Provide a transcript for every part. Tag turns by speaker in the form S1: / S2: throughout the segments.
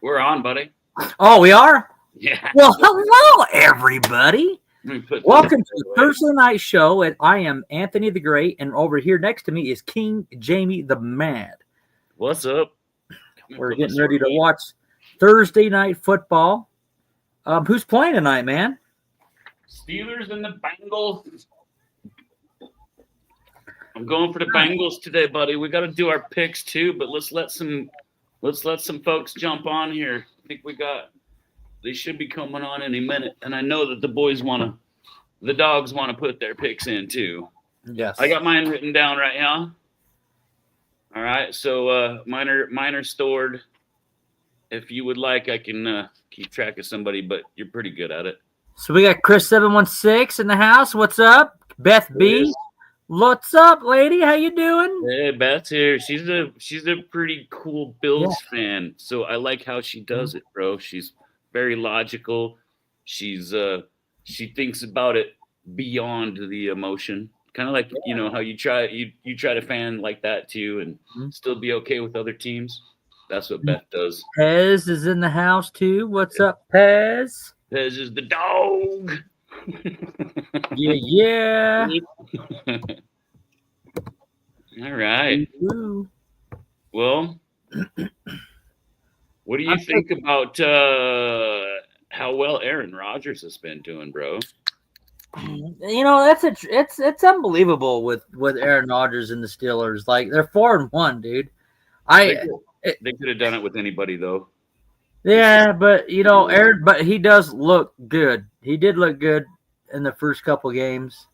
S1: We're on, buddy.
S2: Oh, we are?
S1: Yeah.
S2: Well, hello, everybody.
S1: Let me put
S2: Welcome
S1: this
S2: to the
S1: away.
S2: Thursday Night Show, and I am Anthony the Great, and over here next to me is King Jamie the Mad.
S1: What's up?
S2: We're getting ready to watch Thursday Night Football. Who's playing tonight, man?
S1: Steelers and the Bengals. I'm going for the Bengals today, buddy. We got to do our picks too, but let's let some folks jump on here. I think they should be coming on any minute, and I know that the dogs want to put their picks in too.
S2: Yes.
S1: I got mine written down right now. All right, so mine are stored. If you would like, I can keep track of somebody, but you're pretty good at it.
S2: So we got Chris 716 in the house. What's up? Beth B. What's up, lady? How you doing?
S1: Hey, Beth's here. She's a pretty cool Bills fan. So I like how she does it, bro. She's very logical. She thinks about it beyond the emotion. Kind of like how you try to fan like that too, and still be okay with other teams. That's what Beth does.
S2: Pez is in the house too. What's up, Pez?
S1: Pez is the dog.
S2: Yeah.
S1: All right.
S2: Ooh.
S1: Well, what do you think about how well Aaron Rodgers has been doing, bro?
S2: It's unbelievable with Aaron Rodgers and the Steelers. Like, they're 4-1, dude.
S1: They could have done it with anybody though.
S2: Yeah, but Aaron, but he does look good. He did look good in the first couple games.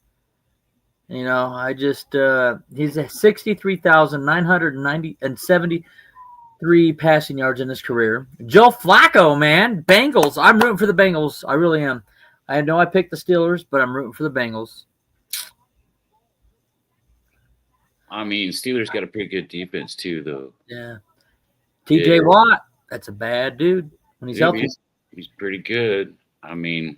S2: He's at 63,973 passing yards in his career. Joe Flacco, man, Bengals. I'm rooting for the Bengals. I really am. I know I picked the Steelers, but I'm rooting for the Bengals.
S1: I mean, Steelers got a pretty good defense too, though.
S2: Yeah. TJ Watt, that's a bad dude when he's healthy.
S1: He's pretty good. I mean,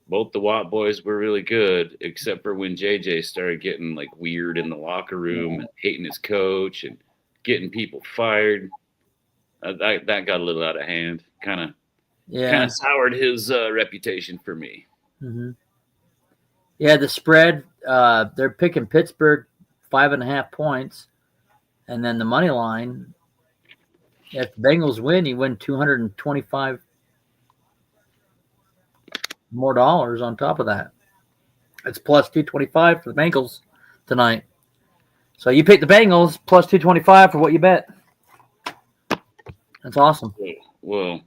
S1: both the Watt boys were really good, except for when JJ started getting like weird in the locker room and hating his coach and getting people fired. That got a little out of hand. Kind of soured his reputation for me.
S2: Mm-hmm. Yeah, the spread. They're picking Pittsburgh 5.5 points, and then the money line. If the Bengals win, you win $225 more dollars on top of that. It's plus 225 for the Bengals tonight. So you pick the Bengals plus 225 for what you bet. That's awesome.
S1: Well,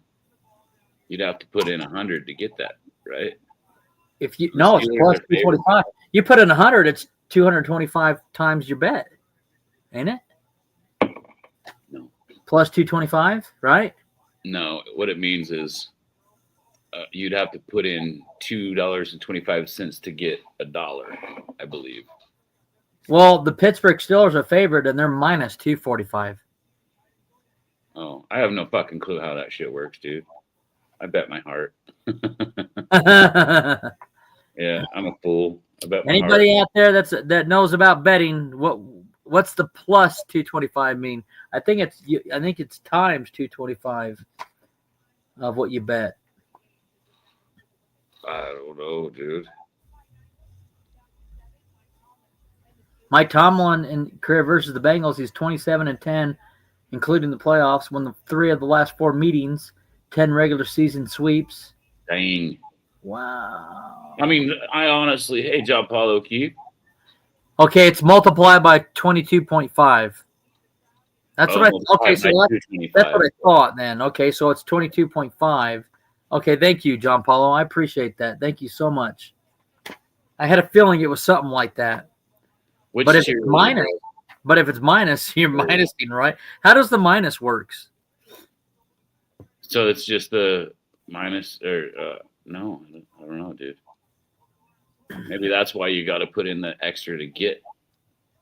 S1: you'd have to put in 100 to get that, right?
S2: It's plus 225. You put in 100, it's 225 times your bet, ain't it?
S1: No.
S2: Plus 225, right?
S1: No, what it means is you'd have to put in $2.25 to get $1, I believe.
S2: Well, the Pittsburgh Steelers are favored, and they're minus 245.
S1: Oh, I have no fucking clue how that shit works, dude. I bet my heart. Yeah, I'm a fool. I bet my
S2: Anybody
S1: heart.
S2: out there that knows about betting, what's the plus 225 mean? I think it's times 225 of what you bet.
S1: I don't know, dude.
S2: Mike Tomlin in career versus the Bengals, he's 27-10, including the playoffs. Won 3 of the last 4 meetings, 10 regular season sweeps.
S1: Dang.
S2: Wow.
S1: I mean, I honestly, hey, John Paul O'Keefe.
S2: Okay, it's multiplied by 22.5. That's what I thought then. Okay, so it's 22.5. Okay, thank you, John Paulo. I appreciate that. Thank you so much. I had a feeling it was something like that. But if it's minus, you're minusing, right? How does the minus works?
S1: So it's just the minus, or no, I don't know, dude. Maybe that's why you got to put in the extra to get,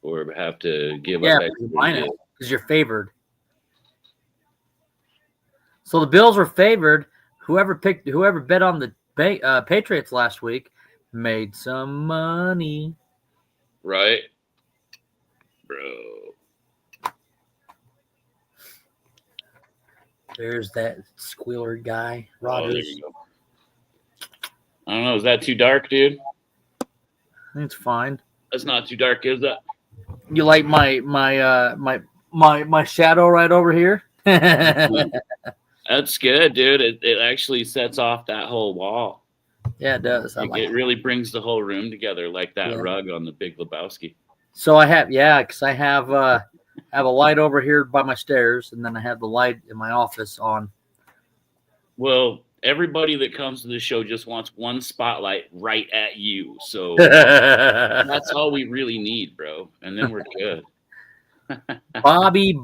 S1: or have to give up extra
S2: minus because you're favored. So the Bills were favored. Whoever bet on the Patriots last week made some money.
S1: Right, bro.
S2: There's that squealer guy,
S1: Oh, there
S2: Rogers.
S1: you go. I don't know. Is that too dark, dude?
S2: It's fine.
S1: That's not too dark, is that?
S2: You like my shadow right over here?
S1: That's good, dude. It actually sets off that whole wall.
S2: Yeah, it does.
S1: It really brings the whole room together, like that rug on the Big Lebowski.
S2: So I have, because I have a light over here by my stairs, and then I have the light in my office on.
S1: Well, everybody that comes to the show just wants one spotlight right at you. So that's all we really need, bro. And then we're good.
S2: Bobby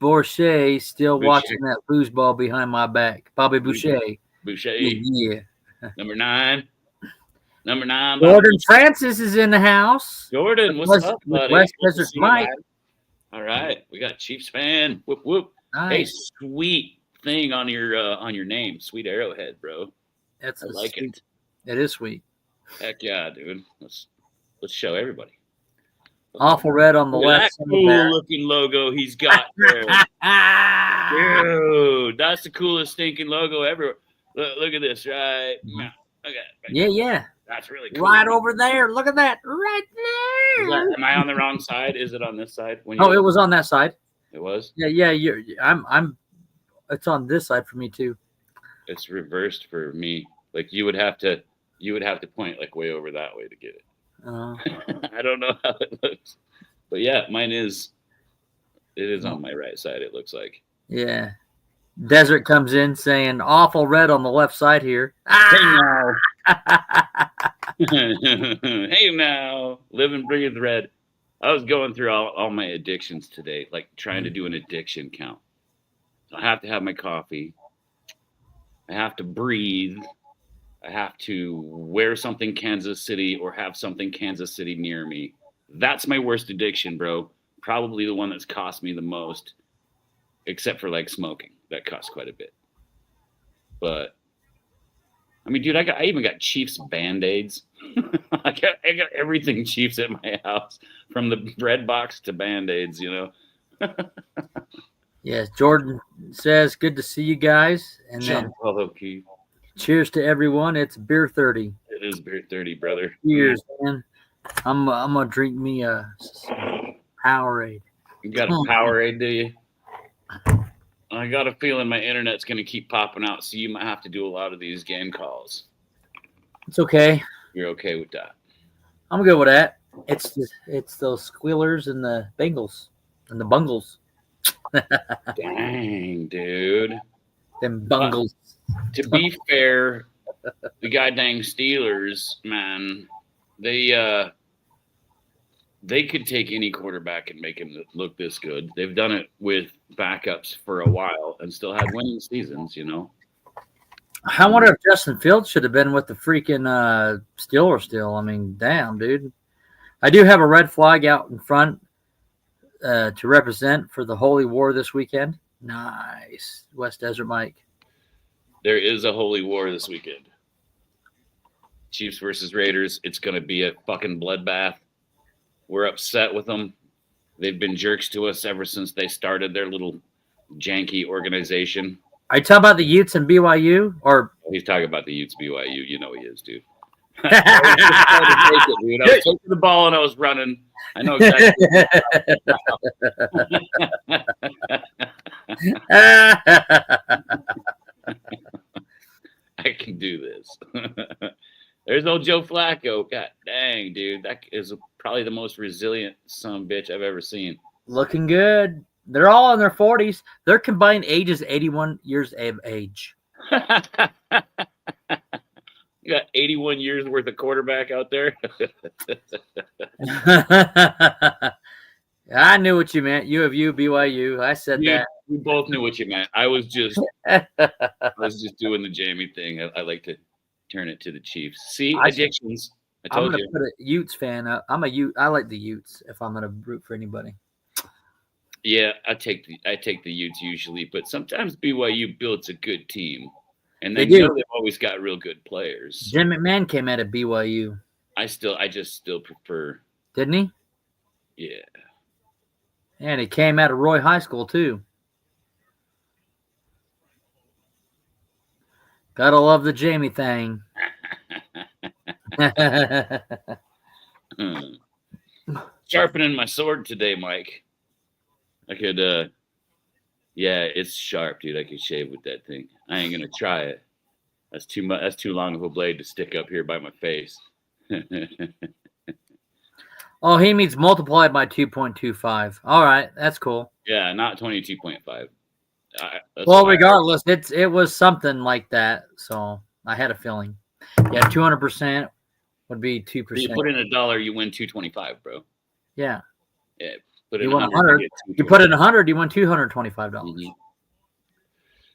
S2: Boucher still watching that foosball behind my back. Bobby Boucher. Yeah.
S1: Number 9.
S2: Jordan Francis is in the house.
S1: Jordan, what's up, buddy?
S2: West Desert Mike.
S1: All right, we got Chiefs fan. Whoop whoop. Nice. Hey, sweet thing on your name, Sweet Arrowhead, bro. I like it.
S2: It is sweet.
S1: Heck yeah, dude. Let's show everybody.
S2: Awful red on the left.
S1: That cool looking logo he's got there. Dude, that's the coolest stinking logo ever. Look at this, right? Okay.
S2: Yeah.
S1: That's really cool.
S2: Right over there. Look at that. Right there.
S1: Am I on the wrong side? Is it on this side?
S2: It was on that side.
S1: It was?
S2: Yeah. I'm. It's on this side for me too.
S1: It's reversed for me. Like you would have to point like way over that way to get it. I don't know how it looks, but yeah, mine is. It is on my right side. It looks like.
S2: Yeah. Desert comes in saying awful red on the left side here.
S1: Hey now. Hey now. Live and breathe red. I was going through all my addictions today, like trying to do an addiction count. So I have to have my coffee. I have to breathe. I have to wear something Kansas City or have something Kansas City near me. That's my worst addiction, bro. Probably the one that's cost me the most, except for like smoking. That costs quite a bit. But I mean, dude, I even got Chiefs Band-Aids. I got everything Chiefs at my house, from the bread box to Band-Aids, you know.
S2: Yes, Jordan says, good to see you guys. And then cheers to everyone. It's beer 30.
S1: It is beer 30, brother.
S2: Cheers, man. I'm gonna drink me a Powerade.
S1: You got a Powerade, do you? I got a feeling my internet's going to keep popping out, so you might have to do a lot of these game calls.
S2: It's okay.
S1: You're okay with that?
S2: I'm good with that. It's those squealers and the Bengals and the Bungles.
S1: Dang, dude.
S2: Them Bungles.
S1: To be fair, the goddamn Steelers, man, they could take any quarterback and make him look this good. They've done it with backups for a while and still had winning seasons, you know.
S2: I wonder if Justin Fields should have been with the freaking Steelers still. I mean, damn, dude. I do have a red flag out in front to represent for the Holy War this weekend. Nice. West Desert Mike.
S1: There is a Holy War this weekend. Chiefs versus Raiders. It's going to be a fucking bloodbath. We're upset with them. They've been jerks to us ever since they started their little janky organization.
S2: Are you talking about the Utes and BYU? Or
S1: he's talking about the Utes BYU. You know he is, dude. I was taking the ball and I was running. I know exactly. I can do this. There's no Joe Flacco. God dang, dude. That is probably the most resilient son of a bitch I've ever seen.
S2: Looking good. They're all in their 40s. Their combined age is 81 years of age.
S1: You got 81 years worth of quarterback out there.
S2: I knew what you meant. U of U, BYU. I said that.
S1: We both knew what you meant. I was just doing the Jamie thing. I like to turn it to the Chiefs. See, addictions. I told you.
S2: I'm gonna put a Utes fan up. I'm a Ute. I like the Utes if I'm gonna root for anybody.
S1: Yeah, I take the Utes usually, but sometimes BYU builds a good team, and they know they've always got real good players.
S2: Jim McMahon came out of BYU.
S1: I just still prefer.
S2: Didn't he?
S1: Yeah.
S2: And he came out of Roy High School too. Gotta love the Jamie thing.
S1: Sharpening my sword today, Mike. I could, yeah, it's sharp, dude. I could shave with that thing. I ain't gonna try it. That's too much. That's too long of a blade to stick up here by my face.
S2: Oh, he means multiplied by 2.25. All right, that's cool.
S1: Yeah, not 22.5.
S2: Well, regardless, it was something like that. So I had a feeling. Yeah, 200% would be 2%.
S1: You put in $1, you win 225, bro.
S2: Yeah.
S1: Yeah. Put in
S2: you won 100. You put in 100, you won $225.
S1: Mm-hmm.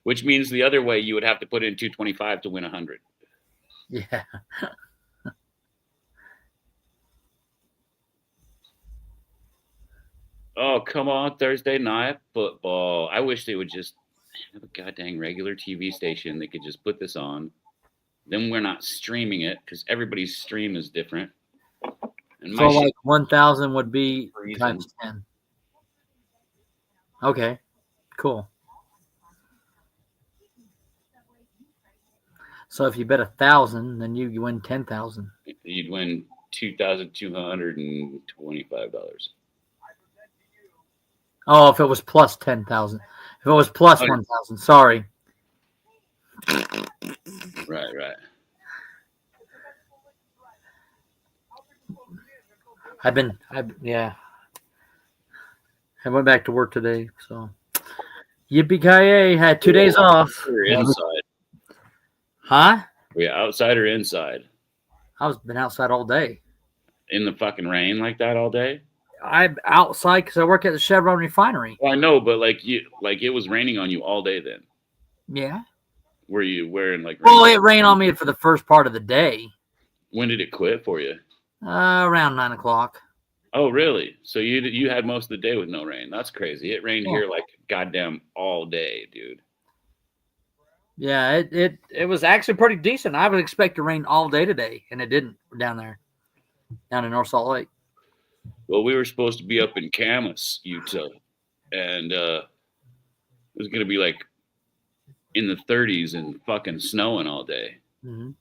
S1: Which means the other way, you would have to put in 225 to win 100.
S2: Yeah.
S1: Oh, come on, Thursday night football. I wish they would just have a goddamn regular TV station. They could just put this on. Then we're not streaming it because everybody's stream is different.
S2: And so like 1,000 would be times 10. Okay, cool. So if you bet 1,000, then you win 10,000.
S1: You'd win $2,225.
S2: Oh, if it was plus 10,000. If it was plus 1,000, sorry.
S1: Right.
S2: Yeah. I went back to work today, so yippee-ki-yay! Had 2 days off.
S1: We're inside.
S2: Huh?
S1: Were you outside or inside?
S2: I've been outside all day.
S1: In the fucking rain like that all day?
S2: I'm outside because I work at the Chevron refinery.
S1: Well, I know, but it was raining on you all day then.
S2: Yeah.
S1: Were you wearing like?
S2: Well, it rained on me for the first part of the day.
S1: When did it quit for you?
S2: Around 9 o'clock.
S1: Oh, really? So you had most of the day with no rain? That's crazy. It rained here like goddamn all day, dude.
S2: Yeah, it was actually pretty decent. I would expect to rain all day today, and it didn't down there, down in North Salt Lake.
S1: Well, we were supposed to be up in Camas, Utah, and it was going to be like in the 30s and fucking snowing all day.
S2: Mm-hmm.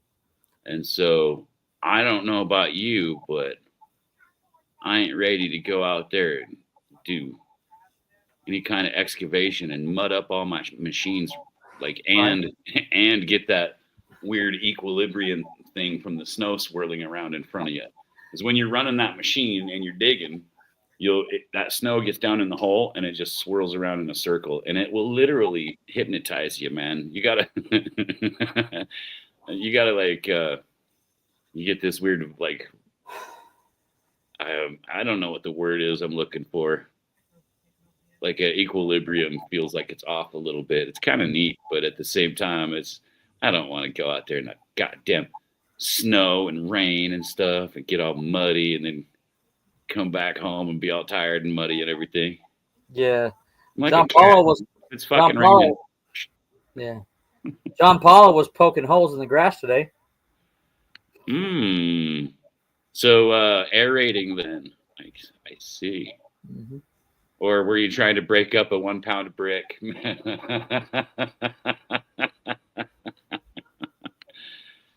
S1: And so I don't know about you, but I ain't ready to go out there and do any kind of excavation and mud up all my machines, and get that weird equilibrium thing from the snow swirling around in front of you. Because when you're running that machine and you're digging, that snow gets down in the hole and it just swirls around in a circle, and it will literally hypnotize you, man. You gotta, you get this weird I don't know what the word is I'm looking for. Like an equilibrium feels like it's off a little bit. It's kind of neat, but at the same time, I don't want to go out there in that goddamn snow and rain and stuff and get all muddy and then come back home and be all tired and muddy and everything.
S2: Yeah.
S1: Like
S2: John Paul
S1: it's fucking raining.
S2: Yeah. John Paul was poking holes in the grass today.
S1: So aerating then. I see.
S2: Mm-hmm.
S1: Or were you trying to break up a 1 pound brick?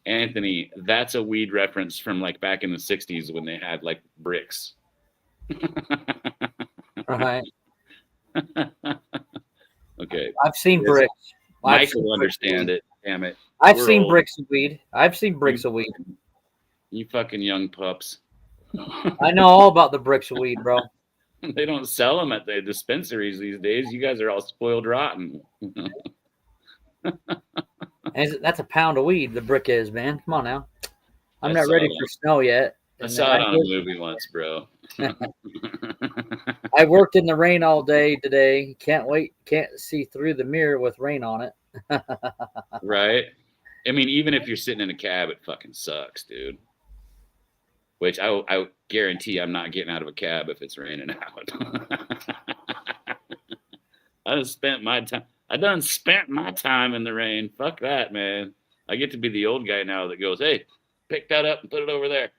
S1: Anthony, that's a weed reference from back in the 60s when they had bricks.
S2: Right.
S1: Okay.
S2: I've seen bricks.
S1: Mike will understand it. Damn it.
S2: I've seen bricks of weed. I've seen bricks of weed.
S1: You fucking young pups.
S2: I know all about the bricks of weed, bro.
S1: They don't sell them at the dispensaries these days. You guys are all spoiled rotten.
S2: That's a pound of weed, the brick is, man. Come on now. I'm not ready for snow yet.
S1: I saw it on a movie once, bro.
S2: I worked in the rain all day today. Can't wait. Can't see through the mirror with rain on it.
S1: Right? I mean, even if you're sitting in a cab, it fucking sucks, dude. Which I guarantee I'm not getting out of a cab if it's raining out. I done spent my time in the rain. Fuck that, man. I get to be the old guy now that goes, hey, pick that up and put it over there.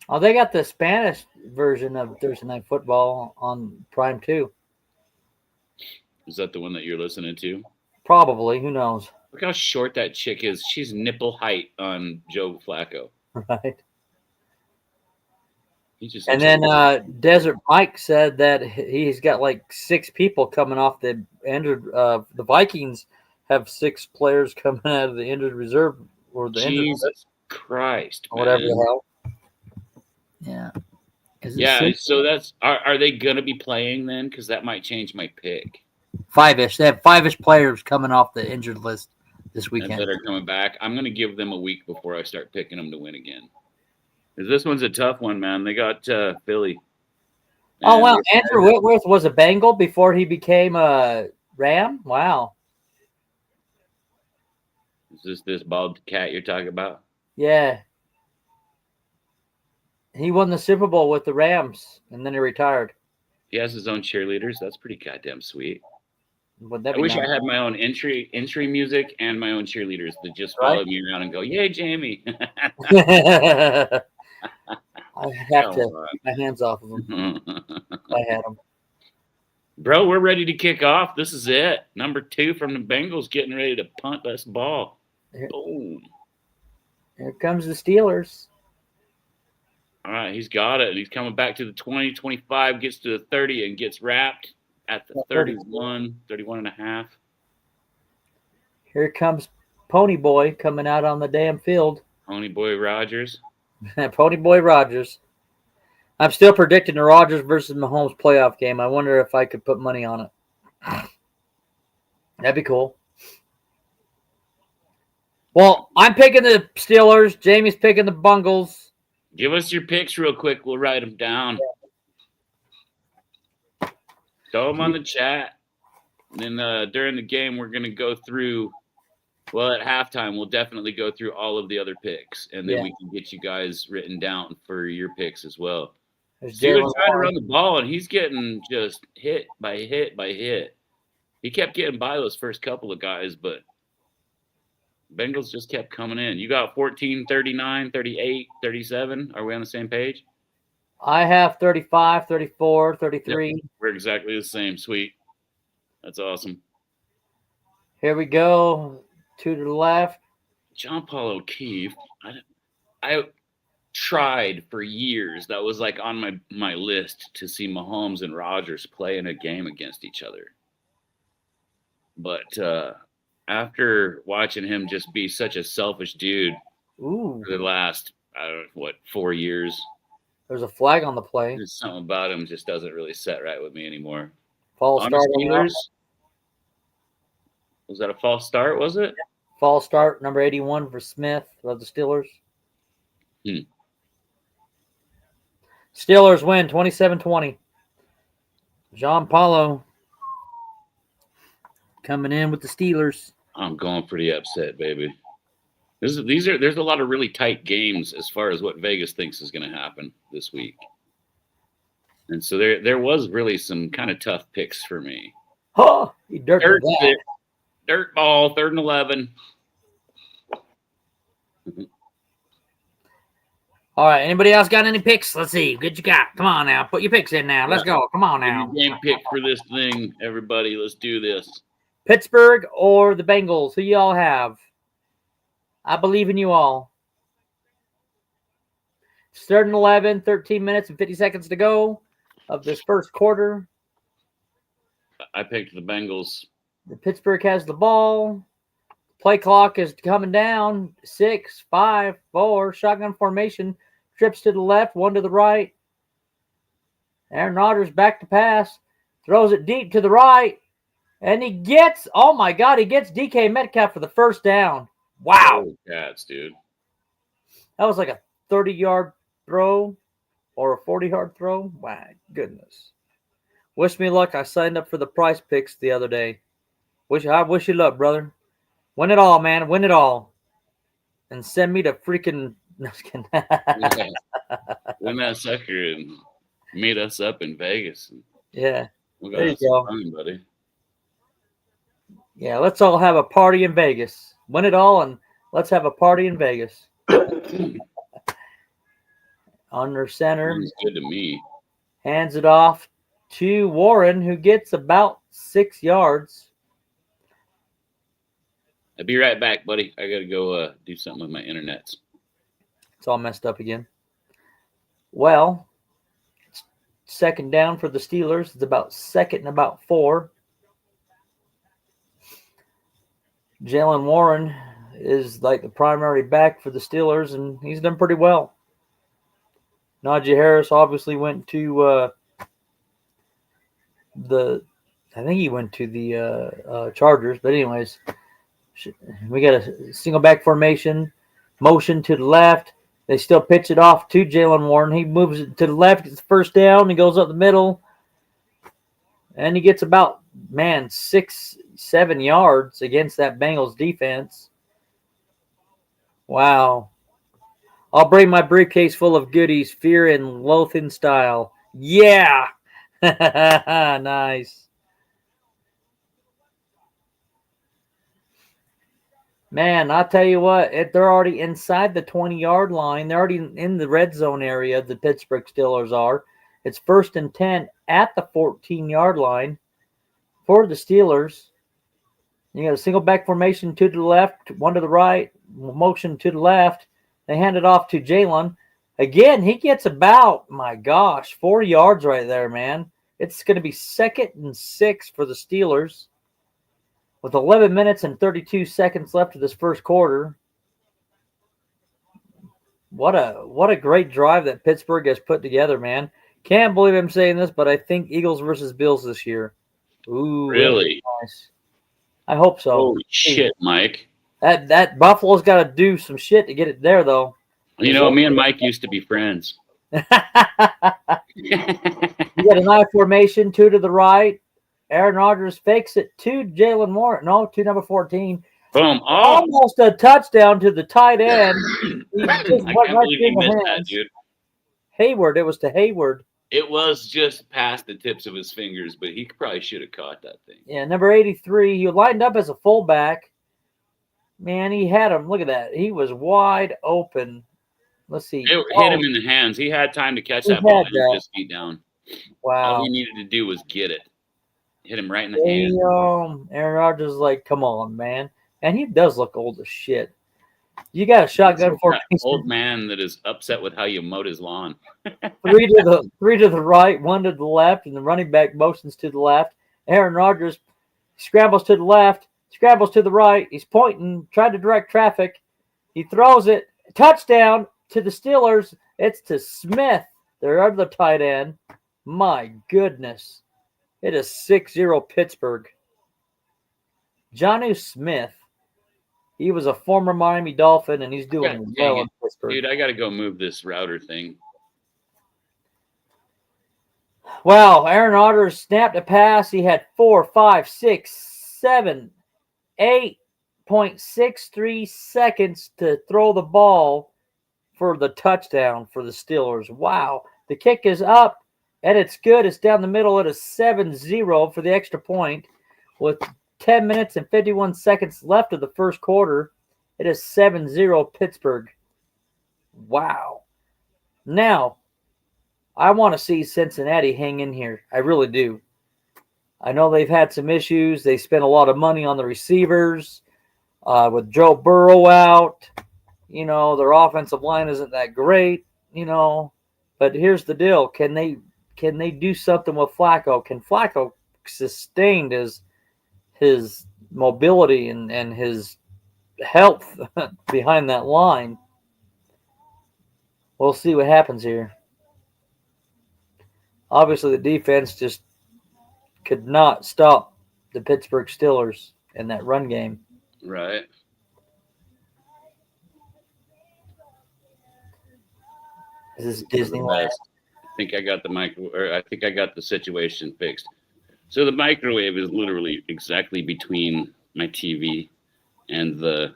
S2: Oh, they got the Spanish version of Thursday Night Football on Prime too.
S1: Is that the one that you're listening to?
S2: Probably. Who knows?
S1: Look how short that chick is. She's nipple height on Joe Flacco.
S2: Right.
S1: He just
S2: And then Desert Mike said that he's got like 6 people coming off the injured. The Vikings have 6 players coming out of the injured reserve or the injured
S1: Jesus Christ, man.
S2: whatever the hell. Yeah.
S1: Yeah. So that's are they gonna be playing then? Because that might change my pick.
S2: 5-ish. They have 5-ish players coming off the injured list this weekend
S1: that are coming back. I'm gonna give them a week before I start picking them to win again. Because this one's a tough one, man. They got Philly.
S2: Oh, wow. Andrew Whitworth was a Bengal before he became a Ram? Wow.
S1: Is this bald cat you're talking about?
S2: Yeah. He won the Super Bowl with the Rams, and then he retired.
S1: He has his own cheerleaders. That's pretty goddamn sweet.
S2: I
S1: wish I had my own entry music and my own cheerleaders that just follow me around and go, "Yay, Jamie!"
S2: I have to. My hands off of them. I had them.
S1: Bro, we're ready to kick off. This is it. Number 2 from the Bengals getting ready to punt this ball. Boom.
S2: Here comes the Steelers.
S1: All right, he's got it. He's coming back to the 20, 25, gets to the 30 and gets wrapped at the 31 and a half.
S2: Here comes Pony Boy coming out on the damn field.
S1: Pony Boy Rogers.
S2: Pony Boy Rogers. I'm still predicting the Rogers versus Mahomes playoff game. I wonder if I could put money on it. That'd be cool. Well, I'm picking the Steelers. Jamie's picking the Bengals.
S1: Give us your picks real quick. We'll write them down. Yeah. Throw them on the chat. And then during the game, we're going to go through. Well, at halftime, we'll definitely go through all of the other picks, and then we can get you guys written down for your picks as well. Steelers trying to run the ball, and he's getting just hit by hit by hit. He kept getting by those first couple of guys, but Bengals just kept coming in. You got 14, 39, 38, 37. Are we on the same page?
S2: I have 35, 34, 33.
S1: Yep. We're exactly the same. Sweet. That's awesome.
S2: Here we go. 2 to the left.
S1: John Paul O'Keefe. I tried for years. That was like on my list to see Mahomes and Rodgers play in a game against each other. But after watching him just be such a selfish dude for the last, 4 years.
S2: There's a flag on the play.
S1: There's something about him just doesn't really set right with me anymore.
S2: False start.
S1: Steelers. Was that a false start, was it?
S2: False start, number 81 for Smith of the Steelers. Steelers win 27-20. John Paulo coming in with the Steelers.
S1: I'm going for the upset, baby. There's a lot of really tight games as far as what Vegas thinks is going to happen this week. And so there was really some kind of tough picks for me.
S2: Oh, he dirt
S1: ball, 3rd and 11.
S2: All right. Anybody else got any picks? Let's see. Good you got. Come on now. Put your picks in now. Let's go. Come on now.
S1: Game pick for this thing, everybody. Let's do this.
S2: Pittsburgh or the Bengals? Who y'all have? I believe in you all. It's 3rd and 11, 13 minutes and 50 seconds to go of this first quarter.
S1: I picked the Bengals.
S2: The Pittsburgh has the ball. Play clock is coming down. 6, 5, 4. Shotgun formation. Trips to the left, 1 to the right. Aaron Rodgers back to pass. Throws it deep to the right. And he gets, oh my God, he gets DK Metcalf for the first down. Wow.
S1: Holy cats, dude.
S2: That was like a 30-yard throw or a 40-yard throw. My goodness. Wish me luck. I signed up for the Price Picks the other day. I wish you luck, brother. Win it all, man. Win it all. And send me to freaking... No,
S1: Win that sucker and meet us up in Vegas.
S2: Yeah.
S1: We'll go have some fun, buddy.
S2: Yeah, let's all have a party in Vegas. Win it all and let's have a party in Vegas. Under center.
S1: Sounds good to me.
S2: Hands it off to Warren, who gets about 6 yards.
S1: I'll be right back, buddy. I gotta go do something with my internet.
S2: It's all messed up again. Well, it's second down for the Steelers. It's about second and about 4. Jalen Warren is like the primary back for the Steelers, and he's done pretty well. Najee Harris obviously went to I think he went to the Chargers. But anyways, we got a single back formation, motion to the left. They still pitch it off to Jalen Warren. He moves it to the left, gets the first down. He goes up the middle, and he gets about 6-7 yards against that Bengals defense. Wow. I'll bring my briefcase full of goodies, fear and loathing style. Yeah. Nice. Man, I'll tell you what, they're already inside the 20-yard line. They're already in the red zone area, the Pittsburgh Steelers are. It's 1st and 10 at the 14-yard line for the Steelers. You got a single back formation, 2 to the left, 1 to the right, motion to the left. They hand it off to Jalen. Again, he gets about, 4 yards right there, man. It's going to be 2nd and 6 for the Steelers with 11 minutes and 32 seconds left of this first quarter. What a great drive that Pittsburgh has put together, man. Can't believe I'm saying this, but I think Eagles versus Bills this year. Ooh,
S1: really?
S2: Nice. I hope so.
S1: Holy shit, Mike.
S2: That Buffalo's got to do some shit to get it there, though.
S1: You know, me and Mike used to be friends.
S2: You got an I formation, 2 to the right. Aaron Rodgers fakes it to Jalen Warren. No, to number 14.
S1: Boom. Oh.
S2: Almost a touchdown to the tight end.
S1: I can't believe you missed that, dude.
S2: Hayward. It was to Hayward.
S1: It was just past the tips of his fingers, but he probably should have caught that thing.
S2: Yeah, number 83. He lined up as a fullback. Man, he had him. Look at that. He was wide open. Let's see.
S1: It hit him in the hands. He had time to catch that ball and just feet down.
S2: Wow.
S1: All he needed to do was get it. Hit him right in the hand.
S2: Aaron Rodgers is like, come on, man. And he does look old as shit. You got a shotgun for
S1: old man that is upset with how you mowed his lawn.
S2: 3 to the right, 1 to the left, and the running back motions to the left. Aaron Rodgers scrambles to the left, scrambles to the right. He's pointing, trying to direct traffic. He throws it. Touchdown to the Steelers. It's to Smith, their other tight end. My goodness. It is 6-0 Pittsburgh. Jonnu Smith. He was a former Miami Dolphin, and he's doing well in Pittsburgh.
S1: Dude, I got to go move this router thing.
S2: Wow, Aaron Rodgers snapped a pass. He had 8.63 seconds to throw the ball for the touchdown for the Steelers. Wow. The kick is up, and it's good. It's down the middle. It is 7-0 for the extra point with 10 minutes and 51 seconds left of the first quarter. It is 7-0 Pittsburgh. Wow. Now, I want to see Cincinnati hang in here. I really do. I know they've had some issues. They spent a lot of money on the receivers with Joe Burrow out. You know, their offensive line isn't that great, you know. But here's the deal. Can they do something with Flacco? Can Flacco sustain his mobility and his health behind that line? We'll see what happens here. Obviously, the defense just could not stop the Pittsburgh Steelers in that run game.
S1: Right.
S2: This is Disneyland.
S1: I think I got the situation fixed. So the microwave is literally exactly between my TV and the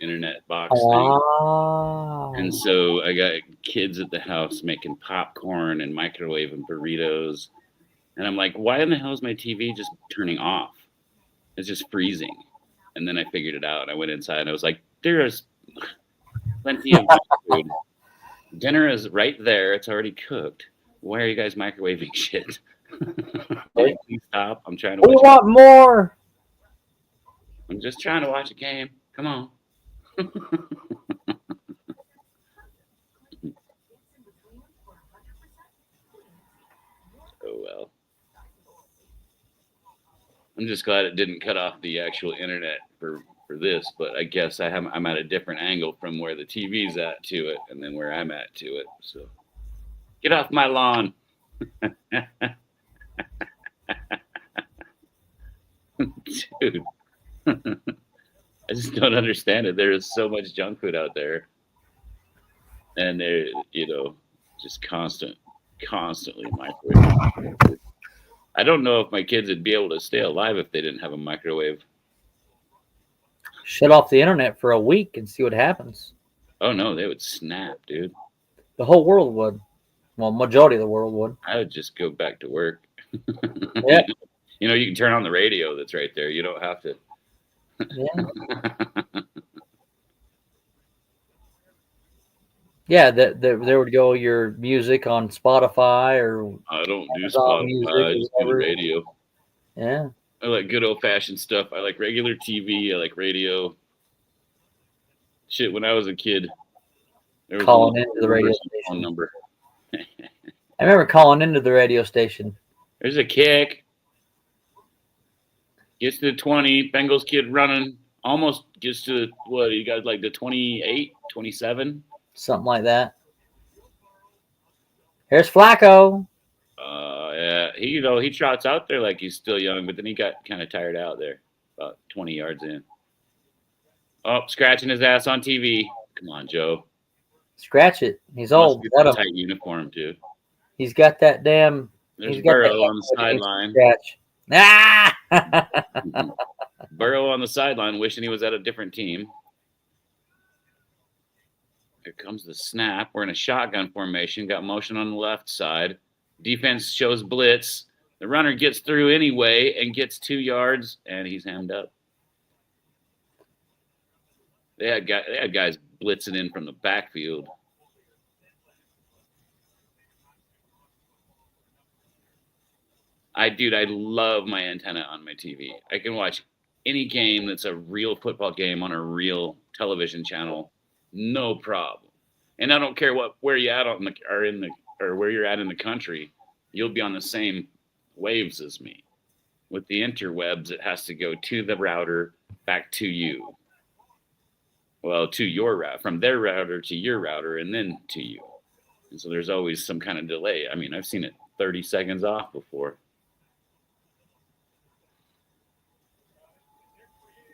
S1: internet box thing. And so I got kids at the house making popcorn and microwaving burritos. And I'm like, why in the hell is my TV just turning off? It's just freezing. And then I figured it out. I went inside and I was like, there's plenty of food. Dinner is right there. It's already cooked. Why are you guys microwaving shit?
S2: Right.
S1: Please stop. I'm trying to
S2: We
S1: watch.
S2: want more.
S1: I'm just trying to watch a game. Come on. Oh well. I'm just glad it didn't cut off the actual internet for this, but I guess I'm at a different angle from where the TV's at to it, and then where I'm at to it. So get off my lawn, dude. I just don't understand it. There is so much junk food out there, and they're just constantly microwave. I don't know if my kids would be able to stay alive if they didn't have a microwave.
S2: Shut off the internet for a week and see what happens.
S1: Oh no, they would snap, dude.
S2: The whole world would. Well, majority of the world would.
S1: I would just go back to work.
S2: Yeah.
S1: You can turn on the radio that's right there. You don't have to.
S2: Yeah. Yeah, there would go your music on Spotify or
S1: I don't do
S2: Amazon
S1: Spotify.
S2: Music
S1: I
S2: or
S1: just do the
S2: whatever.
S1: radio.
S2: Yeah.
S1: I like good old fashioned stuff. I like regular TV. I like radio. Shit, when I was a kid, there was
S2: Calling into the radio
S1: phone
S2: station.
S1: number.
S2: I remember calling into the radio station.
S1: There's a kick. Gets to the 20. Bengals kid running. Almost gets to what? You got like the 28, 27?
S2: Something like that. Here's Flacco.
S1: Yeah. He trots out there like he's still young, but then he got kind of tired out there about 20 yards in. Oh, scratching his ass on TV. Come on, Joe.
S2: Scratch it. He's old.
S1: Let him. Tight uniform, too.
S2: He's got that damn.
S1: There's Burrow on the sideline.
S2: Scratch. Ah!
S1: Burrow on the sideline, wishing he was at a different team. Here comes the snap. We're in a shotgun formation. Got motion on the left side. Defense shows blitz. The runner gets through anyway and gets 2 yards, and he's hemmed up. They had guys blitzing in from the backfield. I love my antenna on my TV. I can watch any game that's a real football game on a real television channel, no problem. And I don't care where you at or where you're at in the country, you'll be on the same waves as me. With the interwebs, it has to go to the router, back to you. Well, to your route, from their router to your router, and then to you. And so there's always some kind of delay. I mean, I've seen it 30 seconds off before.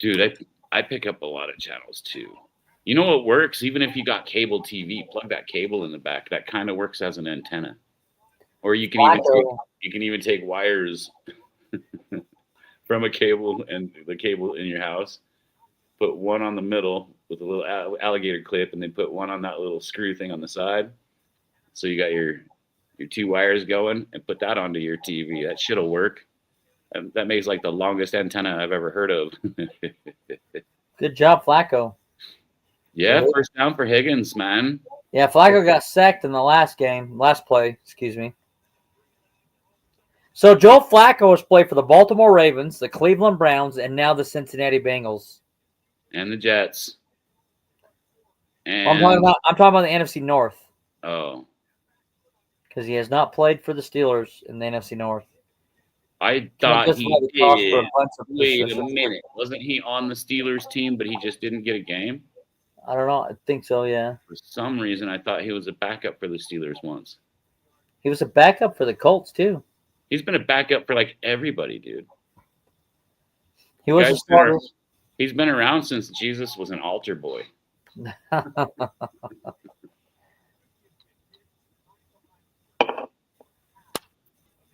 S1: Dude, I pick up a lot of channels too. You know what works? Even if you got cable TV, plug that cable in the back. That kind of works as an antenna. Or you can even take wires from a cable and the cable in your house. Put one on the middle with a little alligator clip, and then put one on that little screw thing on the side. So you got your 2 wires going, and put that onto your TV. That shit'll work. That makes like the longest antenna I've ever heard of.
S2: Good job, Flacco.
S1: Yeah, first down for Higgins, man.
S2: Yeah, Flacco got sacked in the last play, excuse me. So Joe Flacco has played for the Baltimore Ravens, the Cleveland Browns, and now the Cincinnati Bengals.
S1: And the Jets. And
S2: I'm talking about the NFC North.
S1: Oh.
S2: Because he has not played for the Steelers in the NFC North.
S1: I thought he did. Wait a minute. Wasn't he on the Steelers team, but he just didn't get a game?
S2: I don't know. I think so, yeah.
S1: For some reason, I thought he was a backup for the Steelers once.
S2: He was a backup for the Colts, too.
S1: He's been a backup for like everybody, dude.
S2: He was a starter.
S1: He's been around since Jesus was an altar boy.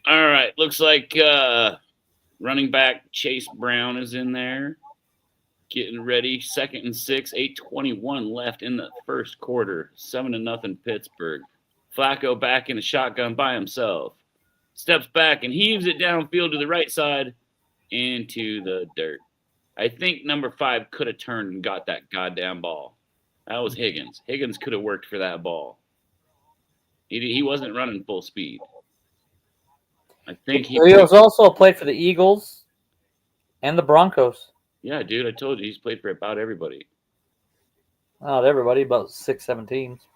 S1: All right. Looks like running back Chase Brown is in there. Getting ready. 2nd and 6. 8:21 left in the first quarter. 7-0 Pittsburgh. Flacco back in a shotgun by himself. Steps back and heaves it downfield to the right side into the dirt. I think number 5 could have turned and got that goddamn ball. That was Higgins. Higgins could have worked for that ball. He wasn't running full speed. I think
S2: he was also played for the Eagles and the Broncos.
S1: Yeah, dude, I told you he's played for about everybody.
S2: Not everybody, about 6, 7 teams.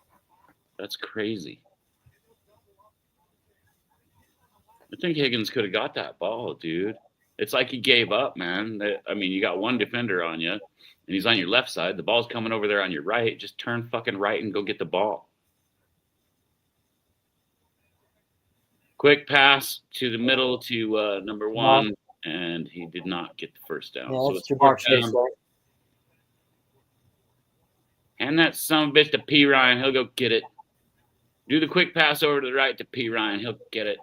S1: That's crazy. I think Higgins could have got that ball, dude. It's like he gave up, man. I mean, you got one defender on you, and he's on your left side. The ball's coming over there on your right. Just turn fucking right and go get the ball. Quick pass to the middle to number 1, and he did not get the first down.
S2: Yeah,
S1: so
S2: it's too much.
S1: And that son of a bitch to P. Ryan. He'll go get it. Do the quick pass over to the right to P. Ryan. He'll get it.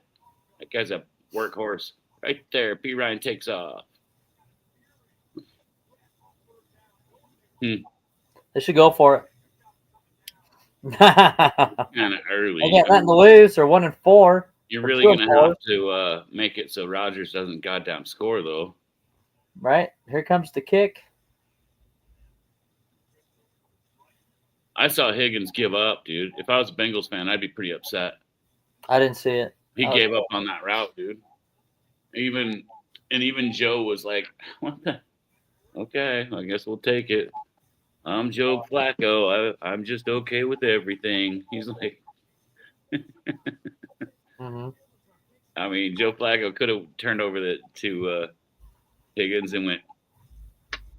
S1: That guy's a workhorse. Right there. P. Ryan takes off.
S2: They should go for it.
S1: Kind of early.
S2: They got nothing to lose. They're 1-4.
S1: You're really going to have to make it so Rodgers doesn't goddamn score, though.
S2: Right. Here comes the kick.
S1: I saw Higgins give up, dude. If I was a Bengals fan, I'd be pretty upset.
S2: I didn't see it.
S1: He gave up on that route, dude. Even Joe was like, "What the? Okay, I guess we'll take it. I'm Joe Flacco. I'm just okay with everything." He's like, I mean, Joe Flacco could have turned over to Higgins and went,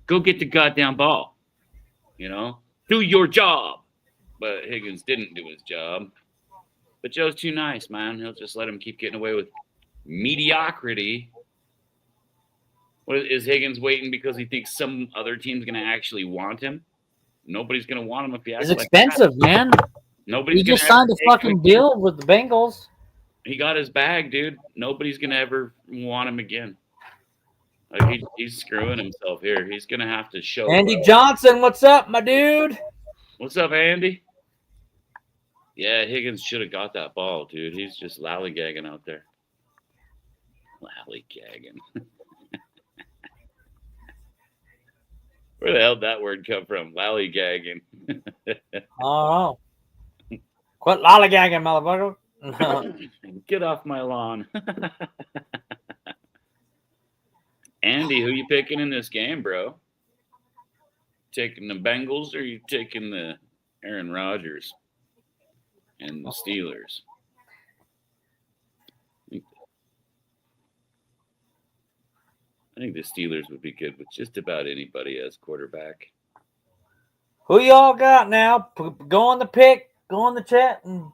S1: "Go get the goddamn ball, do your job." But Higgins didn't do his job. But Joe's too nice, man. He'll just let him keep getting away with mediocrity. What is Higgins waiting because he thinks some other team's going to actually want him? Nobody's going to want him if he acts like that. It's
S2: expensive, man.
S1: Nobody's
S2: he just signed a fucking deal with the Bengals.
S1: He got his bag, dude. Nobody's going to ever want him again. Like he's screwing himself here. He's going to have to show.
S2: Andy Johnson, what's up, my dude?
S1: What's up, Andy? Yeah, Higgins should have got that ball, dude. He's just lollygagging out there. Lollygagging. Where the hell did that word come from? Lollygagging.
S2: Oh. Quit lollygagging, motherfucker.
S1: Get off my lawn. Andy, who you picking in this game, bro? Taking the Bengals or you taking the Aaron Rodgers and the Steelers? I think the Steelers would be good with just about anybody as quarterback.
S2: Who y'all got now? Go on the pick, go on the chat, and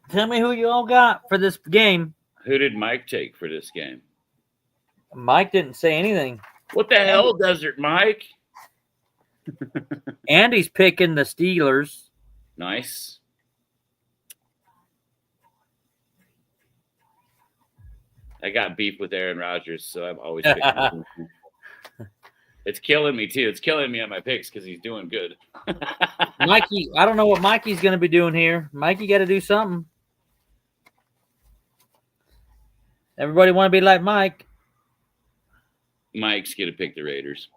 S2: tell me who y'all got for this game.
S1: Who did Mike take for this game?
S2: Mike didn't say anything.
S1: What the hell, Desert Mike?
S2: Andy's picking the Steelers.
S1: Nice. I got beef with Aaron Rodgers, so I'm always picking him. It's killing me, too. It's killing me on my picks because he's doing good.
S2: Mikey, I don't know what Mikey's going to be doing here. Mikey got to do something. Everybody want to be like Mike.
S1: Mike's going to pick the Raiders.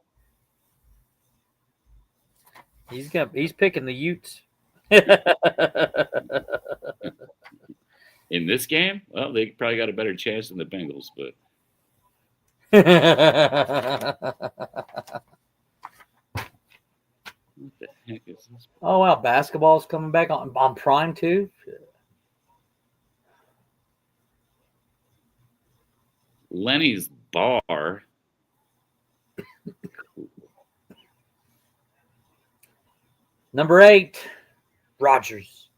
S2: He's picking the Utes.
S1: In this game? Well, they probably got a better chance than the Bengals, but. What the heck is this?
S2: Oh, wow. Basketball's coming back on Prime, too.
S1: Lenny's Bar.
S2: Number 8, Rodgers.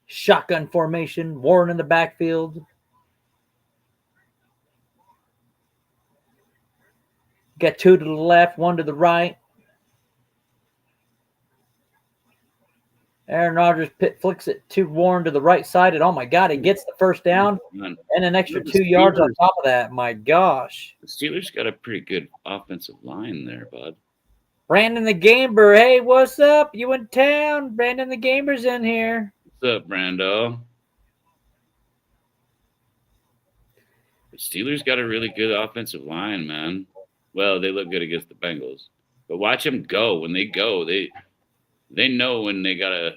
S2: Shotgun formation, Warren in the backfield. Got 2 to the left, 1 to the right. Aaron Rodgers flicks it to Warren to the right side, and oh my God, he gets the first down and an extra 2 yards on top of that. My gosh.
S1: The Steelers got a pretty good offensive line there, bud.
S2: Brandon the Gamer, hey, what's up? You in town? Brandon the Gamer's in here.
S1: What's up, Brando? The Steelers got a really good offensive line, man. Well, they look good against the Bengals. But watch them go. When they go, they know when they got to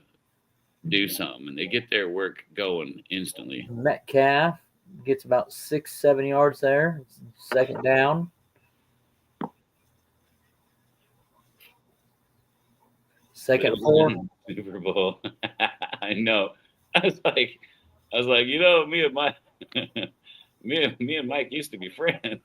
S1: do something, and they get their work going instantly.
S2: Metcalf gets about 6-7 yards there. Second down. Second 4.
S1: Super Bowl. I know. I was like, you know, me and Mike used to be friends.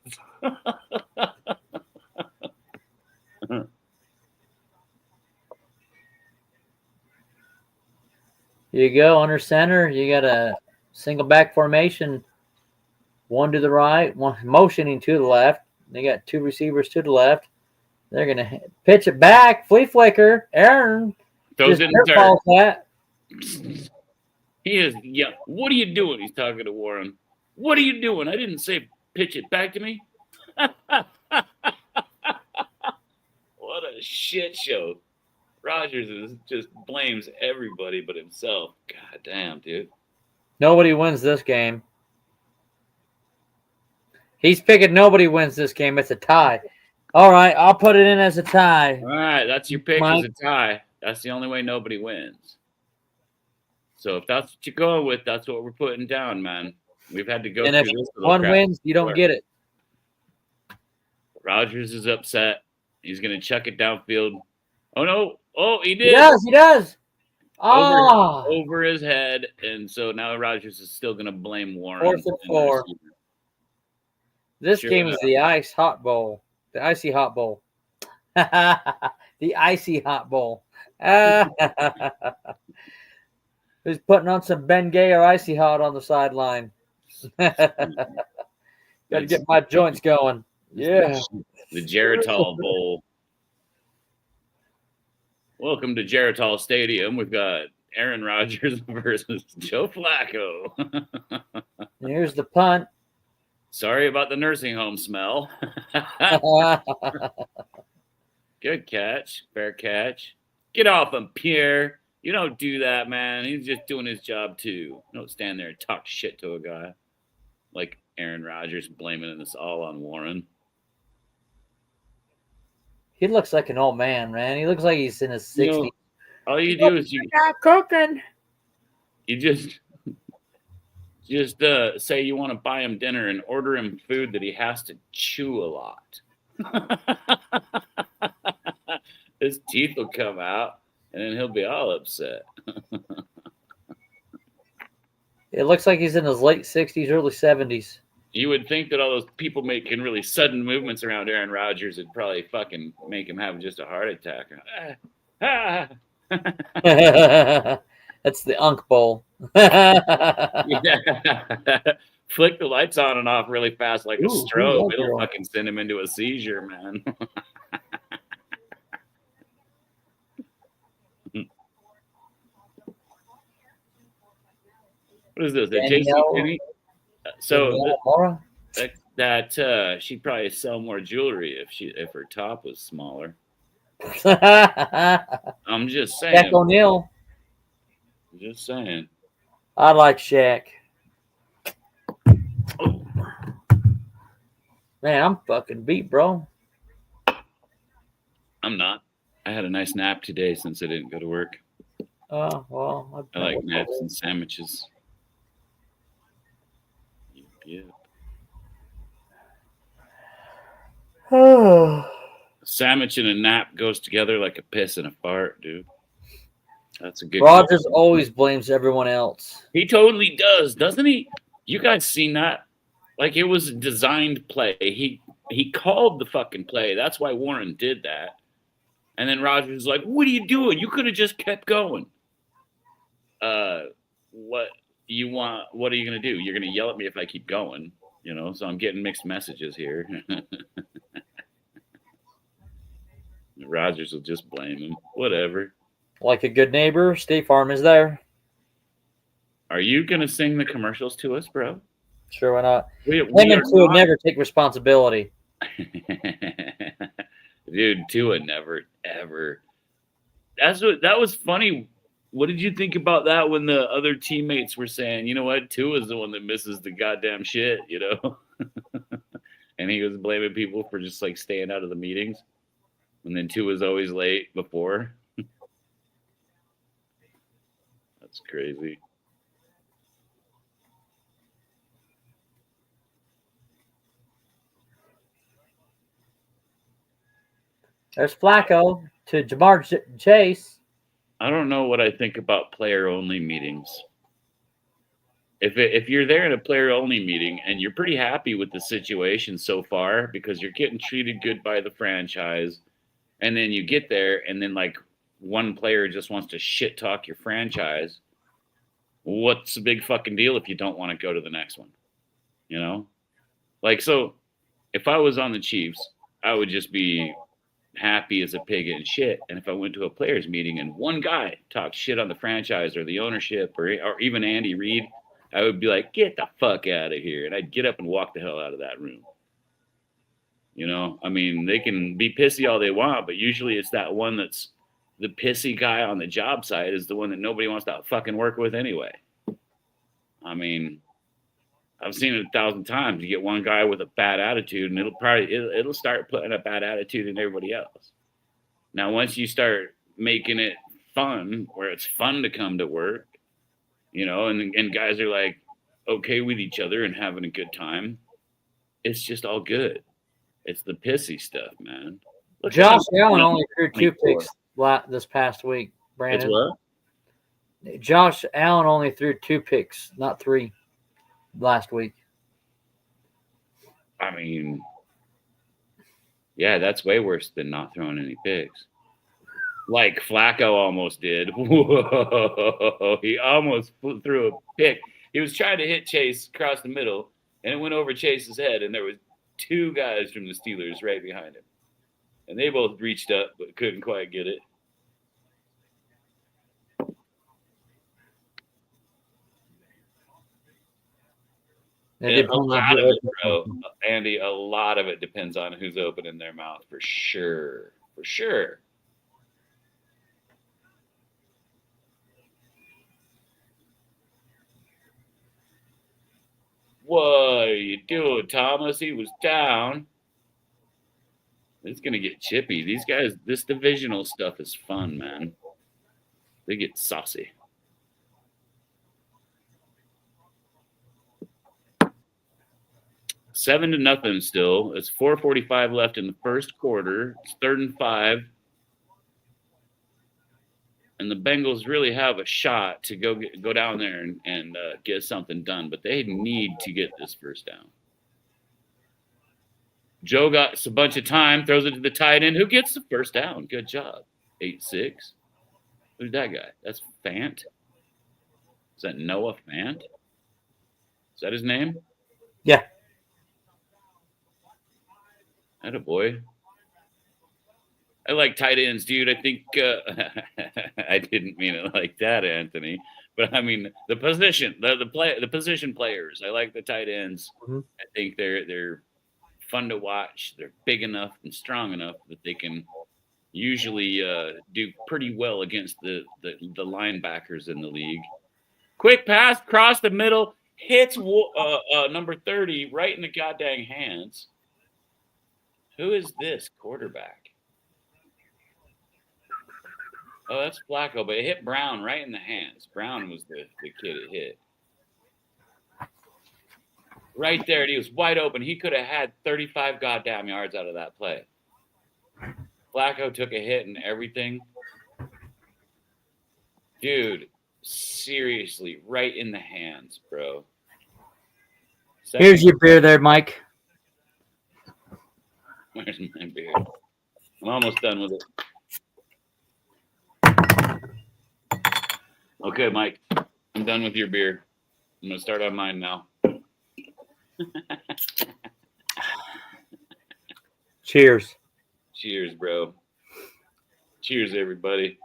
S2: Here you go, under center. You got a single back formation. One to the right, one motioning to the left. They got 2 receivers to the left. They're going to pitch it back. Flea flicker. Aaron.
S1: Those in the dirt. That. He is, yeah. What are you doing? He's talking to Warren. What are you doing? I didn't say pitch it back to me. What a shit show. Rogers just blames everybody but himself. God damn, dude.
S2: Nobody wins this game. He's picking nobody wins this game. It's a tie. All right, I'll put it in as a tie.
S1: All right, that's your pick as a tie. That's the only way nobody wins. So if that's what you're going with, that's what we're putting down, man. We've had to go
S2: and
S1: through
S2: if
S1: this.
S2: One wins, you don't get it.
S1: Rogers is upset. He's going to chuck it downfield. Oh, no. Oh, he did.
S2: He does. Oh.
S1: Over his head. And so now Rogers is still going to blame Warren.
S2: 4th and 4. This game is the Icy Hot Bowl. The Icy Hot Bowl. The Icy Hot Bowl. Who's putting on some Ben Gay or Icy Hot on the sideline? Got to get my joints going. Yeah.
S1: The Geritol Bowl. Welcome to Geritol Stadium. We've got Aaron Rodgers versus Joe Flacco.
S2: Here's the punt.
S1: Sorry about the nursing home smell. Good catch. Fair catch. Get off him, Pierre. You don't do that, man. He's just doing his job, too. Don't stand there and talk shit to a guy like Aaron Rodgers, blaming this all on Warren.
S2: He looks like an old man, man. He looks like he's in his 60s.
S1: You know, all you do is you
S2: not cooking.
S1: You just say you want to buy him dinner and order him food that he has to chew a lot. His teeth will come out, and then he'll be all upset.
S2: It looks like he's in his late 60s, early 70s.
S1: You would think that all those people making really sudden movements around Aaron Rodgers would probably fucking make him have just a heart attack.
S2: That's the Unk Bowl.
S1: Flick the lights on and off really fast like a strobe. It'll fucking send him into a seizure, man. What is this? The JC So that she'd probably sell more jewelry if her top was smaller. I'm just saying.
S2: Shaq O'Neal.
S1: Just saying.
S2: I like Shaq.
S1: Oh.
S2: Man, I'm fucking beat, bro.
S1: I'm not. I had a nice nap today since I didn't go to work.
S2: Oh, well.
S1: I like naps and sandwiches. Yep. A sandwich and a nap goes together like a piss and a fart, dude. That's a good.
S2: Rodgers always blames everyone else.
S1: He totally does, doesn't he? You guys seen that? Like it was a designed play. He called the fucking play. That's why Warren did that. And then Rodgers was like, "What are you doing? You could have just kept going." What you want? What are you gonna do? You're gonna yell at me if I keep going, you know? So I'm getting mixed messages here. Rodgers will just blame him. Whatever.
S2: Like a good neighbor, State Farm is there.
S1: Are you gonna sing the commercials to us, bro?
S2: Sure, why not? Him and Tua never take responsibility.
S1: Dude, Tua never, ever. That was funny. What did you think about that when the other teammates were saying, you know what, Tua's the one that misses the goddamn shit, you know? And he was blaming people for just like staying out of the meetings. And then Tua's always late before. That's crazy.
S2: There's Flacco to Jamar Chase.
S1: I don't know what I think about player-only meetings. If you're there in a player-only meeting and you're pretty happy with the situation so far because you're getting treated good by the franchise, and then you get there and then like one player just wants to shit talk your franchise, what's the big fucking deal if you don't want to go to the next one? You know? Like, so if I was on the Chiefs, I would just be happy as a pig in shit. And if I went to a players meeting and one guy talked shit on the franchise or the ownership or even Andy Reid, I would be like, get the fuck out of here. And I'd get up and walk the hell out of that room. You know, I mean, they can be pissy all they want, but usually it's that one that's the pissy guy on the job site is the one that nobody wants to fucking work with anyway. I mean, I've seen it 1,000 times. You get one guy with a bad attitude, and it'll start putting a bad attitude in everybody else. Now, once you start making it fun, where it's fun to come to work, you know, and guys are like okay with each other and having a good time, it's just all good. It's the pissy stuff, man.
S2: Look, Josh Allen only threw 2 picks this past week, Brandon.
S1: It's what?
S2: Josh Allen only threw 2 picks, not 3, last week.
S1: I mean, yeah, that's way worse than not throwing any picks. Like Flacco almost did. Whoa, he almost threw a pick. He was trying to hit Chase across the middle, and it went over Chase's head, and there was 2 guys from the Steelers right behind him. And they both reached up but couldn't quite get it. And a lot of it, bro, Andy, a lot of it depends on who's opening their mouth, for sure. For sure. What are you doing, Thomas? He was down. It's going to get chippy. These guys, this divisional stuff is fun, man. They get saucy. Seven to nothing still. It's 4:45 left in the first quarter. It's 3rd and 5. And the Bengals really have a shot to go down there and get something done, but they need to get this first down. Joe got a bunch of time, throws it to the tight end. Who gets the first down? Good job. 8-6. Who's that guy? That's Fant. Is that Noah Fant? Is that his name?
S2: Yeah.
S1: Attaboy. I like tight ends, dude. I think I didn't mean it like that, Anthony. But I mean the position, the position players. I like the tight ends.
S2: Mm-hmm.
S1: I think they're fun to watch. They're big enough and strong enough that they can usually do pretty well against the linebackers in the league. Quick pass across the middle, hits number 30 right in the goddamn hands. Who is this quarterback? Oh, that's Flacco, but it hit Brown right in the hands. Brown was the kid it hit. Right there, and he was wide open. He could have had 35 goddamn yards out of that play. Flacco took a hit and everything. Dude, seriously, right in the hands, bro.
S2: Here's your beer there, Mike.
S1: Where's my beer? I'm almost done with it. Okay, Mike, I'm done with your beer. I'm going to start on mine now.
S2: Cheers.
S1: Cheers, bro. Cheers, everybody.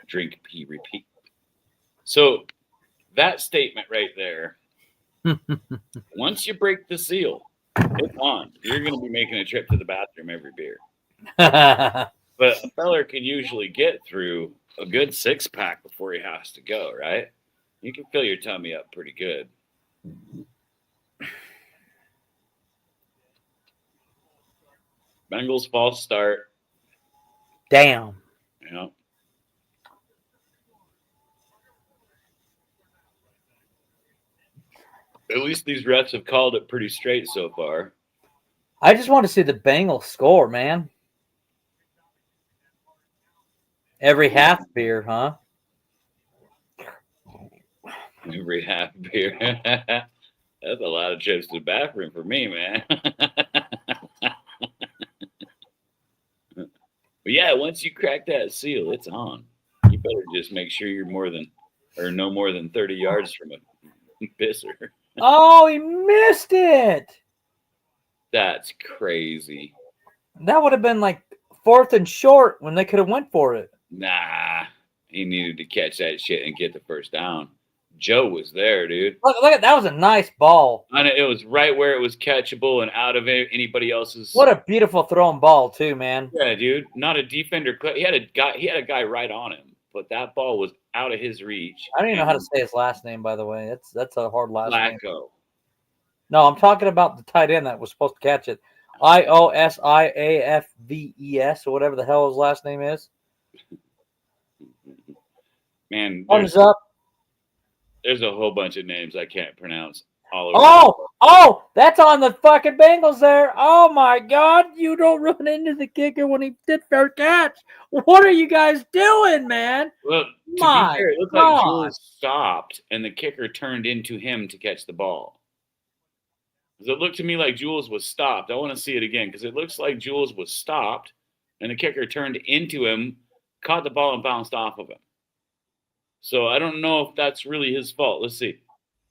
S1: Drink, pee, repeat. So that statement right there, once you break the seal, it's on. You're going to be making a trip to the bathroom every beer. But a feller can usually get through a good 6-pack before he has to go, right? You can fill your tummy up pretty good. Bengals false start.
S2: Damn.
S1: You know, At least these refs have called it pretty straight so far.
S2: I just want to see the Bengals score, man. Every half beer, huh?
S1: Every half beer. That's a lot of trips to the bathroom for me, man. But yeah, once you crack that seal, it's on. You better just make sure you're no more than 30 yards from a pisser.
S2: Oh, he missed it.
S1: That's crazy.
S2: That would have been like 4th and short when they could have went for it.
S1: Nah, he needed to catch that shit and get the first down. Joe was there, dude.
S2: Look at that was a nice ball.
S1: And it was right where it was catchable and out of anybody else's.
S2: What a beautiful thrown ball, too, man.
S1: Yeah, dude. Not a defender. He had a guy right on him, but that ball was out of his reach.
S2: I don't even know how to say his last name, by the way. That's a hard last name.
S1: Flacco.
S2: No, I'm talking about the tight end that was supposed to catch it. Iosiafves or whatever the hell his last name is.
S1: Man,
S2: Thumbs up.
S1: There's a whole bunch of names I can't pronounce.
S2: Oh, that's on the fucking Bengals there. Oh my God, you don't run into the kicker when he did fair catch. What are you guys doing, man?
S1: Well, to be fair, it looked like Jules stopped and the kicker turned into him to catch the ball. Because it looked to me like Jules was stopped. I want to see it again because it looks like Jules was stopped and the kicker turned into him, caught the ball and bounced off of him. So I don't know if that's really his fault. Let's see.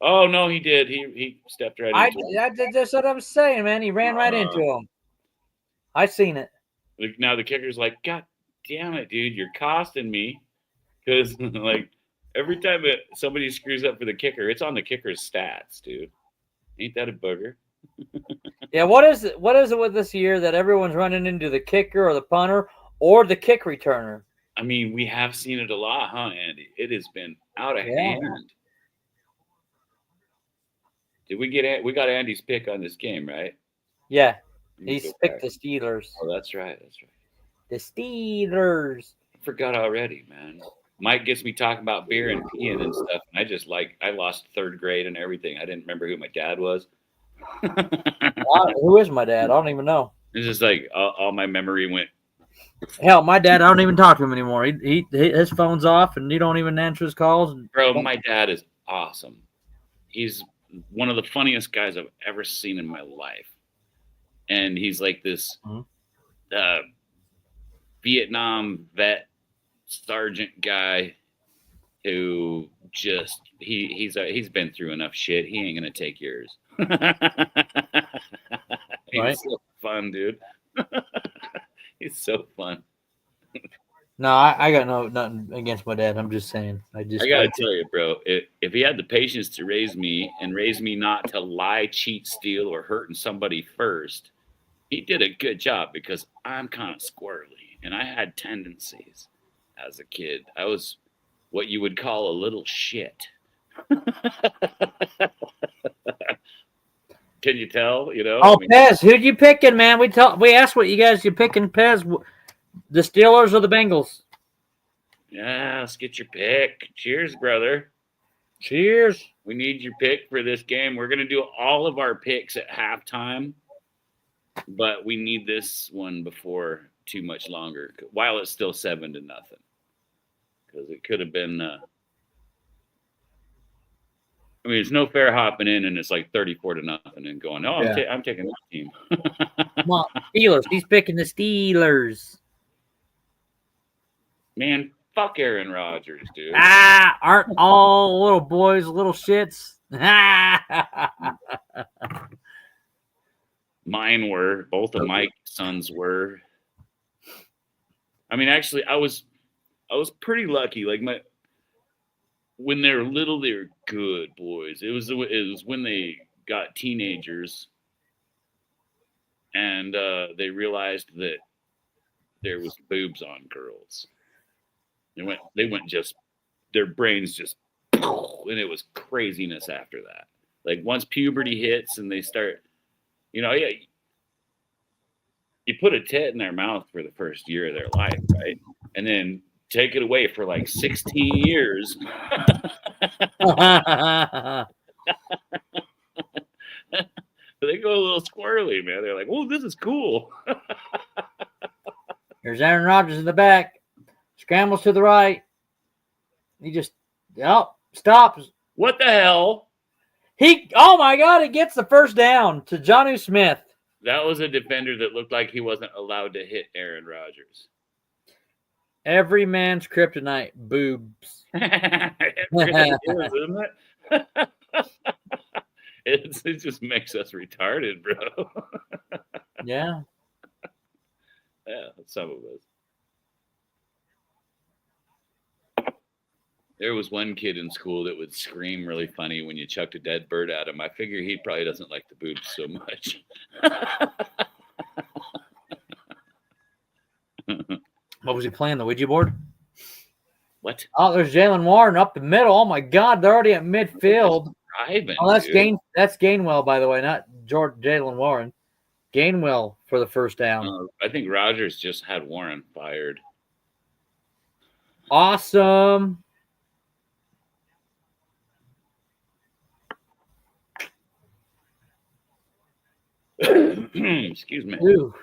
S1: Oh, no, he did. He stepped right into him.
S2: That's what I'm saying, man. He ran right into him. I seen it.
S1: Now the kicker's like, God damn it, dude. You're costing me. Because, like, every time somebody screws up for the kicker, it's on the kicker's stats, dude. Ain't that a booger?
S2: Yeah, what is it with this year that everyone's running into the kicker or the punter or the kick returner?
S1: I mean, we have seen it a lot, huh, Andy? It has been out of hand. Did we got Andy's pick on this game, right?
S2: Yeah. He's picked the Steelers.
S1: Oh, that's right.
S2: The Steelers.
S1: I forgot already, man. Mike gets me talking about beer and peeing and stuff, and I lost 3rd grade and everything. I didn't remember who my dad was.
S2: Who is my dad? I don't even know.
S1: It's just like all my memory went.
S2: Hell, my dad, I don't even talk to him anymore. His phone's off, and he don't even answer his calls.
S1: Bro, my dad is awesome. He's one of the funniest guys I've ever seen in my life. And he's like this Vietnam vet sergeant guy who just he's been through enough shit. He ain't gonna take yours. He's so fun, dude. He's so fun.
S2: No, I got nothing against my dad. I'm just saying. I
S1: gotta tell you, bro. If he had the patience to raise me not to lie, cheat, steal, or hurting somebody first, he did a good job because I'm kind of squirrely and I had tendencies as a kid. I was what you would call a little shit. Can you tell? You know.
S2: Oh, Pez, who'd you picking, man? We asked what you picking, Pez. The Steelers or the Bengals?
S1: Yeah, let's get your pick. Cheers, brother.
S2: Cheers.
S1: We need your pick for this game. We're gonna do all of our picks at halftime, but we need this one before too much longer. While it's still 7-0, because it could have been. I mean, it's no fair hopping in and it's like 34-0 and going, oh, yeah. I'm taking that team.
S2: Come on, Steelers. He's picking the Steelers.
S1: Man, fuck Aaron Rodgers, dude.
S2: Aren't all little boys little shits?
S1: Mine were. Both of my sons were. I mean, actually, I was pretty lucky. Like when they're little, they're good boys. It was when they got teenagers and they realized that there was boobs on girls. They went just, their brains just, and it was craziness after that. Like once puberty hits and they start, you put a tit in their mouth for the first year of their life, right? And then take it away for like 16 years. early, man. They're like, "Oh, this is cool."
S2: There's Aaron Rodgers in the back. Scrambles to the right. He just, stops.
S1: What the hell?
S2: Oh my God, he gets the first down to Jonnu Smith.
S1: That was a defender that looked like he wasn't allowed to hit Aaron Rodgers.
S2: Every man's kryptonite, boobs.
S1: It really is, isn't it? It just makes us retarded, bro.
S2: Yeah.
S1: Yeah, some of us. There was one kid in school that would scream really funny when you chucked a dead bird at him. I figure he probably doesn't like the boobs so much.
S2: What was he playing? The Ouija board?
S1: What?
S2: Oh, there's Jalen Warren up the middle. Oh my God, they're already at midfield.
S1: Driving,
S2: that's
S1: dude.
S2: That's Gainwell, by the way, not Jalen Warren. Gainwell for the first down.
S1: I think Rodgers just had Warren fired.
S2: Awesome.
S1: Excuse me.
S2: Ooh.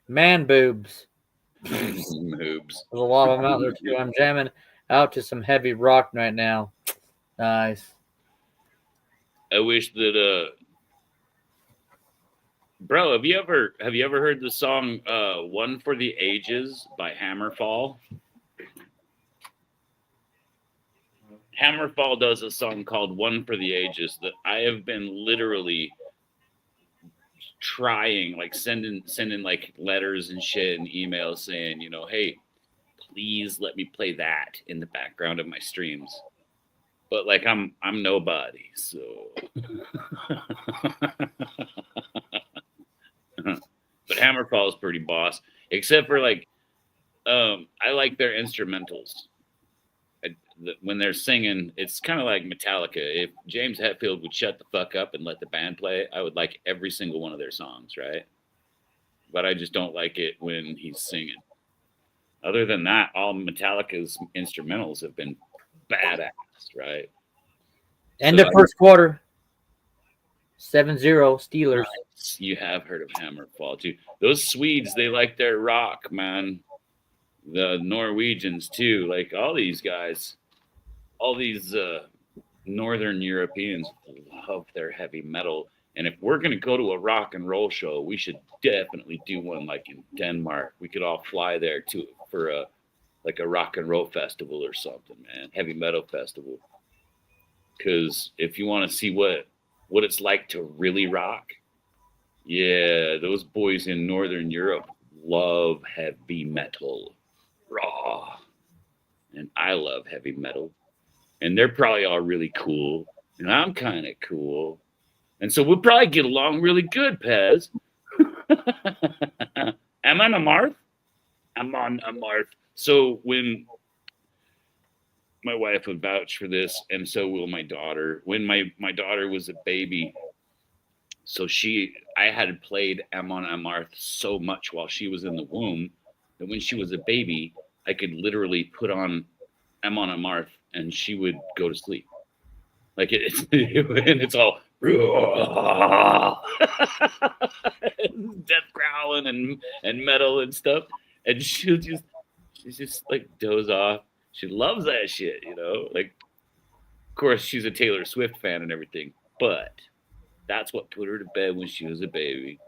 S2: Man boobs.
S1: Boobs.
S2: There's a lot of them out there too. I'm jamming out to some heavy rock right now. Nice.
S1: I wish that bro, have you ever heard the song One for the Ages by Hammerfall? Hammerfall does a song called One for the Ages that I have been literally trying, like sending like letters and shit and emails saying, you know, hey, please let me play that in the background of my streams. But like I'm nobody, so but Hammerfall is pretty boss, except for like I like their instrumentals. When they're singing, it's kind of like Metallica. If James Hetfield would shut the fuck up and let the band play, I would like every single one of their songs, right? But I just don't like it when he's singing. Other than that, all Metallica's instrumentals have been badass, right?
S2: End of first quarter. 7-0 Steelers.
S1: Nice. You have heard of Hammerfall too. Those Swedes, they like their rock, man. The Norwegians too. Like all these guys, all these Northern Europeans love their heavy metal. And if we're gonna go to a rock and roll show, we should definitely do one like in Denmark. We could all fly there for a rock and roll festival or something, man. Heavy metal festival. Because if you want to see what it's like to really rock, yeah, those boys in Northern Europe love heavy metal. Raw. And I love heavy metal. And they're probably all really cool. And I'm kind of cool. And so we'll probably get along really good, Pez. Am I on a Marth? I'm on a Marth. So when my wife would vouch for this, and so will my daughter. When my daughter was a baby, so I had played Amon Amarth so much while she was in the womb that when she was a baby, I could literally put on Amon Amarth and she would go to sleep. Like it's and it's all death growling and metal and stuff, and she's just like doze off. She loves that shit, you know. Like, of course, she's a Taylor Swift fan and everything, but that's what put her to bed when she was a baby.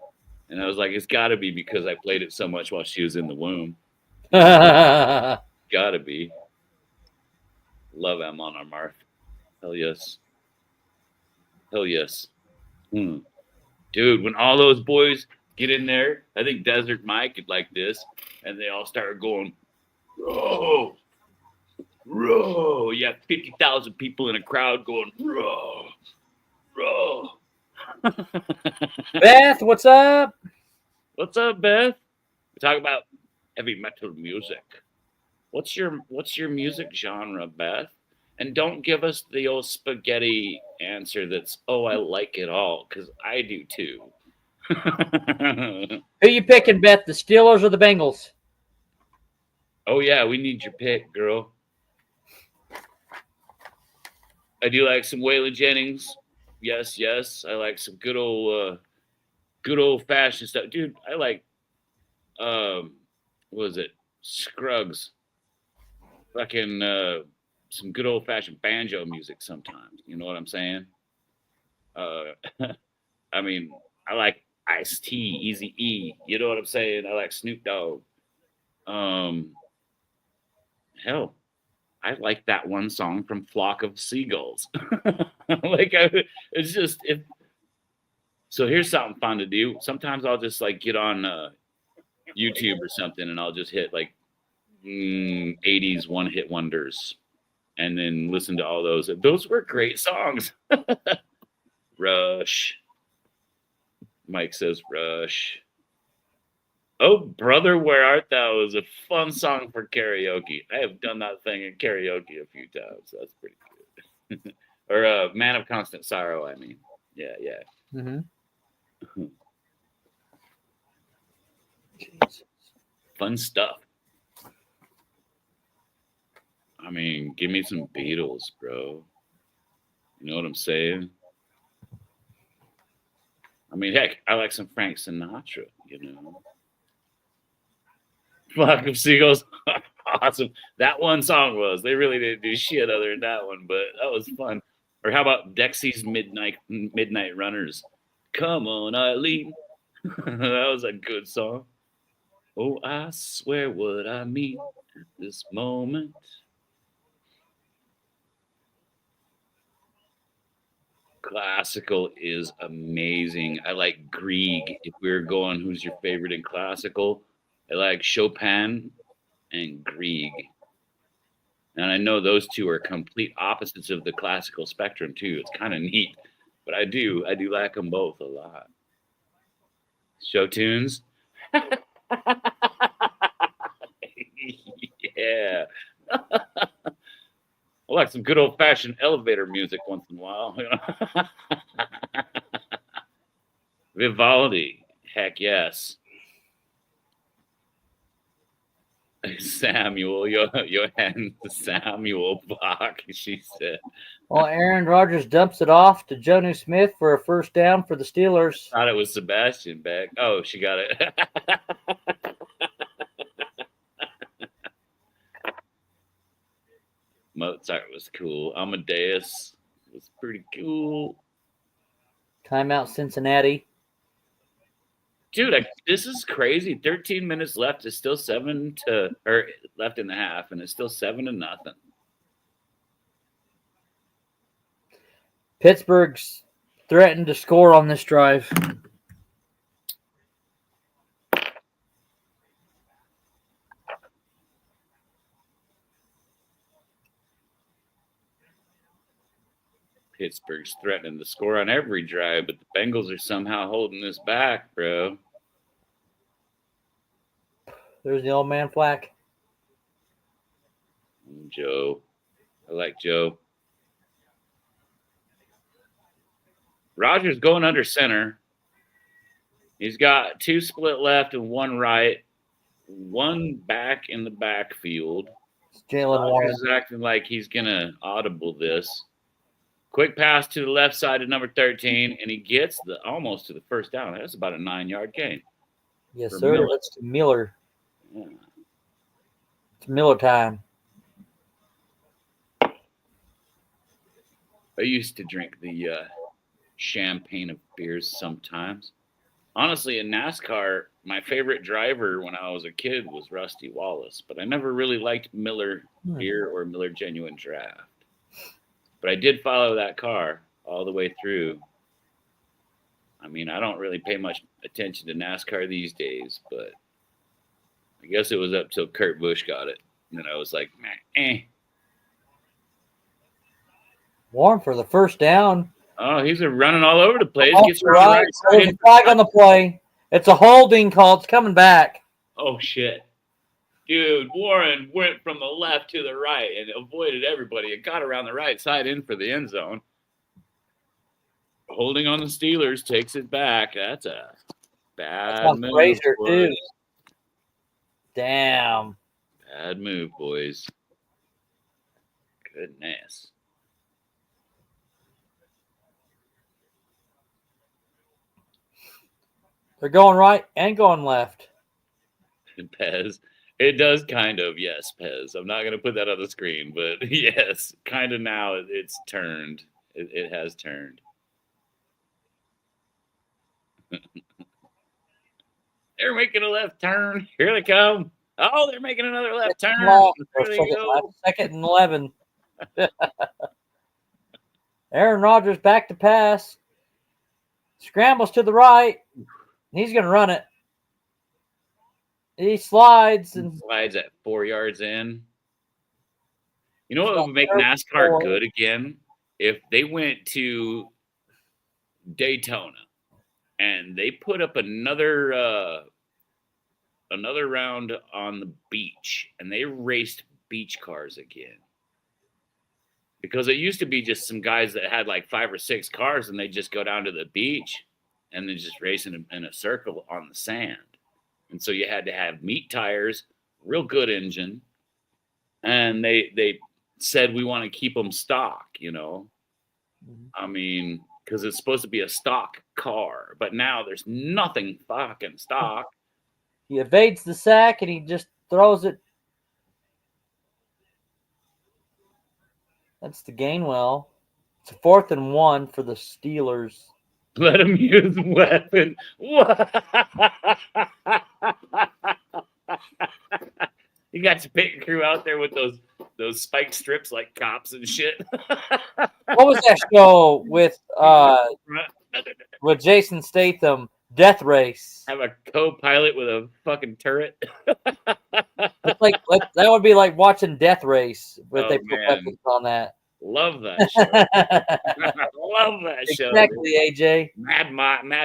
S1: And I was like, it's got to be because I played it so much while she was in the womb. Got to be. Love Amon Amarth. Hell yes. Hell yes. Dude, when all those boys get in there, I think Desert Mike would like this, and they all started going, bro. Bro, you have 50,000 people in a crowd going, bro.
S2: Beth, what's up?
S1: What's up, Beth? We talk about heavy metal music. What's your music genre, Beth? And don't give us the old spaghetti answer that's, oh, I like it all, because I do too.
S2: Who you picking, Beth? The Steelers or the Bengals?
S1: Oh, yeah, we need your pick, girl. I do like some Waylon Jennings. Yes, yes. I like some good old fashioned stuff, dude. I like what was it? Scruggs. Fucking some good old fashioned banjo music sometimes. You know what I'm saying? Uh, I mean, I like Ice T, Easy E. You know what I'm saying? I like Snoop Dogg. Um, hell, I like that one song from Flock of Seagulls. It's just if. So here's something fun to do. Sometimes I'll just like get on YouTube or something, and I'll just hit like 80s one hit wonders, and then listen to all those. Those were great songs. Rush. Mike says Rush. Oh, Brother, Where Art Thou is a fun song for karaoke. I have done that thing in karaoke a few times. That's pretty good. Or Man of Constant Sorrow, I mean. Yeah, yeah.
S2: Mm-hmm.
S1: Fun stuff. I mean, give me some Beatles, bro. You know what I'm saying? I mean, heck, I like some Frank Sinatra, you know. Flock of Seagulls. Awesome. That one song was. They really didn't do shit other than that one, but that was fun. Or how about Dexy's Midnight Runners? Come on, Eileen. That was a good song. Oh, I swear what I mean at this moment. Classical is amazing. I like Grieg. If we were going, who's your favorite in classical? I like Chopin and Grieg. And I know those two are complete opposites of the classical spectrum too. It's kind of neat, but I do like them both a lot. Show tunes, yeah. I like some good old fashioned elevator music once in a while. Vivaldi, heck yes. Johann Samuel Bach, she said.
S2: Well, Aaron Rodgers dumps it off to Jonu Smith for a first down for the Steelers.
S1: Thought it was Sebastian Bach. Oh, she got it. Mozart was cool. Amadeus was pretty cool.
S2: Timeout Cincinnati.
S1: Dude, this is crazy. 13 minutes left. It's still left in the half, and it's still 7-0.
S2: Pittsburgh's threatened to score on this drive.
S1: Pittsburgh's threatening to score on every drive, but the Bengals are somehow holding this back, bro.
S2: There's the old man Flack.
S1: Joe. I like Joe. Rodgers going under center. He's got 2 split left and 1 right. 1 back in the backfield.
S2: Jalen Warren
S1: is acting like he's going to audible this. Quick pass to the left side of number 13, and he gets almost to the first down. That's about a 9-yard gain.
S2: Yes, sir. Miller. That's Miller. Yeah. It's Miller time.
S1: I used to drink the champagne of beers sometimes. Honestly, in NASCAR, my favorite driver when I was a kid was Rusty Wallace, but I never really liked Miller beer or Miller Genuine Draft. But I did follow that car all the way through. I mean, I don't really pay much attention to NASCAR these days, but I guess it was up till Kurt Busch got it. And then I was like, eh.
S2: Warren for the first down.
S1: Oh, he's running all over the place.
S2: Gets right. There's a flag on the play. It's a holding call. It's coming back.
S1: Oh, shit. Dude, Warren went from the left to the right and avoided everybody and got around the right side in for the end zone. Holding on the Steelers takes it back. That's a bad move.
S2: Frazier, too. Damn.
S1: Bad move, boys. Goodness.
S2: They're going right and going left.
S1: Pez. It does kind of, yes, Pez. I'm not going to put that on the screen, but yes, kind of now it's turned. It has turned. They're making a left turn. Here they come. Oh, they're making another left turn. There they go.
S2: Second and 11. Aaron Rodgers back to pass. Scrambles to the right. He's going to run it. He slides and
S1: slides at 4 yards in. You know what would make NASCAR good again? If they went to Daytona and they put up another round on the beach and they raced beach cars again. Because it used to be just some guys that had like 5 or 6 cars and they just go down to the beach and then just race in a circle on the sand. And so you had to have meat tires, real good engine. And they said, we want to keep them stock, you know. I mean, because it's supposed to be a stock car. But now there's nothing fucking stock.
S2: He evades the sack and he just throws it. That's the Gainwell. It's a 4th and 1 for the Steelers.
S1: Let him use weapon. You got your pit crew out there with those spiked strips like cops and shit.
S2: What was that show with Jason Statham? Death Race.
S1: Have a co-pilot with a fucking turret.
S2: Like that would be like watching Death Race, but they put weapons on that.
S1: Love that show. Love that show.
S2: Exactly, AJ.
S1: Mad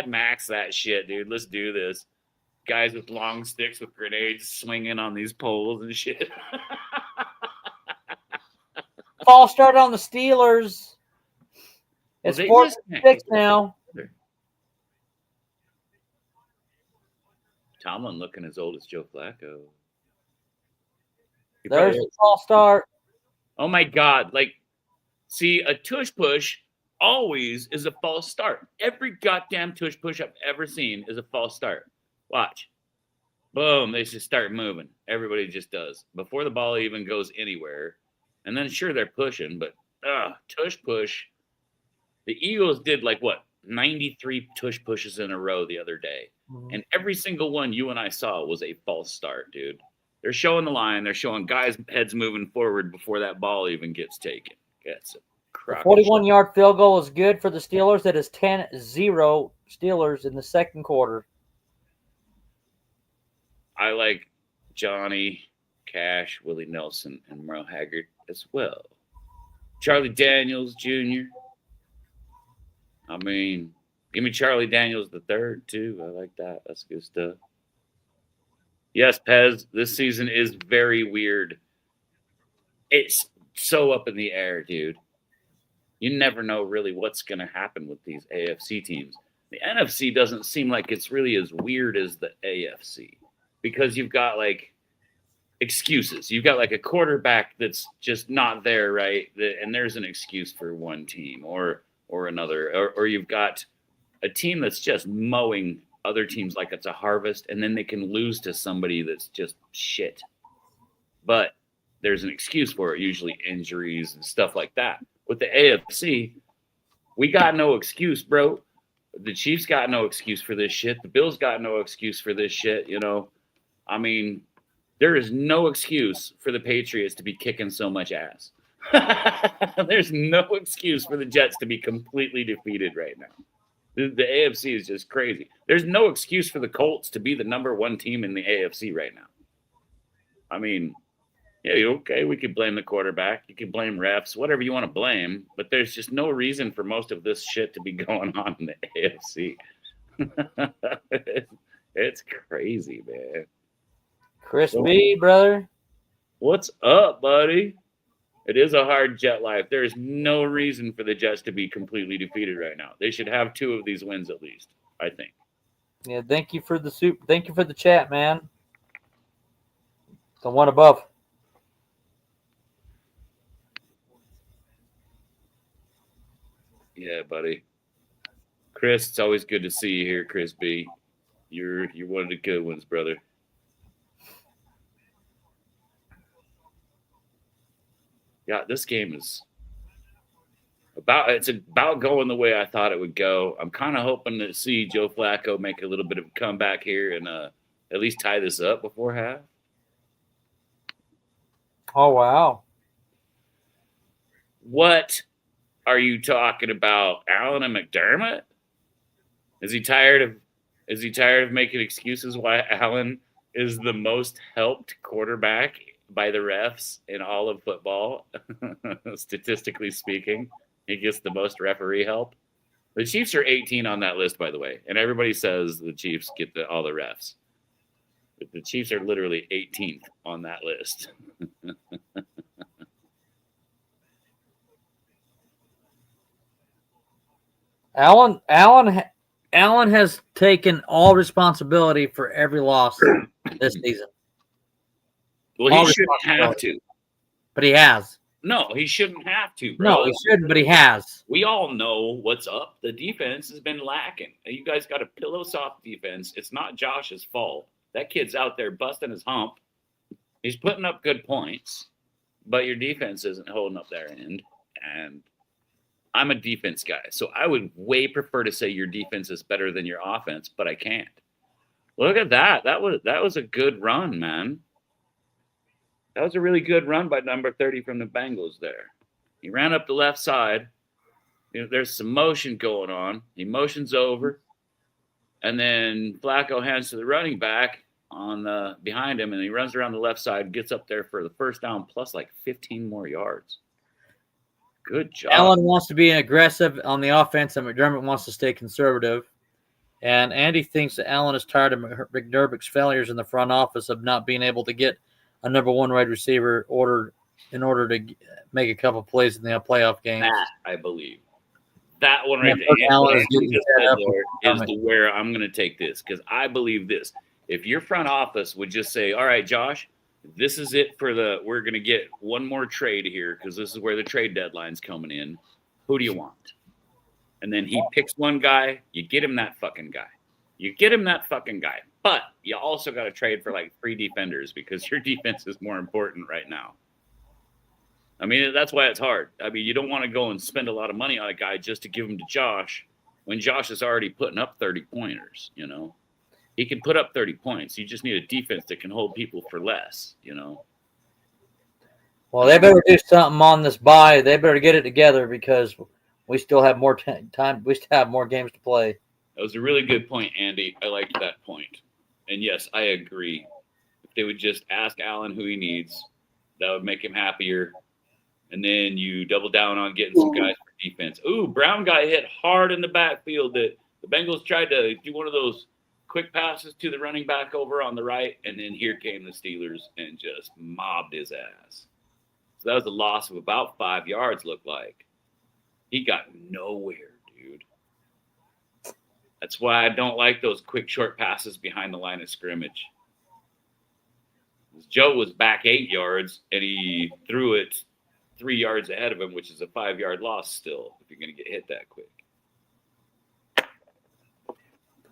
S1: Max, that shit, dude. Let's do this. Guys with long sticks with grenades swinging on these poles and shit.
S2: False start on the Steelers. It's 4th and 6 now.
S1: Tomlin looking as old as Joe Flacco.
S2: There's a false start.
S1: Oh my God. Like, see, a tush push always is a false start. Every goddamn tush push I've ever seen is a false start. Watch. Boom. They just start moving. Everybody just does. Before the ball even goes anywhere. And then, sure, they're pushing, but tush push. The Eagles did like, what, 93 tush pushes in a row the other day. And every single one you and I saw was a false start, dude. They're showing the line. They're showing guys' heads moving forward before that ball even gets taken. That's a crap.
S2: 41-yard field goal is good for the Steelers. It is 10-0 Steelers in the second quarter.
S1: I like Johnny Cash, Willie Nelson, and Merle Haggard as well. Charlie Daniels Jr. I mean, give me Charlie Daniels the third, too. I like that. That's good stuff. Yes, Pez, this season is very weird. It's so up in the air, dude. You never know really what's going to happen with these AFC teams. The NFC doesn't seem like it's really as weird as the AFC because you've got, like, excuses. You've got, like, a quarterback that's just not there, right? And there's an excuse for one team or another. Or you've got a team that's just mowing other teams like it's a harvest, and then they can lose to somebody that's just shit. But there's an excuse for it, usually injuries and stuff like that. With the AFC, we got no excuse, bro. The Chiefs got no excuse for this shit. The Bills got no excuse for this shit, you know. I mean, there is no excuse for the Patriots to be kicking so much ass. There's no excuse for the Jets to be completely defeated right now. The AFC is just crazy. There's no excuse for the Colts to be the number one team in the AFC right now. I mean, yeah, okay, we could blame the quarterback. You could blame refs, whatever you want to blame. But there's just no reason for most of this shit to be going on in the AFC. It's crazy, man.
S2: Chris B, brother.
S1: What's up, buddy? It is a hard Jet life. There is no reason for the Jets to be completely defeated right now. They should have 2 of these wins at least, I think.
S2: Yeah, thank you for the soup. Thank you for the chat, man. The one above.
S1: Yeah, buddy. Chris, it's always good to see you here, Chris B. You're one of the good ones, brother. Yeah, this game is about going the way I thought it would go. I'm kind of hoping to see Joe Flacco make a little bit of a comeback here and at least tie this up before half.
S2: Oh wow!
S1: What are you talking about, Allen and McDermott? Is he tired of making excuses why Allen is the most helped quarterback by the refs in all of football? Statistically speaking, he gets the most referee help. The Chiefs are 18 on that list, by the way, and everybody says the Chiefs get all the refs. But the Chiefs are literally 18th on that list.
S2: Allen has taken all responsibility for every loss this season.
S1: Well, he shouldn't have to.
S2: But he has.
S1: No, he shouldn't have to, bro.
S2: No, he shouldn't, but he has.
S1: We all know what's up. The defense has been lacking. You guys got a pillow soft defense. It's not Josh's fault. That kid's out there busting his hump. He's putting up good points, but your defense isn't holding up their end. And I'm a defense guy, so I would way prefer to say your defense is better than your offense, but I can't. Look at that. That was a good run, man. That was a really good run by number 30 from the Bengals there. He ran up the left side. There's some motion going on. He motions over. And then Flacco hands to the running back on behind him, and he runs around the left side, gets up there for the first down, plus like 15 more yards. Good job.
S2: Allen wants to be aggressive on the offense, and McDermott wants to stay conservative. And Andy thinks that Allen is tired of McDermott's failures in the front office of not being able to get a number one wide receiver in order to make a couple plays in the playoff games.
S1: That I believe. That one right there is where I'm going to take this, because I believe this. If your front office would just say, all right, Josh, this is it we're going to get one more trade here because this is where the trade deadline's coming in. Who do you want? And then he picks one guy. You get him that fucking guy. But you also got to trade for like 3 defenders because your defense is more important right now. I mean, that's why it's hard. I mean, you don't want to go and spend a lot of money on a guy just to give him to Josh when Josh is already putting up 30 pointers, you know. He can put up 30 points. You just need a defense that can hold people for less, you know.
S2: Well, they better do something on this bye. They better get it together because we still have more time. We still have more games to play.
S1: That was a really good point, Andy. I liked that point. And yes, I agree. If they would just ask Allen who he needs, that would make him happier. And then you double down on getting some guys for defense. Ooh, Brown got hit hard in the backfield. The Bengals tried to do one of those quick passes to the running back over on the right, and then here came the Steelers and just mobbed his ass. So that was a loss of about 5 yards, looked like. He got nowhere, dude. That's why I don't like those quick short passes behind the line of scrimmage. Joe was back 8 yards, and he threw it 3 yards ahead of him, which is a 5-yard loss still if you're going to get hit that quick.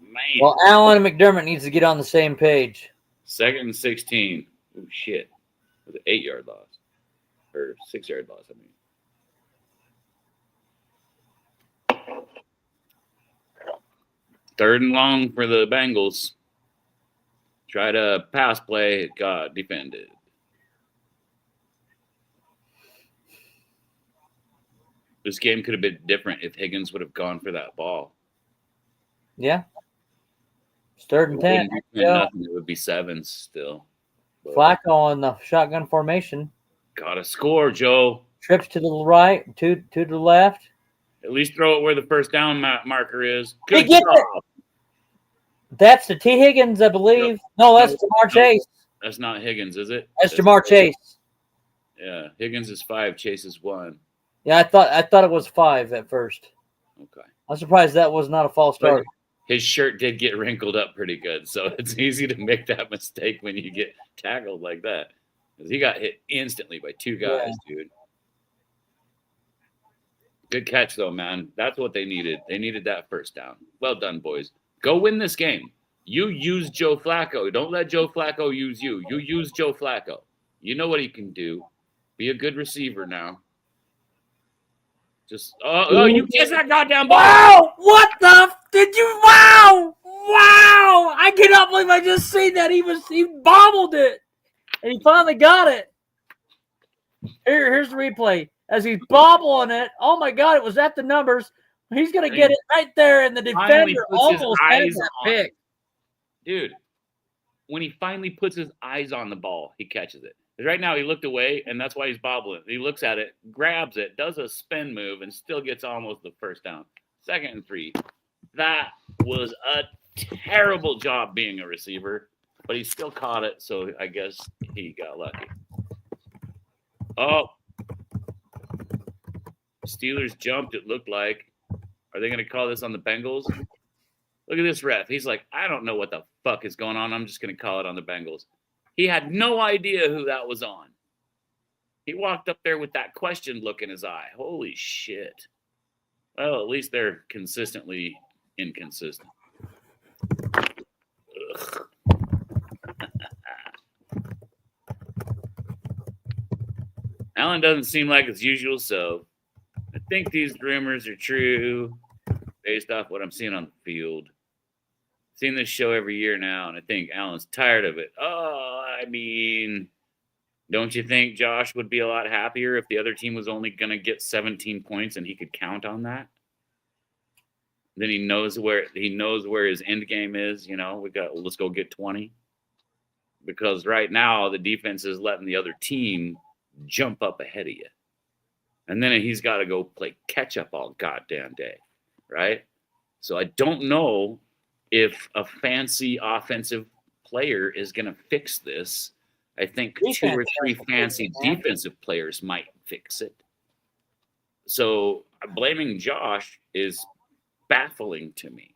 S1: Man.
S2: Well, Allen and McDermott needs to get on the same page.
S1: 2nd and 16. Oh, shit. It was an 8-yard loss. Or 6-yard loss, I mean. Third and long for the Bengals. Try to pass play. Got defended. This game could have been different if Higgins would have gone for that ball.
S2: Yeah. It's 3rd and 10.
S1: Nothing. It would be 7 still.
S2: But Flacco on the shotgun formation.
S1: Gotta score, Joe.
S2: Trips to the right, to the left.
S1: At least throw it where the first down marker is. Good job.
S2: That's the T. Higgins, I believe. No, that's Jamar Chase.
S1: That's not Higgins, is it?
S2: That's Jamar Chase.
S1: Yeah, Higgins is 5, Chase is 1.
S2: Yeah, I thought it was 5 at first.
S1: Okay.
S2: I'm surprised that was not a false start.
S1: His shirt did get wrinkled up pretty good, so it's easy to make that mistake when you get tackled like that. Because he got hit instantly by 2 guys, dude. Good catch, though, man. That's what they needed. They needed that first down. Well done, boys. Go win this game. You use Joe Flacco. Don't let Joe Flacco use you. You use Joe Flacco. You know what he can do. Be a good receiver now. Just you catch that goddamn ball.
S2: Wow! What the did you wow! Wow! I cannot believe I just seen that. He bobbled it. And he finally got it. Here's the replay. As he's bobbling it. Oh my god, it was at the numbers. He's gonna get it right there, and the defender almost had that pick.
S1: Dude, when he finally puts his eyes on the ball, he catches it. Right now, he looked away, and that's why he's bobbling. He looks at it, grabs it, does a spin move, and still gets almost the first down. 2nd and 3. That was a terrible job being a receiver, but he still caught it, so I guess he got lucky. Oh. Steelers jumped, it looked like. Are they going to call this on the Bengals? Look at this ref. He's like, I don't know what the fuck is going on. I'm just going to call it on the Bengals. He had no idea who that was on. He walked up there with that question look in his eye. Holy shit. Well, at least they're consistently inconsistent. Allen doesn't seem like his usual self. I think these rumors are true based off what I'm seeing on the field. Seen this show every year now, and I think Allen's tired of it. Oh, I mean, don't you think Josh would be a lot happier if the other team was only going to get 17 points and he could count on that? Then he knows where his end game is. You know, let's go get 20. Because right now the defense is letting the other team jump up ahead of you, and then he's got to go play catch up all goddamn day, right? So I don't know if a fancy offensive player is going to fix this. I think 2 or 3 fancy defensive players might fix it. So blaming Josh is baffling to me.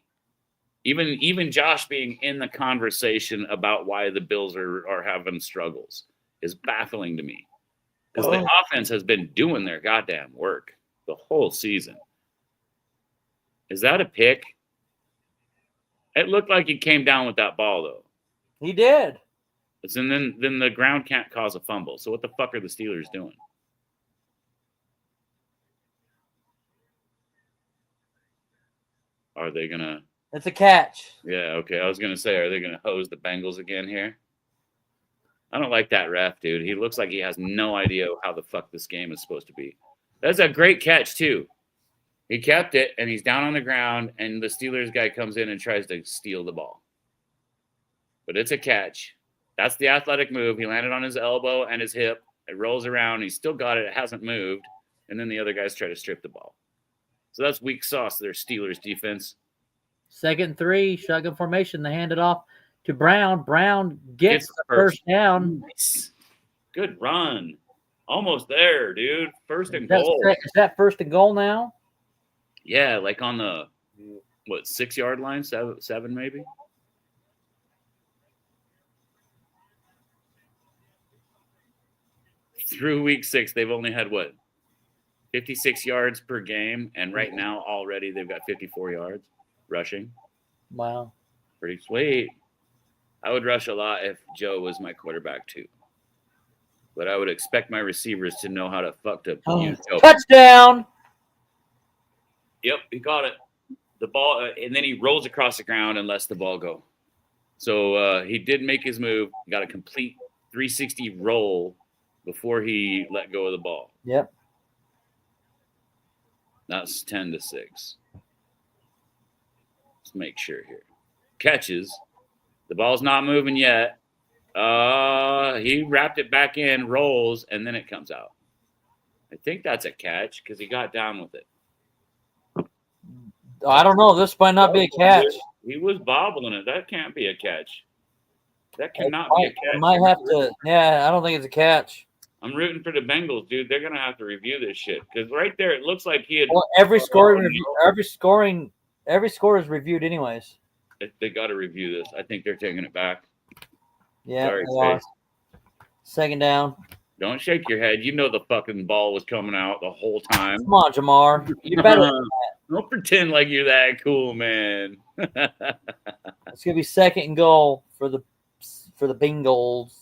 S1: Even Josh being in the conversation about why the Bills are having struggles is baffling to me. Because the offense has been doing their goddamn work the whole season. Is that a pick? It looked like he came down with that ball, though.
S2: He did.
S1: And then the ground can't cause a fumble. So what the fuck are the Steelers doing? Are they going to...
S2: It's a catch.
S1: Yeah, okay. I was going to say, are they going to hose the Bengals again here? I don't like that ref, dude. He looks like he has no idea how the fuck this game is supposed to be. That's a great catch, too. He kept it, and he's down on the ground, and the Steelers guy comes in and tries to steal the ball. But it's a catch. That's the athletic move. He landed on his elbow and his hip. It rolls around. He still got it. It hasn't moved. And then the other guys try to strip the ball. So that's weak sauce, their Steelers defense.
S2: 2nd and 3, shotgun formation. They hand it off to Brown. Brown gets the first down.
S1: Nice. Good run. Almost there, dude. 1st and goal.
S2: Is that 1st and goal now?
S1: Yeah, like on the 6-yard line, seven maybe. Through week 6, they've only had 56 yards per game, and right now already they've got 54 yards rushing.
S2: Wow,
S1: pretty sweet. I would rush a lot if Joe was my quarterback too, but I would expect my receivers to know how to use Joe.
S2: Touchdown.
S1: Yep, he got it. The ball, and then he rolls across the ground and lets the ball go. So he did make his move, got a complete 360 roll before he let go of the ball.
S2: Yep.
S1: That's 10-6. Let's make sure here. Catches. The ball's not moving yet. He wrapped it back in, rolls, and then it comes out. I think that's a catch because he got down with it.
S2: I don't know. This might not be a catch.
S1: He was bobbling it. That can't be a catch. That cannot be a catch.
S2: I might have to. Yeah, I don't think it's a catch.
S1: I'm rooting for the Bengals, dude. They're gonna have to review this shit because right there, it looks like he had.
S2: Well, every score is reviewed anyways.
S1: They got to review this. I think they're taking it back.
S2: Yeah.
S1: Sorry,
S2: 2nd down.
S1: Don't shake your head. You know the fucking ball was coming out the whole time.
S2: Come on, Jamar. You better.
S1: Don't pretend like you're that cool, man.
S2: It's gonna be second and goal for the Bengals.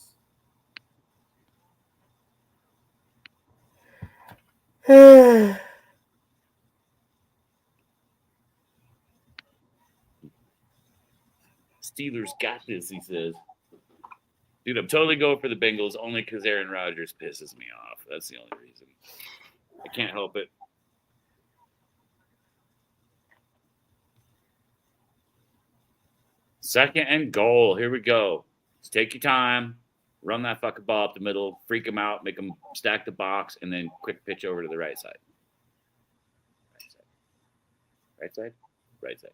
S1: Steelers got this, he says. Dude, I'm totally going for the Bengals only because Aaron Rodgers pisses me off. That's the only reason. I can't help it. Second and goal. Here we go. Just take your time. Run that fucking ball up the middle. Freak them out. Make them stack the box. And then quick pitch over to the right side. Right side? Right side.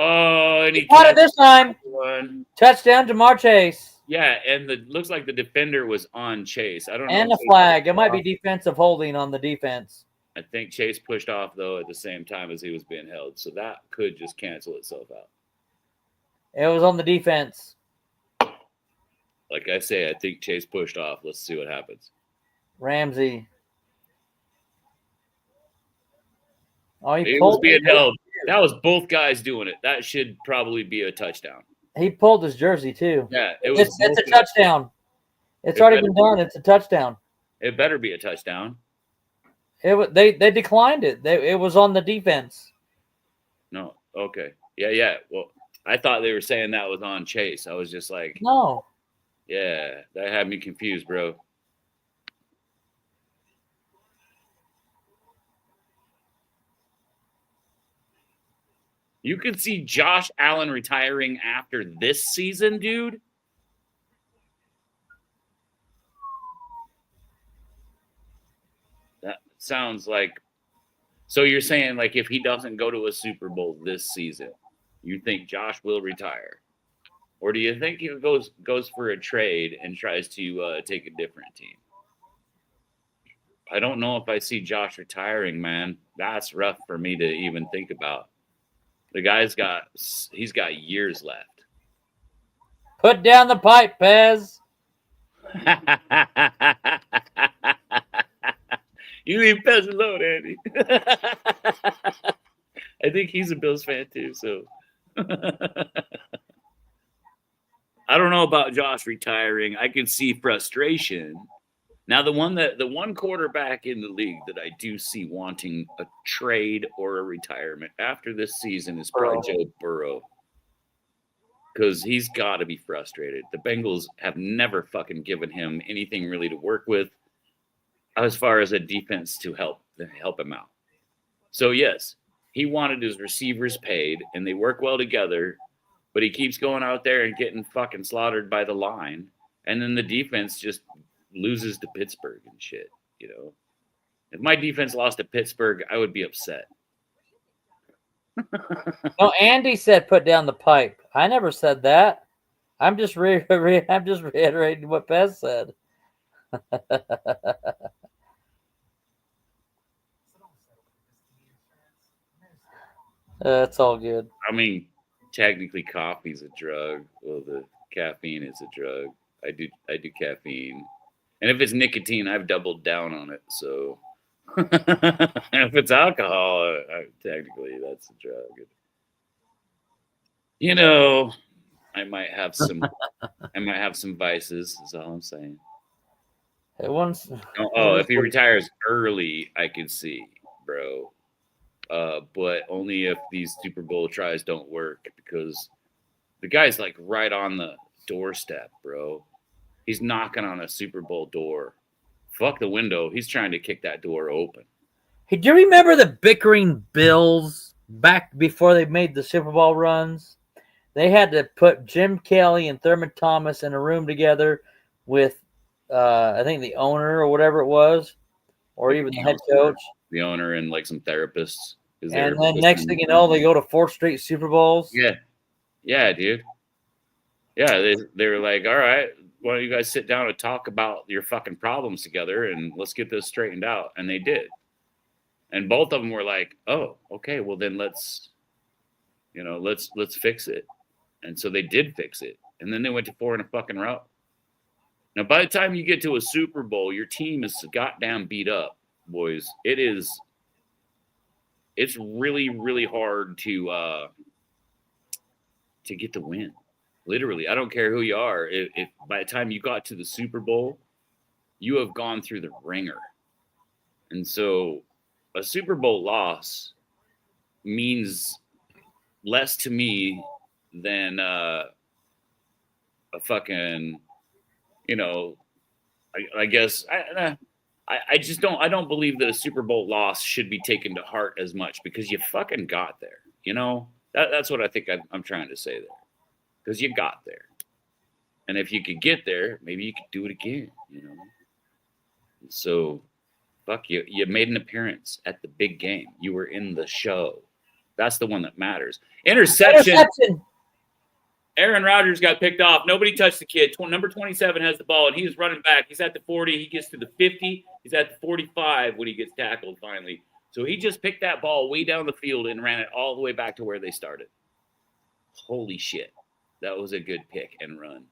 S1: Oh, and he
S2: caught it this time.
S1: One.
S2: Touchdown, Jamar Chase.
S1: Yeah, and it looks like the defender was on Chase. I don't know.
S2: And a flag. It might be defensive holding on the defense.
S1: I think Chase pushed off, though, at the same time as he was being held. So that could just cancel itself out.
S2: It was on the defense.
S1: Like I say, I think Chase pushed off. Let's see what happens.
S2: Ramsey. Oh,
S1: he was being held. That was both guys doing it. That should probably be a touchdown.
S2: He pulled his jersey, too.
S1: Yeah, it's
S2: a touchdown. It's already been done. It's a touchdown.
S1: It better be a touchdown.
S2: They declined it. It was on the defense.
S1: No. Okay. Yeah. Well, I thought they were saying that was on Chase. I was just like,
S2: no.
S1: Yeah, that had me confused, bro. You could see Josh Allen retiring after this season, dude. That sounds like. So you're saying, like, if he doesn't go to a Super Bowl this season, you think Josh will retire? Or do you think he goes for a trade and tries to take a different team? I don't know if I see Josh retiring, man. That's rough for me to even think about. The guy's got years left.
S2: Put down the pipe, Pez.
S1: You leave Pez alone, Andy. I think he's a Bills fan too, so I don't know about Josh retiring. I can see frustration. Now, the one quarterback in the league that I do see wanting a trade or a retirement after this season is probably Joe Burrow. Because he's got to be frustrated. The Bengals have never fucking given him anything really to work with as far as a defense to help him out. So, yes, he wanted his receivers paid, and they work well together, but he keeps going out there and getting fucking slaughtered by the line, and then the defense just loses to Pittsburgh and shit, you know. If my defense lost to Pittsburgh, I would be upset.
S2: No, Andy said put down the pipe. I never said that. I'm just reiterating what Pez said. It's all good.
S1: I mean, technically coffee's a drug. Well, the caffeine is a drug. I do caffeine. And if it's nicotine, I've doubled down on it. So if it's alcohol, technically that's a drug. You know, I might have some vices, is all I'm saying. If he retires early, I can see, bro. But only if these Super Bowl tries don't work, because the guy's like right on the doorstep, bro. He's knocking on a Super Bowl door. Fuck the window. He's trying to kick that door open.
S2: Hey, do you remember the bickering Bills back before they made the Super Bowl runs? They had to put Jim Kelly and Thurman Thomas in a room together with, I think, the owner or whatever it was, or even the head coach.
S1: The owner and like some therapists.
S2: And then next thing you know, they go to 4 straight Super Bowls.
S1: Yeah, dude. Yeah, they were like, all right, why don't you guys sit down and talk about your fucking problems together and let's get this straightened out. And they did. And both of them were like, oh, okay, well then let's fix it. And so they did fix it. And then they went to 4 in a fucking row. Now, by the time you get to a Super Bowl, your team is goddamn beat up, boys. It's really, really hard to get the win. Literally, I don't care who you are. If by the time you got to the Super Bowl, you have gone through the ringer. And so a Super Bowl loss means less to me than a fucking, I guess I just don't believe that a Super Bowl loss should be taken to heart as much because you fucking got there. That's what I think I'm trying to say there, because you got there, and if you could get there, maybe you could do it again. So, fuck you. You made an appearance at the big game. You were in the show. That's the one that matters. Interception. Aaron Rodgers got picked off. Nobody touched the kid. Number 27 has the ball, and he's running back. He's at the 40. He gets to the 50. He's at the 45 when he gets tackled finally. So he just picked that ball way down the field and ran it all the way back to where they started. Holy shit. That was a good pick and run.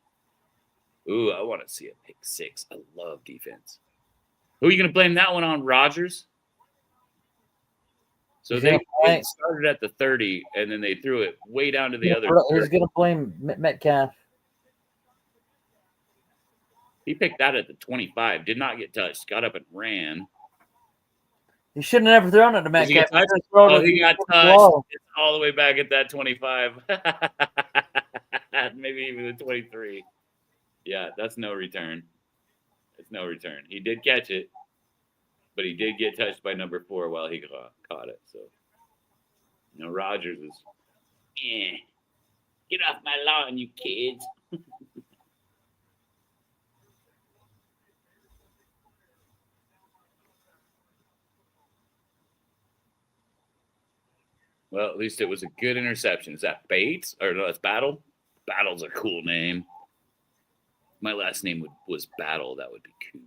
S1: Ooh, I want to see a pick 6. I love defense. Who are you going to blame that one on, Rodgers? So they started at the 30, and then they threw it way down to the other.
S2: Who's going to blame Metcalf?
S1: He picked that at the 25. Did not get touched. Got up and ran.
S2: He shouldn't have never thrown it to Metcalf.
S1: He got touched. It's all the way back at that 25. Maybe even the 23. Yeah, that's no return. It's no return. He did catch it, but he did get touched by number 4 while he caught it. So, Rodgers is, get off my lawn, you kids. Well, at least it was a good interception. Is that Bates? Or no, that's Battle? Battle's a cool name. My last name was Battle. That would be cool.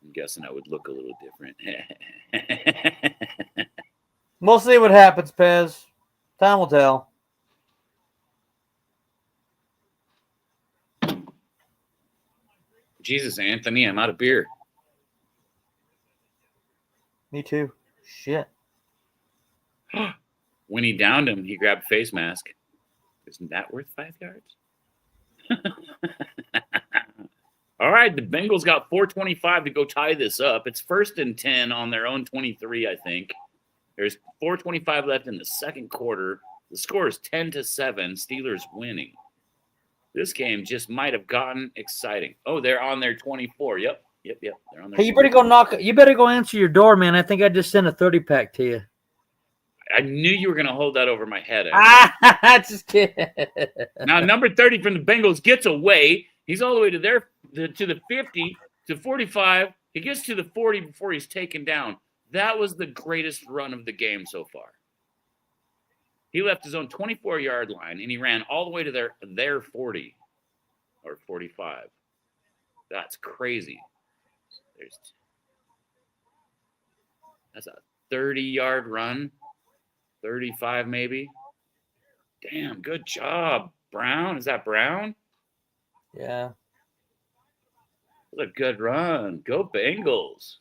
S1: I'm guessing I would look a little different.
S2: We'll see what happens, Pez. Time will tell.
S1: Jesus, Anthony, I'm out of beer.
S2: Me too. Shit.
S1: When he downed him, he grabbed a face mask. Isn't that worth 5 yards? All right, the Bengals got 4:25 to go tie this up. It's 1st and 10 on their own 23, I think. There's 4:25 left in the second quarter. The score is 10-7. Steelers winning. This game just might have gotten exciting. Oh, they're on their 24. Yep. They're on their.
S2: Hey, you better go knock. You better go answer your door, man. I think I just sent a 30-pack to you.
S1: I knew you were going to hold that over my head.
S2: Just kidding.
S1: Now, number 30 from the Bengals gets away. He's all the way to the 50, to 45. He gets to the 40 before he's taken down. That was the greatest run of the game so far. He left his own 24-yard line, and he ran all the way to their 40 or 45. That's crazy. That's a 30-yard run. 35 maybe. Damn, good job, Brown. Is that Brown?
S2: Yeah.
S1: That's a good run. Go Bengals.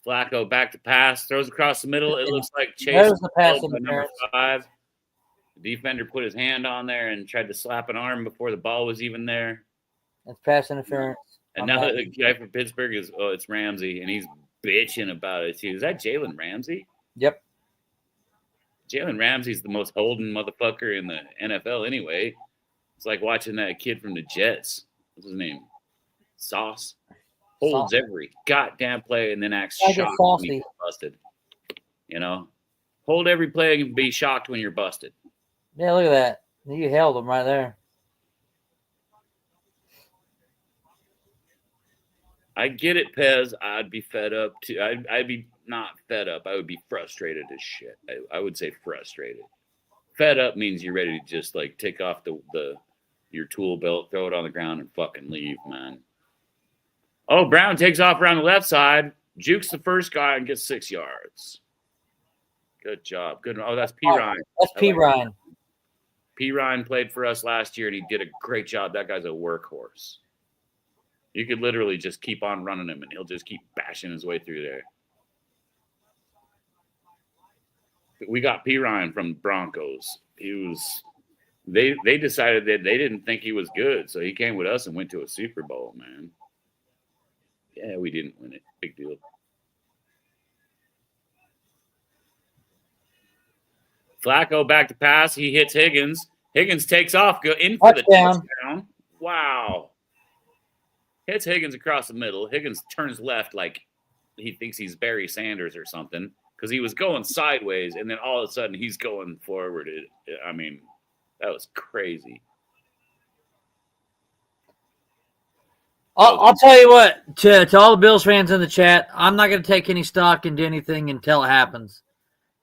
S1: Flacco back to pass, throws across the middle. It looks like Chase.
S2: There's the pass
S1: number 5. The defender put his hand on there and tried to slap an arm before the ball was even there.
S2: That's pass interference.
S1: And now the guy from Pittsburgh it's Ramsey, and he's bitching about it too. Is that Jalen Ramsey?
S2: Yep.
S1: Jalen Ramsey's the most holding motherfucker in the NFL anyway. It's like watching that kid from the Jets. What's his name? Sauce. Holds every goddamn play and then acts shocked when he gets busted. Hold every play and be shocked when you're busted.
S2: Yeah, look at that. You held him right there.
S1: I get it, Pez. I'd be fed up too. I'd be not fed up. I would be frustrated as shit. I would say frustrated. Fed up means you're ready to just like take off your tool belt, throw it on the ground, and fucking leave, man. Oh, Brown takes off around the left side, jukes the first guy, and gets 6 yards. Good job. Good. Oh, that's P. Ryan.
S2: That's P. Ryan.
S1: P. Ryan played for us last year, and he did a great job. That guy's a workhorse. You could literally just keep on running him, and he'll just keep bashing his way through there. We got P. Ryan from Broncos. They decided that they didn't think he was good, so he came with us and went to a Super Bowl, man. Yeah, we didn't win it. Big deal. Flacco back to pass. He hits Higgins. Higgins takes off, go in for the touchdown. Wow. Hits Higgins across the middle. Higgins turns left like he thinks he's Barry Sanders or something because he was going sideways, and then all of a sudden he's going forward. I mean, that was crazy.
S2: I'll tell you what, to all the Bills fans in the chat, I'm not going to take any stock into anything until it happens.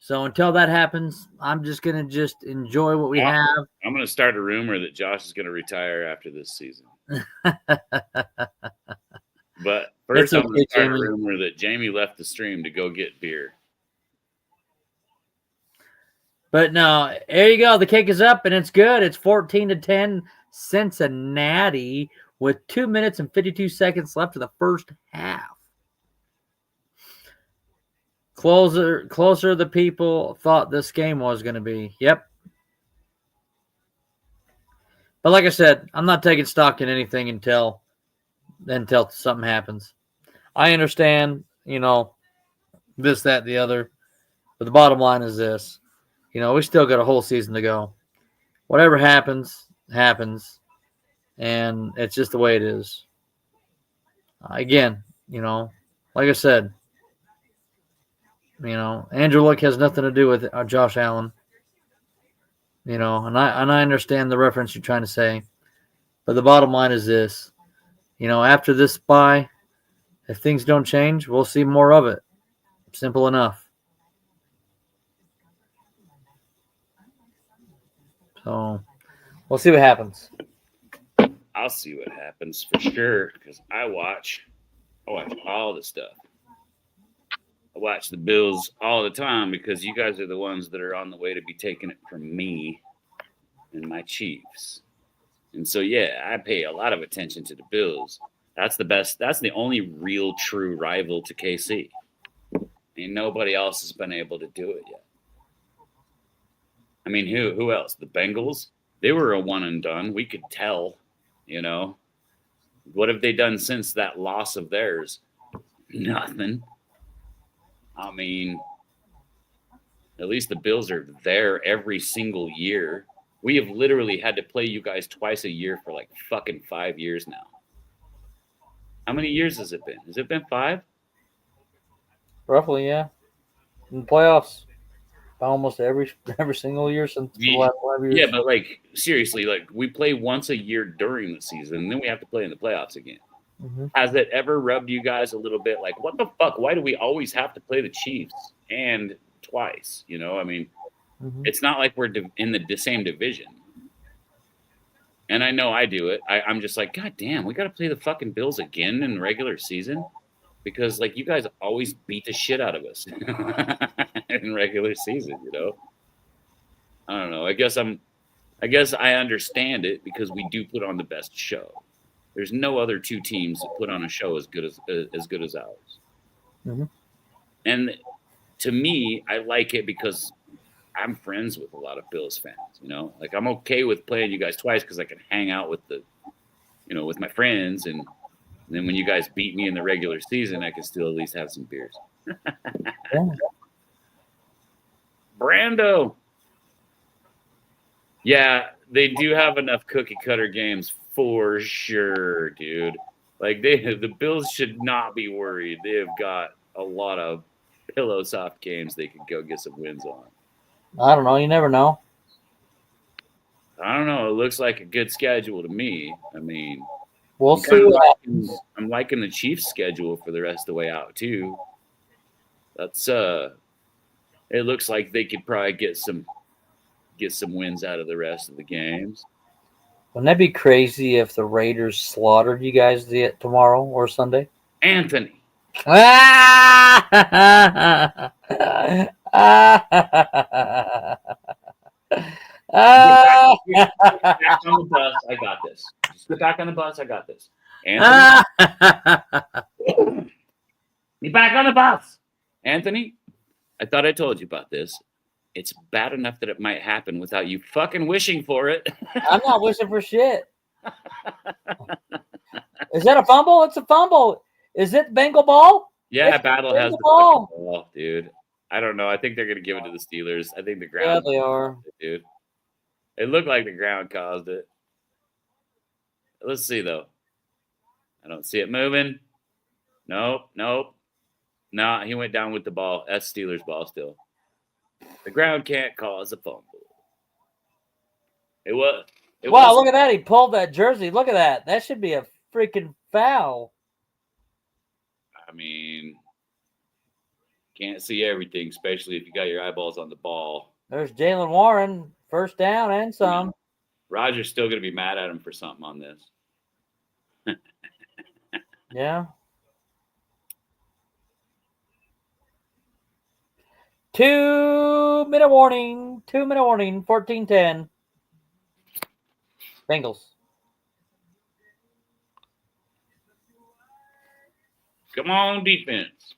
S2: So until that happens, I'm just going to just enjoy what we have.
S1: I'm going to start a rumor that Josh is going to retire after this season. But first, I'm going to start a rumor that Jamie left the stream to go get beer.
S2: But no, there you go. The cake is up, and it's good. It's 14-10 Cincinnati with 2 minutes and 52 seconds left of the first half. Closer the people thought this game was going to be. Yep. But like I said, I'm not taking stock in anything until something happens. I understand, this, that, the other. But the bottom line is this. We still got a whole season to go. Whatever happens, happens. And it's just the way it is. Again, like I said, Andrew Luck has nothing to do with Josh Allen. And I understand the reference you're trying to say. But the bottom line is this. After this bye, if things don't change, we'll see more of it. Simple enough. So we'll see what happens.
S1: I'll see what happens for sure because I watch all the stuff. I watch the Bills all the time because you guys are the ones that are on the way to be taking it from me and my Chiefs. And so, yeah, I pay a lot of attention to the Bills. That's the best. That's the only real true rival to KC. And nobody else has been able to do it yet. I mean, who else? The Bengals? They were a one and done. We could tell, What have they done since that loss of theirs? Nothing. I mean, at least the Bills are there every single year. We have literally had to play you guys twice a year for like fucking 5 years now. How many years has it been? Has it been 5?
S2: Roughly, yeah. In the playoffs, almost every single year since the last 5 years.
S1: Yeah, but like seriously, like we play once a year during the season, and then we have to play in the playoffs again. Mm-hmm. Has it ever rubbed you guys a little bit like, what the fuck? Why do we always have to play the Chiefs and twice? I mean, It's not like we're in the same division. And I know I do it. I'm just like, God damn, we got to play the fucking Bills again in the regular season because like you guys always beat the shit out of us in regular season. I don't know. I guess I understand it because we do put on the best show. There's no other two teams that put on a show as good as ours. Mm-hmm. And to me, I like it because I'm friends with a lot of Bills fans, like I'm okay with playing you guys twice because I can hang out with with my friends. And then when you guys beat me in the regular season, I can still at least have some beers. Yeah. Brando. Yeah, they do have enough cookie cutter games for sure, dude. Like the Bills should not be worried. They have got a lot of pillow soft games they could go get some wins on.
S2: I don't know. You never know.
S1: I don't know. It looks like a good schedule to me. I mean,
S2: we'll see.
S1: I'm liking the Chiefs' schedule for the rest of the way out too. That's it looks like they could probably get some wins out of the rest of the games.
S2: Wouldn't that be crazy if the Raiders slaughtered you guys tomorrow or Sunday?
S1: Anthony. Get back on the bus. I got this. Just get back on the bus. I got this. Anthony. Get back on the bus. Anthony, I thought I told you about this. It's bad enough that it might happen without you fucking wishing for it.
S2: I'm not wishing for shit. Is that a fumble? It's a fumble. Is it Bengal ball?
S1: Yeah, Battle has the ball, dude. I don't know. I think they're going to give it to the Steelers. I think the ground.
S2: Yeah, they are.
S1: Dude. It looked like the ground caused it. Let's see, though. I don't see it moving. Nope. No, he went down with the ball. That's Steelers ball still. The ground can't cause a fumble. Wow,
S2: look at that. He pulled that jersey. Look at that. That should be a freaking foul.
S1: I mean, can't see everything, especially if you got your eyeballs on the ball.
S2: There's Jalen Warren, first down and some.
S1: Roger's still going to be mad at him for something on this.
S2: Yeah. 2-minute warning. 2-minute warning. 14-10. Bengals.
S1: Come on, defense.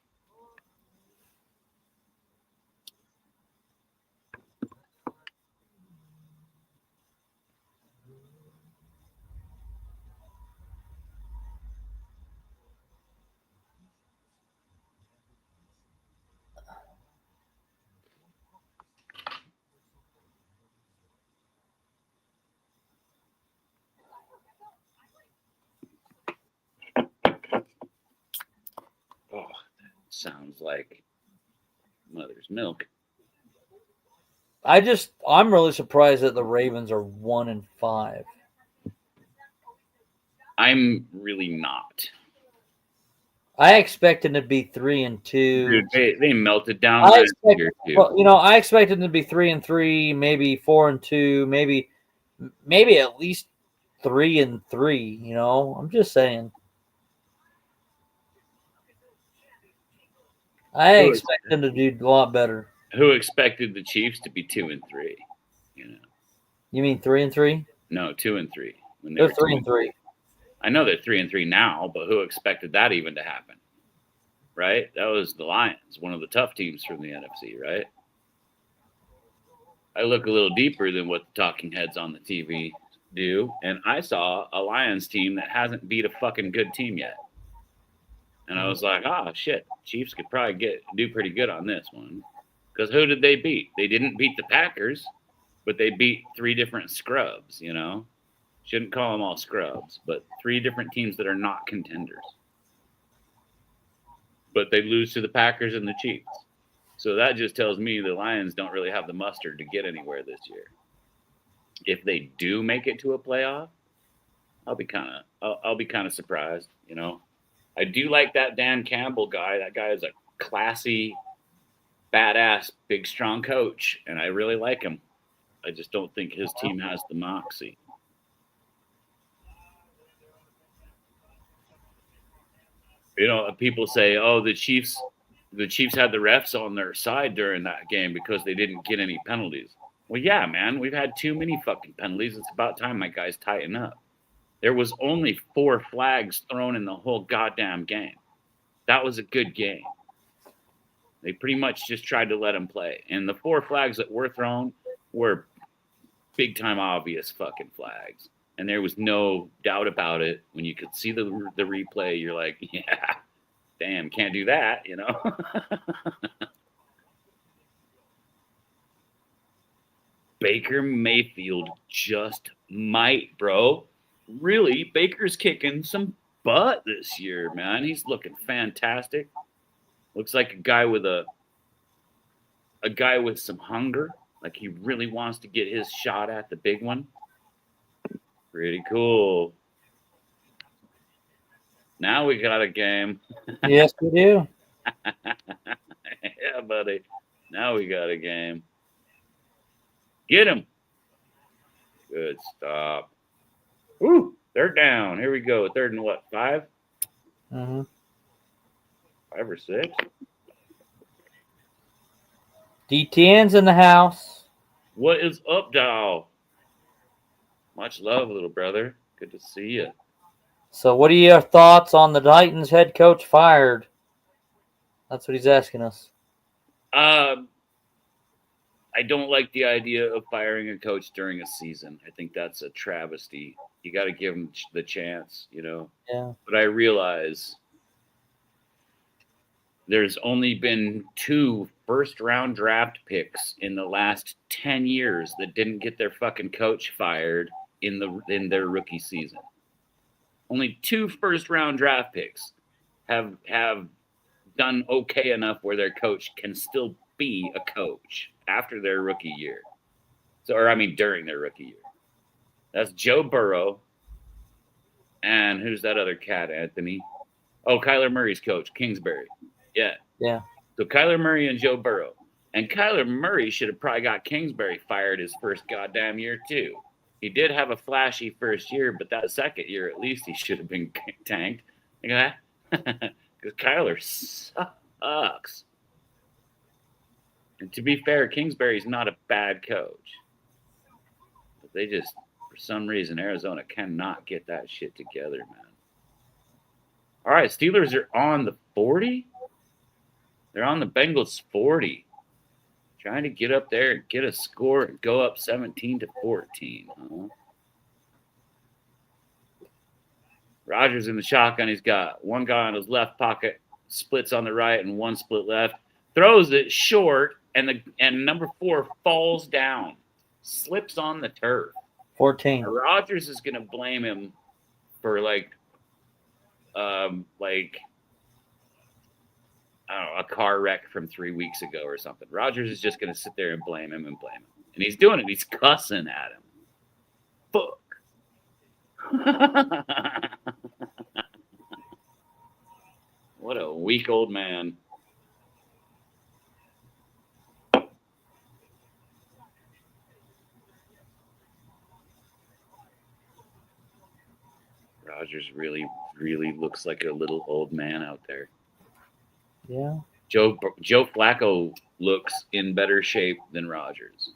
S1: Oh, that sounds like mother's milk.
S2: I'm really surprised that the Ravens are 1-5.
S1: I'm really not.
S2: I expected them to be 3-2.
S1: Dude, they melted down last year too.
S2: Well, I expected them to be 3-3, maybe 4-2, maybe at least 3-3. You know, I'm just saying. I expect them to do a lot better.
S1: Who expected the Chiefs to be 2-3? You know.
S2: You mean 3-3?
S1: No, 2-3. When
S2: they're 3-3.
S1: I know they're 3-3 now, but who expected that even to happen? Right? That was the Lions, one of the tough teams from the NFC, right? I look a little deeper than what the talking heads on the TV do, and I saw a Lions team that hasn't beat a fucking good team yet. And I was like, shit, Chiefs could probably do pretty good on this one. Because who did they beat? They didn't beat the Packers, but they beat 3 different scrubs, you know? Shouldn't call them all scrubs, but 3 different teams that are not contenders. But they lose to the Packers and the Chiefs. So that just tells me the Lions don't really have the mustard to get anywhere this year. If they do make it to a playoff, I'll be kind of surprised, you know? I do like that Dan Campbell guy. That guy is a classy, badass, big, strong coach, and I really like him. I just don't think his team has the moxie. You know, people say, the Chiefs had the refs on their side during that game because they didn't get any penalties. Well, yeah, man, we've had too many fucking penalties. It's about time my guys tighten up. There was only 4 flags thrown in the whole goddamn game. That was a good game. They pretty much just tried to let them play. And the 4 flags that were thrown were big-time obvious fucking flags. And there was no doubt about it. When you could see the replay, you're like, yeah, damn, can't do that, you know? Baker Mayfield just might, bro. Really, Baker's kicking some butt this year, man. He's looking fantastic. Looks like a guy with some hunger. Like he really wants to get his shot at the big one. Pretty cool. Now we got a game.
S2: Yes, we do.
S1: Yeah, buddy. Now we got a game. Get him. Good stop. Woo! They're down. Here we go. 3rd and 5?
S2: Mm-hmm.
S1: 5 or 6.
S2: DTN's in the house.
S1: What is up, doll? Much love, little brother. Good to see you.
S2: So, what are your thoughts on the Titans head coach fired? That's what he's asking us.
S1: I don't like the idea of firing a coach during a season. I think that's a travesty. You got to give him the chance, you know.
S2: Yeah.
S1: But I realize there's only been 2 first-round draft picks in the last 10 years that didn't get their fucking coach fired in their rookie season. Only 2 first-round draft picks have done okay enough where their coach can still be a coach after their rookie year. During their rookie year. That's Joe Burrow. And who's that other cat, Anthony? Oh, Kyler Murray's coach, Kingsbury. Yeah.
S2: Yeah.
S1: So Kyler Murray and Joe Burrow. And Kyler Murray should have probably got Kingsbury fired his first goddamn year, too. He did have a flashy first year, but that second year, at least, he should have been tanked. You know that? Because Kyler sucks. And to be fair, Kingsbury's not a bad coach. But they just, for some reason, Arizona cannot get that shit together, man. All right, Steelers are on the 40. They're on the Bengals 40. Trying to get up there and get a score and go up 17-14. Huh? Rodgers in the shotgun. He's got one guy on his left pocket, splits on the right and one split left. Throws it short, and number 4 falls down, slips on the turf.
S2: 14.
S1: Rodgers is going to blame him for I don't know, a car wreck from 3 weeks ago or something. Rodgers is just going to sit there and blame him. And he's doing it. He's cussing at him. Fuck. What a weak old man. Rodgers really, really looks like a little old man out there.
S2: Yeah.
S1: Joe Flacco looks in better shape than Rodgers.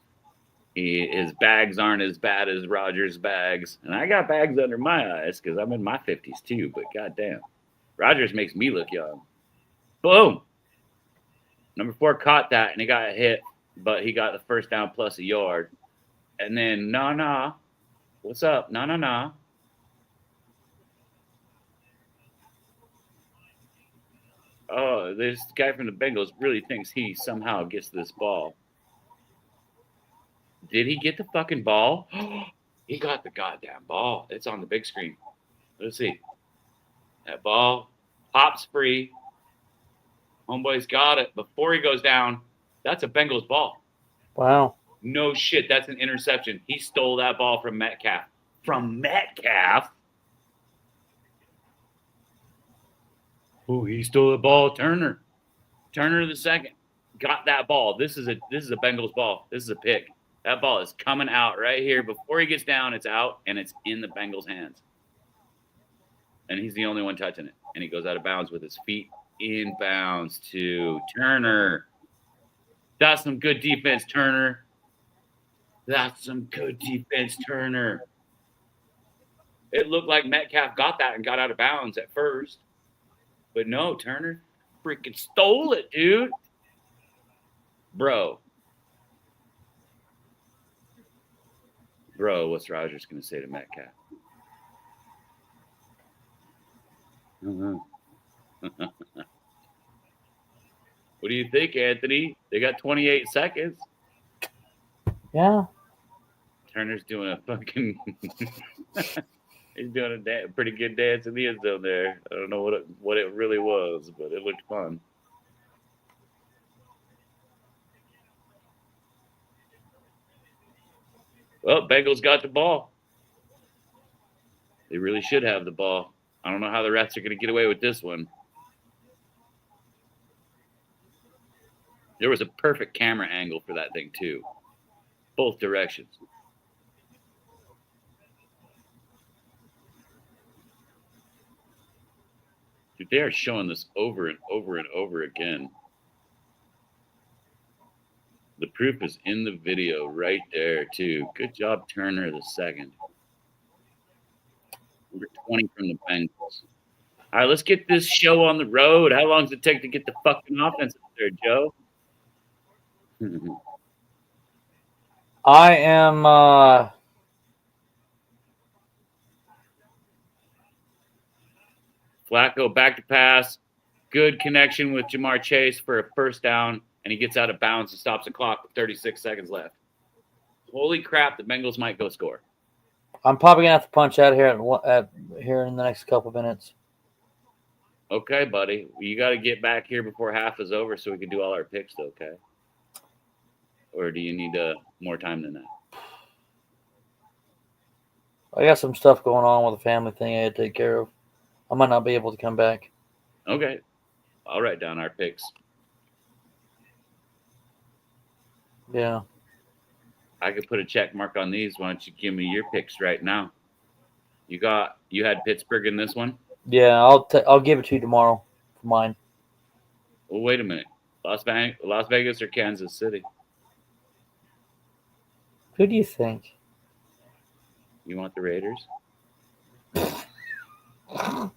S1: His bags aren't as bad as Rodgers' bags. And I got bags under my eyes because I'm in my 50s too, but goddamn. Rodgers makes me look young. Boom. Number 4 caught that and he got hit, but he got the first down plus a yard. And then, nah. What's up? Nah. Oh, this guy from the Bengals really thinks he somehow gets this ball. Did he get the fucking ball? He got the goddamn ball. It's on the big screen. Let's see. That ball pops free. Homeboy's got it. Before he goes down, that's a Bengals ball.
S2: Wow.
S1: No shit. That's an interception. He stole that ball from Metcalf. From Metcalf? Ooh, he stole the ball. Turner the second got that ball. This is a Bengals ball. This is a pick. That ball is coming out right here. Before he gets down, it's out, and it's in the Bengals' hands. And he's the only one touching it. And he goes out of bounds with his feet inbounds to Turner. That's some good defense, Turner. That's some good defense, Turner. It looked like Metcalf got that and got out of bounds at first. But no, Turner freaking stole it, dude. Bro, what's Rodgers going to say to Metcalf? What do you think, Anthony? They got 28 seconds.
S2: Yeah.
S1: Turner's doing a fucking he's doing a pretty good dance in the end zone there. I don't know what it really was, but it looked fun. Well, Bengals got the ball. They really should have the ball. I don't know how the refs are going to get away with this one. There was a perfect camera angle for that thing, too. Both directions. They are showing this over and over and over again. The proof is in the video right there, too. Good job, Turner, the second. Number 20 from the Bengals. All right, let's get this show on the road. How long does it take to get the fucking offense up there, Joe?
S2: I am
S1: Flacco back to pass. Good connection with Jamar Chase for a first down, and he gets out of bounds and stops the clock with 36 seconds left. Holy crap, the Bengals might go score.
S2: I'm probably gonna have to punch out here here in the next couple minutes.
S1: Okay, buddy. You got to get back here before half is over so we can do all our picks, okay? Or do you need more time than that?
S2: I got some stuff going on with a family thing I had to take care of. I might not be able to come back.
S1: Okay. I'll write down our picks.
S2: Yeah.
S1: I could put a check mark on these. Why don't you give me your picks right now? You had Pittsburgh in this one?
S2: Yeah, I'll give it to you tomorrow for mine.
S1: Well, wait a minute. Las Vegas or Kansas City?
S2: Who do you think?
S1: You want the Raiders? I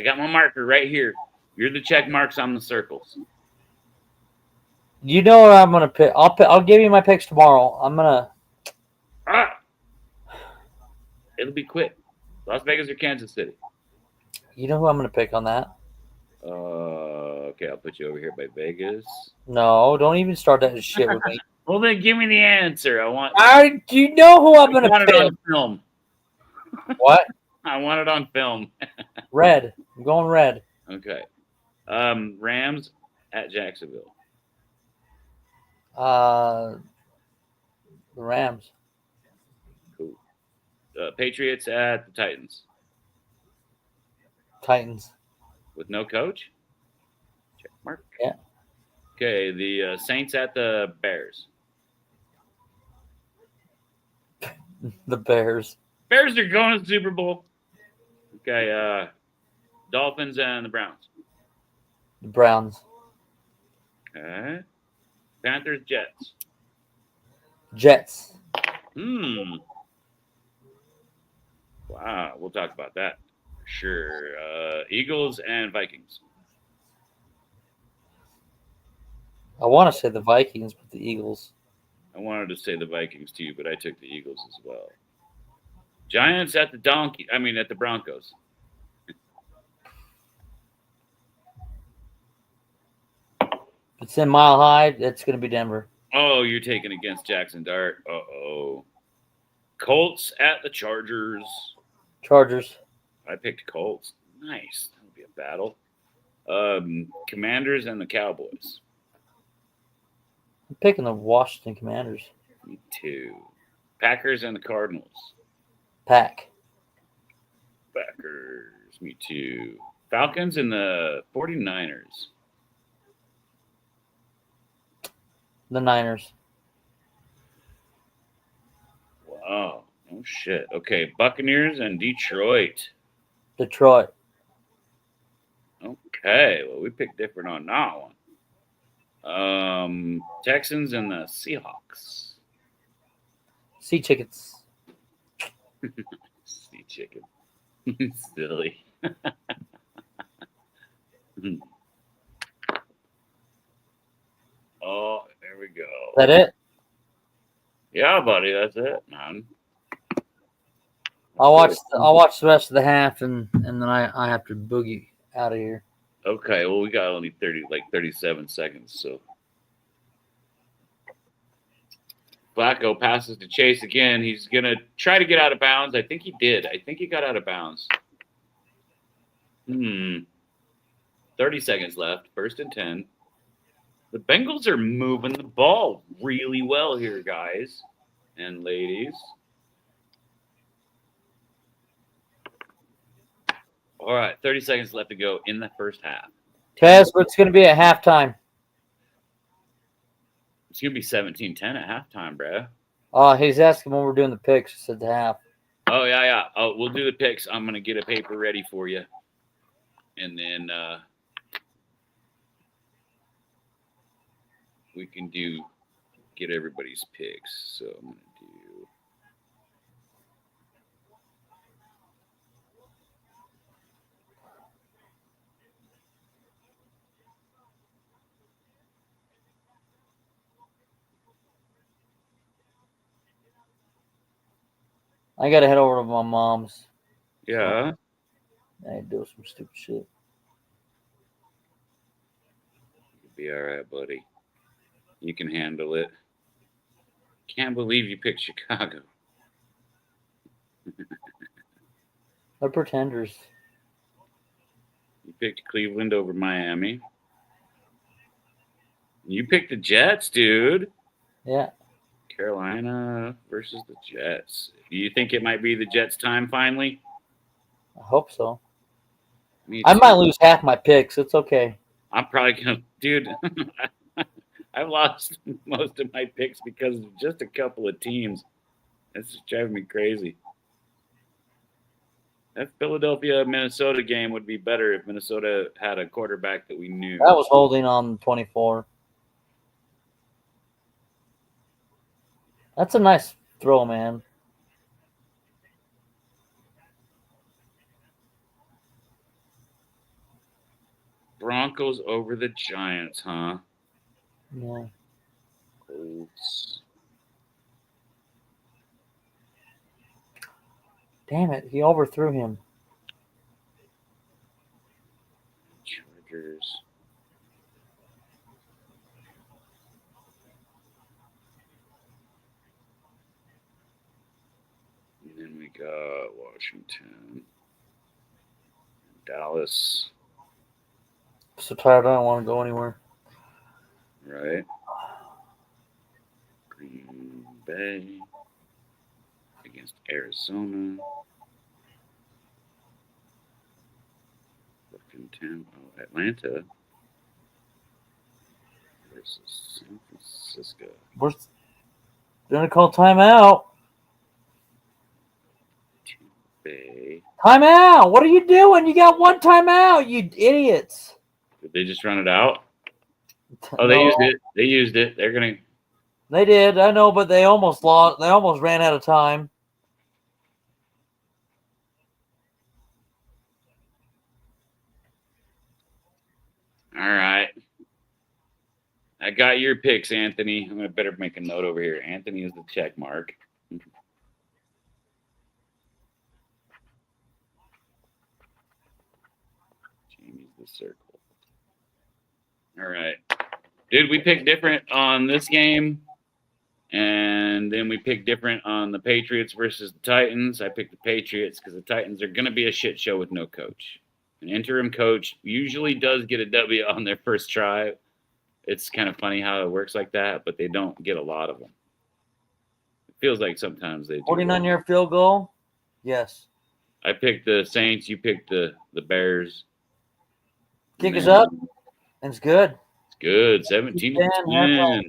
S1: got my marker right here. You're the check marks on the circles.
S2: You know what I'm gonna pick? I'll give you my picks tomorrow. I'm gonna.
S1: It'll be quick. Las Vegas or Kansas City?
S2: You know who I'm gonna pick on that?
S1: Okay, I'll put you over here by Vegas.
S2: No, don't even start that shit with me.
S1: Well, then give me the answer.
S2: Do you know who I'm gonna
S1: pick?
S2: pick?
S1: It on film.
S2: What?
S1: I want it on film.
S2: Red. I'm going red.
S1: Okay. Rams at Jacksonville.
S2: The Rams.
S1: Cool. Patriots at the Titans.
S2: Titans.
S1: With no coach? Check mark.
S2: Yeah.
S1: Okay, the Saints at the Bears.
S2: The Bears.
S1: Bears are going to the Super Bowl. Okay, Dolphins and the Browns.
S2: The Browns.
S1: Okay. Panthers, Jets.
S2: Jets.
S1: Wow, we'll talk about that for sure. Eagles and Vikings.
S2: I want to say the Vikings, but the Eagles.
S1: I wanted to say the Vikings too, but I took the Eagles as well. Giants at the Broncos.
S2: It's in Mile High. It's going to be Denver.
S1: Oh, you're taking against Jackson Dart. Uh-oh. Colts at the Chargers.
S2: Chargers.
S1: I picked Colts. Nice. That'll be a battle. Commanders and the Cowboys.
S2: I'm picking the Washington Commanders.
S1: Me too. Packers and the Cardinals.
S2: Packers.
S1: Me too. Falcons and the 49ers.
S2: The Niners.
S1: Wow. Oh, shit. Okay. Buccaneers and Detroit.
S2: Detroit.
S1: Okay. Well, we picked different on that one. Texans and the Seahawks.
S2: Sea Chickens.
S1: Sea Chicken. Silly. Oh, there we go.
S2: Is that it?
S1: Yeah, buddy, that's it, man.
S2: I'll watch the rest of the half, and then I have to boogie out of here.
S1: Okay, well, we got only 37 seconds, so. Flacco passes to Chase again. He's going to try to get out of bounds. I think he did. I think he got out of bounds. 30 seconds left. 1st and 10. The Bengals are moving the ball really well here, guys and ladies. All right, 30 seconds left to go in the first half.
S2: Taz, what's going to be at halftime?
S1: It's going to be 17-10 at halftime, bro.
S2: He's asking when we're doing the picks. I said the half.
S1: Oh yeah. Oh, we'll do the picks. I'm gonna get a paper ready for you, and then we can get everybody's picks. So I'm gonna do.
S2: I gotta head over to my mom's.
S1: Yeah.
S2: So I do some stupid shit.
S1: You'll be all right, buddy. You can handle it. Can't believe you picked Chicago.
S2: They're pretenders.
S1: You picked Cleveland over Miami. You picked the Jets, dude.
S2: Yeah.
S1: Carolina versus the Jets. Do you think it might be the Jets' time finally?
S2: I hope so.
S1: I
S2: might lose half my picks. It's okay.
S1: I'm probably gonna, dude. I've lost most of my picks because of just a couple of teams. That's just driving me crazy. That Philadelphia Minnesota game would be better if Minnesota had a quarterback that we knew.
S2: That was holding on 24. That's a nice throw, man.
S1: Broncos over the Giants, huh?
S2: Yeah.
S1: Colts.
S2: Damn it, he overthrew him.
S1: Chargers. And then we got Washington. Dallas.
S2: So tired, I don't want to go anywhere.
S1: Right. Green Bay against Arizona. Looking Tampa. Atlanta versus San Francisco.
S2: We're gonna call timeout.
S1: Bay.
S2: Timeout! What are you doing? You got one timeout, you idiots.
S1: Did they just run it out? Oh, they used it. They used it. They're gonna.
S2: They did. I know, but they almost lost. They almost ran out of time.
S1: All right. I got your picks, Anthony. I'm gonna better make a note over here. Anthony is the check mark. Jamie's the circle. All right. Dude, we picked different on this game. And then we picked different on the Patriots versus the Titans. I picked the Patriots because the Titans are going to be a shit show with no coach. An interim coach usually does get a W on their first try. It's kind of funny how it works like that, but they don't get a lot of them. It feels like sometimes they do.
S2: 49-yard field goal? Yes.
S1: I picked the Saints. You picked the Bears.
S2: Kick is up. It's good.
S1: It's good. 17-10.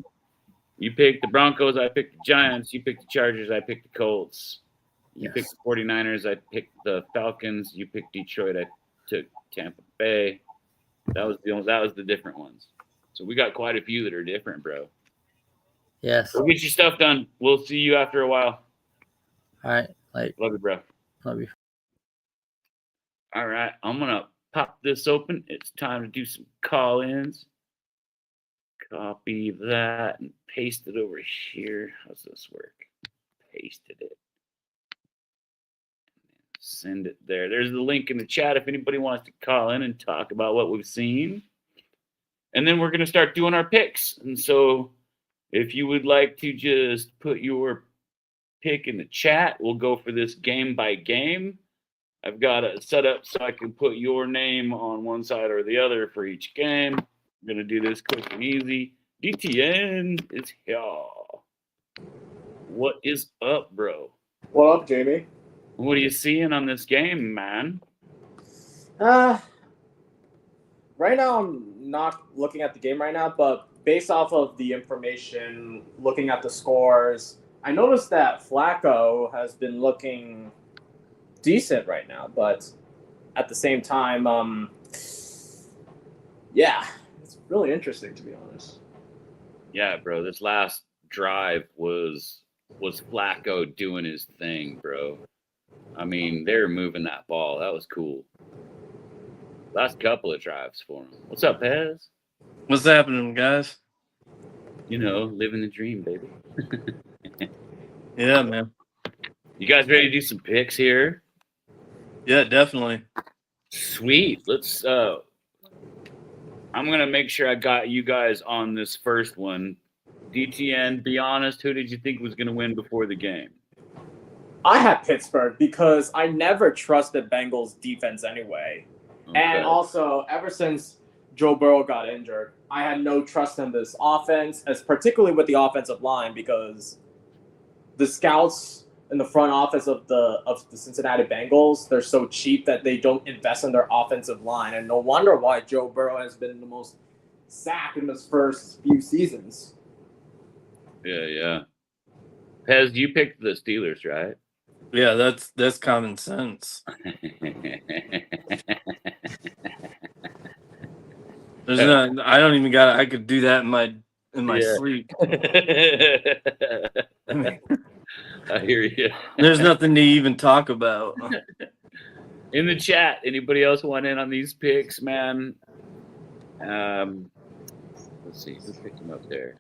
S1: You picked the Broncos. I picked the Giants. You picked the Chargers. I picked the Colts. You picked the 49ers. I picked the Falcons. You picked Detroit. I took Tampa Bay. That was the different ones. So we got quite a few that are different, bro.
S2: Yes.
S1: Go get your stuff done. We'll see you after a while.
S2: All right.
S1: Love you, bro.
S2: Love you.
S1: All right. I'm going to pop this open. It's time to do some call-ins. Copy that and paste it over here. How's this work? Pasted it. Send it there. There's the link in the chat if anybody wants to call in and talk about what we've seen. And then we're going to start doing our picks. And so if you would like to just put your pick in the chat, we'll go for this game by game. I've got it set up so I can put your name on one side or the other for each game. I'm going to do this quick and easy. DTN is here. What is up, bro?
S3: What up, Jamie?
S1: What are you seeing on this game, man?
S3: Right now I'm not looking at the game right now, but based off of the information, looking at the scores, I noticed that Flacco has been looking decent right now, but at the same time, yeah, it's really interesting to be honest.
S1: Yeah, bro. This last drive was Flacco doing his thing, bro. I mean, they were moving that ball. That was cool. Last couple of drives for him. What's up, Pez?
S4: What's happening, guys?
S1: You know, living the dream, baby.
S4: Yeah, man.
S1: You guys ready to do some picks here?
S4: Yeah, definitely.
S1: Sweet. Let's I'm gonna make sure I got you guys on this first one. DTN, be honest, who did you think was gonna win before the game?
S3: I had Pittsburgh because I never trusted Bengals defense anyway.
S1: Okay.
S3: And also, ever since Joe Burrow got injured, I had no trust in this offense, as particularly with the offensive line, because the scouts in the front office of the Cincinnati Bengals, they're so cheap that they don't invest in their offensive line, and no wonder why Joe Burrow has been the most sacked in his first few seasons.
S1: Yeah. Pez, you picked the Steelers, right?
S4: Yeah, that's common sense. There's not. I don't even got. I could do that in my sleep.
S1: I hear you.
S4: There's nothing to even talk about.
S1: In the chat, anybody else want in on these picks, man? Let's see who picked them up there.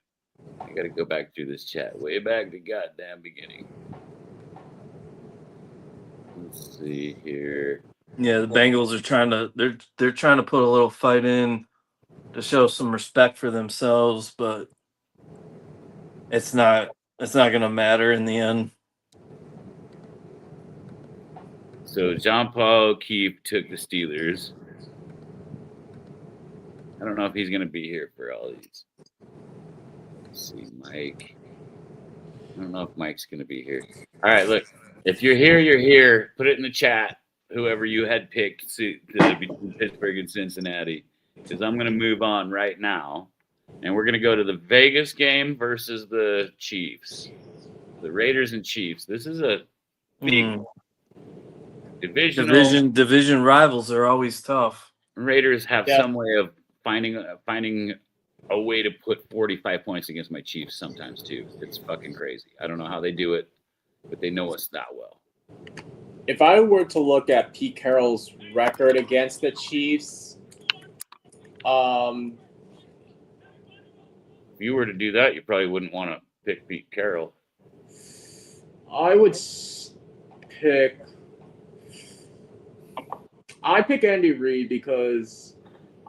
S1: I got to go back through this chat, way back to goddamn beginning. Let's see here.
S4: Yeah, the Bengals are trying to. They're trying to put a little fight in to show some respect for themselves, but it's not going to matter in the end.
S1: So John Paul O'Keefe took the Steelers. I don't know if he's going to be here for all these. Let's see, Mike. I don't know if Mike's going to be here. All right, look. If you're here, you're here. Put it in the chat, whoever you had picked between Pittsburgh and Cincinnati, because I'm going to move on right now. And we're going to go to the Vegas game versus the Chiefs. The Raiders and Chiefs. This is a big
S4: division rivals are always tough.
S1: Raiders have some way of finding a way to put 45 points against my Chiefs sometimes too. It's fucking crazy. I don't know how they do it, but they know us that well.
S3: If I were to look at Pete Carroll's record against the Chiefs,
S1: if you were to do that, you probably wouldn't want to pick Pete Carroll.
S3: I would pick Andy Reid because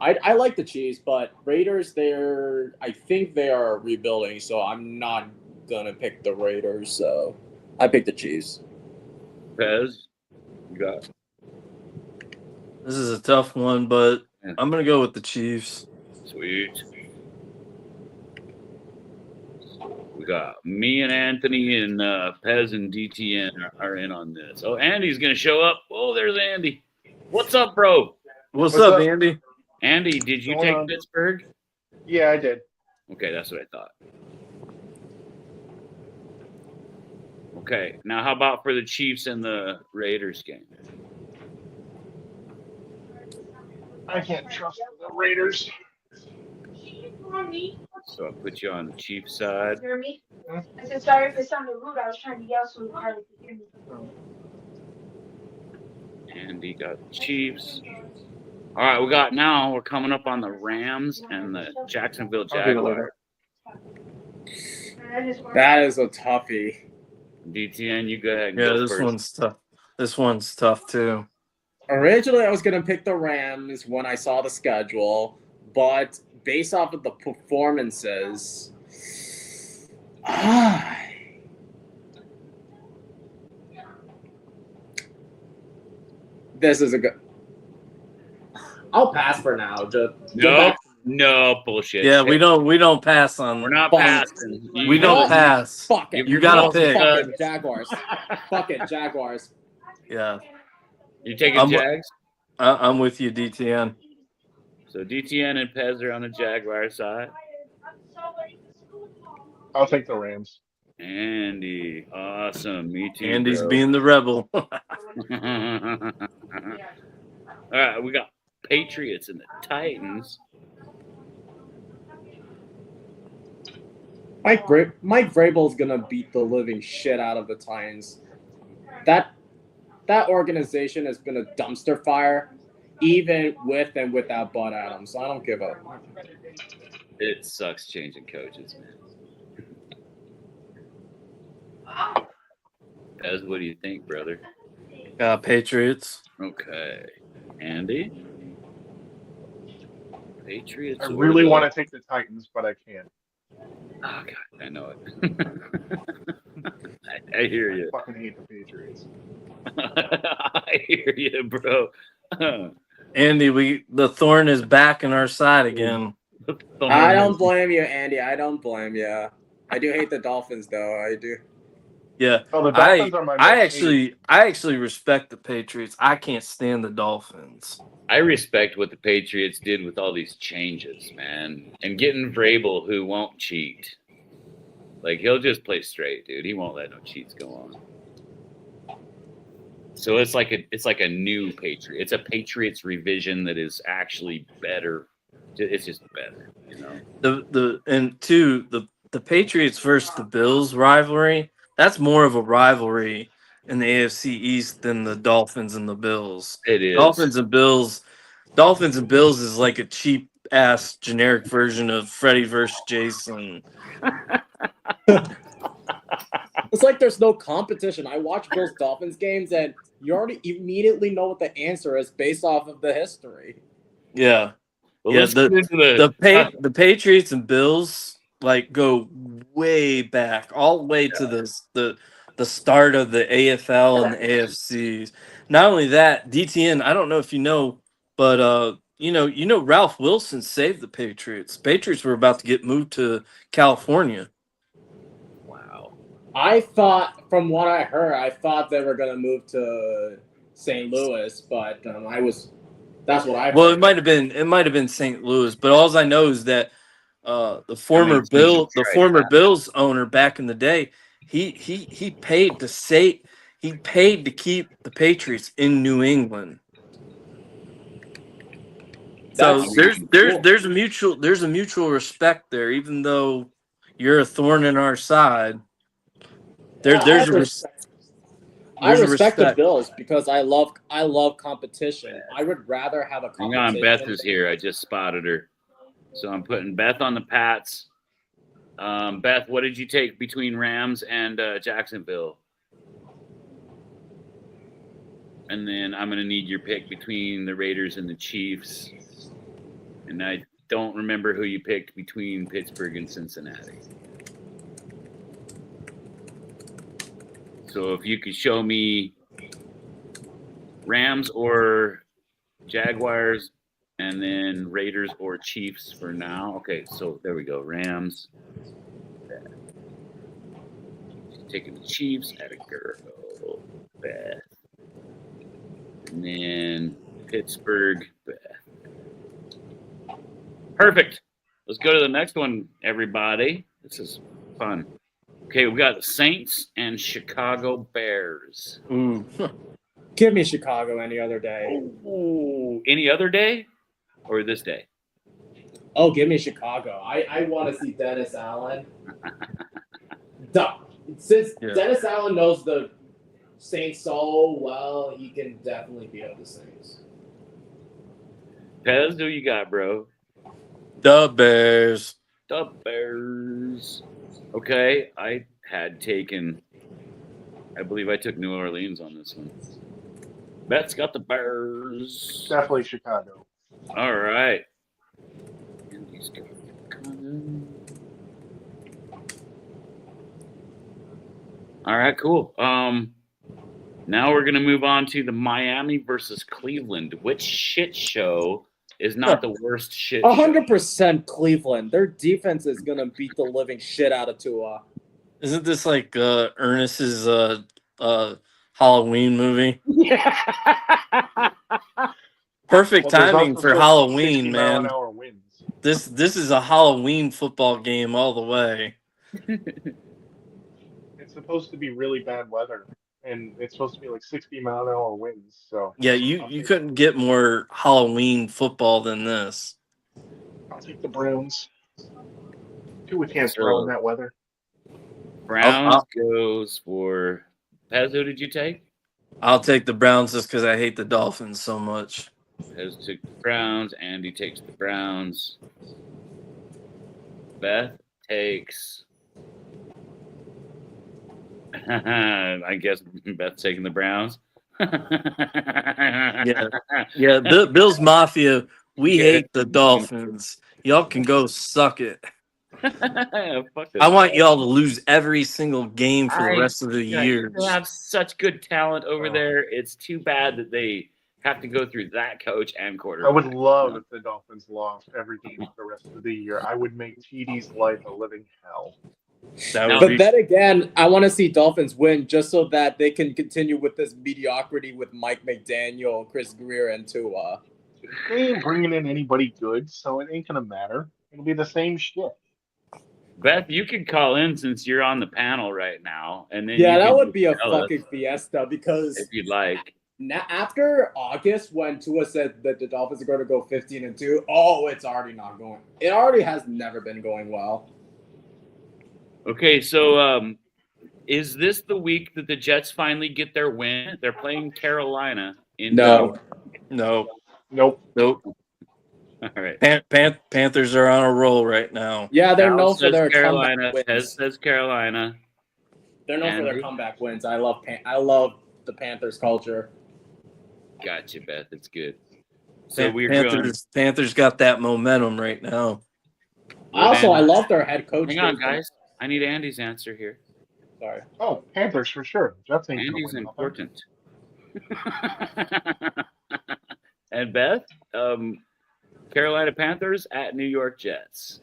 S3: I like the Chiefs, but Raiders, I think they are rebuilding, so I'm not gonna pick the Raiders. So I picked the Chiefs.
S1: Pez, you got.
S4: This is a tough one, but I'm gonna go with the Chiefs.
S1: Sweet. We got me and Anthony and Pez and DTN are in on this. Oh, Andy's gonna show up. Oh, there's Andy. What's up, bro?
S4: What's up, Andy?
S1: Andy, did you take Pittsburgh?
S5: Yeah, I did.
S1: Okay, that's what I thought. Okay, now how about for the Chiefs and the Raiders game?
S5: I can't trust the Raiders.
S1: So I'll put you on the Chiefs side.
S6: Hear me? I said, sorry if it sounded rude. I was trying to yell so hard to hear me.
S1: Andy got the Chiefs. All right, we're coming up on the Rams and the Jacksonville Jaguars.
S3: That is a toughie.
S1: DTN, you go ahead and
S4: Yeah,
S1: go
S4: this
S1: first.
S4: one's tough. This one's tough too.
S3: Originally, I was going to pick the Rams when I saw the schedule, but based off of the performances, this is a good. I'll pass for now.
S1: No bullshit.
S4: Yeah, we don't pass on.
S1: We're not passing.
S4: We don't pass.
S3: Fuck it.
S4: You gotta pick.
S3: Fuck it, Jaguars. Fuck it, Jaguars.
S4: Yeah.
S1: You taking Jags?
S4: I'm with you, DTN.
S1: So DTN and Pez are on the Jaguar side.
S5: I'll take the Rams.
S1: Andy, awesome. Me too.
S4: Andy's
S1: bro.
S4: being the rebel.
S1: All right, we got Patriots and the Titans.
S3: Mike Vrabel's gonna beat the living shit out of the Titans. That organization has been a dumpster fire, even with and without Bud Adams. So I don't give up.
S1: It sucks changing coaches, man. Pez, what do you think, brother?
S4: Patriots.
S1: Okay. Andy? Patriots.
S5: I really want to take the Titans, but I can't.
S1: Oh, God, I know it. I hear you.
S5: I fucking hate the Patriots.
S1: I hear you, bro.
S4: Andy, the thorn is back in our side again.
S3: I don't blame you, Andy. I don't blame you. I do hate the Dolphins, though. I do.
S4: Yeah,
S5: Oh, the Dolphins are my
S4: I
S5: most hated.
S4: actually respect the Patriots. I can't stand the Dolphins.
S1: I respect what the Patriots did with all these changes, man, and getting Vrabel, who won't cheat. Like, he'll just play straight, dude. He won't let no cheats go on. So it's like a new Patriot. It's a Patriots revision that is actually better. It's just better, you know.
S4: The Patriots versus the Bills rivalry. That's more of a rivalry in the AFC East than the Dolphins and the Bills.
S1: It is.
S4: Dolphins and Bills is like a cheap ass generic version of Freddy versus Jason.
S3: It's like there's no competition. I watch Bills Dolphins games and you already immediately know what the answer is based off of the history.
S4: Yeah.
S1: Well,
S4: Yeah, the Patriots and Bills like go way back, all the way to the start of the AFL and the AFCs. Not only that, DTN, I don't know if you know, but you know Ralph Wilson saved the Patriots. Patriots were about to get moved to California.
S1: Wow.
S3: I thought, from what I heard, they were gonna move to St. Louis, but that's what I heard.
S4: Well, it might have been St. Louis, but all I know is that the former Bills owner back in the day, he paid to keep the Patriots in New England. So there's a mutual respect there, even though you're a thorn in our side. I
S3: respect the Bills because I love competition. I would rather have a competition.
S1: Hang on, Beth is here. I just spotted her. So I'm putting Beth on the Pats. Beth, what did you take between Rams and Jacksonville? And then I'm going to need your pick between the Raiders and the Chiefs. And I don't remember who you picked between Pittsburgh and Cincinnati. So if you could show me Rams or Jaguars and then Raiders or Chiefs for now. Okay, so there we go. Rams. Taking the Chiefs at a girl. Beth. And then Pittsburgh. Beth. Perfect. Let's go to the next one, everybody. This is fun. Okay, we got the Saints and Chicago Bears.
S4: Ooh.
S3: Give me Chicago any other day.
S1: Ooh, any other day or this day?
S3: Oh, give me Chicago. I want to see Dennis Allen. Dennis Allen knows the Saints so well, he can definitely beat up the Saints.
S1: Pez, who you got, bro?
S4: The Bears.
S1: The Bears. Okay, I believe I took New Orleans on this one. Beth's got the Bears.
S5: Definitely Chicago.
S1: All right. All right, cool. Now we're going to move on to the Miami versus Cleveland. Which shit show is not the worst shit show?
S3: 100% Cleveland. Their defense is going to beat the living shit out of Tua.
S4: Isn't this like Ernest's Halloween movie?
S3: Yeah.
S4: Perfect timing for Halloween, man.
S5: Winds.
S4: This is a Halloween football game all the way.
S5: It's supposed to be really bad weather and it's supposed to be like 60-mile-an-hour winds. So
S4: Yeah, you couldn't get more Halloween football than this.
S5: I'll take the Browns. Two we can't throw in that weather.
S1: Browns goes for Pez. Who did you take?
S4: I'll take the Browns just because I hate the Dolphins so much.
S1: Pez took the Browns. Andy takes the Browns. Beth takes. I guess Beth's taking the Browns.
S4: Yeah. Bills Mafia. We hate the Dolphins. Y'all can go suck it. I want y'all to lose every single game for the rest of the year.
S1: They have such good talent over there. It's too bad that they have to go through that coach and quarterback.
S5: I would love if the Dolphins lost every game for the rest of the year. I would make TD's life a living hell.
S3: But then again, I want to see Dolphins win just so that they can continue with this mediocrity with Mike McDaniel, Chris Greer, and Tua.
S5: They ain't bringing in anybody good, so it ain't gonna matter. It'll be the same shit.
S1: Beth, you can call in since you're on the panel right now, and then
S3: that would be a fucking fiesta because
S1: if you'd like.
S3: After August, when Tua said that the Dolphins are going to go 15-2, it's already not going. It already has never been going well.
S1: Okay, so is this the week that the Jets finally get their win? They're playing Carolina.
S3: No.
S4: Nope.
S1: All right.
S4: Panthers are on a roll right now.
S3: Yeah, they're known for their
S1: Carolina.
S3: comeback wins.
S1: Says Carolina.
S3: They're known for their comeback wins. I love the Panthers culture.
S1: Gotcha, Beth. It's good. So
S4: Panthers got that momentum right now.
S3: I love their head coach.
S1: Hang on, guys. I need Andy's answer here.
S3: Sorry.
S5: Oh, Panthers for sure. Jets ain't
S1: Andy's important. And Beth, Carolina Panthers at New York Jets.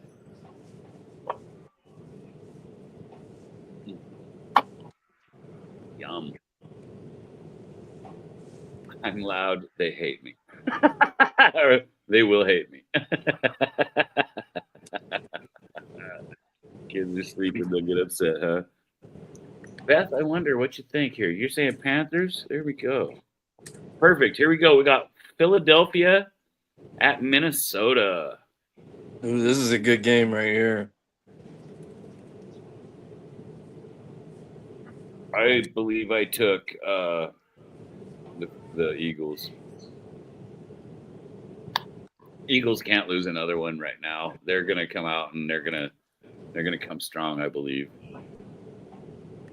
S1: Yum. I'm loud. They hate me. Or they will hate me. Kids are sleeping. They'll get upset, huh? Beth, I wonder what you think here. You're saying Panthers? There we go. Perfect. Here we go. We got Philadelphia at Minnesota.
S4: Ooh, this is a good game right here.
S1: I believe I took the Eagles. Eagles can't lose another one right now. They're gonna come out and they're gonna come strong, I believe.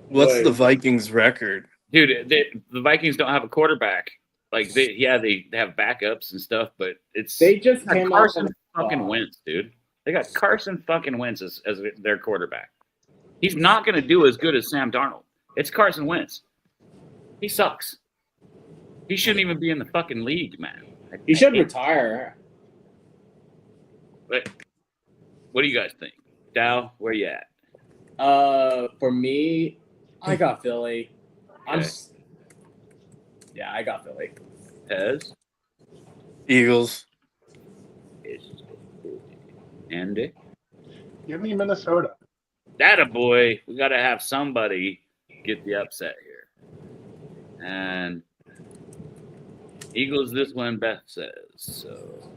S4: What's the Vikings' record?
S1: Dude, the Vikings don't have a quarterback. Like they have backups and stuff, but
S3: they just came
S1: Carson fucking Wentz, dude. They got Carson fucking Wentz as their quarterback. He's not gonna do as good as Sam Darnold. It's Carson Wentz. He sucks. He shouldn't even be in the fucking league, man.
S3: He should retire.
S1: But what do you guys think? Dow, where you at?
S3: For me, I got Philly.
S1: Okay.
S3: I got Philly.
S1: Pez?
S4: Eagles.
S1: Andy?
S5: Give me Minnesota.
S1: That a boy. We got to have somebody get the upset here. And Eagles this one, Beth says. So,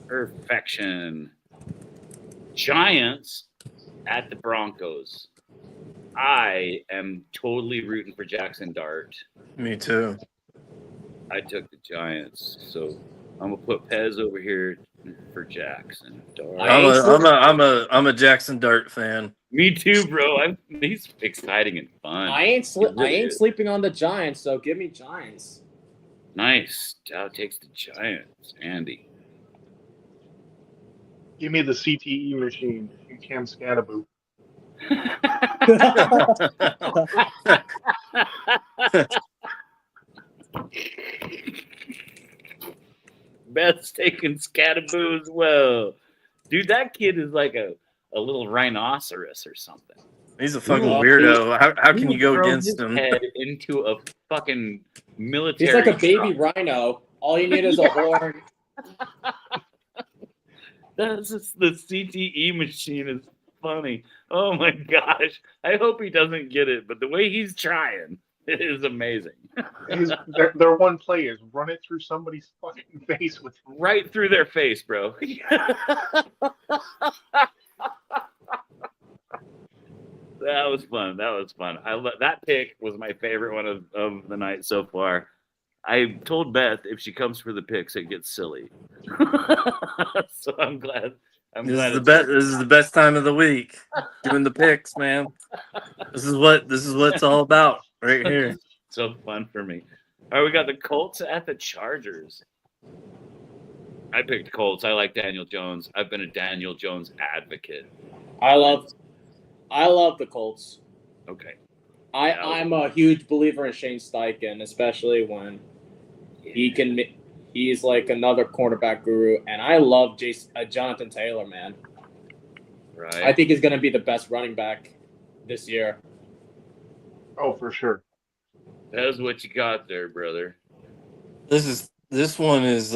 S1: perfection. Giants at the Broncos. I am totally rooting for Jackson Dart.
S4: Me too.
S1: I took the Giants, so I'm gonna put Pez over here for Jackson Dart.
S4: I'm a Jackson Dart fan.
S1: Me too, bro. He's exciting and fun.
S3: I ain't sleeping on the Giants, so give me Giants.
S1: Nice. Dow takes the Giants. Andy.
S5: Give me the CTE machine and Cam Scatterboot.
S1: Beth's taking Scatterboo as well. Dude, that kid is like a little rhinoceros or something.
S4: He's a fucking weirdo. How can you go against him?
S1: Head into a fucking military.
S3: He's like a baby rhino. All you need is a horn.
S1: That's just the CTE machine is funny. Oh my gosh. I hope he doesn't get it, but the way he's trying. It is amazing.
S5: Their one play is run it through somebody's fucking face with
S1: Right through their face, bro. That was fun. That was fun. That pick was my favorite one of the night so far. I told Beth if she comes for the picks, it gets silly. So I'm glad.
S4: This is the best. This is the best time of the week. Doing the picks, man. This is what it's all about right here.
S1: So fun for me. All right, we got the Colts at the Chargers. I picked Colts. I like Daniel Jones. I've been a Daniel Jones advocate.
S3: I love the Colts.
S1: Okay.
S3: I'm a huge believer in Shane Steichen, especially when he's like another cornerback guru, and I love Jonathan Taylor, man.
S1: Right.
S3: I think he's going to be the best running back this year.
S5: Oh, for sure.
S1: That's what you got there, brother.
S4: This one is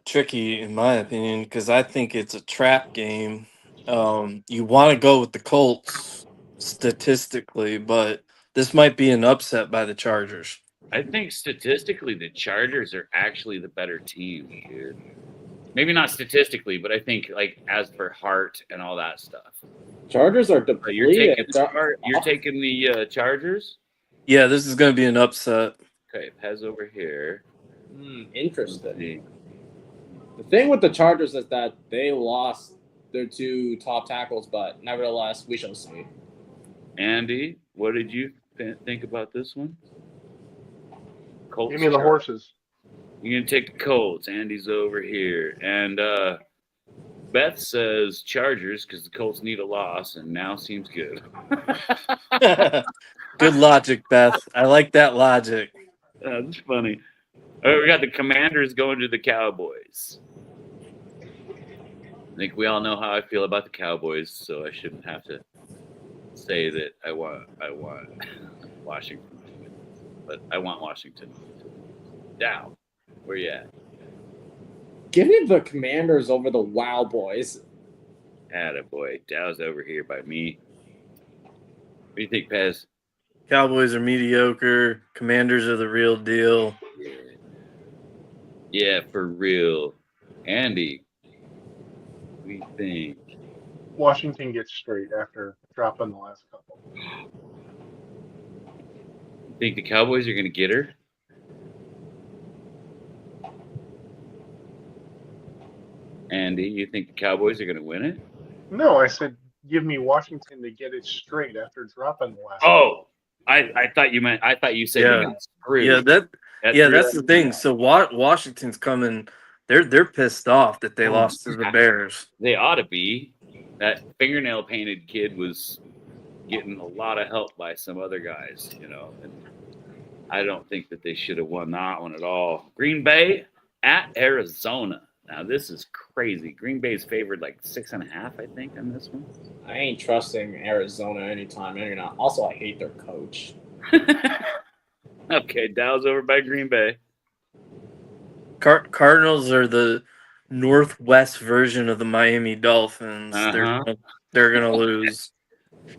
S4: tricky in my opinion because I think it's a trap game. You want to go with the Colts statistically, but this might be an upset by the Chargers.
S1: I think statistically the Chargers are actually the better team here. Maybe not statistically, but I think like as for heart and all that stuff.
S3: Chargers are depleted.
S1: You're taking the Chargers?
S4: Yeah, this is going to be an upset.
S1: Okay, Pez over here.
S3: Interesting. The thing with the Chargers is that they lost their two top tackles, but nevertheless, we shall see.
S1: Andy, what did you think about this one? Colts.
S5: Give me the horses.
S1: You're gonna take the Colts. Andy's over here, and Beth says Chargers because the Colts need a loss, and now seems good.
S4: Good logic, Beth. I like that logic.
S1: That's funny. All right, we got the Commanders going to the Cowboys. I think we all know how I feel about the Cowboys, so I shouldn't have to say that I want Washington to win. But I want Washington to win. Dow, where you at?
S3: Give me the Commanders over the Wow Boys.
S1: Attaboy. Dow's over here by me. What do you think, Pez?
S4: Cowboys are mediocre. Commanders are the real deal.
S1: Yeah, for real. Andy, what do you think?
S5: Washington gets straight after dropping the last couple.
S1: Think the Cowboys are going to get her? Andy, you think the Cowboys are going to win it?
S5: No, I said give me Washington to get it straight after dropping the last.
S1: Oh, I thought you meant. I thought you said you got screwed.
S4: Yeah, that's the thing. So Washington's coming. They're pissed off that they lost to the Bears.
S1: They ought to be. That fingernail painted kid was getting a lot of help by some other guys, you know. And I don't think that they should have won that one at all. Green Bay at Arizona. Now this is crazy. Green Bay's favored like 6.5, I think, on this one.
S3: I ain't trusting Arizona anytime. Also, I hate their coach.
S1: Okay, Dow's over by Green Bay.
S4: Cardinals are the Northwest version of the Miami Dolphins. They're gonna lose.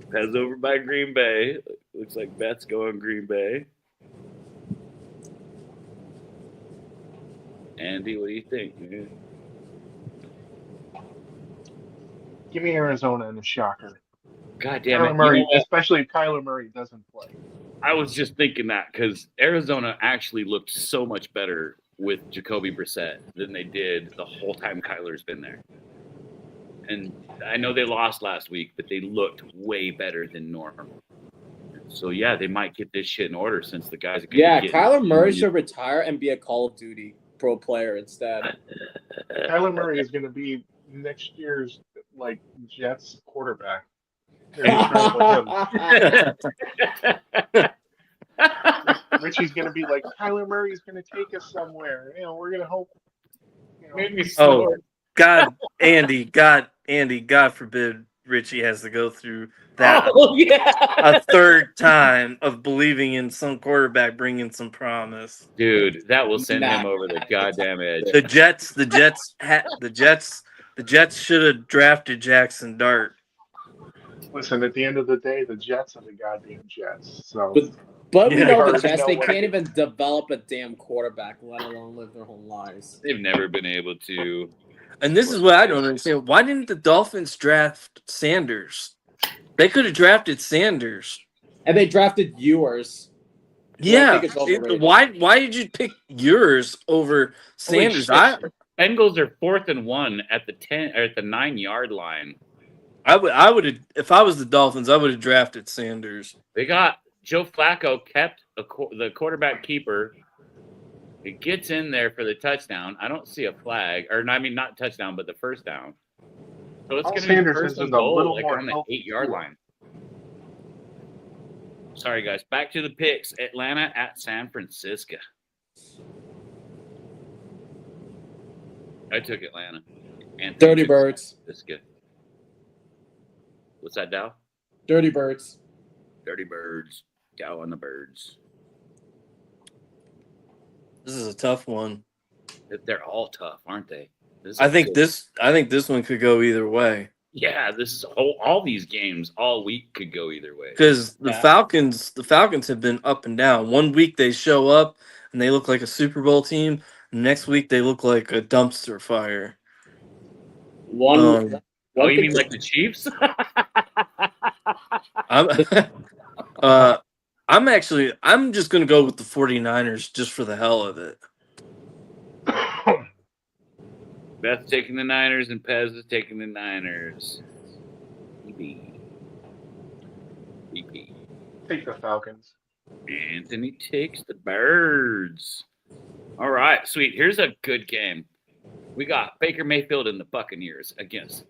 S1: Pez over by Green Bay. Looks like Beth's going Green Bay. Andy, what do you think?
S5: Give me Arizona in a shocker.
S1: God damn it.
S5: Murray, especially if Kyler Murray doesn't play.
S1: I was just thinking that because Arizona actually looked so much better with Jacoby Brissett than they did the whole time Kyler's been there. And I know they lost last week, but they looked way better than normal. So, yeah, they might get this shit in order since the guys are going to get
S3: Kyler Murray should retire and be a Call of Duty pro player instead.
S5: Kyler Murray is going to be next year's, like, Jets quarterback. Richie's going to be like, Kyler Murray's going to take us somewhere. You know, we're going to hope. You know.
S4: God forbid Richie has to go through that a third time of believing in some quarterback bringing some promise.
S1: Dude, that will send him over the goddamn edge.
S4: The Jets should have drafted Jackson Dart.
S5: Listen, at the end of the day, the Jets are the goddamn Jets. So
S3: But we
S4: Yeah.
S3: know
S5: Hard
S3: the
S5: to
S3: Jets,
S5: know
S3: they
S5: what
S3: can't
S5: it
S3: even develop a damn quarterback, let alone live their whole lives.
S1: They've never been able to.
S4: And this is what I don't understand. Why didn't the Dolphins draft Sanders? They could have drafted Sanders.
S3: And they drafted Ewers. who I
S4: Yeah.
S3: think is overrated.
S4: Why did you pick yours over
S1: Holy
S4: Sanders?
S1: shit. Bengals are 4th and 1 at the 10 or at the 9-yard line.
S4: I would have, if I was the Dolphins, I would have drafted Sanders.
S1: They got Joe Flacco kept the quarterback keeper. It gets in there for the touchdown. I don't see a flag, or I mean not touchdown, but the first down. So it's going to be
S5: Sanders
S1: first
S5: is
S1: and
S5: a
S1: goal,
S5: little
S1: like
S5: more
S1: on the
S5: healthy
S1: 8-yard
S5: too.
S1: line. Sorry, guys. Back to the picks. Atlanta at San Francisco. I took Atlanta. And
S3: Dirty Birds.
S1: That's good. What's that, Dow?
S3: Dirty Birds.
S1: Dirty Birds. Dow on the Birds.
S4: This is a tough one.
S1: They're all tough, aren't they?
S4: I think this one could go either way.
S1: Yeah, this is all these games all week could go either way.
S4: Because the Falcons have been up and down. One week they show up and they look like a Super Bowl team. Next week they look like a dumpster fire.
S1: You mean like the Chiefs?
S4: I'm just gonna go with the 49ers just for the hell of it.
S1: Beth taking the Niners and Pez is taking the Niners. EP.
S5: Take the Falcons.
S1: Anthony takes the Birds. All right, sweet. Here's a good game. We got Baker Mayfield and the Buccaneers against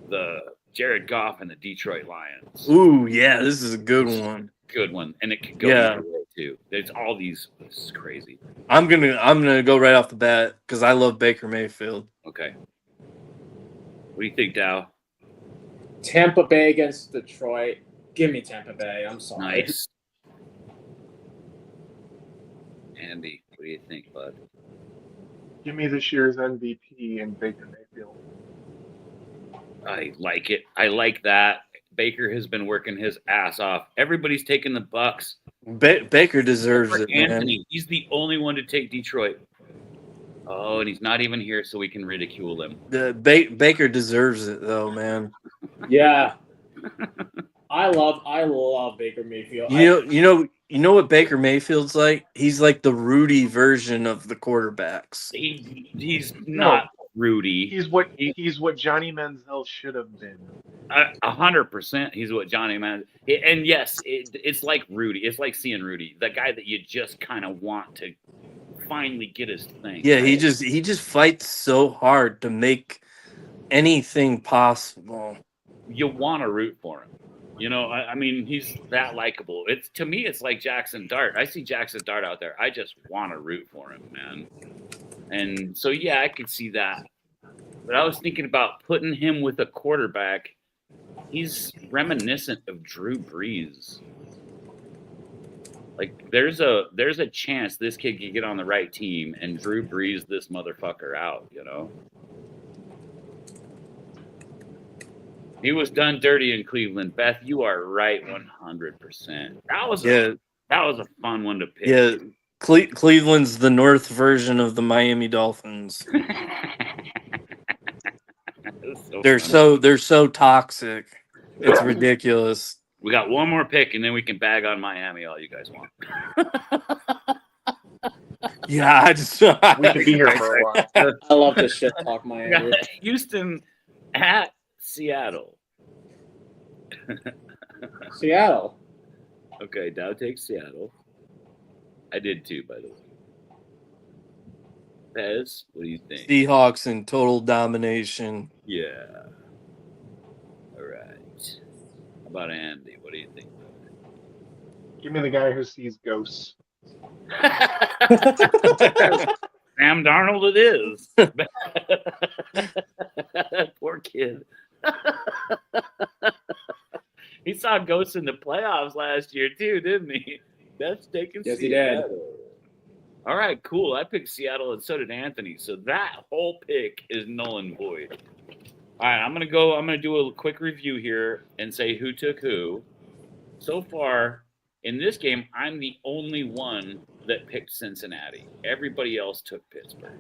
S1: the Jared Goff and the Detroit Lions.
S4: Ooh, yeah, this is a good one.
S1: Good one, and it could go either way too. There's all these. This is crazy.
S4: I'm gonna go right off the bat because I love Baker Mayfield.
S1: Okay. What do you think, Dow?
S3: Tampa Bay against Detroit. Give me Tampa Bay. I'm sorry.
S1: Nice. Andy, what do you think, bud?
S5: Give me this year's MVP and Baker Mayfield.
S1: I like it. I like that. Baker has been working his ass off. Everybody's taking the Bucks.
S4: Baker deserves it,
S1: Anthony,
S4: man.
S1: he's the only one to take Detroit. Oh, and he's not even here, so we can ridicule him.
S4: Baker deserves it, though, man.
S3: Yeah. I love Baker Mayfield.
S4: You know what Baker Mayfield's like? He's like the Rudy version of the quarterbacks.
S1: He's not Rudy.
S5: He's what Johnny Manziel should have been.
S1: 100%. He's what Johnny Manziel. And yes, it's like Rudy. It's like seeing Rudy, the guy that you just kind of want to finally get his thing.
S4: Yeah, he just fights so hard to make anything possible.
S1: You want to root for him. You know, I mean, he's that likable. To me, it's like Jackson Dart. I see Jackson Dart out there. I just want to root for him, man. And so, yeah, I could see that. But I was thinking about putting him with a quarterback. He's reminiscent of Drew Brees. Like, there's a chance this kid could get on the right team and Drew Brees this motherfucker out, you know? He was done dirty in Cleveland. Beth, you are right 100%. That was a fun one to pick.
S4: Yeah, Cleveland's the North version of the Miami Dolphins. They're so toxic. It's ridiculous.
S1: We got one more pick, and then we can bag on Miami all you guys want.
S4: Yeah,
S5: We could be here for a while.
S3: I love this shit talk, Miami.
S1: Houston at Seattle.
S3: Seattle.
S1: Okay, Dow takes Seattle. I did too, by the way. Pez, what do you think?
S4: Seahawks in total domination.
S1: Yeah. All right. How about Andy? What do you think?
S5: Give me the guy who sees ghosts.
S1: Sam Darnold it is. Poor kid. He saw ghosts in the playoffs last year too, didn't he? That's taking
S3: Yes, he
S1: Seattle.
S3: did.
S1: All right, cool. I picked Seattle and so did Anthony. So that whole pick is null and void. All right, I'm gonna do a quick review here and say who took who. So far in this game, I'm the only one that picked Cincinnati. Everybody else took Pittsburgh.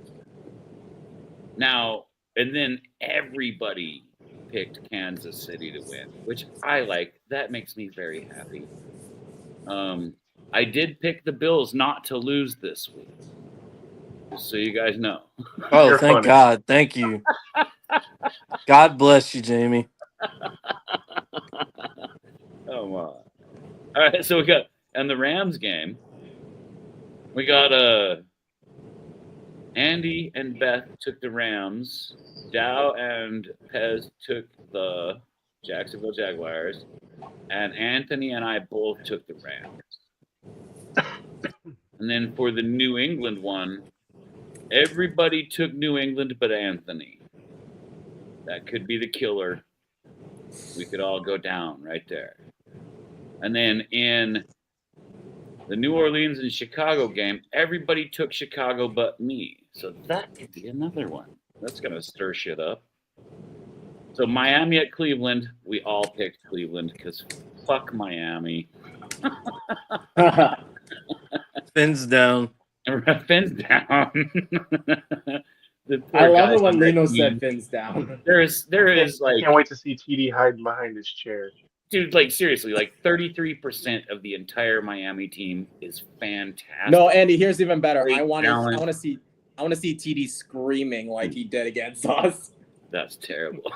S1: Now, and then everybody picked Kansas City to win, which I like. That makes me very happy. I did pick the Bills not to lose this week, just so you guys know.
S4: Oh,
S5: You're
S4: thank
S5: funny.
S4: God. Thank you. God bless you, Jamie.
S1: Oh my! All right, so we got and the Rams game. We got Andy and Beth took the Rams. Dow and Pez took the Jacksonville Jaguars, and Anthony and I both took the Rams. And then for the New England one, everybody took New England but Anthony. That could be the killer. We could all go down right there. And then in the New Orleans and Chicago game, everybody took Chicago but me. So that could be another one. That's going to stir shit up. So Miami at Cleveland, we all picked Cleveland because fuck Miami.
S4: Fins down.
S1: Fins down.
S3: I love it
S1: guys
S3: when
S1: on that
S3: Lino
S1: team.
S3: said fins down.
S1: There is like,
S5: Can't wait to see TD hiding behind his chair.
S1: dude, like seriously, like 33% of the entire Miami team is fantastic.
S3: No, Andy, here's even better.
S1: Great
S3: I want
S1: talent.
S3: to see TD screaming like he did against us.
S1: That's terrible.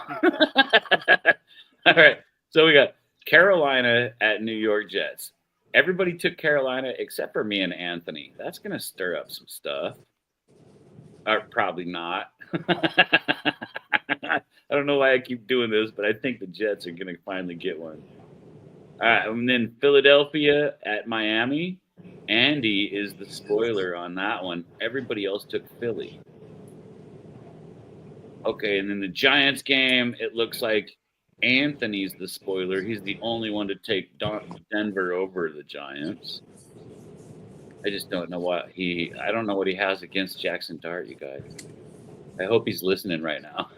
S1: All right, so we got Carolina at New York Jets. Everybody took Carolina except for me and Anthony. That's gonna stir up some stuff. Or probably not. I don't know why I keep doing this, but I think the Jets are going to finally get one. All right, and then Philadelphia at Miami. Andy is the spoiler on that one. Everybody else took Philly. Okay, and then the Giants game, it looks like Anthony's the spoiler. He's the only one to take Denver over the Giants. I just don't know I don't know what he has against Jackson Dart, you guys. I hope he's listening right now.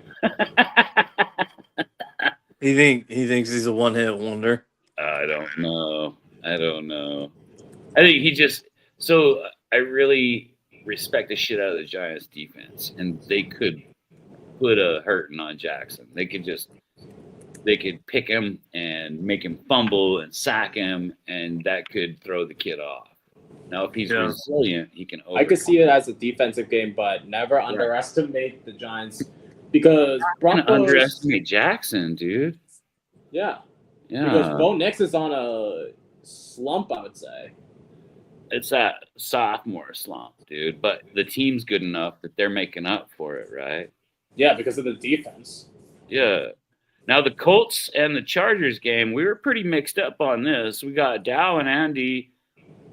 S4: He thinks he's a one-hit wonder.
S1: I don't know. I think he just I really respect the shit out of the Giants defense, and they could put a hurting on Jackson. They could pick him and make him fumble and sack him, and that could throw the kid off. Now, if he's resilient, he can.
S3: I could see it as a defensive game, but never underestimate the Giants because Broncos
S1: underestimate Jackson, dude.
S3: Yeah,
S1: Yeah.
S3: because Bo Nix is on a slump, I would say.
S1: It's that sophomore slump, dude. But the team's good enough that they're making up for it, right?
S3: Yeah, because of the defense.
S1: Yeah. Now the Colts and the Chargers game, we were pretty mixed up on this. We got Dow and Andy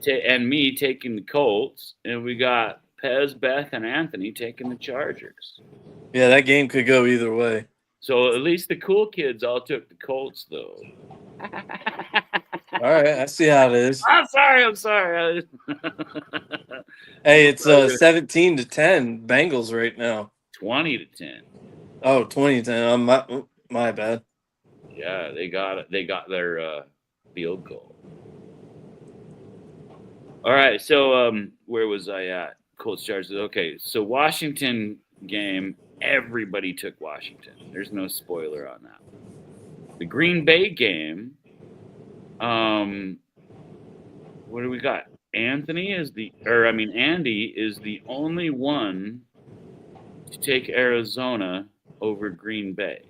S1: and me taking the Colts, and we got Pez, Beth, and Anthony taking the Chargers.
S4: Yeah, that game could go either way.
S1: So at least the cool kids all took the Colts, though.
S4: All right, I see how it is.
S1: I'm sorry.
S4: Hey, it's 17-10 Bengals right now.
S1: 20-10.
S4: Oh, 20-10. My bad.
S1: Yeah, they got it. They got their field goal. All right, so where was I at? Colts Chargers. Okay, so Washington game, everybody took Washington. There's no spoiler on that. The Green Bay game, what do we got? Andy is the only one to take Arizona over Green Bay.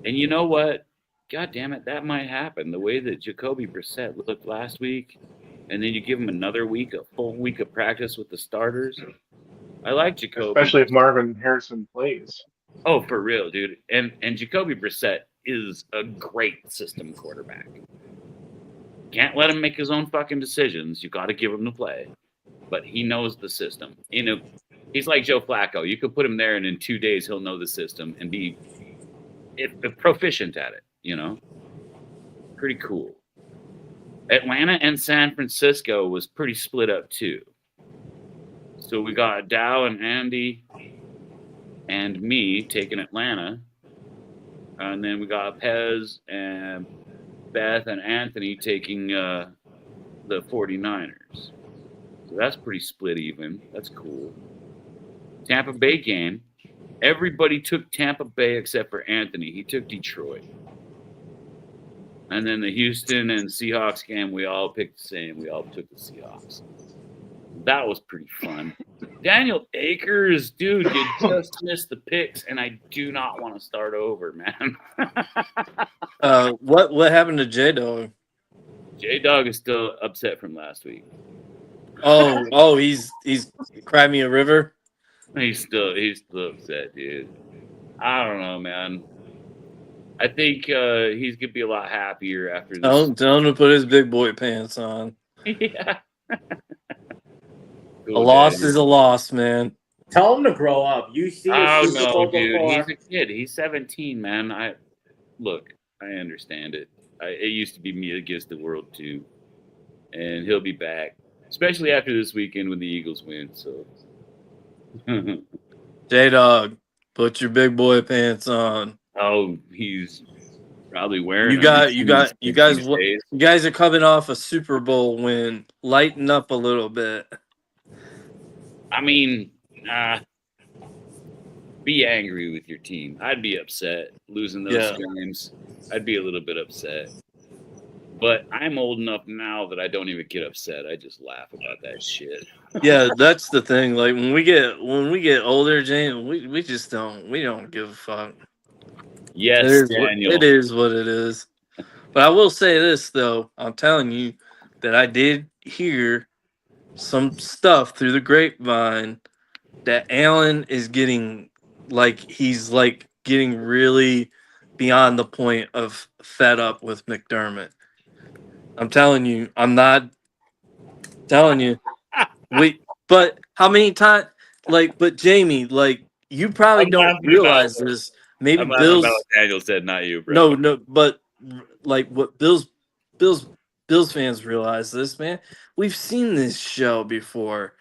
S1: And you know what? God damn it, that might happen. The way that Jacoby Brissett looked last week, and then you give him another week, a full week of practice with the starters. I like Jacoby.
S5: Especially if Marvin Harrison plays.
S1: Oh, for real, dude. And Jacoby Brissett is a great system quarterback. Can't let him make his own fucking decisions. You got to give him the play. But he knows the system. You know, he's like Joe Flacco. You could put him there, and in 2 days, he'll know the system and be proficient at it, you know? Pretty cool. Atlanta and San Francisco was pretty split up, too. So we got Dow and Andy and me taking Atlanta. And then we got Pez and Beth and Anthony taking the 49ers. So that's pretty split even. That's cool. Tampa Bay game. Everybody took Tampa Bay except for Anthony. He took Detroit. And then the Houston and Seahawks game, we all picked the same. We all took the Seahawks. That was pretty fun. Daniel Akers, dude, you just missed the picks, and I do not want to start over, man.
S4: What happened to J Dog?
S1: J Dog is still upset from last week.
S4: Oh, he's cried me a river.
S1: He's still upset, dude. I don't know, man. I think he's gonna be a lot happier after this.
S4: Tell him to put his big boy pants on.
S1: Yeah.
S4: A loss is a loss, man.
S3: Tell him to grow up. You see,
S1: I don't know, dude. He's a kid. He's 17, man. I understand it. It used to be me against the world too, and he'll be back, especially after this weekend when the Eagles win. So,
S4: J Dog, put your big boy pants on.
S1: oh, he's probably wearing.
S4: You guys are coming off a Super Bowl win. Lighten up a little bit.
S1: I mean, be angry with your team. I'd be upset losing those games. I'd be a little bit upset. But I'm old enough now that I don't even get upset. I just laugh about that shit.
S4: Yeah, that's the thing. Like when we get older, James, we just don't give a fuck.
S1: Yes, Daniel.
S4: It is what it is. But I will say this though, I'm telling you that I did hear some stuff through the grapevine that Allen is getting getting really beyond the point of fed up with McDermott. I'm telling you, I'm not telling you. But how many times? But Jamie, you probably don't realize this. Maybe Bills.
S1: About what Daniel said, not you, bro.
S4: No, but what Bills fans realize this, man. We've seen this show before.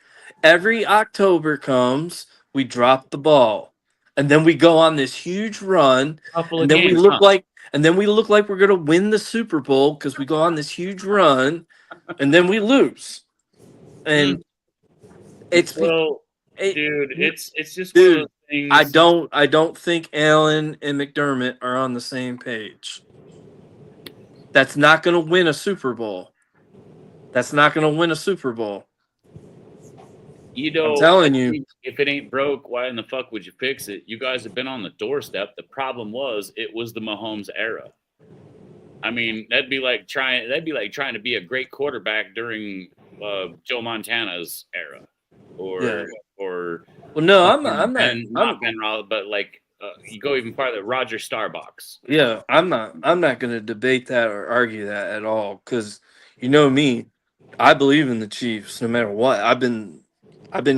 S4: Every October comes, we drop the ball, and then we go on this huge run, and then we look like we're gonna win the Super Bowl because we go on this huge run, and then we lose. And it's
S1: dude, it's just one of those things.
S4: I don't think Allen and McDermott are on the same page. That's not going to win a Super Bowl.
S1: You know,
S4: I'm telling you.
S1: If it ain't broke, why in the fuck would you fix it? You guys have been on the doorstep. The problem was it was the Mahomes era. I mean, that'd be like trying to be a great quarterback during Joe Montana's era, or
S4: well, no, I'm
S1: not Ben Roethlisberger, but you go even farther, Roger Starbucks.
S4: Yeah, I'm not going to debate that or argue that at all because you know me, I believe in the Chiefs no matter what. I've been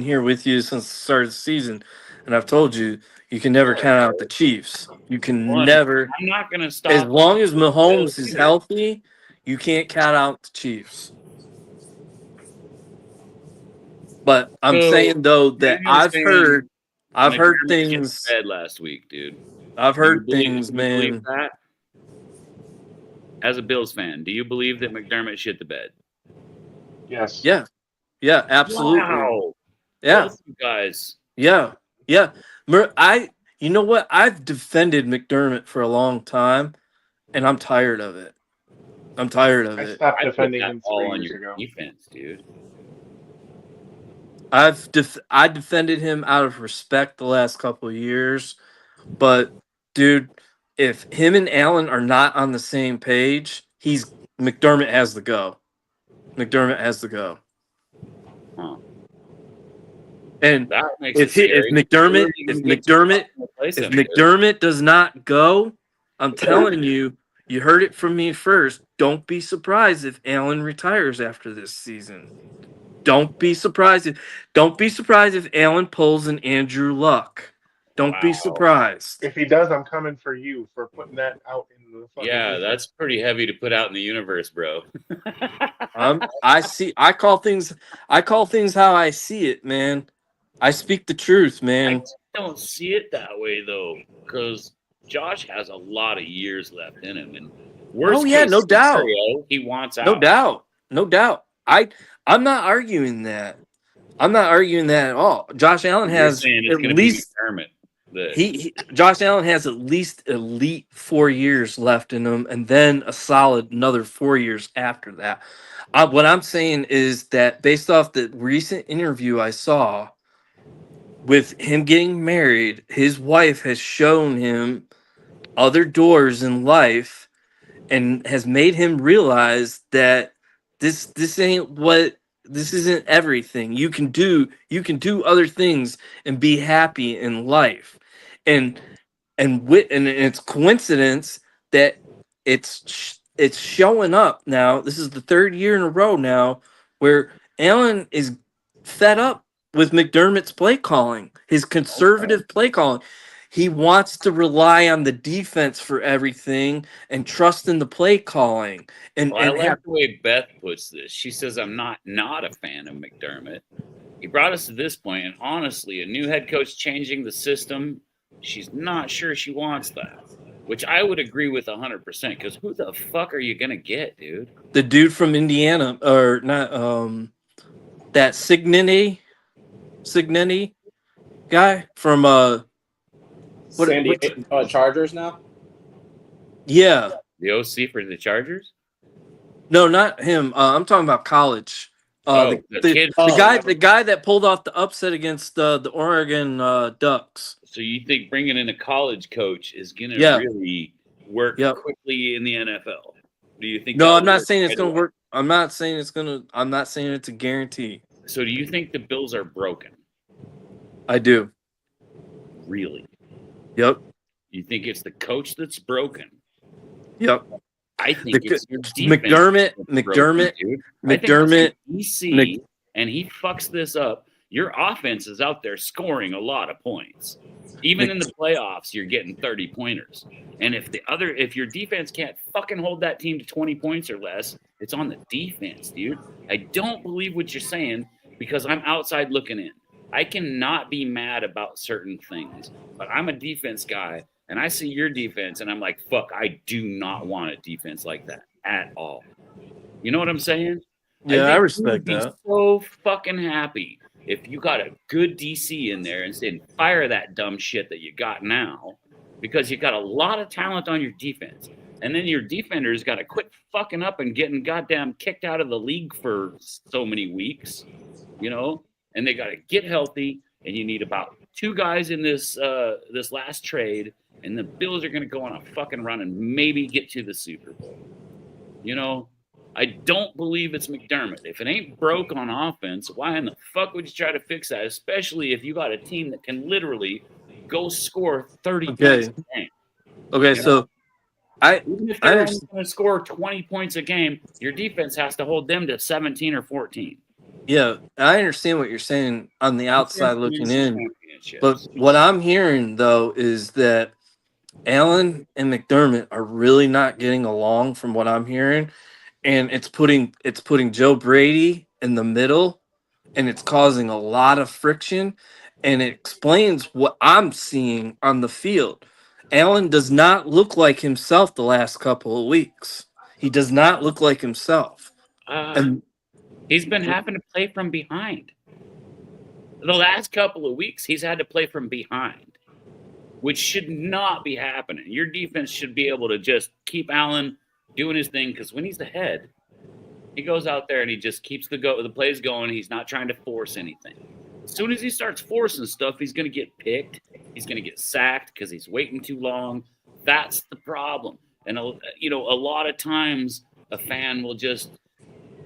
S4: here with you since the start of the season, and I've told you you can never count out the Chiefs. You can never.
S1: I'm not going to stop.
S4: As long as Mahomes is healthy, you can't count out the Chiefs. But I'm saying though that I've heard things
S1: said last week, dude.
S4: I've heard things, man.
S1: As a Bills fan, do you believe that McDermott shit the bed?
S5: Yes.
S4: Yeah, absolutely.
S1: Wow.
S4: Yeah,
S1: both you guys.
S4: Yeah. You know what? I've defended McDermott for a long time, and I'm tired of it.
S5: I stopped defending him 3 years ago.
S1: Defense, dude.
S4: I defended him out of respect the last couple of years, but dude, if him and Allen are not on the same page, McDermott has to go.
S1: Huh.
S4: And
S1: that makes
S4: if McDermott does not go, I'm telling you, you heard it from me first. Don't be surprised if Allen retires after this season. Don't be surprised if Allen pulls an Andrew Luck. Don't be surprised.
S5: If he does, I'm coming for you for putting that out in the fucking
S1: universe. That's pretty heavy to put out in the universe, bro.
S4: I call things how I see it, man. I speak the truth, man.
S1: I don't see it that way though, because Josh has a lot of years left in him, and worst
S4: yeah,
S1: case
S4: no doubt.
S1: scenario, he wants out.
S4: No doubt. I'm not arguing that. I'm not arguing that at all. Josh Allen
S1: You're
S4: has
S1: saying it's
S4: at
S1: going to be
S4: least
S1: McDermott.
S4: Josh Allen has at least elite 4 years left in him, and then a solid another 4 years after that. What I'm saying is that based off the recent interview I saw with him getting married, his wife has shown him other doors in life and has made him realize that this ain't what this isn't everything. You can do other things and be happy in life. And and it's coincidence that it's showing up now. This is the third year in a row now where Allen is fed up with McDermott's play calling, his conservative play calling. He wants to rely on the defense for everything and trust in the play calling. And
S1: Well, I
S4: and
S1: like
S4: have,
S1: the way Beth puts this. She says, I'm not a fan of McDermott. He brought us to this point, and honestly, a new head coach changing the system, she's not sure she wants that. Which I would agree with 100%, because who the fuck are you going to get, dude?
S4: the dude from Indiana, or not, that Signini guy from
S3: San Diego Chargers now.
S4: yeah.
S1: The OC for the Chargers?
S4: No, not him. I'm talking about college.
S1: The kid.
S4: The guy that pulled off the upset against the Oregon Ducks.
S1: So you think bringing in a college coach is going to really work quickly in the NFL? Do you think?
S4: No, I'm not saying it's going to work. I'm not saying it's a guarantee.
S1: So do you think the Bills are broken?
S4: I do.
S1: Really?
S4: Yep.
S1: You think it's the coach that's broken?
S4: Yep.
S1: I think it's your defense.
S4: McDermott,
S1: DC, and he fucks this up. Your offense is out there scoring a lot of points. Even in the playoffs, you're getting 30 pointers. And if your defense can't fucking hold that team to 20 points or less, it's on the defense, dude. I don't believe what you're saying because I'm outside looking in. I cannot be mad about certain things, but I'm a defense guy. And I see your defense, and I'm like, fuck, I do not want a defense like that at all. You know what I'm saying?
S4: Yeah, I respect that.
S1: So fucking happy if you got a good DC in there and said, fire that dumb shit that you got now, because you got a lot of talent on your defense. And then your defenders got to quit fucking up and getting goddamn kicked out of the league for so many weeks, and they got to get healthy. And you need about 2 guys in this last trade. And the Bills are going to go on a fucking run and maybe get to the Super Bowl. I don't believe it's McDermott. If it ain't broke on offense, why in the fuck would you try to fix that? Especially if you got a team that can literally go score 30 points a game.
S4: Okay, so
S1: even if they're only going to score 20 points a game, your defense has to hold them to 17 or 14.
S4: Yeah, I understand what you're saying on the outside looking in. But what I'm hearing, though, is that Allen and McDermott are really not getting along from what I'm hearing. And it's putting Joe Brady in the middle, and it's causing a lot of friction. And it explains what I'm seeing on the field. Allen does not look like himself the last couple of weeks. He does not look like himself. And
S1: he's been having to play from behind. The last couple of weeks, he's had to play from behind, which should not be happening. Your defense should be able to just keep Allen doing his thing, because when he's the head, he goes out there and he just keeps the plays going. He's not trying to force anything. As soon as he starts forcing stuff, he's going to get picked. He's going to get sacked because he's waiting too long. That's the problem. And, a lot of times a fan will just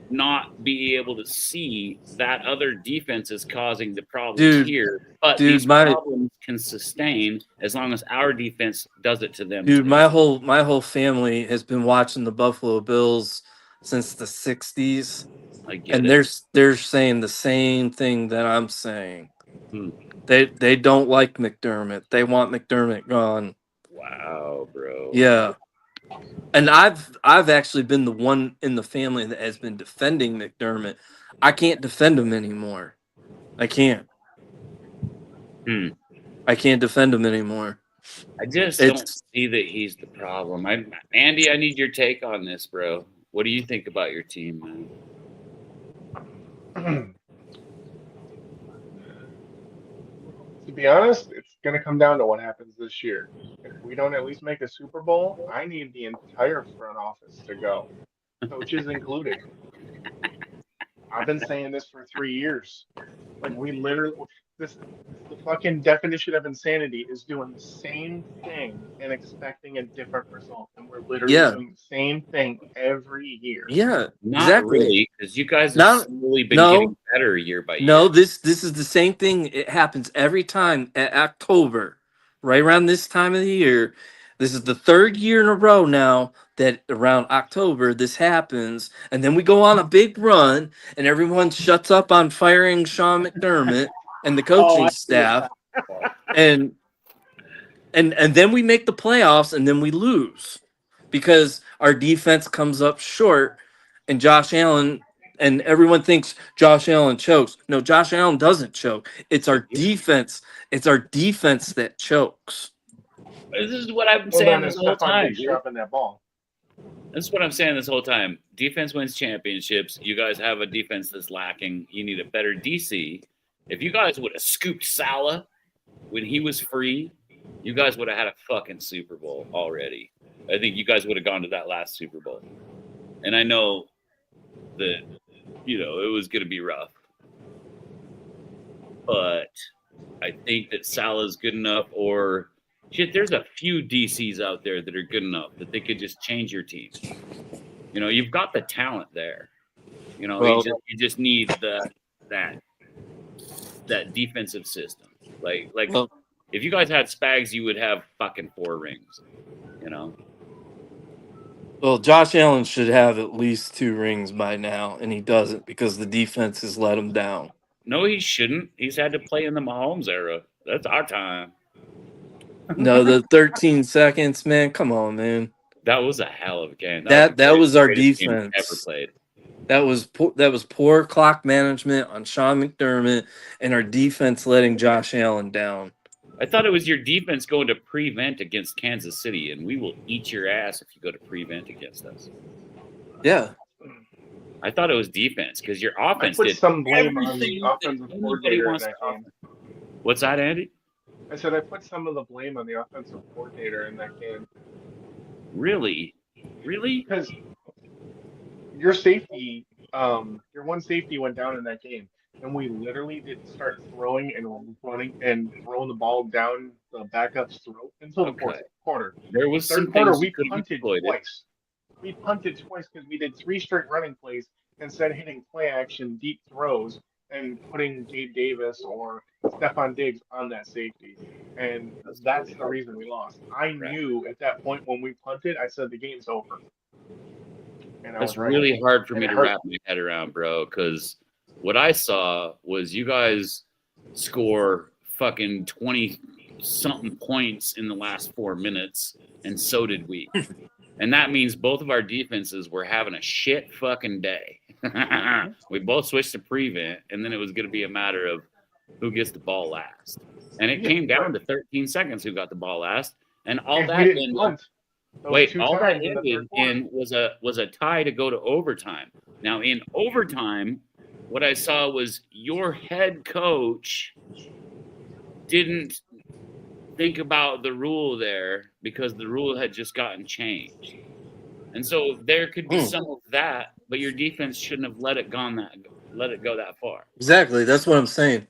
S1: not be able to see that other defense is causing the problems here. But these problems can sustain as long as our defense does it to them.
S4: Dude, my whole family has been watching the Buffalo Bills since the 60s. And they're saying the same thing that I'm saying. They don't like McDermott. They want McDermott gone.
S1: Wow, bro.
S4: Yeah. And I've actually been the one in the family that has been defending McDermott. I can't defend him anymore. I can't. I can't defend him anymore.
S1: I just don't see that he's the problem. Andy, I need your take on this, bro. What do you think about your team, man?
S5: To be honest, it's going to come down to what happens this year. If we don't at least make a Super Bowl, I need the entire front office to go, coaches included. I've been saying this for 3 years. Like we literally, this the fucking definition of insanity is doing the same thing and expecting a different result, and we're literally doing the same thing every year.
S4: Yeah,
S1: not
S4: exactly.
S1: really, because you guys have slowly been getting better year by year.
S4: No, this is the same thing. It happens every time at October, right around this time of the year. This is the third year in a row now that around October this happens, and then we go on a big run, and everyone shuts up on firing Sean McDermott and the coaching staff, and then we make the playoffs, and then we lose because our defense comes up short, and Josh Allen. And everyone thinks Josh Allen chokes. No, Josh Allen doesn't choke. It's our defense. It's our defense that chokes.
S1: This is what I've been saying this whole time.
S5: Dropping that ball.
S1: This is what I'm saying this whole time. Defense wins championships. You guys have a defense that's lacking. You need a better DC. If you guys would have scooped Salah when he was free, you guys would have had a fucking Super Bowl already. I think you guys would have gone to that last Super Bowl. And I know that, it was going to be rough. But I think that Salah's good enough, or shit, there's a few DCs out there that are good enough that they could just change your team. You've got the talent there. You just need that defensive system. Like if you guys had Spags, you would have fucking 4 rings.
S4: Well, Josh Allen should have at least 2 rings by now, and he doesn't because the defense has let him down.
S1: No, he shouldn't. He's had to play in the Mahomes era. That's our time.
S4: No, the 13 seconds, man. Come on, man.
S1: That was a hell of a game.
S4: That was our defense.
S1: Ever played.
S4: That was poor clock management on Sean McDermott and our defense letting Josh Allen down.
S1: I thought it was your defense going to prevent against Kansas City, and we will eat your ass if you go to prevent against us.
S4: Yeah.
S1: I thought it was defense because your offense did
S5: some blame on the offensive coordinator in that game.
S1: What's that, Andy?
S5: I said I put some of the blame on the offensive coordinator in that game.
S1: Really?
S5: Because your safety, your one safety went down in that game. And we literally didn't start throwing and running and throwing the ball down the backup's throat until the fourth quarter.
S1: There was
S5: third quarter we punted twice. We punted twice because we did 3 straight running plays instead of hitting play action deep throws and putting Gabe Davis or Stephon Diggs on that safety. And that's the reason we lost. I knew at that point when we punted, I said the game's over. And
S1: that's really hard for me to wrap my head around, bro, because what I saw was you guys score fucking 20-something points in the last 4 minutes, and so did we. And that means both of our defenses were having a shit fucking day. We both switched to prevent, and then it was going to be a matter of who gets the ball last. And it came down to 13 seconds who got the ball last, and all that ended in was a tie to go to overtime. Now in overtime, what I saw was your head coach didn't think about the rule there because the rule had just gotten changed. And so there could be some of that, but your defense shouldn't have let it go that far.
S4: Exactly. That's what I'm saying.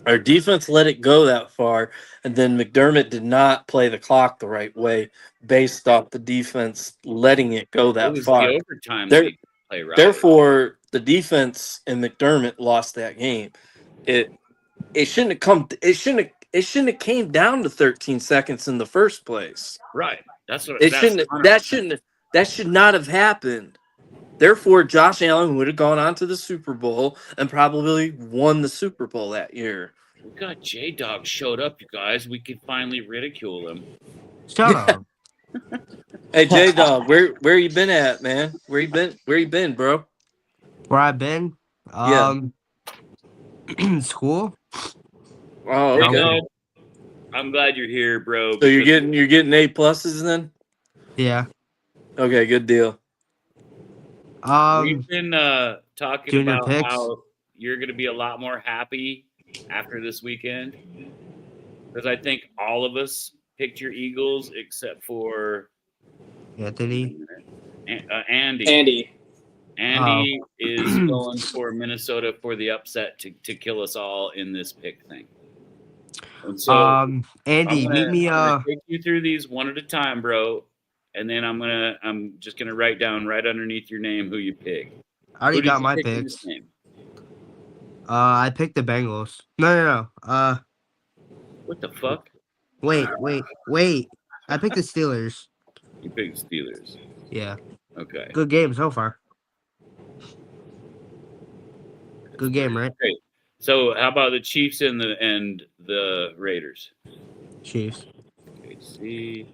S4: Our defense let it go that far, and then McDermott did not play the clock the right way based off the defense letting it go that far.
S1: The overtime play right.
S4: Therefore, the defense and McDermott lost that game. It shouldn't have came down to 13 seconds in the first place.
S1: Right. That should not have happened.
S4: Therefore, Josh Allen would have gone on to the Super Bowl and probably won the Super Bowl that year.
S1: We got J-Dog showed up, you guys. We could finally ridicule him.
S7: Shut up.
S4: Hey, J-Dog, where you been at, man? Where you been, bro?
S7: Where I've been?
S4: Yeah.
S7: School.
S4: Oh, okay.
S1: I'm glad you're here, bro.
S4: So you're
S1: because
S4: getting A pluses then?
S7: Yeah.
S4: Okay, good deal.
S1: we've been talking
S7: Junior
S1: about
S7: picks.
S1: how you're going to be a lot more happy after this weekend because I think all of us picked your Eagles except for
S7: Anthony.
S1: Andy. Andy
S7: Oh.
S1: is going for Minnesota for the upset to kill us all in this pick thing. And so
S7: Andy, meet me.
S1: I'm gonna take you through these one at a time, bro. And then I'm just gonna write down right underneath your name who you pick.
S7: I already
S1: Who did
S7: got
S1: you
S7: my
S1: pick in this
S7: picks.
S1: game?
S7: I picked the Bengals. No.
S1: What the fuck?
S7: Wait. I picked the Steelers.
S1: You picked the Steelers.
S7: Yeah.
S1: Okay.
S7: Good game so far. Good game, right?
S1: Great. So how about the Chiefs and the Raiders?
S7: Chiefs.
S1: Okay, see.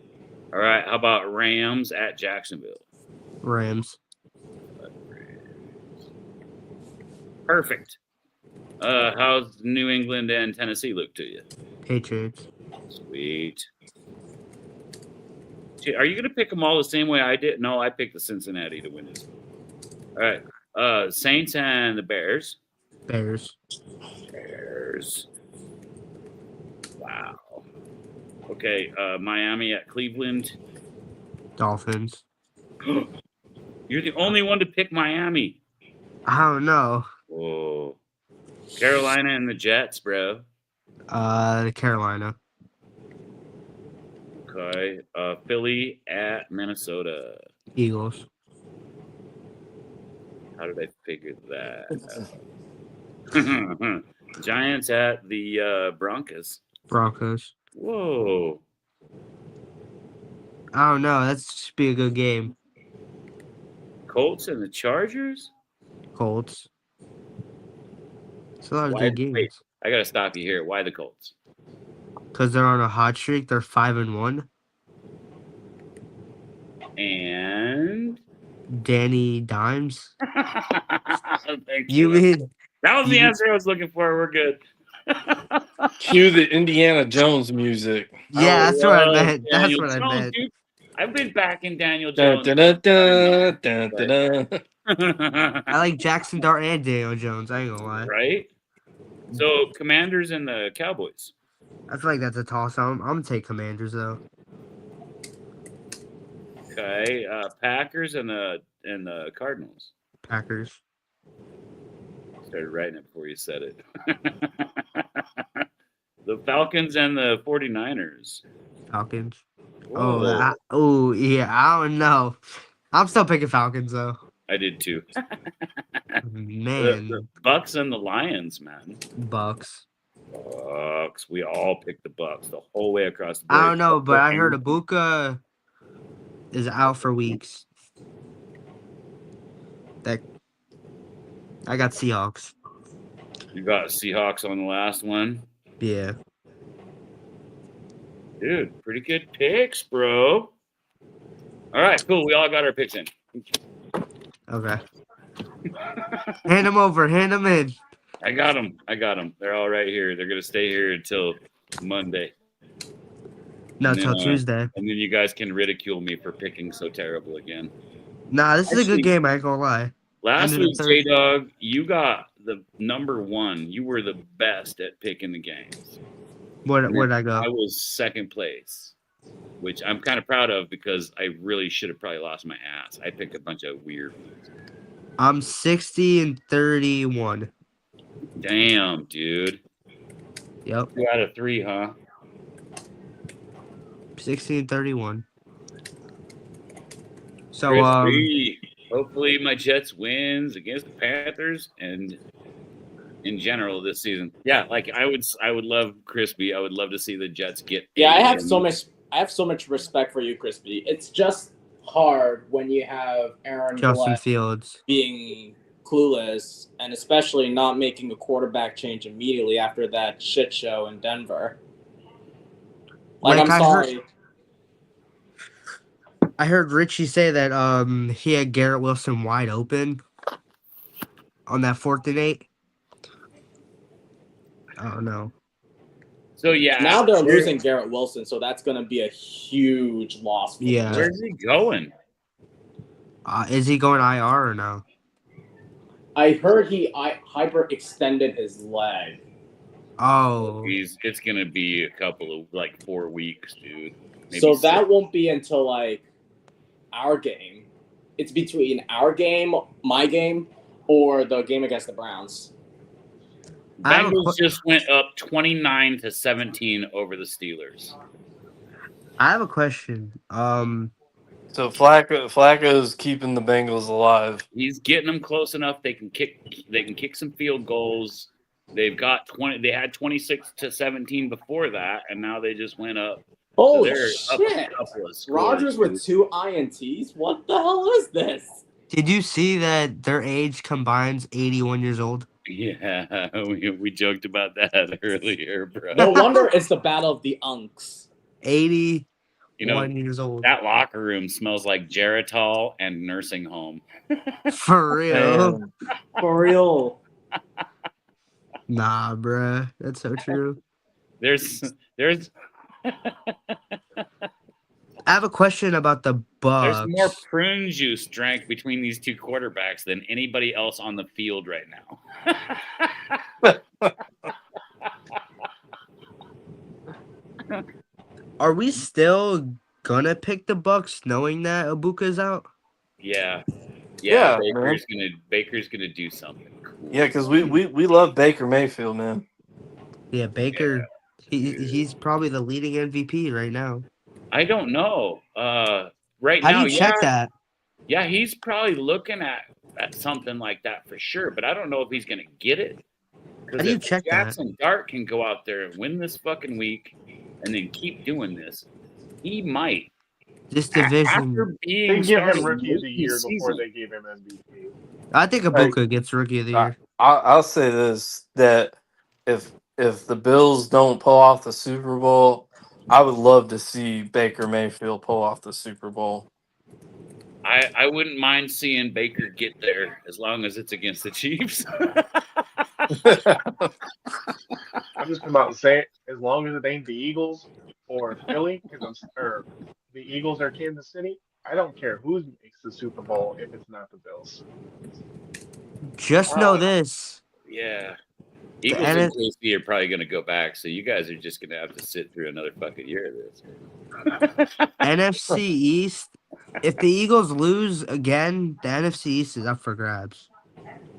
S1: All right. How about Rams at Jacksonville?
S7: Rams.
S1: Perfect. How's New England and Tennessee look to you?
S7: Patriots.
S1: Sweet. Are you going to pick them all the same way I did? No, I picked the Cincinnati to win this. All right. Saints and the Bears.
S7: Bears.
S1: Wow. Okay. Miami at Cleveland.
S7: Dolphins.
S1: You're the only one to pick Miami.
S7: I don't know.
S1: Whoa. Carolina and the Jets, bro.
S7: Carolina.
S1: Okay. Philly at Minnesota.
S7: Eagles.
S1: How did I figure that out? Giants at the Broncos.
S7: Broncos.
S1: Whoa.
S7: I don't know. That should be a good game.
S1: Colts and the Chargers?
S7: Colts. It's a lot of
S1: Why,
S7: good
S1: wait,
S7: games.
S1: I got to stop you here. Why the Colts?
S7: Because they're on a hot streak. They're 5-1.
S1: And
S7: Danny Dimes.
S1: Thank
S7: You mean
S1: that was the answer I was looking for. We're good.
S4: Cue the Indiana Jones music.
S7: yeah, that's what I
S1: love
S7: meant. That's
S1: Daniel
S7: what I
S1: Jones,
S7: meant.
S1: dude. I've been back in Daniel
S4: Dun,
S1: Jones.
S4: dun, dun, dun, dun, dun, dun.
S7: I like Jackson Dart and Daniel Jones. I ain't gonna lie.
S1: Right? So, Commanders and the Cowboys.
S7: I feel like that's a toss. I'm gonna take Commanders though.
S1: Okay. Packers and the Cardinals.
S7: Packers.
S1: Started writing it before you said it. The Falcons and the 49ers.
S7: Falcons.
S1: Whoa.
S7: Yeah. I don't know. I'm still picking Falcons though.
S1: I did too.
S7: Man.
S1: The Bucks and the Lions, man.
S7: Bucks.
S1: Bucks. We all picked the Bucks the whole way across the board.
S7: I don't know, but I heard Ibuka is out for weeks. I got Seahawks.
S1: You got Seahawks on the last one.
S7: Yeah.
S1: Dude, pretty good picks, bro. All right, cool. We all got our picks in.
S7: Okay. Hand them over. Hand them in.
S1: I got them. They're all right here. They're going to stay here until Monday.
S7: No,
S1: And
S7: till
S1: then,
S7: Tuesday.
S1: And then you guys can ridicule me for picking so terrible again.
S7: Nah, this is a
S1: Actually,
S7: good game. I ain't gonna lie.
S1: Last week, J-Dog, you got the number one. You were the best at picking the games.
S7: Where'd I go?
S1: I was second place, which I'm kind of proud of because I really should have probably lost my ass. I picked a bunch of weird ones.
S7: I'm 60-31.
S1: Damn, dude.
S7: Yep.
S1: 2 out of 3, huh?
S7: 60-31. So
S1: hopefully my Jets wins against the Panthers and in general this season. Yeah, like I would love Crispy. I would love to see the Jets get.
S3: Yeah, I have so much respect for you, Crispy. It's just hard when you have Aaron
S7: Justin Fields
S3: being clueless and especially not making a quarterback change immediately after that shit show in Denver. Like I'm sorry.
S7: I heard Richie say that he had Garrett Wilson wide open on that 4th and 8. I don't know.
S1: So yeah,
S3: Now they're losing Garrett Wilson, so that's going to be a huge loss. For
S7: Yeah.
S3: them.
S1: Where's he going?
S7: Is he going IR or no?
S3: I heard he hyperextended his leg.
S7: Oh.
S1: It's gonna be a couple of 4 weeks, dude. Maybe
S3: So
S1: 6.
S3: that won't be until our game. It's between our game, my game, or the game against the Browns.
S1: Bengals just went up 29-17 over the Steelers.
S7: I have a question.
S4: So Flacco's keeping the Bengals alive.
S1: He's getting them close enough. They can kick some field goals. They've got 20. They had 26-17 before that, and now they just went up.
S3: Oh
S1: so
S3: shit! Rodgers with 2 INTs. What the hell is this?
S7: Did you see that their age combines 81 years old?
S1: Yeah, we joked about that earlier, bro.
S3: No wonder it's the battle of the unks.
S7: 81 years old.
S1: That locker room smells like Geritol and nursing home.
S7: For real.
S3: For real.
S7: Nah, bruh. That's so true.
S1: There's
S7: I have a question about the Bucks.
S1: There's more prune juice drank between these two quarterbacks than anybody else on the field right now.
S7: Are we still gonna pick the Bucks knowing that Ibuka's out?
S1: Yeah.
S4: Yeah,
S1: Baker's gonna do something cool.
S4: Yeah, because we love Baker Mayfield, man.
S7: Yeah, Baker. Yeah. He's probably the leading MVP right now.
S1: I don't know. How
S7: do you check that?
S1: Yeah, he's probably looking at something like that for sure, but I don't know if he's gonna get it.
S7: How do you check
S1: Jackson Dart can go out there and win this fucking week and then keep doing this. He might.
S7: This division.
S1: After
S5: they give him Rookie of the Year before they gave him MVP.
S7: I think Ibuka gets Rookie of the Year.
S4: I'll say this, that if the Bills don't pull off the Super Bowl, I would love to see Baker Mayfield pull off the Super Bowl.
S1: I wouldn't mind seeing Baker get there as long as it's against the Chiefs.
S5: I'm just about to say it. As long as it ain't the Eagles or Philly, or the Eagles or Kansas City, I don't care who makes the Super Bowl if it's not the Bills.
S7: Just know this.
S1: Yeah. Eagles and KC are probably going to go back, so you guys are just going to have to sit through another fucking year of this.
S7: NFC East, if the Eagles lose again, the NFC East is up for grabs.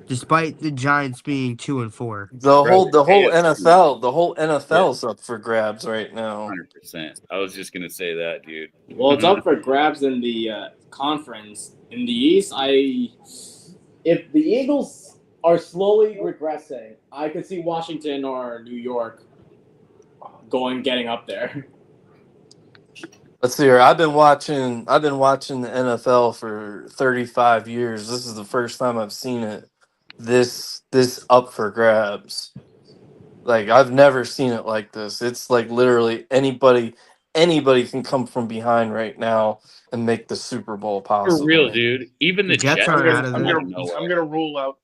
S7: Despite the Giants being 2-4.
S4: The whole NFL is up for grabs right now.
S1: 100%. I was just going to say that, dude.
S3: Well, it's up for grabs in the conference. In the East, if the Eagles are slowly regressing, I could see Washington or New York getting up there.
S4: Let's see here. I've been watching the NFL for 35 years. This is the first time I've seen it this up for grabs. Like, I've never seen it like this. It's like literally anybody can come from behind right now and make the Super Bowl possible.
S1: For real, dude. Even the Jets
S7: are out of
S5: I'm
S7: it.
S5: gonna rule out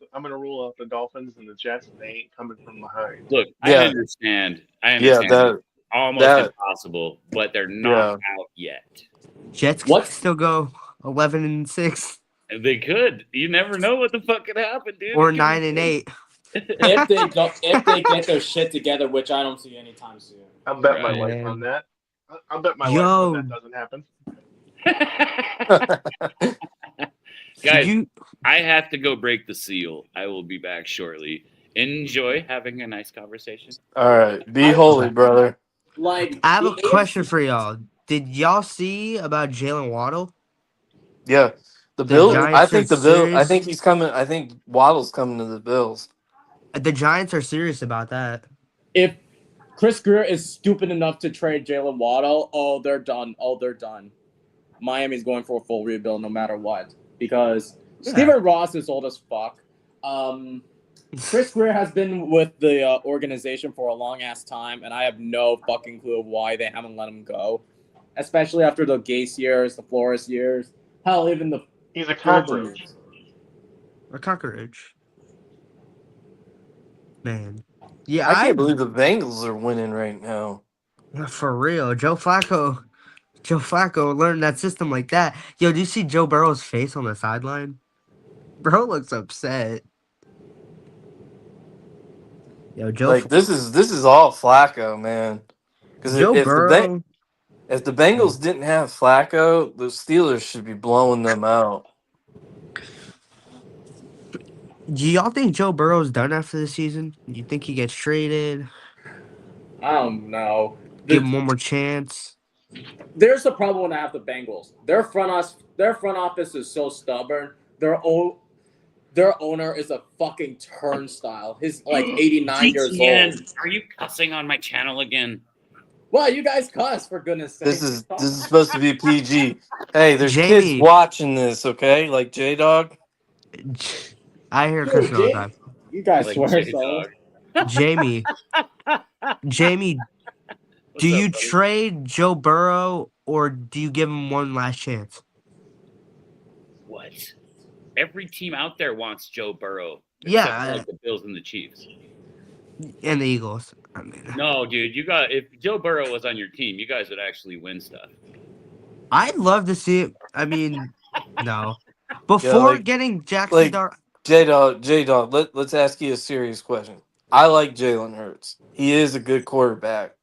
S5: the Dolphins and the Jets. They ain't coming from behind.
S1: Look,
S4: Yeah.
S1: I understand.
S4: That
S1: almost impossible, but they're not out yet.
S7: Jets can still go 11-6.
S1: They could. You never know what the fuck could happen, dude.
S7: Or 9-8.
S3: if they get their shit together, which I don't see anytime soon.
S5: I'll bet my life on that. I'll bet my life on that doesn't happen.
S1: Guys, I have to go break the seal. I will be back shortly. Enjoy having a nice conversation.
S4: All right. Be holy, brother.
S3: Like,
S7: I have a question for y'all. Did y'all see about Jalen Waddle?
S4: Yeah. The Bills. I
S7: Giants
S4: think he's coming. I think Waddle's coming to the Bills.
S7: The Giants are serious about that.
S3: If Chris Greer is stupid enough to trade Jalen Waddle, they're done. They're done. Miami's going for a full rebuild no matter what. Because Steven Ross is old as fuck. Chris Greer has been with the organization for a long-ass time, and I have no fucking clue of why they haven't let him go. Especially after the Gase years, the Flores years. Hell, even the...
S5: He's a cockroach.
S7: A cockroach. Man. Yeah,
S4: I can't believe the Bengals are winning right now.
S7: for real. Joe Flacco learned that system like that. Yo, do you see Joe Burrow's face on the sideline? Bro looks upset. Yo,
S4: Like this is all Flacco, man. Because
S7: Joe Burrow.
S4: if the Bengals didn't have Flacco, the Steelers should be blowing them out.
S7: Do y'all think Joe Burrow's done after the season? You think he gets traded?
S3: I don't know.
S7: Give him one more chance?
S3: There's the problem when I have the Bengals. Their front office is so stubborn. Their owner is a fucking turnstile. He's like 89 years old.
S1: Are you cussing on my channel again?
S3: Well, you guys cuss, for goodness sake.
S4: This is supposed to be PG. Hey, there's kids
S7: Jamie.
S4: watching this, okay? Like J Dog.
S7: I hear cussing all the time.
S3: You guys
S1: Like
S3: swear
S1: J-Dog.
S3: so.
S7: Jamie,
S1: What's
S7: do you
S1: up, buddy?
S7: trade Joe Burrow or do you give him one last chance?
S1: What? Every team out there wants Joe Burrow.
S7: Yeah.
S1: Except for, like the Bills and the Chiefs.
S7: And the Eagles. I mean,
S1: No, dude, if Joe Burrow was on your team, you guys would actually win stuff.
S7: I'd love to see it. I mean, no. Before getting Jackson Dart.
S4: J Dog, let's ask you a serious question. I like Jalen Hurts. He is a good quarterback.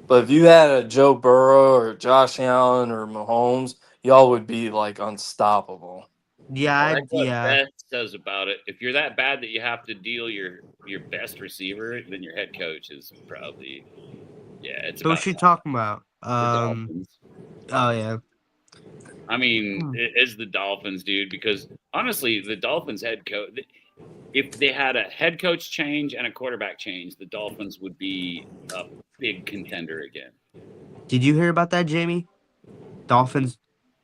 S4: But if you had a Joe Burrow or Josh Allen or Mahomes, y'all would be like unstoppable.
S7: Yeah,
S1: I like what Beth says about it. If you're that bad that you have to deal your best receiver, then your head coach is probably it's.
S7: So what's she talking about?
S1: The Dolphins.
S7: Oh yeah.
S1: I mean, it is the Dolphins, dude. Because honestly, the Dolphins head coach. If they had a head coach change and a quarterback change, the Dolphins would be a big contender again.
S7: Did you hear about that, Jamie? Dolphins,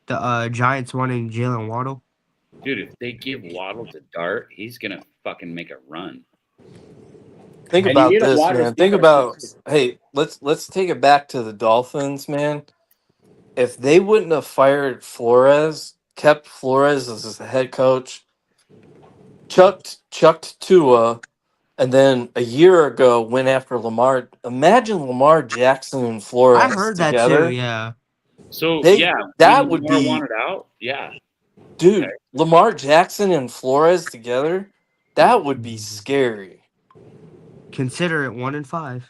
S7: the Giants wanting Jalen Waddle.
S1: Dude, if they give Waddle to Dart, he's gonna fucking make a run.
S4: Think about this, man. Think about let's take it back to the Dolphins, man. If they wouldn't have fired Flores, kept Flores as the head coach, chucked Tua, and then a year ago went after Lamar. Imagine Lamar Jackson and Flores
S7: I heard
S4: together.
S7: that too, yeah.
S1: So
S4: that would be
S1: wanted out. Yeah.
S4: Dude, Lamar Jackson and Flores together, that would be scary.
S7: Consider it 1-5.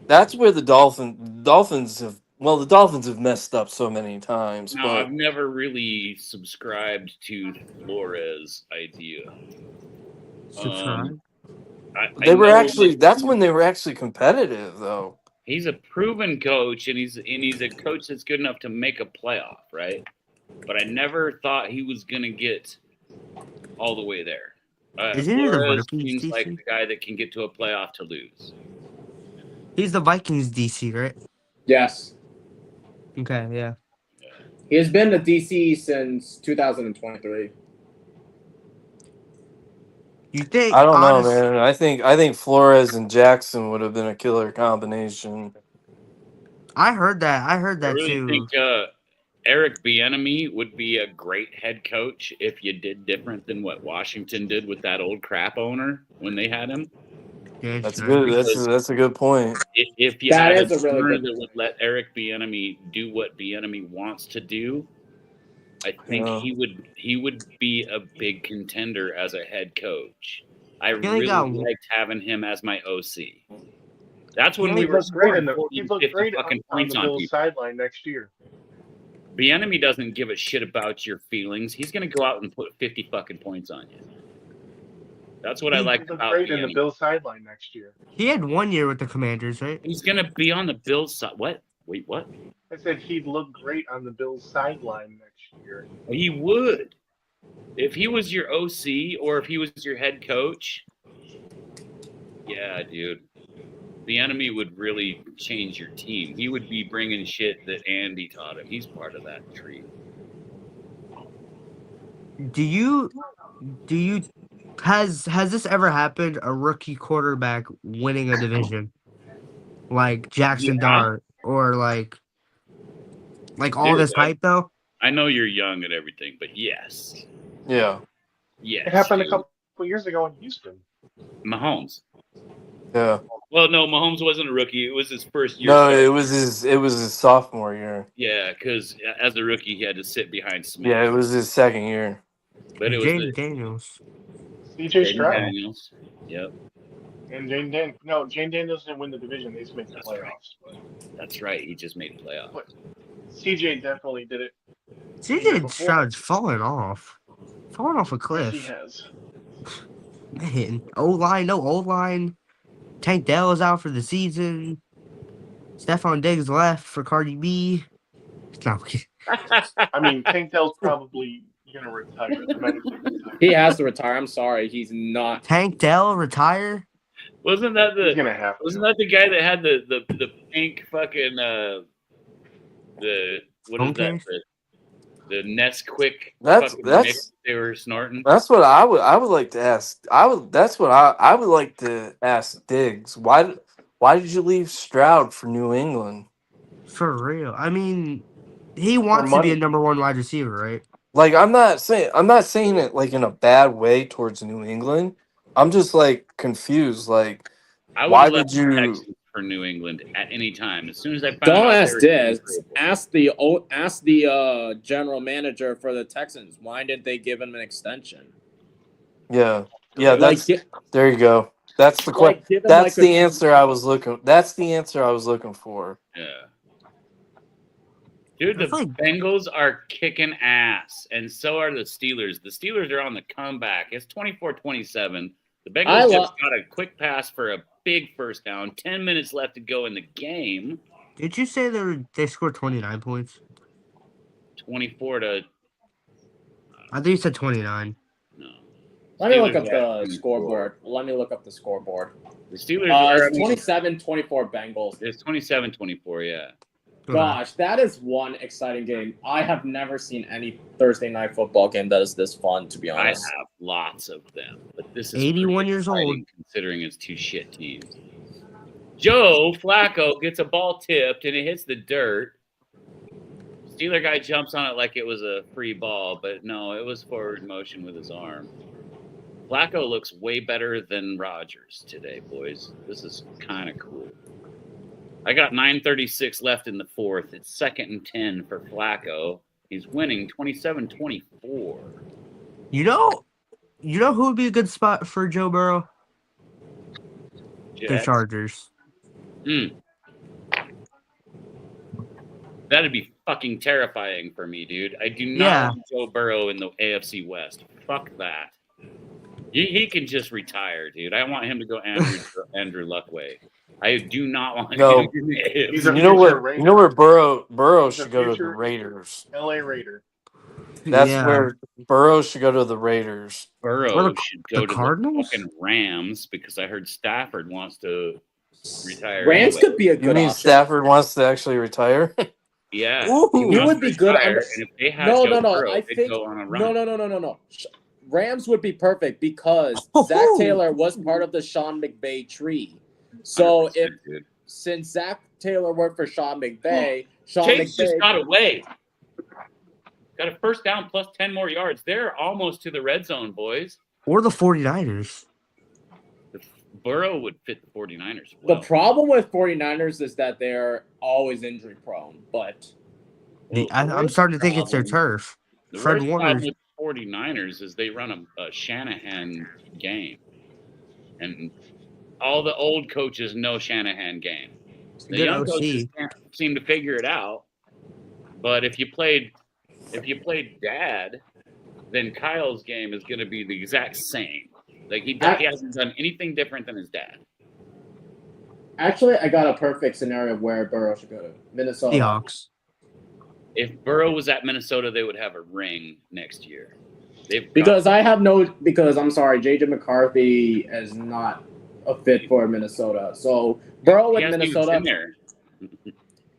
S4: That's where the Dolphins have messed up so many times.
S1: No,
S4: but
S1: I've never really subscribed to Flores' idea.
S7: Subscribe?
S4: That's when they were actually competitive, though.
S1: He's a proven coach, and he's a coach that's good enough to make a playoff, right? But I never thought he was gonna get all the way there.
S7: Isn't he the
S1: Flores
S7: Vikings
S1: seems
S7: DC?
S1: like the guy that can get to a playoff to lose.
S7: He's the Vikings DC, right?
S3: Yes.
S7: Okay, yeah.
S3: He has been the DC since 2023.
S7: You think?
S4: I don't know, man. I think Flores and Jackson would have been a killer combination.
S7: I heard that. I heard that
S1: I really
S7: too.
S1: think Eric Bieniemy would be a great head coach if you did different than what Washington did with that old crap owner when they had him.
S7: Yeah,
S4: That's good. That's a good point.
S1: If you had a owner that would let Eric Bieniemy do what Bieniemy wants to do, I think he would be a big contender as a head coach. I really liked having him as my OC. That's when we were scoring 40, 50 fucking points on people.
S5: Sideline next year.
S1: Bieniemy doesn't give a shit about your feelings. He's going to go out and put 50 fucking points on you. That's what I like about
S5: great in the Bills sideline next year.
S7: He had 1 year with the Commanders, right?
S1: He's going to be on the Bills side. What? Wait, what?
S5: I said he'd look great on the Bills sideline next year.
S1: He would. If he was your OC or if he was your head coach, yeah, dude. Bieniemy would really change your team. He would be bringing shit that Andy taught him. He's part of that tree.
S7: Has this ever happened? A rookie quarterback winning a division, like Jackson Dart, or like all this hype though?
S1: I know you're young and everything, but yes.
S4: Yeah.
S1: Yes.
S5: It happened a couple years ago in Houston.
S1: Mahomes.
S4: Yeah.
S1: Well, no, Mahomes wasn't a rookie. It was his first year.
S4: No, it was his sophomore year.
S1: Yeah, because as a rookie, he had to sit behind Smith.
S4: Yeah, it was his second year.
S1: But it was
S7: Jaden Daniels.
S5: CJ
S1: Jaden
S5: Stroud
S1: Daniels. Yep,
S5: and Jane Daniels didn't win the division. They just made the
S1: That's
S5: playoffs.
S1: that's right. He just made the playoff.
S5: But CJ definitely did it.
S7: CJ Stroud's falling off a
S5: Yes,
S7: cliff.
S5: he has.
S7: Man, O-line, no O-line. Tank Dell is out for the season. Stephon Diggs left for Cardi B. No,
S5: I mean, Tank Dell's probably gonna retire, medically retire.
S3: He has to retire. I'm sorry, he's not.
S7: Tank Dell retire?
S1: Wasn't that
S5: He's gonna have to.
S1: Wasn't that the guy that had the pink fucking the what is that?
S7: Okay.
S1: The Nesquik.
S4: That's
S1: mix they were snorting.
S4: That's what I would like to ask. That's what I would like to ask Diggs. Why did you leave Stroud for New England?
S7: For real. I mean, he wants to be a number one wide receiver, right?
S4: Like I'm not saying it like in a bad way towards New England. I'm just like confused. Like
S1: I
S4: why
S1: would
S4: did you
S1: Texans for New England at any time? As soon as I found
S3: Don't
S1: out
S3: ask
S1: they were
S3: this. Ask the general manager for the Texans. Why didn't they give him an extension?
S4: Yeah.
S3: Like,
S4: There you go. That's the question.
S3: give him
S4: That's
S3: like
S4: the answer I was looking. That's the answer I was looking for.
S1: Yeah. Dude, the Bengals are kicking ass, and so are the Steelers. The Steelers are on the comeback. It's 24-27. The Bengals just got a quick pass for a big first down. 10 minutes left to go in the game.
S7: Did you say they scored 29 points?
S1: 24 to...
S7: I think you said 29.
S1: No.
S3: Let me look up the scoreboard. The Steelers it's 27-24 Bengals.
S1: It's 27-24, yeah.
S3: Gosh, that is one exciting game. I have never seen any Thursday night football game that is this fun, to be honest.
S1: I have lots of them, but this is
S7: 81 years old,
S1: considering it's two shit teams. Joe Flacco gets a ball tipped and it hits the dirt. Steeler guy jumps on it like it was a free ball, but no, it was forward motion with his arm. Flacco looks way better than Rodgers today, boys. This is kind of cool. I got 9:36 left in the fourth. It's 2nd and 10 for Flacco. He's winning 27-24.
S7: You know who would be a good spot for Joe Burrow?
S1: Jets.
S7: The Chargers.
S1: That'd be fucking terrifying for me, dude. I do not want Joe Burrow in the AFC West. Fuck that. He can just retire, dude. I want him to go Andrew Luck way. I do not want him to in the AFC.
S4: You know where Burrow should go to the Raiders.
S5: LA Raider.
S4: That's where Burrow should go to the Raiders.
S1: Burrow should go to
S7: Cardinals?
S1: the fucking Rams because I heard Stafford wants to retire.
S3: Rams could be a good
S4: You mean
S3: option.
S4: Stafford wants to actually retire?
S1: Yeah.
S3: He would be good.
S1: And if they had Joe Burrow, they'd go on a run.
S3: No. Rams would be perfect because Zach Taylor was part of the Sean McVay tree. So since Zach Taylor worked for Sean McVay,
S1: Chase just got away. Got a first down plus 10 more yards. They're almost to the red zone, boys.
S7: Or the 49ers.
S1: Burrow would fit the 49ers well.
S3: The problem with 49ers is that they're always injury prone, but
S7: I'm starting to think it's their turf.
S1: The
S7: Fred
S1: worst
S7: Warner.
S1: problem with 49ers is they run a Shanahan game. And all the old coaches know Shanahan game. The young coaches can't seem to figure it out. But if you played Dad, then Kyle's game is going to be the exact same. Like he hasn't done anything different than his dad.
S3: Actually, I got a perfect scenario where Burrow should go to Minnesota.
S7: Seahawks.
S1: If Burrow was at Minnesota, they would have a ring next year.
S3: Because I'm sorry, JJ McCarthy is not a fit for Minnesota. So Burrow with Minnesota,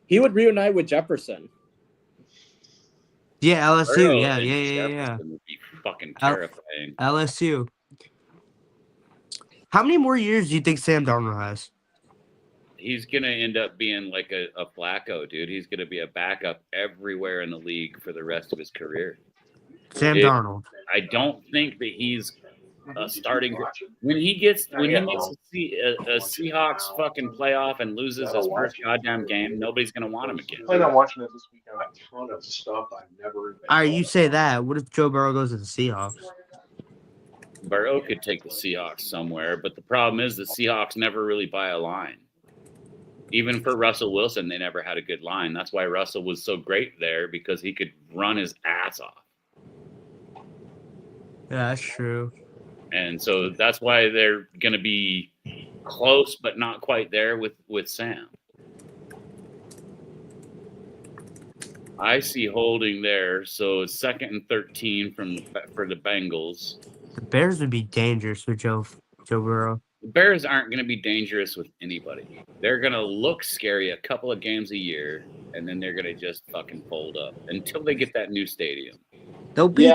S3: he would reunite with Jefferson.
S7: Yeah, LSU.
S1: Burrow
S7: Yeah.
S1: Would be fucking terrifying.
S7: LSU. How many more years do you think Sam Darnold has?
S1: He's going to end up being like a Flacco, dude. He's going to be a backup everywhere in the league for the rest of his career.
S7: Sam Darnold.
S1: I don't think that he's starting when he makes a Seahawks fucking playoff and loses his first goddamn game, nobody's gonna want him again.
S5: Plan on watching it this weekend.
S7: All right, you say that. What if Joe Burrow goes to the Seahawks?
S1: Burrow could take the Seahawks somewhere, but the problem is the Seahawks never really buy a line. Even for Russell Wilson, they never had a good line. That's why Russell was so great there, because he could run his ass off.
S7: Yeah, that's true.
S1: And so that's why they're going to be close, but not quite there with Sam. I see holding there, so it's 2nd and 13 for the Bengals.
S7: The Bears would be dangerous with Joe Burrow.
S1: The Bears aren't going to be dangerous with anybody. They're going to look scary a couple of games a year, and then they're going to just fucking fold up until they get that new stadium.
S7: They'll be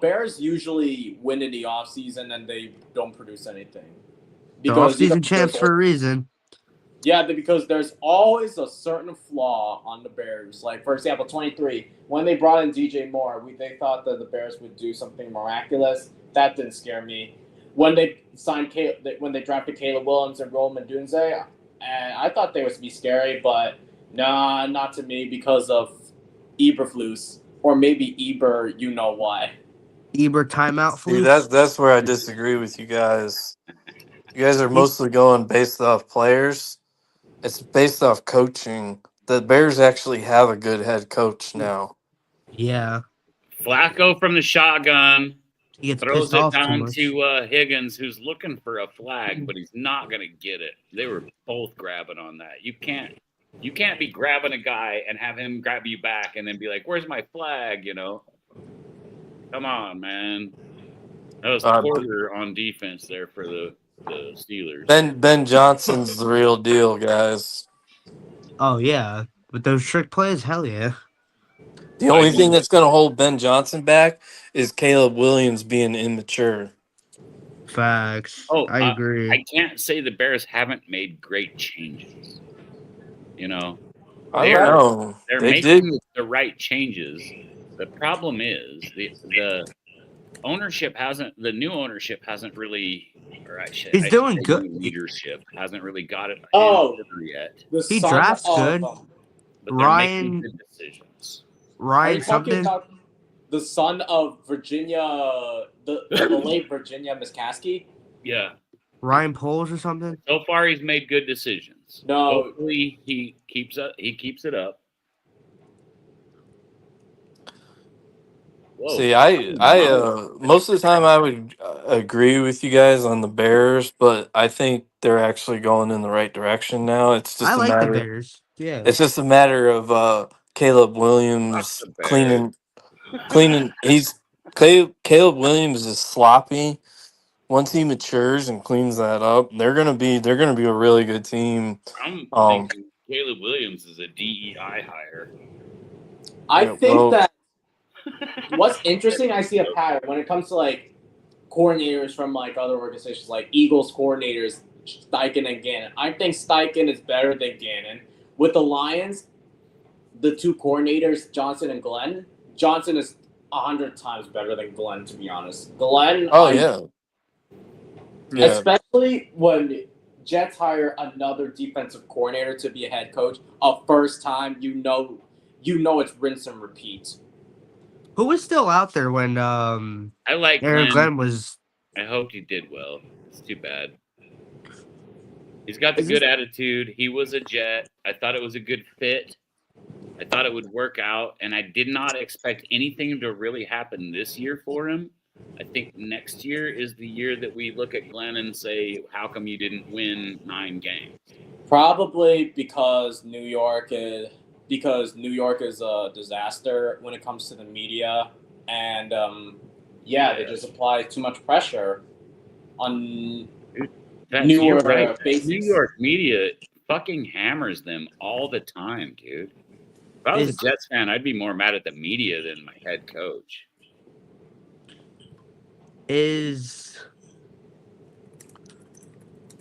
S3: Bears usually win in the offseason and they don't produce anything.
S7: The offseason champs for a reason.
S3: Yeah, because there's always a certain flaw on the Bears. Like, for example, 23, when they brought in DJ Moore, they thought that the Bears would do something miraculous. That didn't scare me. When they drafted Caleb Williams and Roman Dunze, I thought they would be scary, but nah, not to me because of Eberflus. Or maybe Eber, you know why.
S7: Eber timeout
S4: See, that's where I disagree with you guys. You guys are mostly going based off players. It's based off coaching. The Bears actually have a good head coach now.
S7: Yeah.
S1: Flacco from the shotgun
S7: He gets
S1: throws
S7: pissed
S1: it
S7: off
S1: down
S7: too much.
S1: to Higgins, who's looking for a flag, but he's not going to get it. They were both grabbing on that. You can't be grabbing a guy and have him grab you back and then be like, "Where's my flag?" You know? Come on, man. That was Porter on defense there for the Steelers.
S4: Ben Johnson's the real deal, guys.
S7: Oh yeah, with those trick plays, hell yeah.
S4: The only thing that's going to hold Ben Johnson back is Caleb Williams being immature.
S7: Facts.
S1: Oh,
S7: I agree.
S1: I can't say the Bears haven't made great changes. You know,
S4: I don't know.
S1: They're
S4: They
S1: making
S4: did.
S1: the right changes. The problem is the ownership the new ownership hasn't really, or
S7: He's doing good.
S1: Leadership hasn't really got it yet.
S7: He drafts good.
S1: But Ryan, good decisions.
S7: Ryan something.
S3: The son of Virginia, the late Virginia Miskowski.
S1: Yeah.
S7: Ryan Poles or something.
S1: So far, he's made good decisions.
S3: No,
S1: hopefully he keeps it up. Whoa.
S4: See, I most of the time I would agree with you guys on the Bears, but I think they're actually going in the right direction now. It's just
S7: I like
S4: matter.
S7: the Bears. Yeah,
S4: it's just a matter of Caleb Williams cleaning. Caleb Williams is sloppy. Once he matures and cleans that up, they're gonna be a really good team.
S1: I'm thinking Caleb Williams is a DEI hire.
S3: I think that what's interesting, I see a pattern when it comes to like coordinators from like other organizations, like Eagles coordinators, Steichen and Gannon. I think Steichen is better than Gannon. With the Lions, the two coordinators, Johnson and Glenn. Johnson is 100 times better than Glenn, to be honest. Glenn.
S4: Yeah.
S3: Especially when Jets hire another defensive coordinator to be a head coach, a first time, you know it's rinse and repeat.
S7: Who was still out there when
S1: I like
S7: Aaron Glenn was?
S1: I hoped he did well. It's too bad. He's got the good attitude. He was a Jet. I thought it was a good fit. I thought it would work out, and I did not expect anything to really happen this year for him. I think next year is the year that we look at Glenn and say, how come you didn't win 9 games?
S3: Probably because New York is a disaster when it comes to the media. And, they just apply too much pressure on New York.
S1: Right. New York media fucking hammers them all the time, dude. If I was a Jets fan, I'd be more mad at the media than my head coach.
S7: Is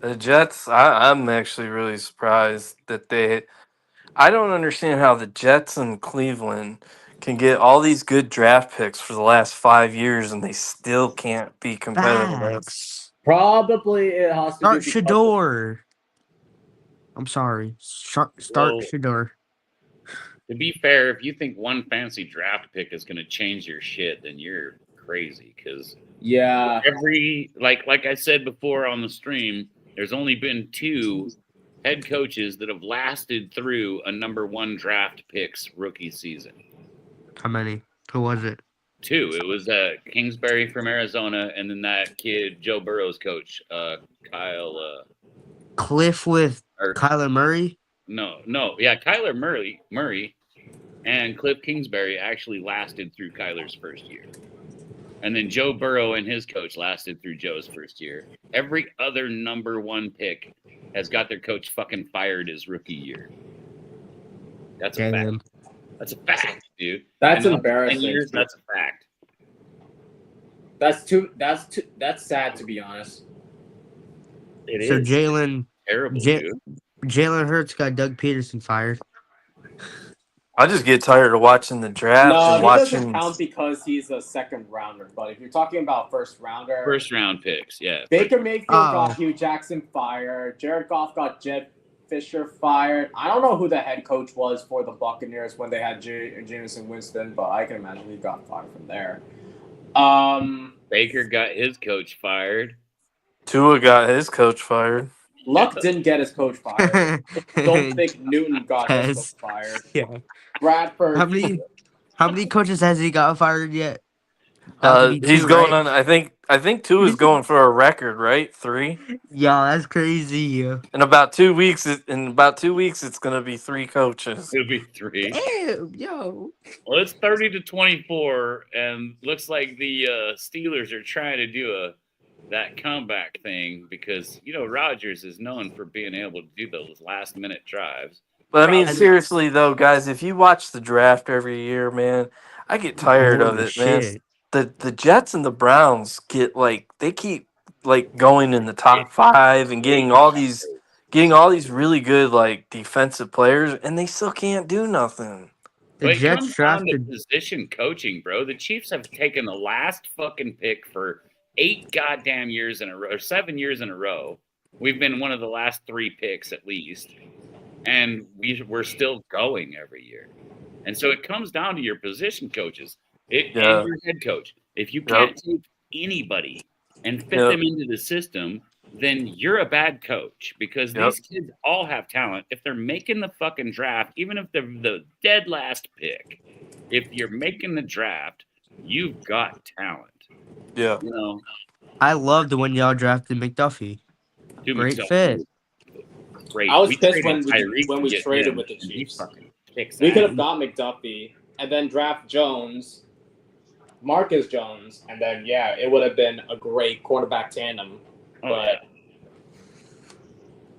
S4: the Jets? I'm actually really surprised that I don't understand how the Jets and Cleveland can get all these good draft picks for the last 5 years and they still can't be competitive.
S7: Facts.
S3: Probably it has to do
S7: Start
S3: because of,
S7: Shador. I'm sorry. Start
S1: Well,
S7: Shador.
S1: to be fair, if you think one fancy draft pick is going to change your shit, then you're crazy. Because
S3: yeah.
S1: every like I said before on the stream, there's only been 2 head coaches that have lasted through a number 1 draft pick's rookie season.
S7: How many? Who was it?
S1: 2. It was Kingsbury from Arizona, and then that kid Joe Burrow's coach, Kyle.
S7: Cliff with
S1: Or
S7: Kyler Murray.
S1: no, yeah, Kyler Murray, and Cliff Kingsbury actually lasted through Kyler's first year. And then Joe Burrow and his coach lasted through Joe's first year. Every other number 1 pick has got their coach fucking fired his rookie year. That's a
S7: Damn.
S1: fact. That's a fact, dude.
S3: That's
S1: And
S3: embarrassing.
S1: 10 years, that's a fact.
S3: That's sad to be honest.
S1: It
S7: So
S1: is terrible, dude.
S7: Jalen Hurts got Doug Peterson fired.
S4: I just get tired of watching the draft
S3: No,
S4: and
S3: he doesn't
S4: watching.
S3: count because he's a second rounder. But if you're talking about first rounder,
S1: First round picks, yeah.
S3: Baker Mayfield got
S7: Oh.
S3: Hugh Jackson fired. Jared Goff got Jed Fisher fired. I don't know who the head coach was for the Buccaneers when they had Jameson Winston, but I can imagine he got fired from there.
S1: Baker got his coach fired.
S4: Tua got his coach fired.
S3: Luck didn't get his coach fired. Don't think Newton got his coach fired.
S7: Yeah.
S3: Bradford.
S7: How many coaches has he got fired yet? About to be
S4: He's
S7: two,
S4: going
S7: right?
S4: on. I think Tua's going for a record, right? 3.
S7: Yeah, that's crazy.
S4: In about 2 weeks, it's gonna be 3 coaches.
S1: It'll be 3.
S7: Damn, yo.
S1: Well, it's 30-24, and looks like the Steelers are trying to do that comeback thing because Rodgers is known for being able to do those last minute drives.
S4: But I mean, seriously though, guys, if you watch the draft every year, man, I get tired of it, man. The Jets and the Browns they keep going in the top 5 and getting all these really good defensive players, and they still can't do nothing.
S7: The
S1: But it
S7: Jets
S1: comes down to
S7: drafted.
S1: position coaching, bro. The Chiefs have taken the last fucking pick for 8 goddamn years in a row, or 7 years in a row. We've been one of the last 3 picks at least, and we're still going every year. And so it comes down to your position coaches and your head coach. If you can't take anybody and fit them into the system, then you're a bad coach because these kids all have talent. If they're making the fucking draft, even if they're the dead last pick, if you're making the draft, you've got talent.
S4: Yeah.
S7: I loved when y'all drafted McDuffie.
S1: Dude,
S7: Great
S1: McDuffie
S7: fit.
S1: was great.
S3: I was
S1: We
S3: pissed
S1: traded
S3: when
S1: Tyreek
S3: we
S1: to get
S3: traded
S1: him,
S3: with the
S1: and he
S3: Chiefs.
S1: fucking kicks
S3: We could
S1: ass.
S3: have got McDuffie and then draft Jones, Marcus Jones, and then it would have been a great quarterback tandem. But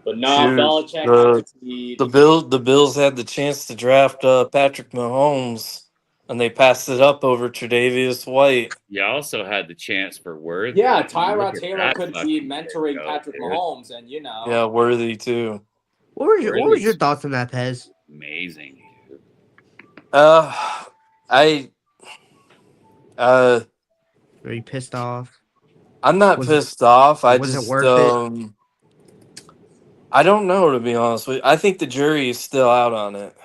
S3: no,
S4: Shoot,
S3: Belichick had to be
S4: The Bills had the chance to draft Patrick Mahomes, and they passed it up over Tre'Davious White.
S1: You also had the chance for Worthy.
S3: Yeah,
S1: Look
S3: Tyrod
S1: at
S3: Taylor
S1: that
S3: could be
S1: fucking
S3: mentoring
S1: go,
S3: Patrick
S1: dude.
S3: Mahomes, and
S4: Yeah, Worthy too.
S7: What was your thoughts on that, Pez?
S1: Amazing, dude.
S7: Are you pissed off?
S4: I'm not pissed off. I
S7: was it
S4: just
S7: worth it?
S4: I don't know, to be honest with you. I think the jury is still out on it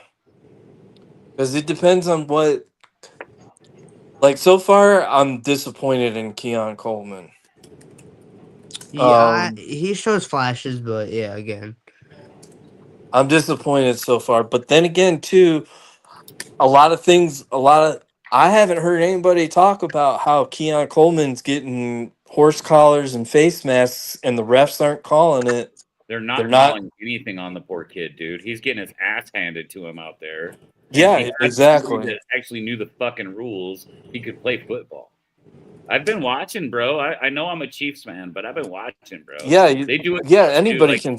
S4: because it depends on what. So far, I'm disappointed in Keon Coleman.
S7: Yeah, he shows flashes, but again.
S4: I'm disappointed so far. But then again, too, I haven't heard anybody talk about how Keon Coleman's getting horse collars and face masks and the refs aren't calling it.
S1: They're not calling anything on the poor kid, dude. He's getting his ass handed to him out there.
S4: Yeah, exactly.
S1: Actually knew the fucking rules. He could play football. I've been watching, bro. I know I'm a Chiefs fan, but I've been watching, bro.
S4: Yeah,
S1: they do it.
S4: Yeah, anybody can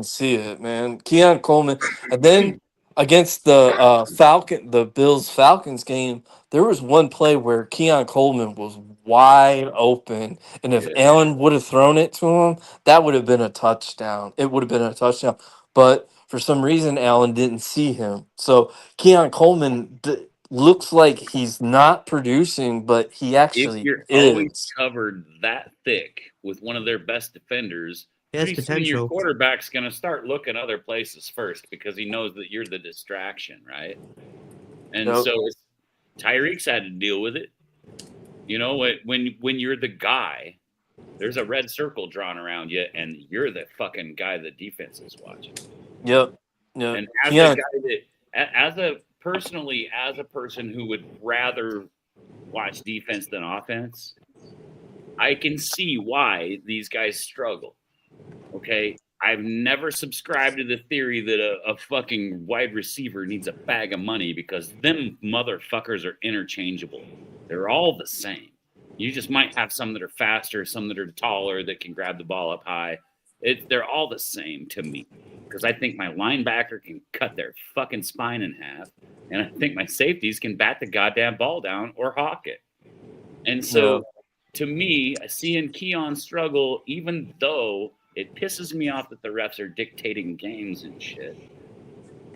S4: see it, man. Keon Coleman, and then against the Bills Falcons game, there was one play where Keon Coleman was wide open, and if Allen would have thrown it to him, that would have been a touchdown. It would have been a touchdown, but for some reason Allen didn't see him. So Keon Coleman, looks like he's not producing, but he
S1: If
S4: actually
S1: you're always
S4: is.
S1: covered that thick with one of their best defenders,
S7: He has
S1: pretty soon your
S7: potential.
S1: quarterback's going to start looking other places first because he knows that you're the distraction, right? And
S4: Yep.
S1: so Tyreek's had to deal with it. You know, when you're the guy, there's a red circle drawn around you, and you're the fucking guy the defense is watching.
S4: Yep. Yep.
S1: And as
S4: Yeah.
S1: a guy that, as a person who would rather watch defense than offense, I can see why these guys struggle. Okay. I've never subscribed to the theory that a fucking wide receiver needs a bag of money because them motherfuckers are interchangeable. They're all the same. You just might have some that are faster, some that are taller that can grab the ball up high. They're all the same to me because I think my linebacker can cut their fucking spine in half, and I think my safeties can bat the goddamn ball down or hawk it. And so, to me, seeing Keon struggle, even though it pisses me off that the refs are dictating games and shit,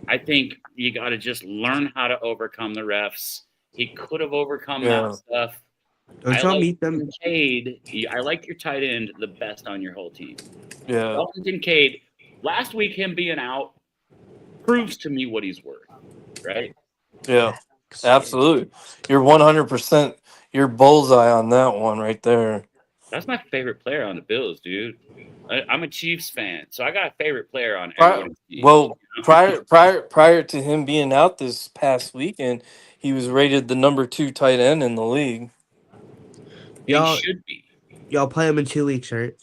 S1: I think you got to just learn how to overcome the refs. He could have overcome that stuff.
S7: Don't y'all meet them?
S1: Kincaid, I like your tight end the best on your whole team.
S4: Yeah.
S1: Dalton Kincaid, last week him being out proves to me what he's worth, right?
S4: Yeah. Absolutely. You're 100%. You're bullseye on that one right there.
S1: That's my favorite player on the Bills, dude. I'm a Chiefs fan, so I got a favorite player on everyone's team.
S4: Well, prior to him being out this past weekend, he was rated the number 2 tight end in the league.
S1: He should be.
S7: Y'all play him in 2 weeks, right?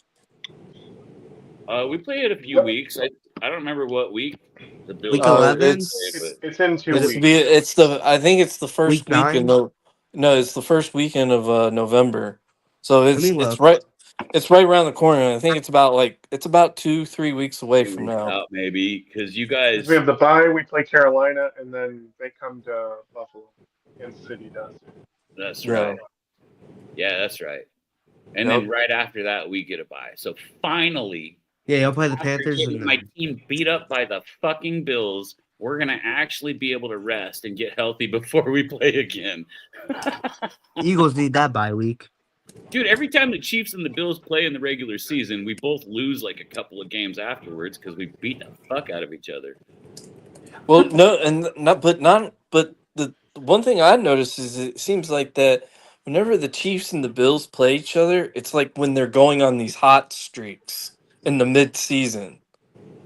S1: We played a few weeks. I don't remember what week. The Bills
S7: Week 11?
S5: It's in 2 weeks.
S4: I think it's the first
S7: Week 9?
S4: weekend of. No, it's the first weekend of November. So it's
S7: look.
S4: it's right around the corner. I think it's about 2-3 weeks away from now.
S1: Out maybe because you guys.
S5: We have the bye. We play Carolina, and then they come to Buffalo. Kansas City does.
S1: That's right. Yeah, that's right. And then right after that, we get a bye. So finally,
S7: yeah, you'll play the Panthers.
S1: Getting my team beat up by the fucking Bills, we're gonna actually be able to rest and get healthy before we play again.
S7: Eagles need that bye week.
S1: Dude, every time the Chiefs and the Bills play in the regular season, we both lose like a couple of games afterwards because we beat the fuck out of each other.
S4: Well, no, but the one thing I noticed is it seems like that whenever the Chiefs and the Bills play each other, it's like when they're going on these hot streaks in the mid-season.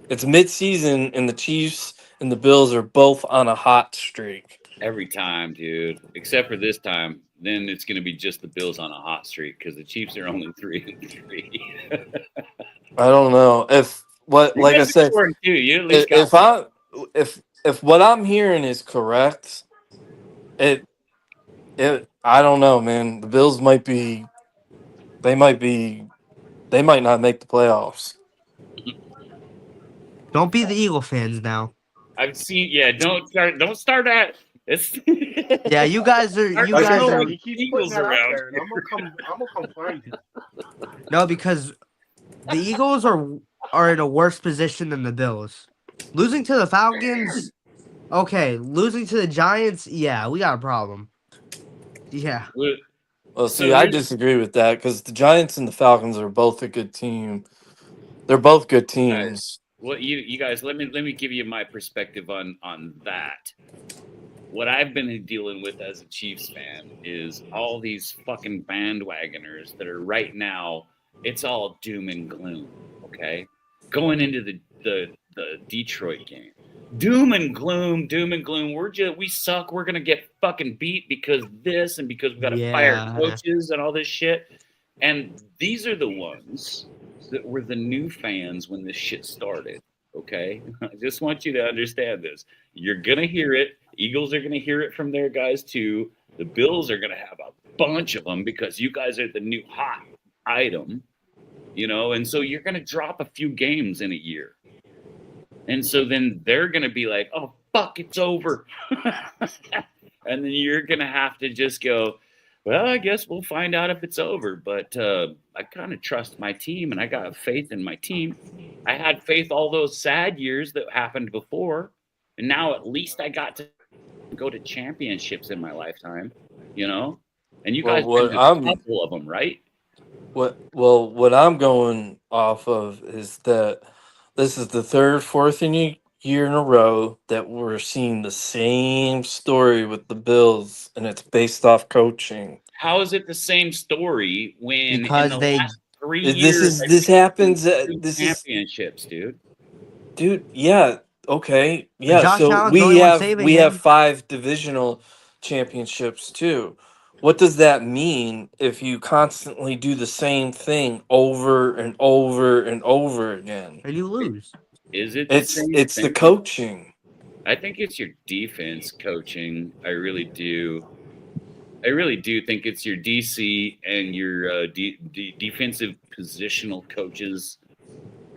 S4: It's mid-season, and the Chiefs and the Bills are both on a hot streak.
S1: Every time, dude. Except for this time. Then it's going to be just the Bills on a hot streak because the Chiefs are only 3-3.
S4: I don't know if like I said, if what I'm hearing is correct, I don't know, man. The Bills might not make the playoffs.
S7: Don't be the Eagle fans now.
S1: I've seen. Yeah, don't start at. It's
S7: yeah, you guys are.
S5: He keeps Eagles around. There, and I'm gonna come find you.
S7: No, because the Eagles are in a worse position than the Bills. Losing to the Falcons, okay. Losing to the Giants, yeah, we got a problem. Yeah.
S4: Well, see, I disagree with that because the Giants and the Falcons are both a good team. They're both good teams.
S1: Well, you guys, let me give you my perspective on that. What I've been dealing with as a Chiefs fan is all these fucking bandwagoners that are right now. It's all doom and gloom. Okay, going into the Detroit game, doom and gloom. We suck. We're gonna get fucking beat because this and because we got to fire coaches and all this shit. And these are the ones that were the new fans when this shit started. Okay, I just want you to understand this. You're gonna hear it. Eagles are gonna hear it from their guys too. The Bills are gonna have a bunch of them because you guys are the new hot item, and so you're gonna drop a few games in a year. And so then they're gonna be like, "Oh fuck, it's over," and then you're gonna have to just go, "Well, I guess we'll find out if it's over." But I kind of trust my team, and I got faith in my team. I had faith all those sad years that happened before, and now at least I got to go to championships in my lifetime, you know. And you
S4: Well,
S1: guys
S4: what
S1: been to a
S4: I'm
S1: couple of them, right?
S4: what I'm going off of is that this is the third, year in a row that we're seeing the same story with the Bills, and it's based off coaching.
S1: How is it the same story when in
S7: Because
S1: the
S7: they
S1: last 3 years
S4: This happens.
S1: two championships, dude?
S4: Dude. Yeah. Okay. Yeah.
S7: Josh
S4: So
S7: Allen's the only one saving
S4: we have
S7: him.
S4: 5 divisional championships too. What does that mean if you constantly do the same thing over and over and over again?
S7: And you lose.
S1: Is it the same
S4: It's the
S1: thing?
S4: coaching.
S1: I think it's your defense coaching. I really do. I really do think it's your DC and your defensive positional coaches,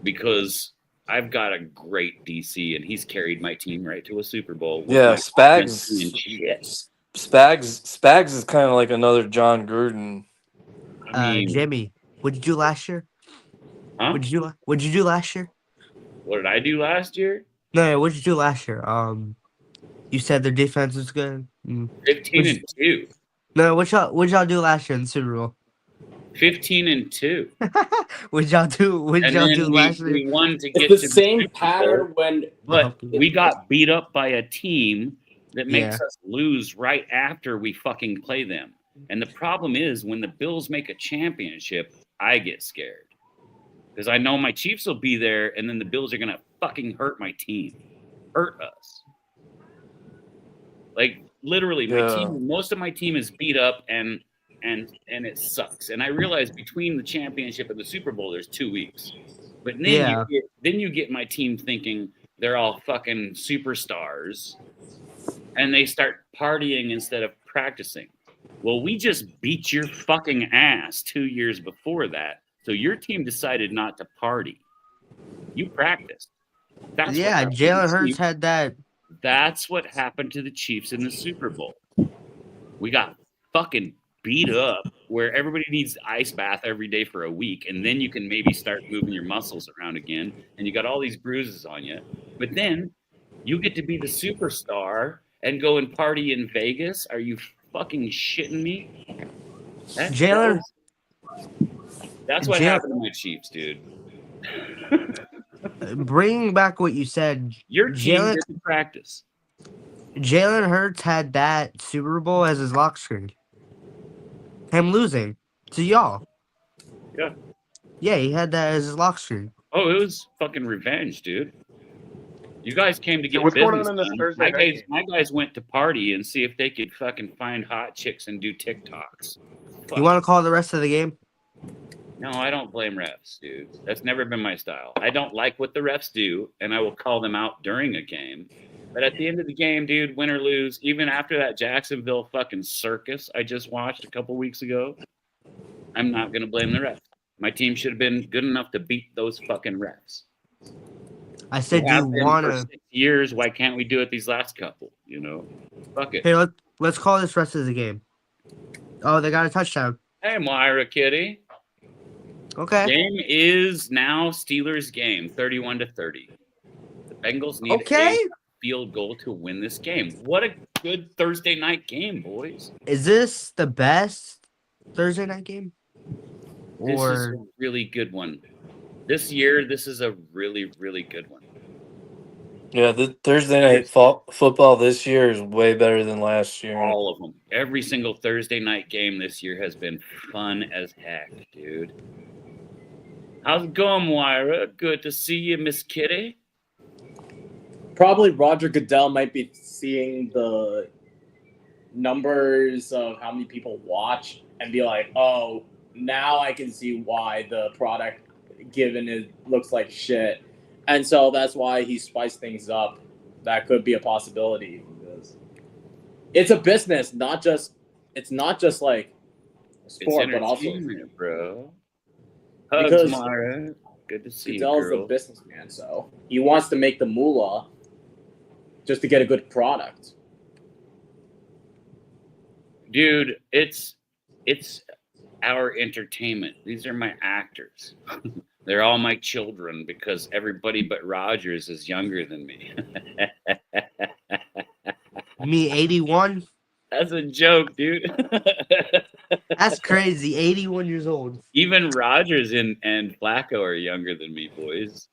S1: because I've got a great DC and he's carried my team right to a Super Bowl with
S4: Yeah,
S1: my offense doing shit.
S4: Spags is kind of like another John Gruden.
S1: I mean,
S7: Jimmy, what'd you do last year?
S1: huh?
S7: What'd you do last year?
S1: What did I do last year?
S7: No, what'd you do last year? You said their defense was good.
S1: 15-2.
S7: No, what'd y'all do last year in the Super Bowl?
S1: 15-2.
S7: What'd y'all do? What'd
S1: And
S7: y'all
S1: then
S7: do last year?
S1: we won to
S3: It's
S1: get
S3: the
S1: to
S3: same
S1: Super Bowl,
S3: pattern when
S1: but we got beat up by a team that makes
S7: Yeah.
S1: us lose right after we fucking play them. And the problem is, when the Bills make a championship, I get scared because I know my Chiefs will be there, and then the Bills are gonna fucking hurt my team, hurt us. Like literally, my
S4: Yeah.
S1: team. Most of my team is beat up, and it sucks. And I realize between the championship and the Super Bowl, there's 2 weeks. But then
S7: Yeah.
S1: you get my team thinking they're all fucking superstars, and they start partying instead of practicing. Well, we just beat your fucking ass 2 years before that, so your team decided not to party. You practiced. That's what
S7: Yeah,
S1: happened to
S7: Jalen
S1: the
S7: Hurts
S1: Chiefs.
S7: had that.
S1: That's what happened to the Chiefs in the Super Bowl. We got fucking beat up where everybody needs ice bath every day for a week, and then you can maybe start moving your muscles around again, and you got all these bruises on you. But then you get to be the superstar and go and party in Vegas. Are you fucking shitting me?
S7: Jalen.
S1: That's what
S7: Jalen-
S1: happened to my Chiefs, dude.
S7: Bringing back what you said,
S1: Your team didn't practice.
S7: Jalen Hurts had that Super Bowl as his lock screen. Him losing to y'all.
S1: Yeah.
S7: Yeah, he had that as his lock screen.
S1: Oh, it was fucking revenge, dude. You guys came to get
S5: what's going
S1: business
S5: on in this
S1: done.
S5: Thursday night game?
S1: My guys went to party and see if they could fucking find hot chicks and do TikToks. Fuck.
S7: You want to call the rest of the game?
S1: No, I don't blame refs, dude. That's never been my style. I don't like what the refs do, and I will call them out during a game. But at the end of the game, dude, win or lose, even after that Jacksonville fucking circus I just watched a couple weeks ago, I'm not going to blame the refs. My team should have been good enough to beat those fucking refs.
S7: I said you want
S1: For
S7: to.
S1: 6 years. Why can't we do it these last couple? You know, fuck it.
S7: Hey, let's call this rest of the game. Oh, they got a touchdown.
S1: Hey, Moira Kitty.
S7: Okay.
S1: Game is now Steelers game, 31-30. The Bengals need
S7: Okay.
S1: a field goal to win this game. What a good Thursday night game, boys.
S7: Is this the best Thursday night game?
S1: This is
S7: Or
S1: a really good one. This year, this is a really, really good one.
S4: Yeah, the Thursday night football this year is way better than last year.
S1: All of them. Every single Thursday night game this year has been fun as heck, dude. How's it going, Moira? Good to see you, Miss Kitty.
S3: Probably Roger Goodell might be seeing the numbers of how many people watch and be like, oh, now I can see why the product given it looks like shit. And so that's why he spiced things up. That could be a possibility. It's a business, it's not just like a sport, but also
S1: bro.
S3: because
S1: Mara. Good to see
S3: Goodell's
S1: you,
S3: a businessman, so he wants to make the moolah just to get a good product.
S1: Dude, it's our entertainment. These are my actors. They're all my children because everybody but Rogers is younger than me.
S7: Me 81.
S1: That's a joke, dude.
S7: That's crazy. 81 years old.
S1: Even Rogers and Flacco are younger than me, boys.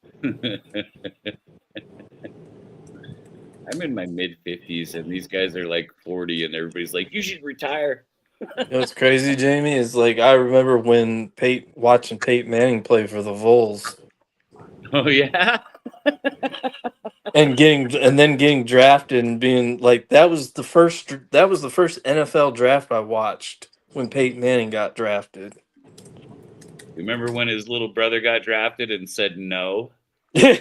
S1: I'm in my mid 50s, and these guys are like 40, and everybody's like, "You should retire."
S4: You know what's crazy, Jamie, is like I remember when watching Peyton Manning play for the Vols
S1: Oh yeah.
S4: and then getting drafted and being like that was the first NFL draft I watched when Peyton Manning got drafted.
S1: Remember when his little brother got drafted and said no?
S4: Yeah.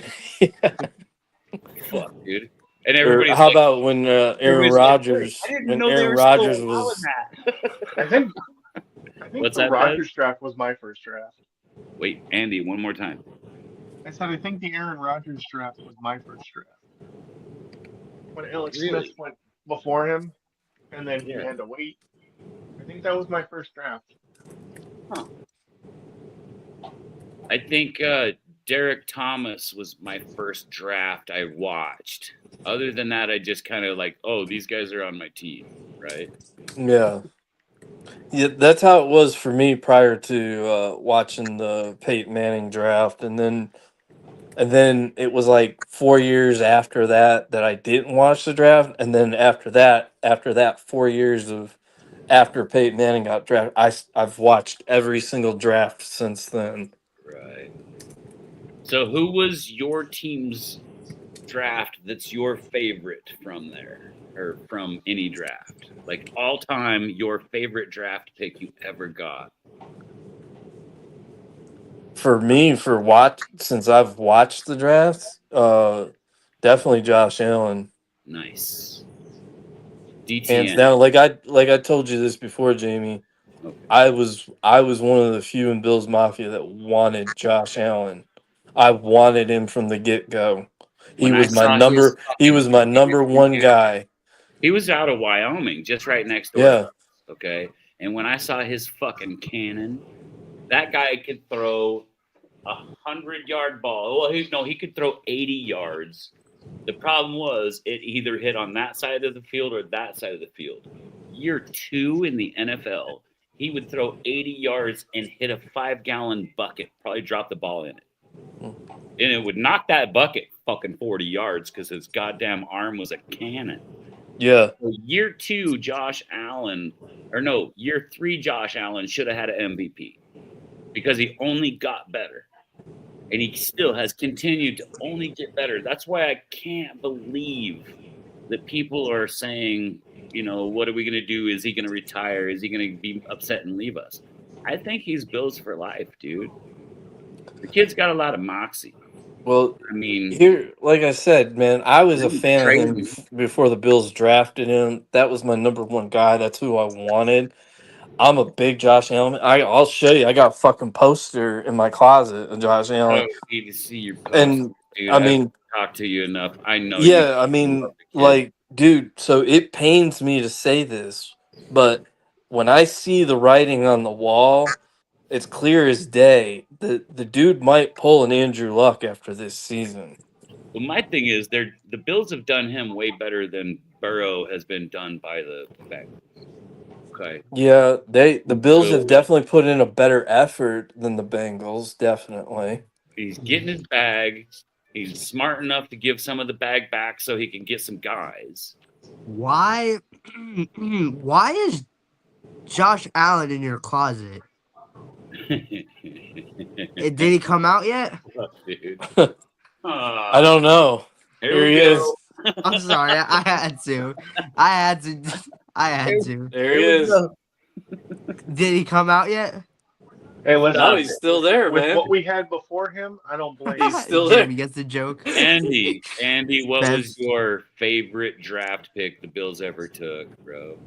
S1: Fuck, dude. And
S4: Or
S1: everybody's
S4: how
S1: like,
S4: about when Aaron
S1: everybody's like,
S4: Rodgers
S1: I didn't
S4: when
S1: know they
S4: Aaron
S1: were still
S4: Rodgers
S1: allowing
S4: was
S1: that.
S5: I think
S1: What's
S5: the
S1: that,
S5: Rodgers draft was my first draft.
S1: Wait, Andy, one more time.
S5: I said I think the Aaron Rodgers draft was my first draft. When Alex
S1: Really?
S5: Smith went before him, and then he
S1: Yeah.
S5: had to wait. I think that was my first draft.
S1: I think Derek Thomas was my first draft I watched. Other than that, I just kind of like, oh, these guys are on my team, right?
S4: Yeah. Yeah, that's how it was for me prior to watching the Peyton Manning draft, and then it was like 4 years after that I didn't watch the draft, and then after that 4 years of after Peyton Manning got drafted, I've watched every single draft since then.
S1: Right. So, who was your team's draft that's your favorite from there, or from any draft? Like all time, your favorite draft pick you ever got?
S4: For me, since I've watched the drafts, definitely Josh Allen.
S1: Nice.
S4: Hands
S1: DTN.
S4: down, like I told you this before, Jamie.
S1: Okay.
S4: I was one of the few in Bills Mafia that wanted Josh Allen. I wanted him from the get go. He
S1: When I
S4: was my
S1: saw his
S4: number one guy.
S1: he was out of Wyoming, just right next door to
S4: Yeah.
S1: us. Okay. And when I saw his fucking cannon, that guy could throw 100-yard ball. Well, he could throw 80 yards. The problem was it either hit on that side of the field or that side of the field. Year 2 in the NFL, he would throw 80 yards and hit a 5-gallon bucket, probably drop the ball in it. And it would knock that bucket fucking 40 yards because his goddamn arm was a cannon.
S4: Yeah.
S1: So year 2, year 3, Josh Allen should have had an MVP because he only got better. And he still has continued to only get better. That's why I can't believe that people are saying, what are we going to do? Is he going to retire? Is he going to be upset and leave us? I think he's Bills for life, dude. The kid's got a lot of moxie.
S4: Well,
S1: I mean,
S4: here, like I said, man, I was a fan of him
S1: crazy.
S4: before the Bills drafted him. That was my number one guy. That's who I wanted. I'm a big Josh Allen. I'll show you. I got a fucking poster in my closet of Josh
S1: I
S4: Allen.
S1: don't need to see your post,
S4: And
S1: dude.
S4: I mean,
S1: I've talked to you enough. I know you.
S4: yeah, I mean, like, dude, so it pains me to say this, but when I see the writing on the wall, it's clear as day. The dude might pull an Andrew Luck after this season.
S1: Well, my thing is, the Bills have done him way better than Burrow has been done by the Bengals. Okay.
S4: Yeah, the Bills have definitely put in a better effort than the Bengals, definitely.
S1: He's getting his bag. He's smart enough to give some of the bag back so he can get some guys.
S7: Why is Josh Allen in your closet? Did he come out yet?
S1: Dude.
S4: I don't know. Here he is.
S7: I'm sorry. I had to.
S4: There he is.
S7: Did he come out yet?
S5: Hey, listen.
S4: No, he's still there,
S5: with
S4: man.
S5: what we had before him, I don't blame.
S4: He's still there.
S7: Jamie gets the joke.
S1: Andy, what was your favorite draft pick the Bills ever took, bro?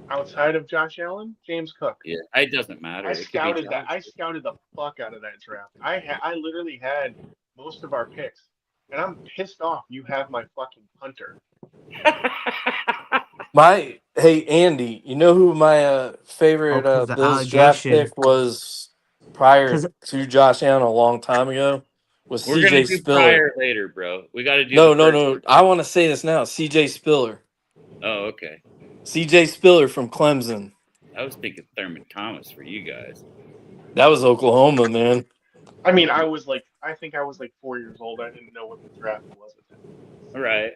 S5: Outside of Josh Allen, James Cook.
S1: Yeah, it doesn't matter.
S5: I scouted that. I scouted the fuck out of that draft. I literally had most of our picks, and I'm pissed off. You have my fucking punter.
S4: Hey Andy, you know who my favorite Bills draft pick was prior to Josh Allen a long time ago was
S1: We're gonna
S4: CJ
S1: do
S4: Spiller.
S1: prior later, bro. We got to do
S4: No,
S1: the
S4: no,
S1: first.
S4: no. I want to say this now. CJ Spiller.
S1: Oh, okay.
S4: CJ Spiller from Clemson.
S1: I was thinking Thurman Thomas for you guys.
S4: That was Oklahoma, man.
S5: I mean, I think I was like 4 years old. I didn't know what the draft was at that point.
S1: Right.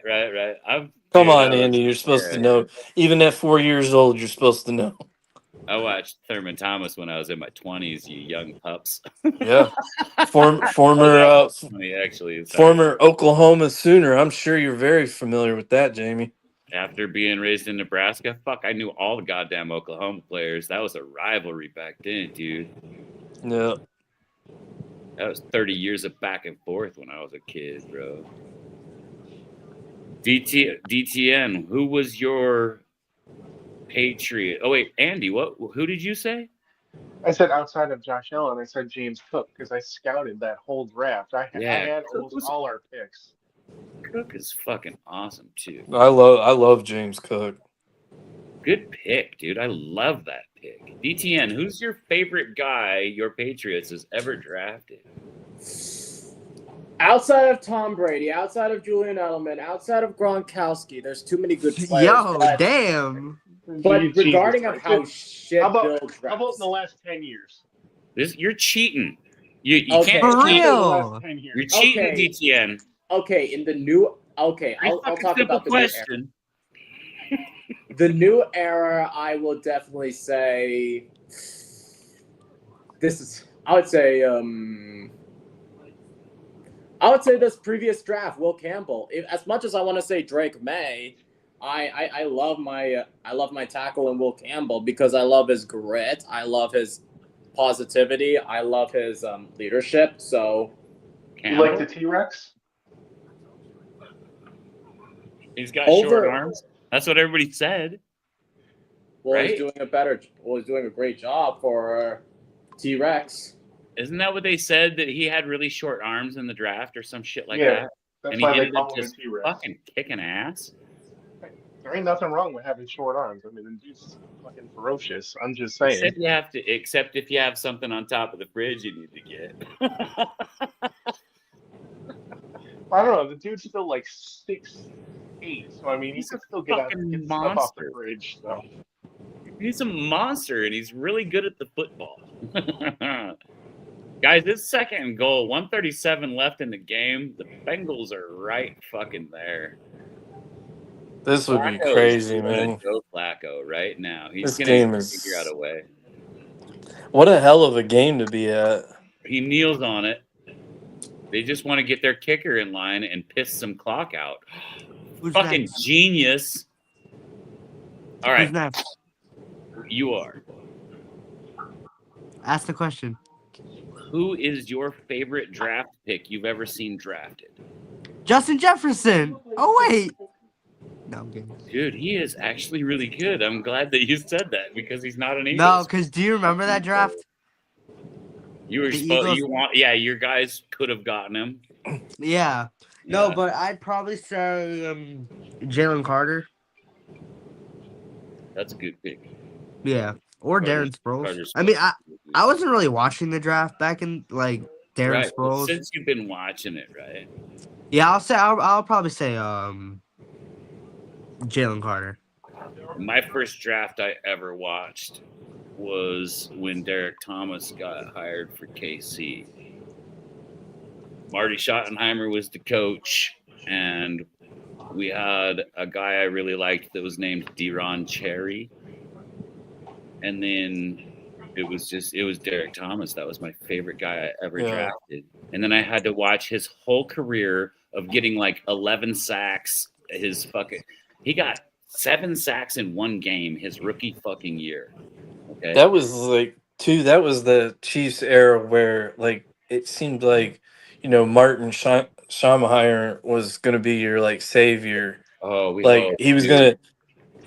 S4: Come on, Andy. You're supposed to
S1: yeah.
S4: know. Even at 4 years old, you're supposed to know.
S1: I watched Thurman Thomas when I was in my 20s. You young pups.
S4: Yeah. Former
S1: Funny, actually. Sorry.
S4: former Oklahoma Sooner. I'm sure you're very familiar with that, Jamie.
S1: After being raised in Nebraska, fuck, I knew all the goddamn Oklahoma players. That was a rivalry back then, dude.
S4: Yeah.
S1: That was 30 years of back and forth when I was a kid, bro. DTN, who was your Patriot? Oh wait, Andy, who did you say?
S5: I said outside of Josh Allen, I said James Cook because I scouted that whole draft. I had almost all our picks.
S1: Cook is fucking awesome too.
S4: I love James Cook.
S1: Good pick, dude. I love that pick. DTN, who's your favorite guy your Patriots has ever drafted?
S3: Outside of Tom Brady, outside of Julian Edelman, outside of Gronkowski, there's too many good players.
S7: Yo, damn.
S3: But regarding of how shit
S5: how about
S3: Bill drafts.
S5: in the last 10 years?
S1: You're cheating. You
S3: Okay.
S1: can't
S7: For
S1: cheat.
S7: real?
S1: You're cheating,
S3: Okay.
S1: DTN.
S3: Okay, in the new I'll talk about the
S1: question.
S3: new era. The new era, I will definitely say I would say this previous draft, Will Campbell. As much as I want to say Drake May, I love my tackle in Will Campbell because I love his grit, I love his positivity, I love his leadership. So,
S5: You like the T-Rex?
S1: He's got short arms. That's what everybody said.
S3: Well,
S1: right?
S3: he's doing a great job for T-Rex.
S1: Isn't that what they said, that he had really short arms in the draft or some shit like
S5: Yeah,
S1: that?
S5: that's
S1: And
S5: why
S1: he
S5: they
S1: ended
S5: call
S1: up
S5: him a
S1: just
S5: T-Rex.
S1: fucking kicking ass.
S5: There ain't nothing wrong with having short arms. I mean, the dude's fucking ferocious. I'm just
S1: Except
S5: saying.
S1: if you have something on top of the fridge you need to get.
S5: I don't know. The dude's still like 6'8", so I mean,
S1: He's
S5: he can
S1: a
S5: still get
S1: fucking
S5: stuff off the
S1: monster.
S5: fridge. So
S1: He's a monster, and he's really good at the football. Guys, this second and goal, 137 left in the game. The Bengals are right fucking there.
S4: This would be
S1: Flacco
S4: crazy,
S1: is doing
S4: man.
S1: Joe Flacco right now. He's
S4: This
S1: going
S4: game
S1: to
S4: is-
S1: figure out a way.
S4: What a hell of a game to be at.
S1: He kneels on it. They just want to get their kicker in line and piss some clock out.
S7: Who's
S1: Fucking
S7: next?
S1: genius. All right,
S7: Who's next?
S1: you are.
S7: Ask the question.
S1: Who is your favorite draft pick you've ever seen drafted?
S7: Justin Jefferson. Oh wait. No, I'm kidding.
S1: Dude, he is actually really good. I'm glad that you said that because he's not an
S7: No,
S1: Eagles.
S7: because do you remember that draft?
S1: You were
S7: the
S1: supposed.
S7: Eagles-
S1: your guys could have gotten him.
S7: Yeah. No,
S1: Yeah.
S7: but I'd probably say Jalen Carter.
S1: That's a good pick.
S7: Yeah. Or Darren Sproles.
S1: Carter's
S7: I mean,
S1: supposed to be
S7: I wasn't really watching the draft back in like Darren
S1: right. Well,
S7: Sproles.
S1: since you've been watching it, right?
S7: Yeah, I'll probably say Jalen Carter.
S1: My first draft I ever watched was when Derek Thomas got hired for KC. Marty Schottenheimer was the coach, and we had a guy I really liked that was named Deron Cherry. And then it was Derek Thomas. That was my favorite guy I ever drafted. And then I had to watch his whole career of getting like 11 sacks. He got 7 sacks in one game his rookie fucking year. Okay.
S4: That was that was the Chiefs era where like it seemed like, Martin Schottenheimer was gonna be your like savior.
S1: Oh,
S4: he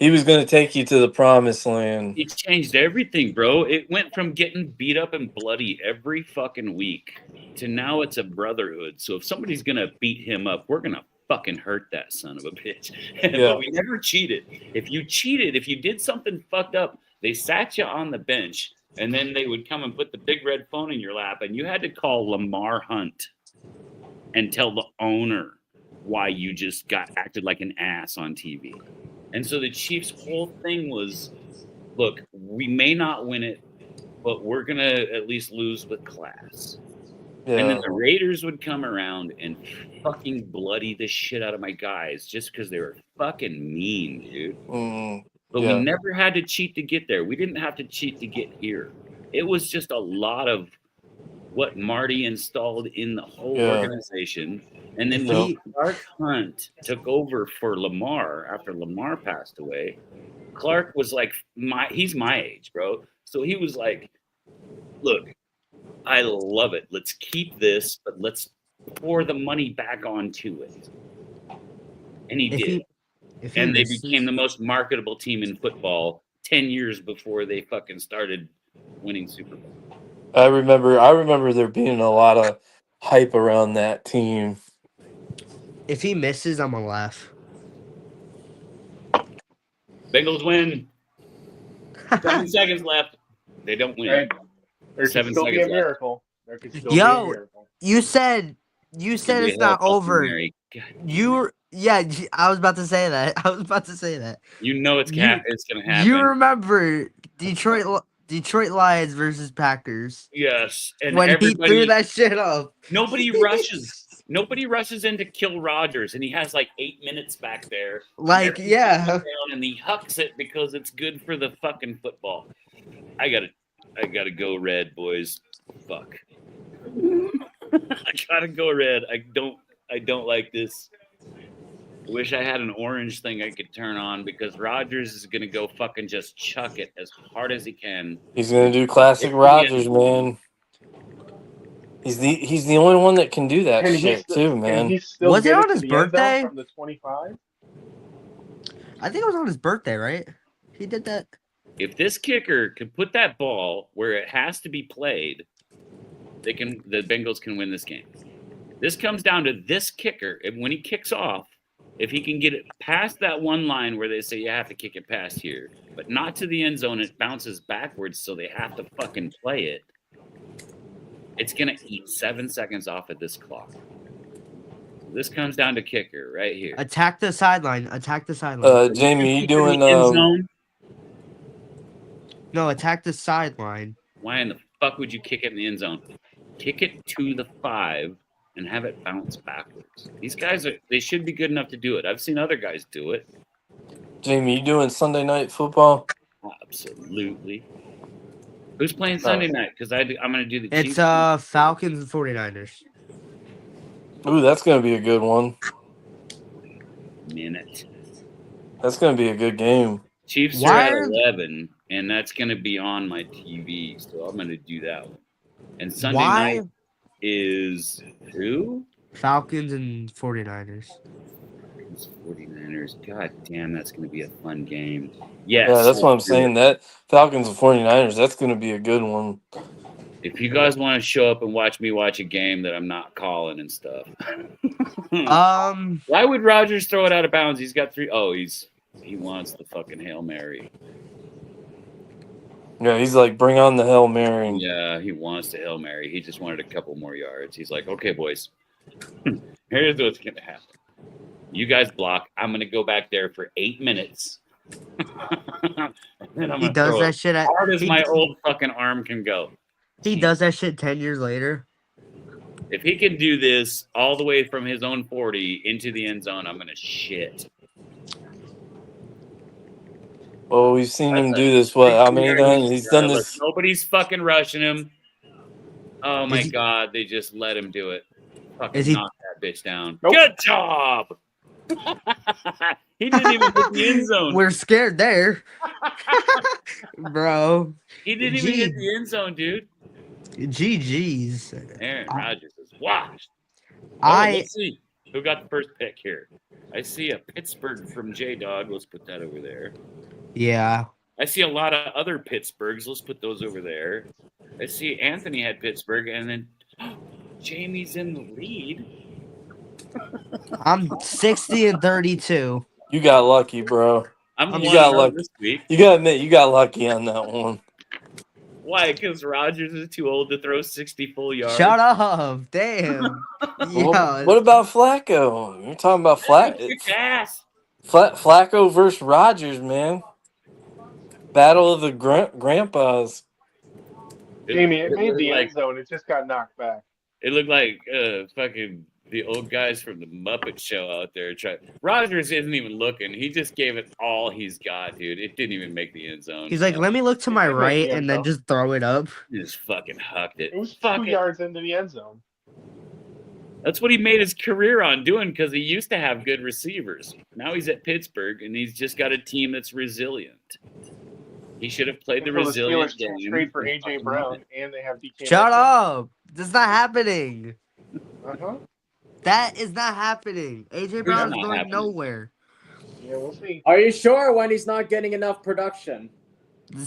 S4: was gonna take you to the promised land.
S1: He changed everything, bro. It went from getting beat up and bloody every fucking week to now it's a brotherhood. So if somebody's gonna beat him up, we're gonna fucking hurt that son of a bitch. But we never cheated. If you cheated, if you did something fucked up, they sat you on the bench And then they would come and put the big red phone in your lap, and you had to call Lamar Hunt and tell the owner why you just got acted like an ass on TV. And so the Chiefs' whole thing was, look, we may not win it, but we're going to at least lose with class.
S4: Yeah.
S1: And then the Raiders would come around and fucking bloody the shit out of my guys just because they were fucking mean, dude. But we never had to cheat to get there. We didn't have to cheat to get here. It was just a lot of what Marty installed in the whole organization. And then when Clark Hunt took over for Lamar after Lamar passed away, Clark was like, he's my age, bro. So he was like, look, I love it. Let's keep this, but let's pour the money back onto it. And he did. And they became the most marketable team in football 10 years before they fucking started winning Super Bowl.
S4: I remember there being a lot of hype around that team.
S7: If he misses, I'm gonna laugh.
S1: Bengals win. 7 seconds left. They don't win.
S5: Right. There could
S1: 7
S5: still be
S1: seconds
S5: a
S1: left.
S5: miracle. There could still be a miracle.
S7: You said it's not over. I was about to say that.
S1: You know it's gonna happen.
S7: You remember Detroit Lions versus Packers?
S1: Yes, and
S7: when he threw that shit up.
S1: Nobody rushes. Nobody rushes in to kill Rodgers, and he has like 8 minutes back there.
S7: Like, yeah.
S1: And he hucks it because it's good for the fucking football. I gotta go red, boys. Fuck. I gotta go red. I don't like this. I wish I had an orange thing I could turn on because Rodgers is gonna go fucking just chuck it as hard as he can.
S4: He's gonna do classic Rodgers, man. He's the only one that can do that shit too, man.
S7: Was it on his birthday?
S5: From the 25?
S7: I think it was on his birthday, right? He did that.
S1: If this kicker can put that ball where it has to be played, the Bengals can win this game. This comes down to this kicker. And when he kicks off, if he can get it past that one line where they say you have to kick it past here, but not to the end zone, it bounces backwards, so they have to fucking play it. It's going to eat 7 seconds off of this clock. This comes down to kicker right here.
S7: Attack the sideline.
S4: Jamie, you doing
S7: No, attack the sideline.
S1: Why in the fuck would you kick it in the end zone? Kick it to the 5 and have it bounce backwards. These guys they should be good enough to do it. I've seen other guys do it.
S4: Jamie, you doing Sunday night football?
S1: Absolutely. Who's playing Sunday night? Because I'm going to do the
S7: Chiefs. It's Falcons and 49ers.
S4: Ooh, that's going to be a good one.
S1: Minute.
S4: That's going to be a good game.
S1: Chiefs are at 11, and that's going to be on my TV, so I'm going to do that one. And Sunday night is who?
S7: Falcons and 49ers.
S1: 49ers. God damn, that's going to be a fun game. Yes.
S4: Yeah, that's what I'm saying. That Falcons and 49ers, that's going to be a good one.
S1: If you guys want to show up and watch me watch a game that I'm not calling and stuff. Why would Rodgers throw it out of bounds? He's got 3. Oh, he wants the fucking Hail Mary.
S4: Yeah, he's like, bring on the Hail Mary.
S1: Yeah, he wants the Hail Mary. He just wanted a couple more yards. He's like, okay, boys, here's what's going to happen. You guys block. I'm going to go back there for 8 minutes.
S7: He does that shit
S1: as hard as my old fucking arm can go.
S7: He does that shit 10 years later.
S1: If he can do this all the way from his own 40 into the end zone, I'm going to shit.
S4: Well, we've seen him do this. How many times? He's done this.
S1: Nobody's fucking rushing him. Oh, my God. They just let him do it. Fucking knock that bitch down. Nope. Good job. He didn't even hit the end zone.
S7: We're scared there. Bro.
S1: He didn't even hit the end zone, dude.
S7: GG's.
S1: Aaron Rodgers is washed. Let's see who got the first pick here. I see a Pittsburgh from J-Dog. Let's put that over there.
S7: Yeah.
S1: I see a lot of other Pittsburghs. Let's put those over there. I see Anthony had Pittsburgh, and then Jamie's in the lead.
S7: I'm 60 and 32.
S4: You got lucky, bro.
S1: You got lucky
S4: this week. You got to admit, you got lucky on that one.
S1: Why? Because Rodgers is too old to throw 60 full yards.
S7: Shut up. Damn.
S4: What
S7: Yeah.
S4: about Flacco? You're talking about
S1: Kick ass.
S4: Flacco versus Rodgers, man. Battle of the grandpas.
S5: Jamie, it
S1: It
S5: made
S1: looked
S5: the
S1: like
S5: end zone. It just got knocked back.
S1: it looked like fucking the old guys from the Muppet Show out there. Rodgers isn't even looking. He just gave it all he's got, dude. It didn't even make the end zone.
S7: He's like, let me look to my
S5: It made
S7: right
S5: the end
S7: and then
S5: zone.
S7: just throw it up.
S1: He just fucking hucked it.
S5: It was
S1: Fuck
S5: 2
S1: it.
S5: yards into the end zone.
S1: That's what he made his career on doing because he used to have good receivers. Now he's at Pittsburgh and he's just got a team that's resilient. He should have played the
S5: Until
S1: resilient
S5: Steelers
S1: game.
S5: trade for
S1: and
S5: AJ
S1: fucking
S5: Brown,
S1: won it.
S5: and they have DK.
S7: Shut up. That's not happening.
S5: Uh-huh.
S7: That is not happening. AJ Brown is
S1: not
S7: going
S1: happening?
S7: nowhere.
S5: Yeah, we'll see.
S3: Are you sure when he's not getting enough production?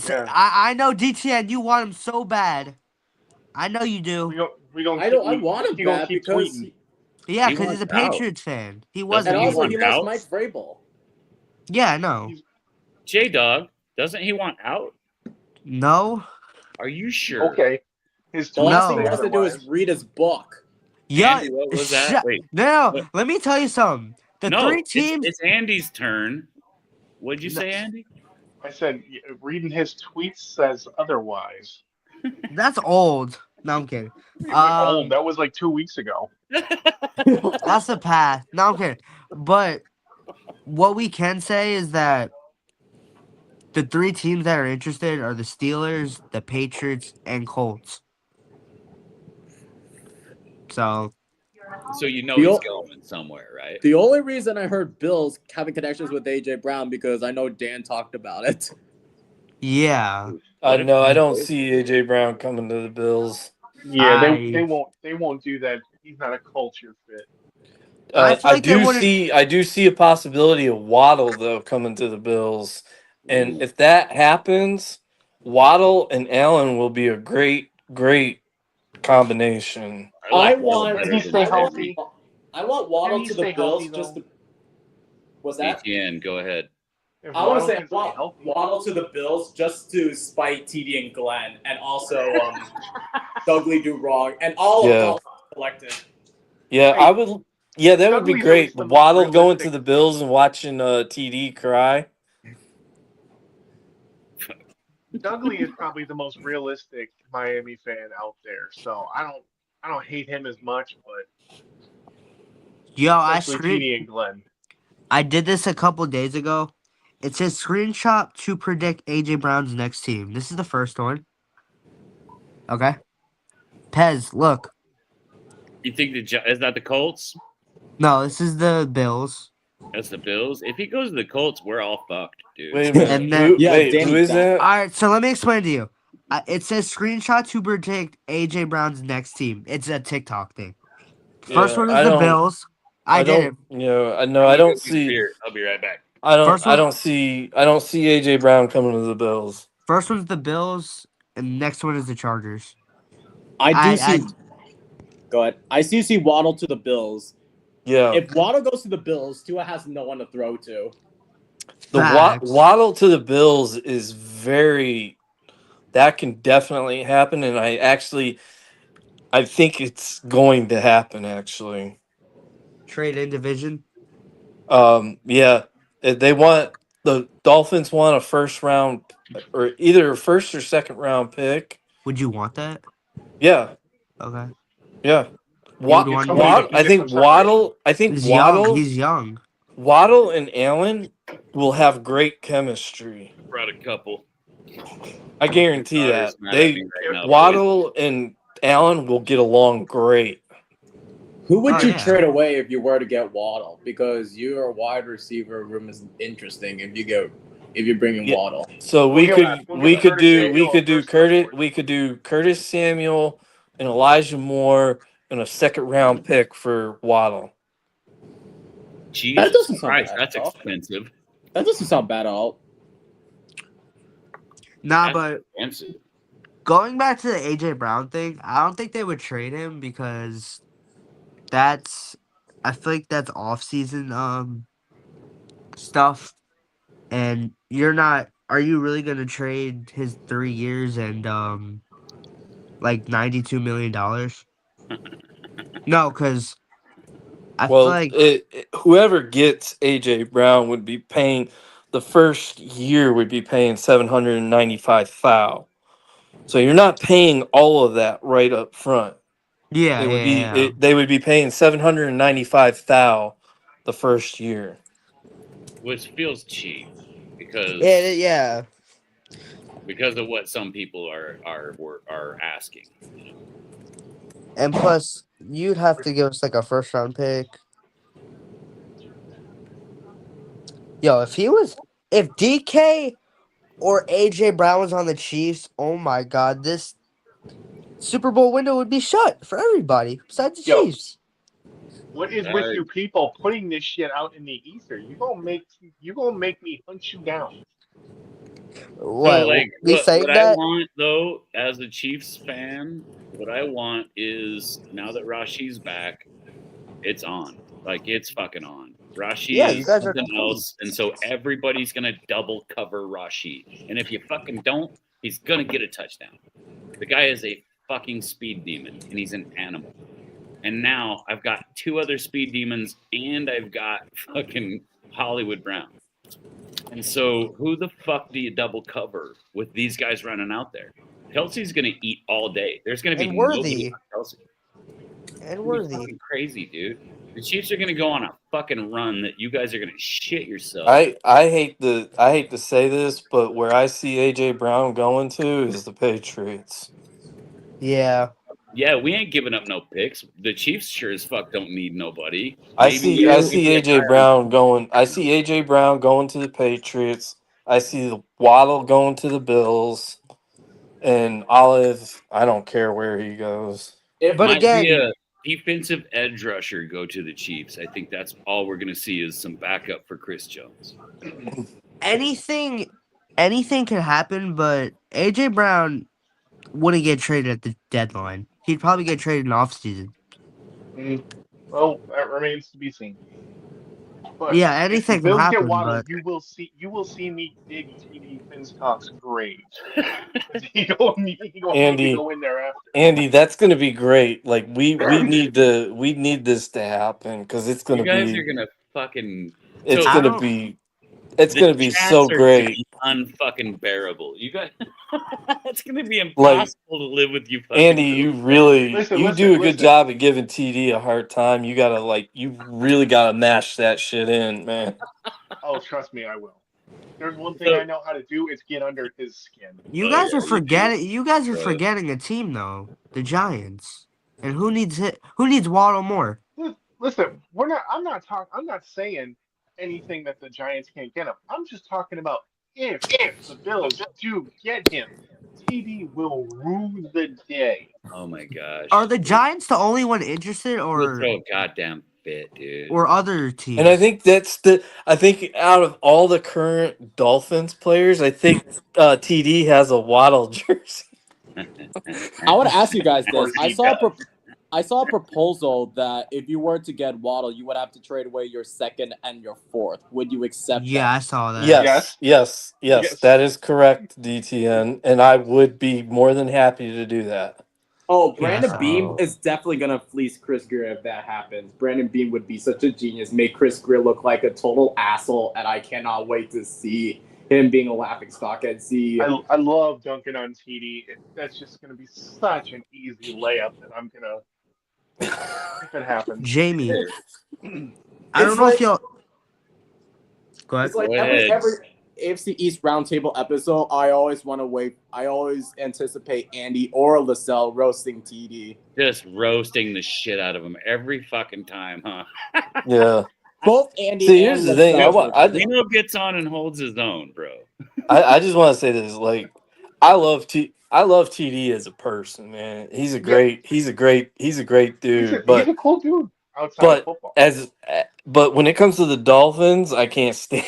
S5: Yeah.
S7: I know DTN, you want him so bad. I know you do.
S5: We don't.
S3: I want him
S5: he gonna
S3: bad
S5: keep
S3: because
S5: tweeting.
S7: Yeah,
S1: He
S7: because he's a
S1: wants out.
S7: Patriots fan. He
S1: Doesn't
S7: wasn't.
S3: and
S1: he
S3: also
S1: want
S3: he lost
S1: out?
S3: Mike Vrabel.
S7: Yeah, I know.
S1: J Dog, doesn't he want out?
S7: No.
S1: Are you sure?
S5: Okay. His
S3: The last
S5: tweets
S3: thing
S5: say
S3: he wants to do is
S5: otherwise.
S3: read his book.
S7: Yeah.
S1: Andy, what was that?
S7: shut-
S1: Wait.
S7: No,
S1: What?
S7: let me tell you something. The
S1: No,
S7: three teams.
S1: It's Andy's turn. What'd you say, Andy?
S5: I said reading his tweets says otherwise.
S7: That's old. No, I'm kidding.
S5: That was like 2 weeks ago.
S7: That's the path. No, I'm kidding. But what we can say is that the three teams that are interested are the Steelers, the Patriots, and Colts. So
S1: So you know
S3: The
S1: he's
S3: ol-
S1: going somewhere, right?
S3: The only reason I heard Bills having connections with AJ Brown because I know Dan talked about it.
S7: yeah.
S4: No, I don't see AJ Brown coming to the Bills.
S5: Yeah,
S7: I-
S5: they won't do that. He's not a culture fit.
S7: I feel
S4: I
S7: like they wouldn't-
S4: do see a possibility of Waddle though coming to the Bills, and if that happens, Waddle and Allen will be a great combination.
S3: I
S1: like Waddle
S3: want-
S1: better
S5: Can he
S1: than
S5: stay
S1: Andy.
S5: healthy?
S3: I want Waddle
S5: Can he
S3: to the
S5: stay
S3: Bills
S5: healthy,
S3: just
S5: though?
S3: to. What's that?
S1: ETN, go ahead.
S5: If
S3: I want to
S5: Waddle
S3: say I
S5: can stay
S3: want
S5: healthy,
S3: Waddle to the Bills just to spite TD and Glenn, and also Dudley do wrong, and all
S4: Yeah.
S3: of Dolphins collective.
S4: Yeah,
S5: Hey,
S4: I would. Yeah, that would be
S5: Dudley's at
S4: great.
S5: least the most
S4: Waddle going to
S5: realistic-
S4: the Bills and watching TD cry.
S5: Dudley is probably the most realistic Miami fan out there. So I don't hate him as much, but
S7: Yo,
S5: especially TD and Glenn.
S7: I did this a couple days ago. It says screenshot to predict AJ Brown's next team. This is the first one. Okay. Pez, look.
S1: You think is that the Colts?
S7: No, this is the Bills.
S1: That's the Bills. If he goes to the Colts, we're all fucked, dude.
S4: Wait a minute.
S7: And then-
S3: Yeah,
S4: wait,
S3: Danny
S4: who is
S3: got-
S4: that?
S7: All right, so let me explain to you. It says screenshot to predict AJ Brown's next team. It's a TikTok thing. First
S4: Yeah,
S7: one
S4: I
S7: is the
S4: don't-
S7: Bills. I did it.
S4: don't. Yeah, I know. I don't see.
S1: I'll be right back.
S7: First
S4: I
S7: one-
S4: don't see. I don't see AJ Brown coming to the Bills.
S7: First one's the Bills, and the next one is the Chargers.
S3: I do see. Go ahead. I see Waddle to the Bills.
S4: Yeah,
S3: If Waddle goes to the Bills, Tua has no one to throw to.
S4: the
S7: Facts.
S4: Waddle to the Bills is very. That can definitely happen, and I think it's going to happen. Actually,
S7: Trade in division.
S4: yeah, the Dolphins want a first round, or either a first or second round pick.
S7: Would you want that?
S4: Yeah,
S7: Okay.
S4: yeah.
S7: would want to
S5: get
S4: I think
S5: some
S4: Waddle. I think
S7: He's
S4: Waddle.
S7: young. He's young.
S4: Waddle and Allen will have great chemistry.
S1: Brought a couple.
S4: I guarantee that.
S1: Daughter's mad at me right now,
S4: Waddle and Allen will get along great.
S3: Who would
S7: Oh,
S3: you
S7: yeah.
S3: trade away if you were to get Waddle? Because your wide receiver room is interesting if you bring in
S4: Yeah.
S3: Waddle.
S4: So we
S5: We'll
S4: could
S5: get Curtis
S4: do Curtis Samuel and Elijah Moore and a second round pick for Waddle.
S1: Jesus
S3: doesn't sound
S1: Christ,
S3: bad
S1: that's
S3: at all.
S1: expensive.
S3: That doesn't sound bad at all.
S7: Nah,
S1: That's
S7: but
S1: expensive.
S7: going back to the AJ Brown thing, I don't think they would trade him because I feel like that's off season stuff, and you're not are you really gonna trade his 3 years and like $92 million? No, because I feel
S4: Well,
S7: like
S4: whoever gets AJ Brown would be paying the first year would be paying 795 thou. So you're not paying all of that right up front.
S7: yeah,
S4: It would
S7: yeah,
S4: be
S7: yeah.
S4: they would be paying 795 thou the first year.
S1: which feels cheap
S7: Yeah,
S1: because
S7: yeah.
S1: of what some people are asking.
S7: And plus, you'd have to give us like a first round pick. Yo, if DK or AJ Brown was on the Chiefs, oh my God, this Super Bowl window would be shut for everybody besides the
S5: Yo,
S7: Chiefs.
S5: what is with
S1: Uh,
S5: you people putting this shit out in the ether? You gonna make me hunt you down.
S1: so
S7: What?
S1: like
S7: Me
S1: what
S7: saying
S1: I
S7: that?
S1: want though, as a Chiefs fan, what I want is now that Rashi's back, it's on. Like it's fucking on.
S7: Yeah,
S1: Rashi
S7: you
S1: is
S7: guys are
S1: something
S7: clean.
S1: else, and so everybody's gonna double cover Rashi. And if you fucking don't, he's gonna get a touchdown. The guy is a fucking speed demon, and he's an animal. And now I've got two other speed demons, and I've got fucking Hollywood Brown. And so, who the fuck do you double cover with these guys running out there? Kelsey's gonna eat all day. There's gonna be
S7: And
S1: nobody
S7: Worthy.
S1: on Kelsey.
S7: And
S1: It's gonna be
S7: Worthy.
S1: fucking crazy, dude. The Chiefs are gonna go on a fucking run that you guys are gonna shit yourself.
S4: I hate to say this, but where I see AJ Brown going to is the Patriots.
S7: Yeah.
S1: Yeah, we ain't giving up no picks. The Chiefs sure as fuck don't need nobody.
S4: I
S1: Maybe
S4: see I
S1: maybe
S4: see
S1: a
S4: AJ
S1: guy on
S4: Brown going. I see AJ Brown going to the Patriots. I see the Waddle going to the Bills, and Olive. I don't care where he goes.
S3: If
S7: But
S1: might be
S7: again,
S1: a defensive edge rusher go to the Chiefs. I think that's all we're gonna see is some backup for Chris Jones.
S7: anything can happen, but AJ Brown wouldn't get traded at the deadline. He'd probably get traded in off season.
S5: Well, that remains to be seen. But
S7: Yeah,
S5: if the
S7: anything can
S5: Bills get
S7: happen,
S5: Waddle,
S7: but
S5: you will see me dig TD Finstock's grave. 'Cause he gonna need to
S4: Andy,
S5: go in there after.
S4: Andy, that's gonna be great. Like we need this to happen because
S1: You guys are gonna fucking
S4: it's
S1: so
S7: I
S4: gonna
S7: don't
S4: be it's
S1: the
S4: gonna be so
S1: chats are gonna
S4: great.
S1: be unfucking bearable. You guys, it's gonna be
S4: Like
S1: impossible to live with you
S4: Andy,
S1: fucking.
S4: you do a good job at giving TD a hard time. You really gotta mash that shit in, man.
S5: Oh, trust me, I will. There's one thing
S1: So,
S5: I know how to do. It's get under his skin.
S7: you
S1: oh
S7: guys
S1: yeah,
S7: are
S1: you do.
S7: forgetting forgetting a team though. The Giants. And who needs it? Who needs Waddle more?
S5: Listen, we're not. I'm not talking. I'm not saying anything that the Giants can't get him. I'm just talking about if the Bills do get him, TD will rue the day.
S1: Oh my gosh.
S7: Are the Giants the only one interested
S1: We'll
S7: or
S1: throw a goddamn fit, dude.
S7: other
S4: And I
S7: teams?
S4: think I think out of all the current Dolphins players, I think TD has a Waddle jersey.
S3: I want to ask you guys
S5: Of course
S3: this.
S5: he does.
S3: I saw a proposal that if you were to get Waddle, you would have to trade away your second and your fourth. Would you accept
S7: Yeah,
S3: that?
S7: I saw that.
S4: Yes, that is correct, DTN, and I would be more than happy to do that.
S3: Oh,
S7: Yeah, I
S3: Brandon
S7: saw
S3: Beam
S7: that.
S3: is definitely gonna fleece Chris Greer if that happens. Brandon Beam would be such a genius, make Chris Greer look like a total asshole, and I cannot wait to see him being a laughing stock and see.
S5: I love dunking on TD. That's just going to be such an easy layup that I'm gonna if it happens.
S7: Jamie. I
S3: It's
S7: don't know
S3: like-
S7: if y'all go ahead.
S3: It's like
S1: Go
S3: every
S1: ahead.
S3: AFC East roundtable episode, I always anticipate Andy or Lascelles roasting TD.
S1: Just roasting the shit out of him every fucking time, huh?
S4: Yeah.
S3: Both Andy
S4: See,
S3: and
S4: here's the thing.
S3: Lascelles.
S1: Dino gets on and holds his own, bro.
S4: I just want to say this. Like, I love TD as a person, man. He's a great dude.
S5: He's a cool dude outside of football.
S4: But when it comes to the Dolphins, I can't stand.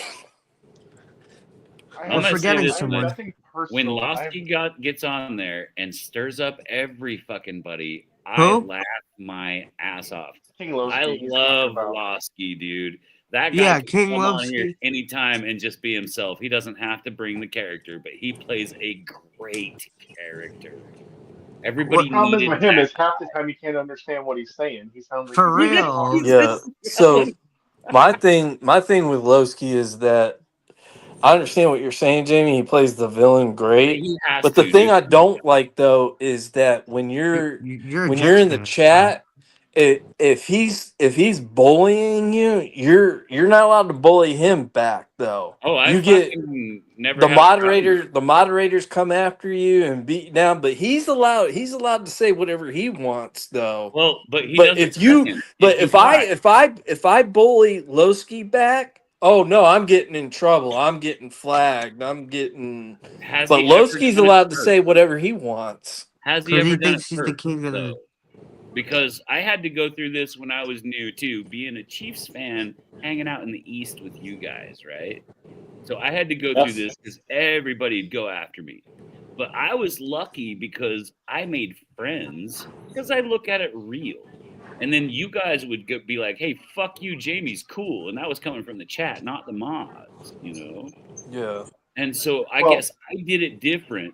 S1: I'm gonna say this
S7: someone.
S5: Nothing
S1: when
S5: personal.
S1: Losky gets on there and stirs up every fucking buddy, I
S7: Who?
S1: laugh my ass off.
S5: King Lowski,
S1: I
S5: he's
S1: love
S5: talking about.
S1: Losky, dude. That guy
S7: Yeah,
S1: can
S7: King
S1: come on here
S7: Lowski.
S1: anytime and just be himself. He doesn't have to bring the character, but he plays a great character. Everybody
S5: Problem is
S1: needed
S5: with him
S1: that.
S5: is half the time you can't understand what he's saying. He sounds like
S7: For
S5: he's being
S7: real.
S5: retarded.
S4: Yeah. So my thing with Loski is that I understand what you're saying, Jamie. He plays the villain great.
S1: He has
S4: But the
S1: to,
S4: thing
S1: dude.
S4: I don't like though is that when
S7: You're a
S4: you're
S7: Jets
S4: in the
S7: fan. It's fine.
S4: chat, if he's bullying you, you're not allowed to bully him back though.
S1: Oh, I
S4: You get
S1: fucking never had a problem.
S4: the moderators come after you and beat you down, but he's allowed to say whatever he wants though.
S1: Well, but he
S4: But
S1: doesn't let him. He tries.
S4: if I bully Lowski back, oh no, I'm getting in trouble. I'm getting flagged.
S1: Has
S4: But
S1: he ever
S4: Lowski's
S1: done it
S4: allowed to
S1: first?
S4: say whatever he wants.
S1: Has he
S7: Because
S1: ever
S7: he
S1: done it
S7: thinks he's the
S1: first,
S7: king of the.
S1: though? Because I had to go through this when I was new too, being a Chiefs fan, hanging out in the East with you guys, right? So I had to go through this because everybody'd go after me. But I was lucky because I made friends because I look at it real. And then you guys would be like, hey, fuck you, Jamie's cool. And that was coming from the chat, not the mods, you know?
S4: Yeah.
S1: And so I
S5: Well-
S1: guess I did it different.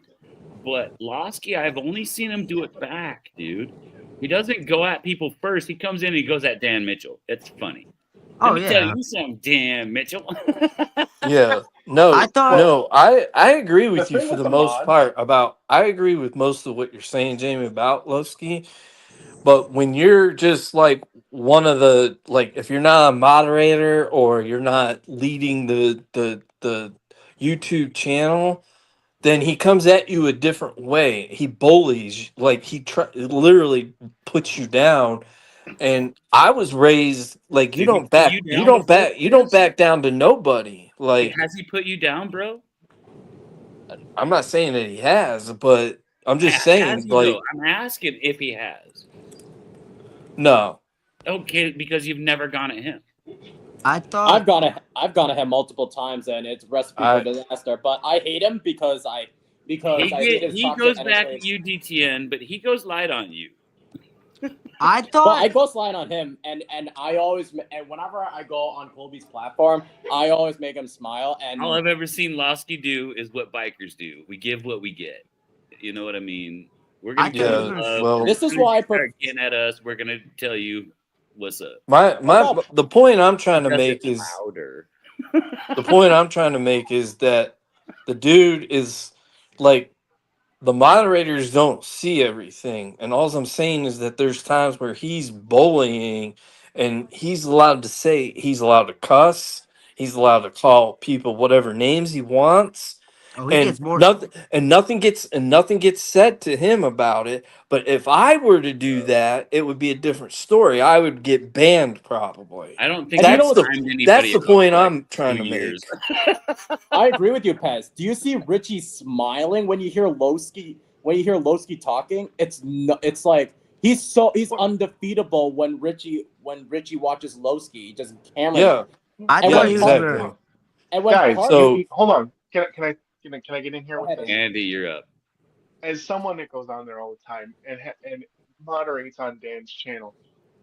S1: But Losky, I've only seen him do it back, dude. He doesn't go at people first. He comes in and he goes at Dan Mitchell. It's funny.
S7: Oh,
S1: Let me tell
S7: yeah.
S1: you something, Dan Mitchell.
S4: Yeah. No,
S7: I thought-
S4: no, I agree with
S5: The
S4: you
S5: thing
S4: for
S5: with
S4: the
S5: the
S4: most
S5: mods-
S4: part I agree with most of what you're saying, Jamie, about Lowski. But when you're just like one of the if you're not a moderator or you're not leading the YouTube channel, then he comes at you a different way. He bullies, he literally puts you down. And I was raised like you
S1: Did he
S4: don't
S1: put
S4: back
S1: you
S4: you
S1: down
S4: don't
S1: before
S4: back you don't
S1: this?
S4: back down to nobody. Like
S1: Has he put you down, bro?
S4: I'm not saying that he has, but I'm just
S1: Has
S4: saying
S1: he though? I'm asking if he has.
S4: no.
S1: Okay, because you've never gone at him.
S3: I've gone at him multiple times, and it's recipe for disaster. But I hate him because I hate his
S1: He
S3: toxic
S1: goes back
S3: energy.
S1: at you, DTN, but he goes light on you.
S7: I
S3: Well,
S7: thought
S3: I go slide on him, and I always, and whenever I go on Colby's platform, I always make him smile. And
S1: All I've ever seen Losky do is what bikers do. We give what we get. You know what I mean? We're gonna
S7: I
S1: give
S7: thought
S1: you
S7: he was-
S1: love.
S4: well-
S3: this is
S1: As soon as
S3: why I
S1: you
S3: prefer.
S1: start getting at us, we're gonna tell you what's up.
S4: The point I'm trying to
S1: Does
S4: make
S1: it
S4: is
S1: louder.
S4: the point I'm trying to make is that the dude is like the moderators don't see everything, and all I'm saying is that there's times where he's bullying, and he's allowed to cuss, he's allowed to call people whatever names he wants,
S7: Oh, he
S4: and
S7: gets more.
S4: nothing gets said to him about it. But if I were to do that, it would be a different story. I would get banned probably.
S1: I don't think
S4: That's
S1: I've
S4: the
S1: timed anybody
S4: that's the
S1: out
S4: point
S1: for, like,
S4: I'm trying
S1: 2
S4: to
S1: years.
S4: make.
S3: I agree with you, Pez. Do you see Richie smiling when you hear Lowski? When you hear Lowski talking, it's like he's undefeatable when Richie watches Lowski. He just camera.
S4: Yeah.
S7: I
S3: And
S4: Yeah,
S7: thought
S3: when
S7: he was
S4: exactly.
S7: gonna.
S3: And when
S5: Guys,
S3: Carter,
S5: hold on. Can I get in here with this?
S1: Andy, you're up.
S5: As someone that goes on there all the time and moderates on Dan's channel,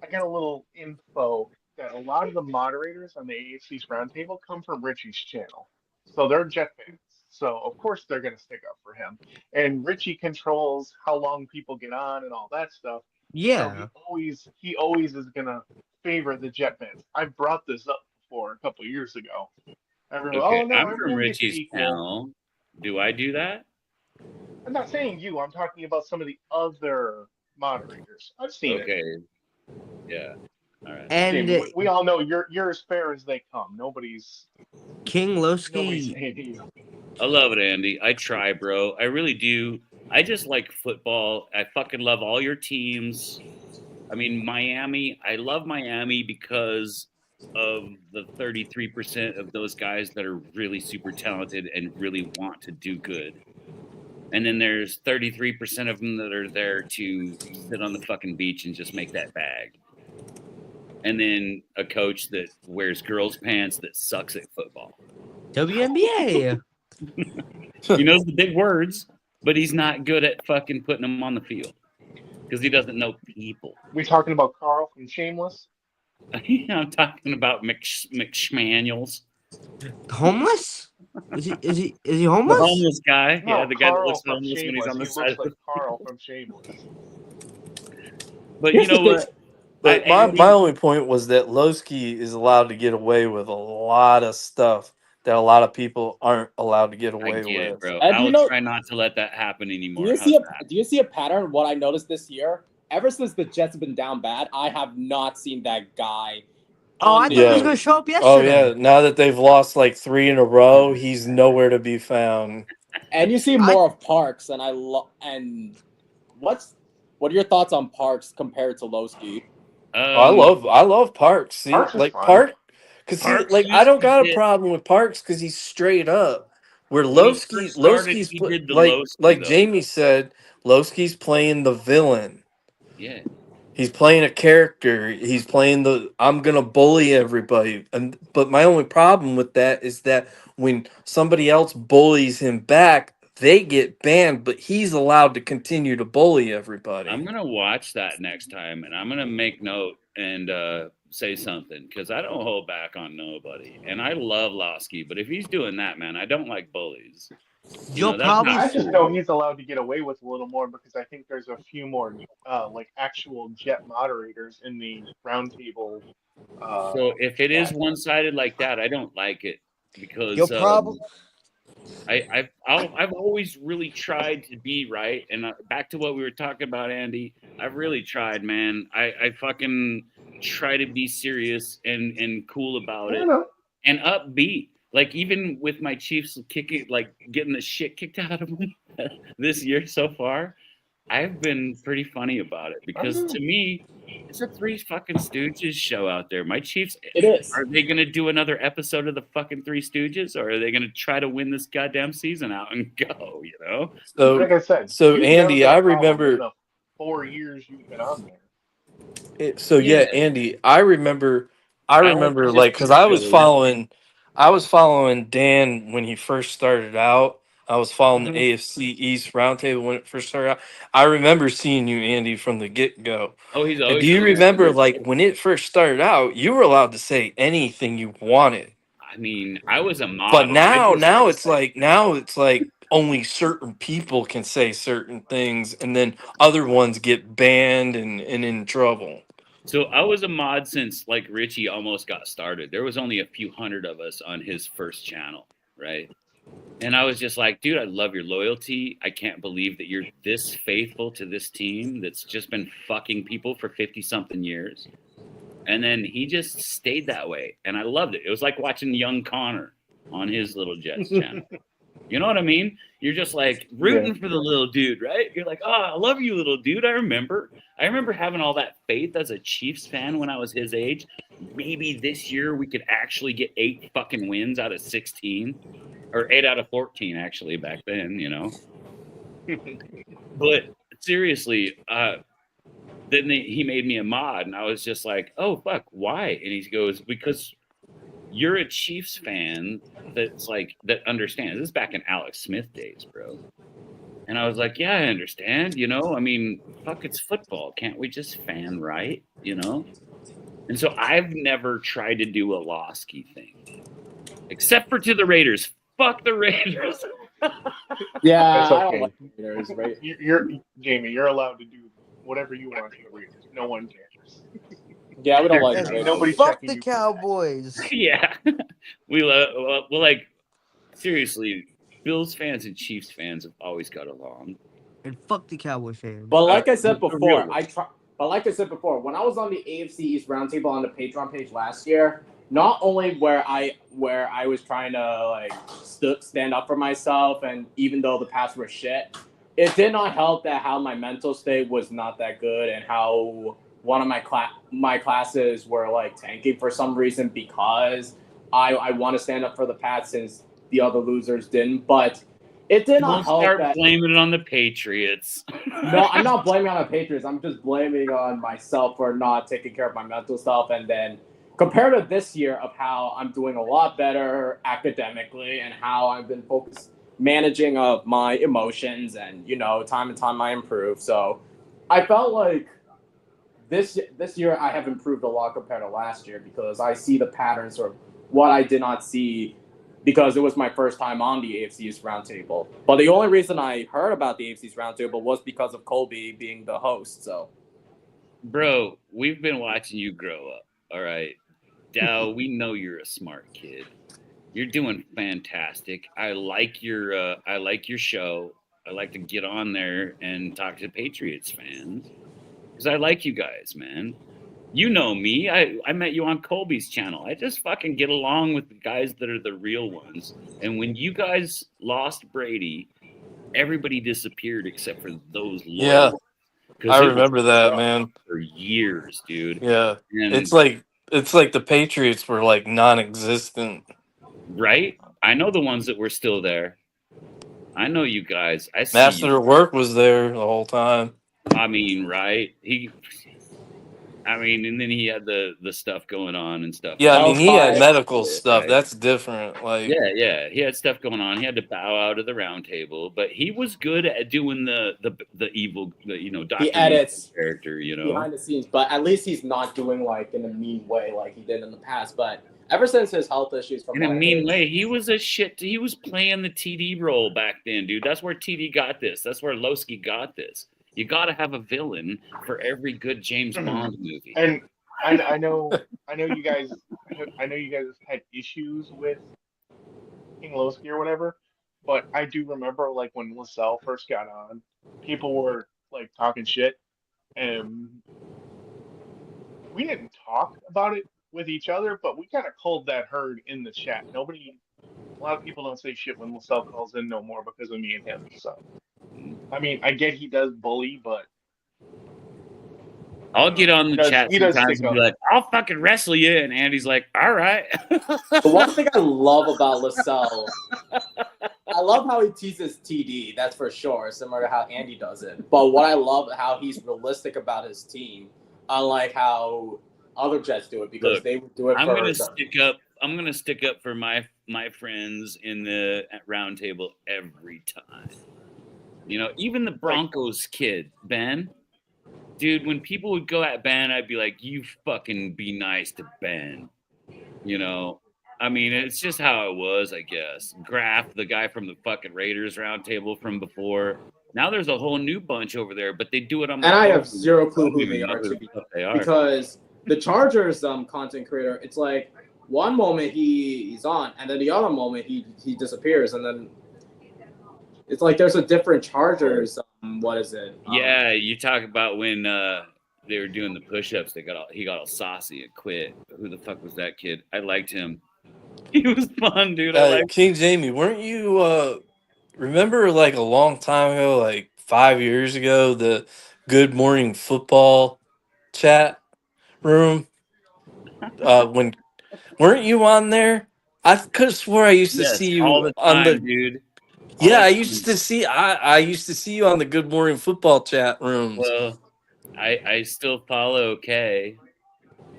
S5: I got a little info that a lot of the moderators on the AFC's roundtable come from Richie's channel, so they're Jet fans. So of course they're gonna stick up for him. And Richie controls how long people get on and all that stuff.
S7: Yeah.
S5: So he always is gonna favor the Jet fans. I brought this up before a couple of years ago.
S1: Okay, I'm from
S5: everyone gets
S1: Richie's
S5: equal.
S1: channel. Do I do that?
S5: I'm not saying you. I'm talking about some of the other moderators. I've seen it.
S1: Okay. Yeah. All right.
S7: And
S5: Jamie, we all know you're as fair as they come. Nobody's
S7: King
S5: saying
S7: Lowski.
S5: to you.
S1: I love it, Andy. I try, bro. I really do. I just like football. I fucking love all your teams. I mean, Miami. I love Miami because of the 33% of those guys that are really super talented and really want to do good. And then there's 33% of them that are there to sit on the fucking beach and just make that bag. And then a coach that wears girls' pants that sucks at football.
S7: WNBA.
S1: He knows the big words, but he's not good at fucking putting them on the field because he doesn't know people.
S5: We talking about Carl from Shameless?
S1: I'm talking about McSchmanuels.
S7: Homeless? Is he
S1: The
S7: homeless?
S1: homeless guy.
S5: No,
S1: Yeah, the guy that
S5: Carl
S1: looks
S5: from
S1: homeless when he's
S5: Shameless.
S1: on the
S5: He
S1: side
S5: looks
S1: of
S5: like
S1: the.
S5: Carl from Shameless.
S1: But you
S3: Here's the
S1: know
S3: thing.
S1: what?
S4: But my
S1: Andy,
S4: only point was that Lowski is allowed to get away with a lot of stuff that a lot of people aren't allowed to get
S1: I
S4: away
S1: get it,
S4: with.
S1: bro.
S3: And
S1: I
S3: you
S1: will
S3: know,
S1: try not to let that happen
S3: do
S1: anymore.
S3: you
S1: How's that?
S3: do you see a pattern? What I noticed this year, ever since the Jets have been down bad, I have not seen that guy
S7: Oh,
S3: on
S7: I
S3: the
S7: thought he was
S4: Yeah.
S7: gonna show up
S4: Oh yeah.
S7: yesterday.
S4: Now that they've lost like 3 in a row, he's nowhere to be found.
S3: and you see more of Parks, and what are your thoughts on Parks compared to Lowski?
S4: I love Parks. See,
S5: Parks is
S4: like
S5: fine.
S1: Parks
S4: like I
S1: used
S4: don't
S1: to
S4: got a
S1: get
S4: problem with Parks because he's straight up. Where
S1: when he first started.
S4: Lowski's
S1: He did the
S4: like
S1: Lowski though.
S4: Jamie said, Lowski's playing the villain.
S1: Yeah,
S4: He's playing a character. He's playing the I'm gonna bully everybody. But my only problem with that is that when somebody else bullies him back, they get banned, but he's allowed to continue to bully everybody.
S1: I'm gonna watch that next time, and I'm gonna make note and say something because I don't hold back on nobody, and I love Lowski. But if he's doing that, man, I don't like bullies. You
S7: You'll
S1: know, that's
S7: probably
S1: not
S5: I just
S1: cool.
S5: know he's allowed to get away with a little more because I think there's a few more like actual Jet moderators in the roundtable
S1: So if it is
S5: chat.
S1: one-sided like that, I don't like it
S7: you'll
S1: because
S7: probably
S1: I've always really tried to be right. And back to what we were talking about, Andy, I've really tried, man. I fucking try to be serious and cool about
S5: I
S1: it
S5: know.
S1: and upbeat. Like even with my Chiefs kicking, like getting the shit kicked out of me this year so far, I've been pretty funny about it
S5: I
S1: because
S5: know.
S1: to me, it's a Three fucking Stooges show out there. My Chiefs,
S3: It is.
S1: are they going to do another episode of the fucking Three Stooges, or are they going to try to win this goddamn season out and go? You know?
S5: Like
S4: So
S5: I said,
S4: so
S5: you've never
S4: Andy,
S5: been
S4: I
S5: a problem in
S4: remember
S5: the 4 years you've been on there.
S1: Yeah,
S4: Andy, I
S1: I like to
S4: remember
S1: just
S4: like
S1: be
S4: because
S1: silly.
S4: I was following Dan when he first started out. I was following the
S5: Hmm.
S4: AFC East roundtable when it first started out. I remember seeing you, Andy, from the get go.
S1: Oh, he's
S4: And do
S1: always
S4: you
S1: been
S4: remember
S1: serious.
S4: like when it first started out, you were allowed to say anything you wanted.
S1: I mean, I was a
S4: But
S1: mod. I just
S4: now it's like only certain people can say certain things and then other ones get banned and in trouble.
S1: so I was a mod since like Richie almost got started. There was only a few hundred of us on his first channel, right? And I was just like, dude, I love your loyalty. I can't believe that you're this faithful to this team that's just been fucking people for 50 something years. And then he just stayed that way. And I loved it. It was like watching young Connor on his little Jets channel. You know what I mean? You're just like
S5: Yeah.
S1: rooting for the little dude, right? You're like, oh, I love you, little dude. I remember having all that faith as a Chiefs fan when I was his age. Maybe this year we could actually get 8 fucking wins out of 16 or 8 out of 14 actually back then, you know. But seriously, then he made me a mod, and I was just like, "Oh fuck, why?" And he goes, "Because you're a Chiefs fan that's like that understands." This is back in Alex Smith days, bro. And I was like, "Yeah, I understand. You know, I mean, fuck, it's football. Can't we just fan right? You know?" And so I've never tried to do a Losky thing, except for to the Raiders. Fuck the Raiders.
S3: Yeah,
S5: That's
S3: I don't
S5: okay.
S3: like Raiders, right?
S5: You're Jamie. You're allowed to do whatever you want to the Raiders. No one cares.
S3: Yeah, we don't like
S7: and
S3: the Raiders.
S5: Nobody's
S7: fuck
S5: checking
S7: the
S5: you for that.
S7: Cowboys.
S1: Yeah, we well, like seriously, Bills fans and Chiefs fans have always got along.
S7: And fuck the Cowboy fans.
S3: But like I said
S1: The real
S3: before,
S1: ones.
S3: But like I said before, when I was on the AFC East roundtable on the Patreon page last year, not only where I was trying to like stand up for myself, and even though the past were shit, it did not help that how my mental state was not that good, and how one of my classes were like tanking for some reason because I want to stand up for the Pats since the other losers didn't, but. It did not
S1: Don't
S3: help
S1: start
S3: that.
S1: blaming it on the Patriots.
S3: No, I'm not blaming on the Patriots. I'm just blaming on myself for not taking care of my mental stuff. And then compared to this year of how I'm doing a lot better academically and how I've been focused managing of my emotions and, you know, time and time I improve. So I felt like this year I have improved a lot compared to last year because I see the patterns or what I did not see because it was my first time on the AFC's roundtable. But the only reason I heard about the AFC's roundtable was because of Colby being the host. So,
S1: bro, we've been watching you grow up. All right, Dow, we know you're a smart kid. You're doing fantastic. I like your show. I like to get on there and talk to Patriots fans because I like you guys, man. You know me. I met you on Colby's channel. I just fucking get along with the guys that are the real ones. And when you guys lost Brady, everybody disappeared except for those
S4: Yeah,
S1: loyal.
S4: I remember that, man.
S1: For years, dude.
S4: Yeah,
S1: And
S4: it's like the Patriots were like non-existent.
S1: right? I know the ones that were still there. I know you guys. I see
S4: Master
S1: you.
S4: of Work was there the whole time.
S1: I mean, right? And then he had the stuff going on and stuff.
S4: Yeah, I mean, he had
S3: Fine.
S4: medical stuff.
S1: Right.
S4: That's different. Like,
S1: Yeah, he had stuff going on. He had to bow out of the round table, but he was good at doing the evil, Dr.
S3: he edits
S1: character,
S3: behind the scenes, but at least he's not doing like in a mean way like he did in the past. But ever since his health issues from
S1: in a
S3: like,
S1: mean way. He was he was playing the TD role back then, dude. That's where TD got this. That's where Lowski got this. You got to have a villain for every good James Bond movie.
S5: And I know you guys had issues with King Lowski or whatever, but I do remember like when LaSalle first got on, people were like talking shit, and we didn't talk about it with each other, but we kind of culled that herd in the chat. A lot of people don't say shit when LaSalle calls in no more because of me and him. So, I mean, I get he does bully, but
S1: I'll get on the chat
S5: he does
S1: sometimes
S5: stick
S1: and be
S5: up.
S1: like, I'll fucking wrestle you. And Andy's like, all right.
S3: The one thing I love about LaSalle, I love how he teases TD, that's for sure, similar to how Andy does it. But what I love how he's realistic about his team, unlike how other Jets do it, because
S1: Look,
S3: they would do it
S1: I'm
S3: for
S1: gonna stick up for my friends in the round table every time. Even the Broncos kid, Ben. Dude, when people would go at Ben, I'd be like, you fucking be nice to Ben. It's just how it was, I guess. Graf, the guy from the fucking Raiders roundtable from before. Now there's a whole new bunch over there, but they do it on.
S3: And I have zero clue who
S1: they
S3: they
S1: are.
S3: are. Because the Chargers content creator, it's like one moment he's on, and then the other moment he disappears, and then it's like there's a different Chargers. What is it?
S1: Yeah, you talk about when they were doing the push-ups. He got all saucy and quit. Who the fuck was that kid? I liked him. He was fun, dude. I liked
S4: King Jamie, weren't you? Remember, like a long time ago, like 5 years ago, the Good Morning Football chat room. When weren't you on there? I could have swore I used to see you
S1: all the
S4: on
S1: time,
S4: the.
S1: dude.
S4: Yeah, I used to see. I used to see you on the Good Morning Football chat rooms.
S1: Well, I still follow Kay.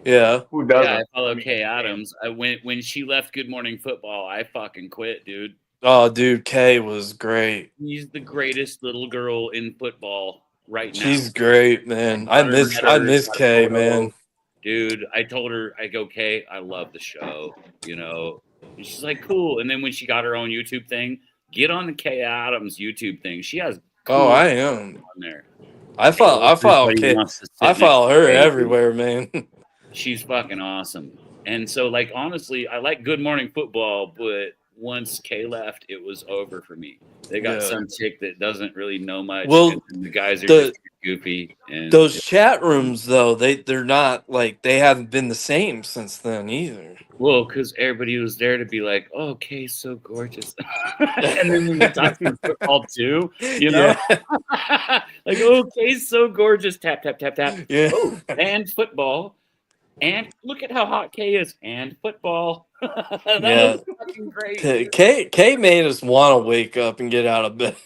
S4: Yeah.
S5: Who doesn't?
S1: Yeah, I follow Kay Adams. When she left Good Morning Football, I fucking quit, dude.
S4: Oh, dude, Kay was great.
S1: She's the greatest little girl in football right now.
S4: She's great, man. I miss Kay, man.
S1: Dude, I told her, I go, Kay, I love the show, And she's like, cool. And then when she got her own YouTube thing, get on the Kay Adams YouTube thing. She has
S4: Oh, I am
S1: on there.
S4: I follow Kay. I follow her everywhere, man.
S1: She's fucking awesome. And so, like, honestly, I like Good Morning Football, but once Kay left, it was over for me. They got some chick that doesn't really know much.
S4: Well,
S1: and the guys are just goofy. And
S4: those chat rooms, though, they're not like they haven't been the same since then either.
S1: Well, because everybody was there to be like, "Oh, Kay's so gorgeous," and then we talk about football too, like, "Oh, Kay's so gorgeous." Tap tap tap tap.
S4: Yeah.
S1: Oh, and football. And look at how hot Kay is. And football. That was fucking great.
S4: Kay made us want to wake up and get out of bed.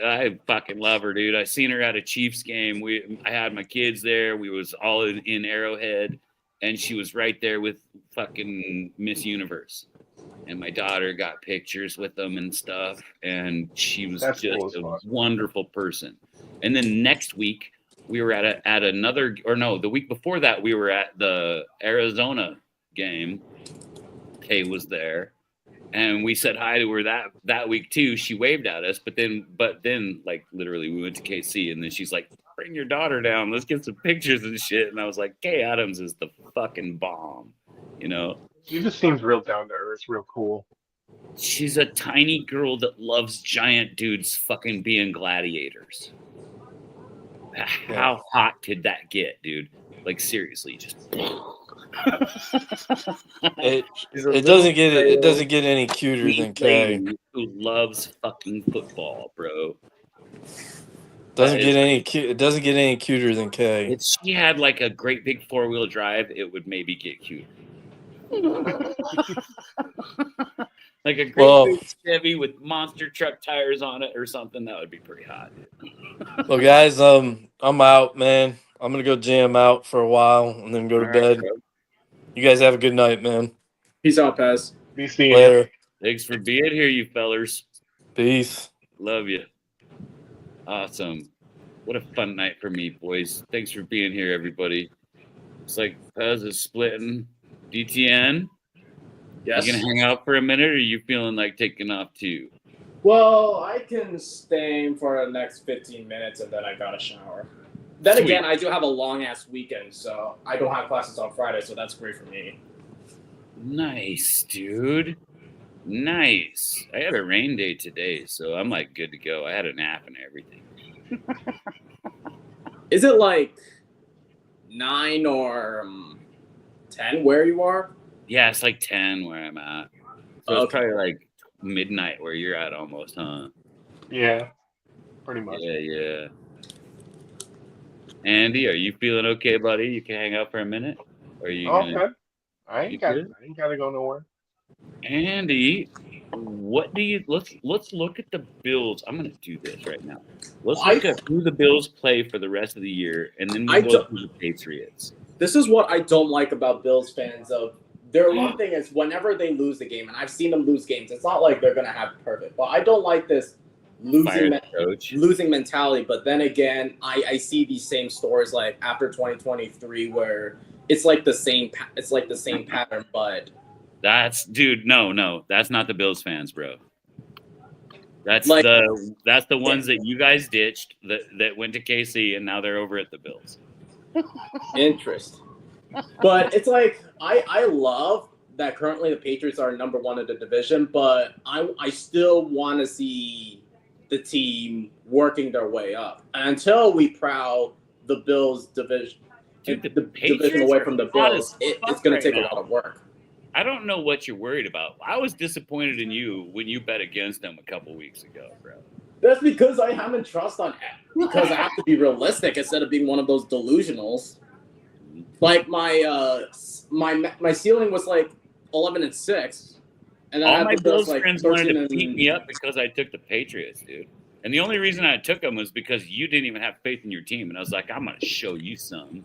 S1: I fucking love her, dude. I seen her at a Chiefs game. I had my kids there. We was all in Arrowhead, and she was right there with fucking Miss Universe. And my daughter got pictures with them and stuff. And she was just a wonderful person. And then next week, we were at another, or no, the week before that we were at the Arizona game. Kay was there, and we said hi to her that week too. She waved at us, but then like literally we went to KC, and then she's like, "Bring your daughter down. Let's get some pictures and shit." And I was like, "Kay Adams is the fucking bomb," you know.
S5: She just seems real down to earth, real cool.
S1: She's a tiny girl that loves giant dudes fucking being gladiators. How hot could that get, dude? Like seriously, just.
S4: It doesn't get any cuter than Kay.
S1: Who loves fucking football, bro?
S4: It doesn't get any cuter than Kay.
S1: If she had like a great big 4-wheel drive, it would maybe get cute. Like a great big Chevy with monster truck tires on it or something, that would be pretty hot.
S4: Well, guys, I'm out, man. I'm gonna go jam out for a while and then go to bed.
S1: Bro.
S4: You guys have a good night, man.
S3: Peace out, Pez.
S5: Be seeing you.
S4: Later.
S1: Thanks for being here, you fellers.
S4: Peace.
S1: Love you. Awesome. What a fun night for me, boys. Thanks for being here, everybody. It's like Pez is splitting. DTN?
S3: Yes.
S1: You gonna hang out for a minute, or are you feeling like taking off too?
S3: Well, I can stay for the next 15 minutes and then I got a shower. Then
S1: Sweet.
S3: again, I do have a long ass weekend, so I don't have classes on Friday, so that's great for me.
S1: Nice, dude. Nice. I had a rain day today, so I'm like good to go. I had a nap and everything.
S3: Is it like 9 or 10 where you are?
S1: Yeah, it's like 10 where I'm at. So it's probably like midnight where you're at almost, huh?
S5: Yeah, pretty much.
S1: Yeah. Andy, are you feeling okay, buddy? You can hang out for a minute? Or are you
S5: Good. I ain't got to go nowhere.
S1: Andy, what do you let's look at the Bills. I'm gonna do this right now. Let's look at who the Bills play for the rest of the year, and then we'll go through the Patriots.
S3: This is what I don't like about Bills fans. Of their one thing is whenever they lose a game, and I've seen them lose games, it's not like they're gonna have perfect. But I don't like this losing mentality. But then again, I see these same stories like after 2023 where it's like the same pattern, but
S1: that's no, that's not the Bills fans, bro. That's
S3: like,
S1: the ones that you guys ditched that went to KC and now they're over at the Bills.
S3: Interest. But it's like I love that currently the Patriots are number one in the division, but I still want to see the team working their way up. And until we proud the Bills division,
S1: Dude,
S3: the division away from the Bills, it's going to take a lot of work.
S1: I don't know what you're worried about. I was disappointed in you when you bet against them a couple weeks ago, bro.
S3: That's because I haven't trust on it. Because I have to be realistic instead of being one of those delusionals. Like my ceiling was like 11-6, and then
S1: all my Bills
S3: like
S1: friends wanted to beat me up because I took the Patriots, dude. And the only reason I took them was because you didn't even have faith in your team, and I was like, I'm gonna show you some.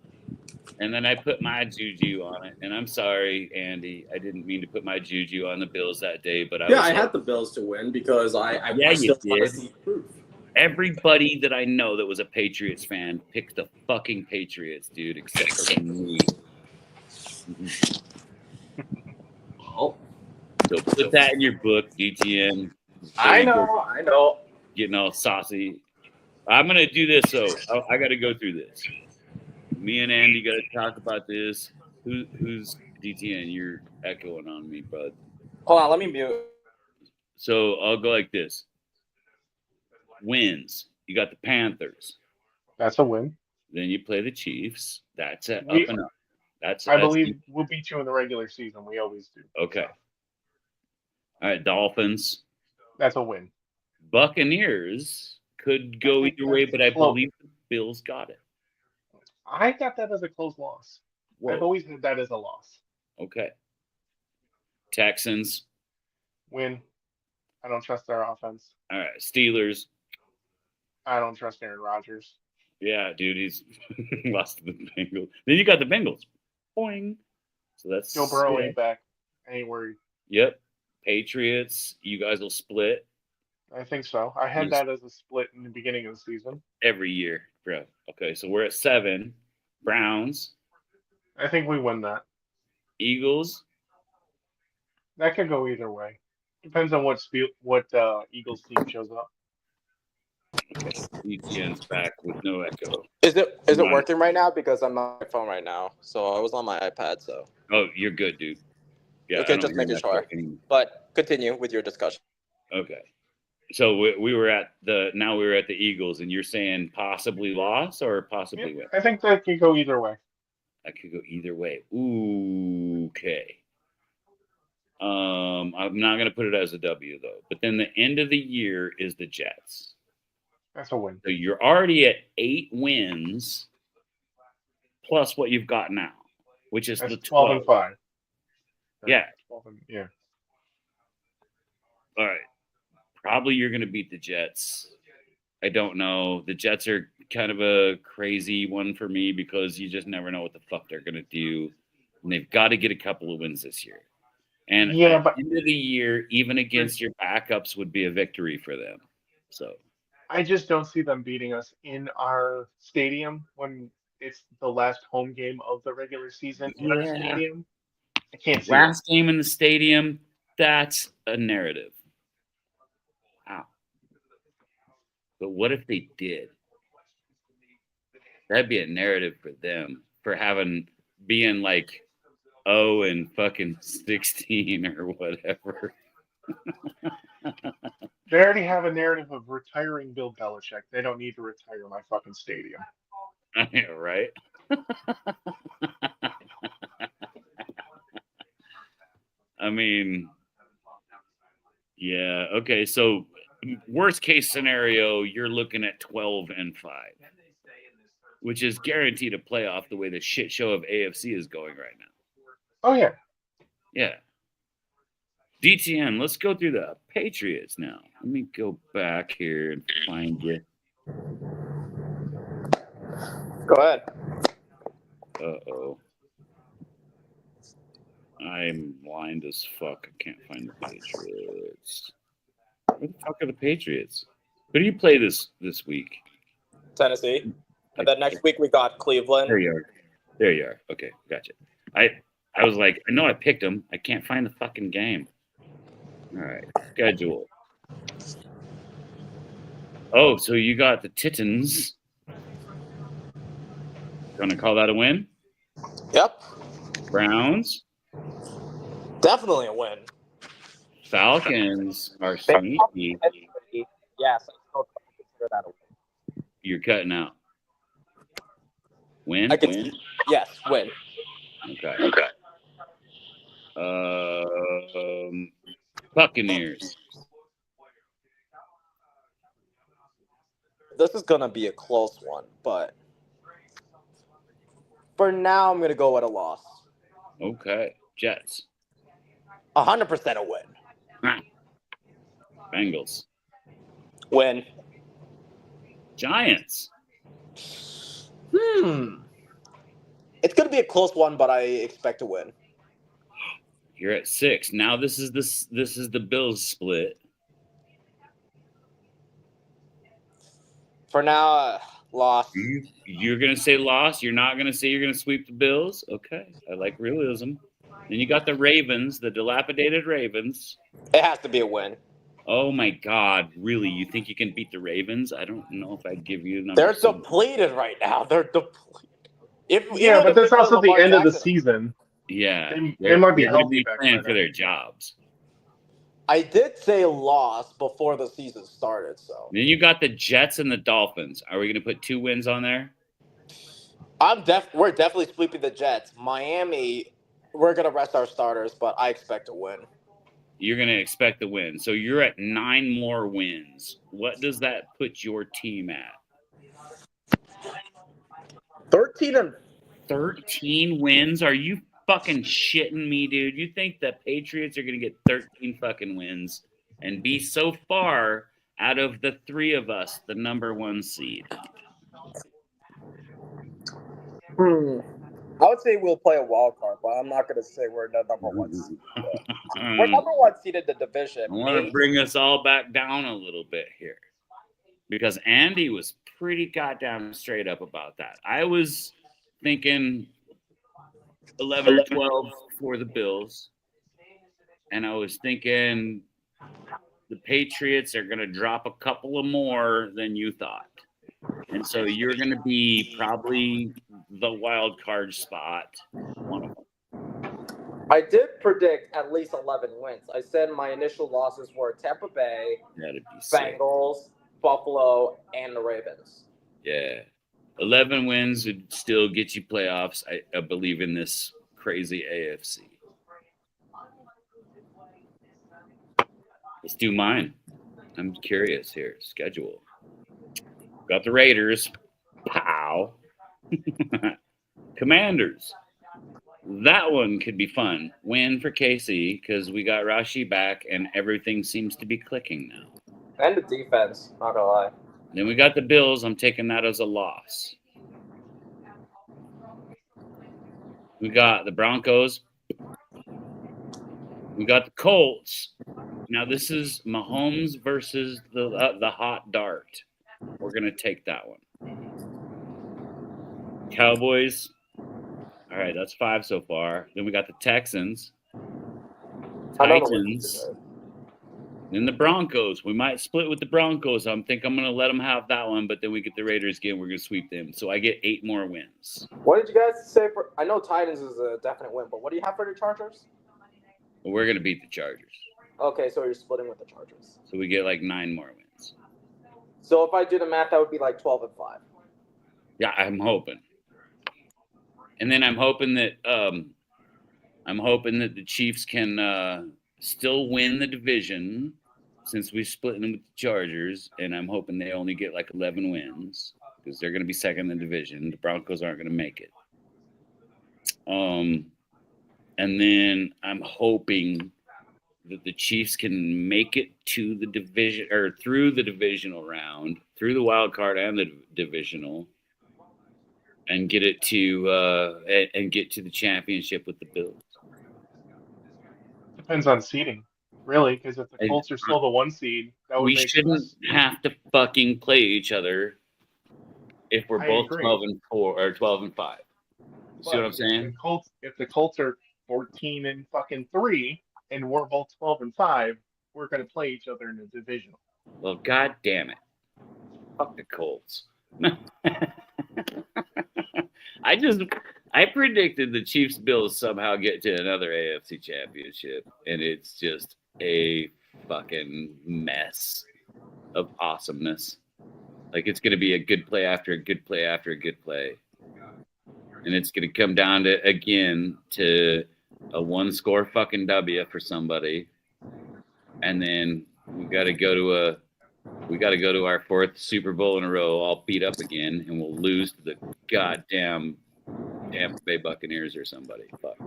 S1: And then I put my juju on it, and I'm sorry, Andy, I didn't mean to put my juju on the Bills that day, but I
S3: had the Bills to win because I
S1: you
S3: still want to
S1: did.
S3: see proof.
S1: Everybody that I know that was a Patriots fan picked the fucking Patriots, dude, except for me.
S3: Oh.
S1: So put that in your book, DTN.
S3: I know.
S1: Getting all saucy. I'm going to do this, so I got to go through this. Me and Andy got to talk about this. Who's DTN? You're echoing on me, bud.
S3: Hold on, let me mute.
S1: So I'll go like this. Wins. You got the Panthers.
S5: That's a win.
S1: Then you play the Chiefs. That's up and up.
S5: I believe we'll beat you in the regular season. We always do.
S1: Okay. All right, Dolphins.
S5: That's a win.
S1: Buccaneers could go either way, but I believe the Bills got it.
S5: I got that as a close loss.
S1: Whoa.
S5: I've always had that as a loss.
S1: Okay. Texans.
S5: Win. I don't trust their offense.
S1: All right. Steelers.
S5: I don't trust Aaron Rodgers.
S1: Yeah, dude, he's lost to the Bengals. Then you got the Bengals. Boing. So that's
S5: Joe Burrow ain't back. I ain't worried.
S1: Yep. Patriots. You guys will split
S5: I think so. I had that as a split in the beginning of the season.
S1: every year. bro. Okay, so we're at 7. Browns,
S5: I think we win that.
S1: Eagles.
S5: That could go either way. Depends on what Eagles team shows up.
S1: Okay, ETN's back with no echo.
S8: Is it
S1: Come on.
S8: working right now? Because I'm on my phone right now, so I was on my iPad. So
S1: Oh, you're good, dude. Yeah,
S8: okay,
S1: I don't
S8: just
S1: hear
S8: making
S1: that
S8: sure.
S1: fucking-
S8: But continue with your discussion.
S1: Okay. So we were at the Eagles, and you're saying possibly loss or possibly win?
S5: I think that could go either way.
S1: That could go either way. Ooh, okay. I'm not gonna put it as a W though. But then the end of the year is the Jets.
S5: That's a win.
S1: So you're already at 8 wins plus what you've got now, which is
S5: That's
S1: the
S5: 12 and 5.
S1: Yeah.
S5: 12 and, yeah.
S1: All right. Probably you're going to beat the Jets. I don't know. The Jets are kind of a crazy one for me because you just never know what the fuck they're going to do. And they've got to get a couple of wins this year. And at the end of the year, even against your backups would be a victory for them. So
S5: I just don't see them beating us in our stadium when it's the last home game of the regular season in our stadium. I can't see
S1: last game in the stadium, that's a narrative. Wow. But what if they did? That'd be a narrative for them for being like 0 and fucking 16 or whatever.
S5: They already have a narrative of retiring Bill Belichick. They don't need to retire my fucking stadium.
S1: Yeah, right? I mean, yeah, okay, so worst case scenario, you're looking at 12 and 5, which is guaranteed a playoff the way the shit show of AFC is going right now.
S5: Oh, yeah.
S1: Yeah. DTN, let's go through the Patriots now. Let me go back here and find you.
S8: Go ahead.
S1: Uh-oh. I'm blind as fuck. I can't find the Patriots. Where the fuck are the Patriots? Who do you play this week?
S8: Tennessee. And then next week we got Cleveland.
S1: There you are. There you are. Okay, gotcha. I was like, I know I picked them. I can't find the fucking game. All right, schedule. Oh, so you got the Titans. Gonna call that a win?
S8: Yep.
S1: Browns.
S8: Definitely a win.
S1: Falcons are sneaky.
S8: Yes, I still consider that a win.
S1: You're cutting out. Win?
S8: I can
S1: Win?
S8: Yes, win.
S1: Okay. Buccaneers.
S8: This is gonna be a close one, but for now I'm gonna go with a loss.
S1: Okay. Jets.
S8: 100% a win.
S1: Bengals.
S8: Win.
S1: Giants.
S8: It's gonna be a close one, but I expect to win.
S1: You're at 6. Now this is the Bills split.
S8: For now, loss.
S1: You're gonna say loss. You're not gonna say you're gonna sweep the Bills. Okay, I like realism. Then you got the Ravens, the dilapidated Ravens.
S8: It has to be a win.
S1: Oh my God, really? You think you can beat the Ravens? I don't know if I'd give you.
S8: They're depleted right now. They're depleted.
S5: But that's also the end of the season.
S1: Yeah,
S5: they might be
S1: they're
S5: healthy back
S1: playing
S5: by
S1: for
S5: then.
S1: their jobs.
S8: I did say loss before the season started, so
S1: Then you got the Jets and the Dolphins. Are we going to put 2 wins on there?
S8: we're definitely sweeping the Jets. Miami, we're gonna rest our starters, but I expect to win.
S1: You're going to expect the win. So you're at 9 more wins. What does that put your team at? 13 wins? Are you fucking shitting me, dude? You think the Patriots are going to get 13 fucking wins and be so far out of the 3 of us the number 1 seed?
S8: I would say we'll play a wild card, but I'm not going to say we're the number 1 seed. We're number 1 seed in the division.
S1: I want to bring us all back down a little bit here. because Andy was pretty goddamn straight up about that. I was thinking 11 or 12 for the Bills, and I was thinking the Patriots are going to drop a couple of more than you thought. And so you're going to be probably the wild card spot, one of them.
S8: I did predict at least 11 wins. I said my initial losses were Tampa Bay,
S1: That'd be sick.
S8: Bengals, Buffalo, and the Ravens.
S1: Yeah. 11 wins would still get you playoffs. I believe in this crazy AFC. Let's do mine. I'm curious here. Schedule. Got the Raiders. Pow. Commanders. That one could be fun. Win for KC because we got Rashi back and everything seems to be clicking now.
S8: And the defense, not gonna lie.
S1: Then we got the Bills. I'm taking that as a loss. We got the Broncos. We got the Colts. Now this is Mahomes versus the hot dart. We're gonna take that one. Cowboys. All right, that's 5 so far. Then we got the Texans, Titans, then the Broncos. We might split with the Broncos. I'm going to let them have that one, but then we get the Raiders again. We're going to sweep them. So I get 8 more wins.
S8: What did you guys say for? I know Titans is a definite win, but what do you have for the Chargers?
S1: Well, we're going to beat the Chargers.
S8: Okay, so you're splitting with the Chargers.
S1: So we get like 9 more wins.
S8: So if I do the math, that would be like 12-5.
S1: Yeah, I'm hoping. And then I'm hoping that the Chiefs can still win the division since we split them with the Chargers, and I'm hoping they only get like 11 wins because they're going to be second in the division. The Broncos aren't going to make it. And then I'm hoping that the Chiefs can make it to the division or through the divisional round, through the wild card and the divisional. And get it to get to the championship with the Bills.
S5: Depends on seeding, really, because if the Colts are still the 1 seed, that would
S1: we
S5: make
S1: shouldn't
S5: sense.
S1: have to fucking play each other if we're both 12-4 or 12-5. You see what I'm saying?
S5: If the Colts are 14-3 and we're both 12-5, we're going to play each other in the divisional.
S1: Well, god damn it! Fuck the Colts. I predicted the Chiefs Bills somehow get to another AFC championship, and it's just a fucking mess of awesomeness. Like it's gonna be a good play after a good play after a good play. And it's gonna come down to again to a 1-score fucking W for somebody. And then we gotta go to our 4th Super Bowl in a row, all beat up again, and we'll lose to the goddamn Tampa Bay Buccaneers or somebody. Fuck.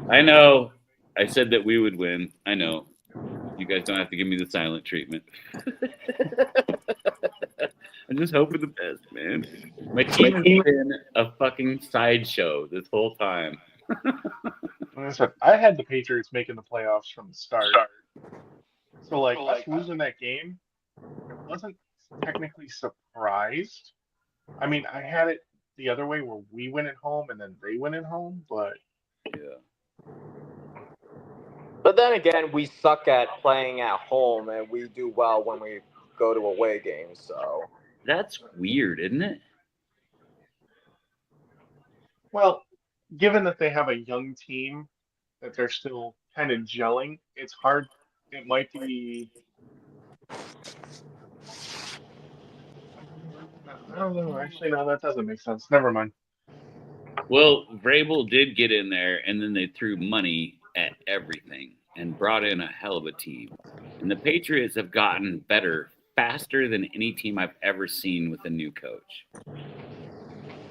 S1: I know. I said that we would win. I know. You guys don't have to give me the silent treatment. I'm just hoping the best, man. My team has been a fucking sideshow this whole time.
S5: Like I said, I had the Patriots making the playoffs from the start. So, us losing that game, it wasn't technically surprised. I mean, I had it the other way where we win at home and then they win at home, but
S1: yeah.
S8: But then again, we suck at playing at home, and we do well when we go to away games. So
S1: that's weird, isn't it?
S5: Well, given that they have a young team, that they're still kind of gelling, it's hard. It might be. I don't know. Actually, no, that doesn't make sense. Never mind.
S1: Well, Vrabel did get in there, and then they threw money at everything and brought in a hell of a team. And the Patriots have gotten better faster than any team I've ever seen with a new coach.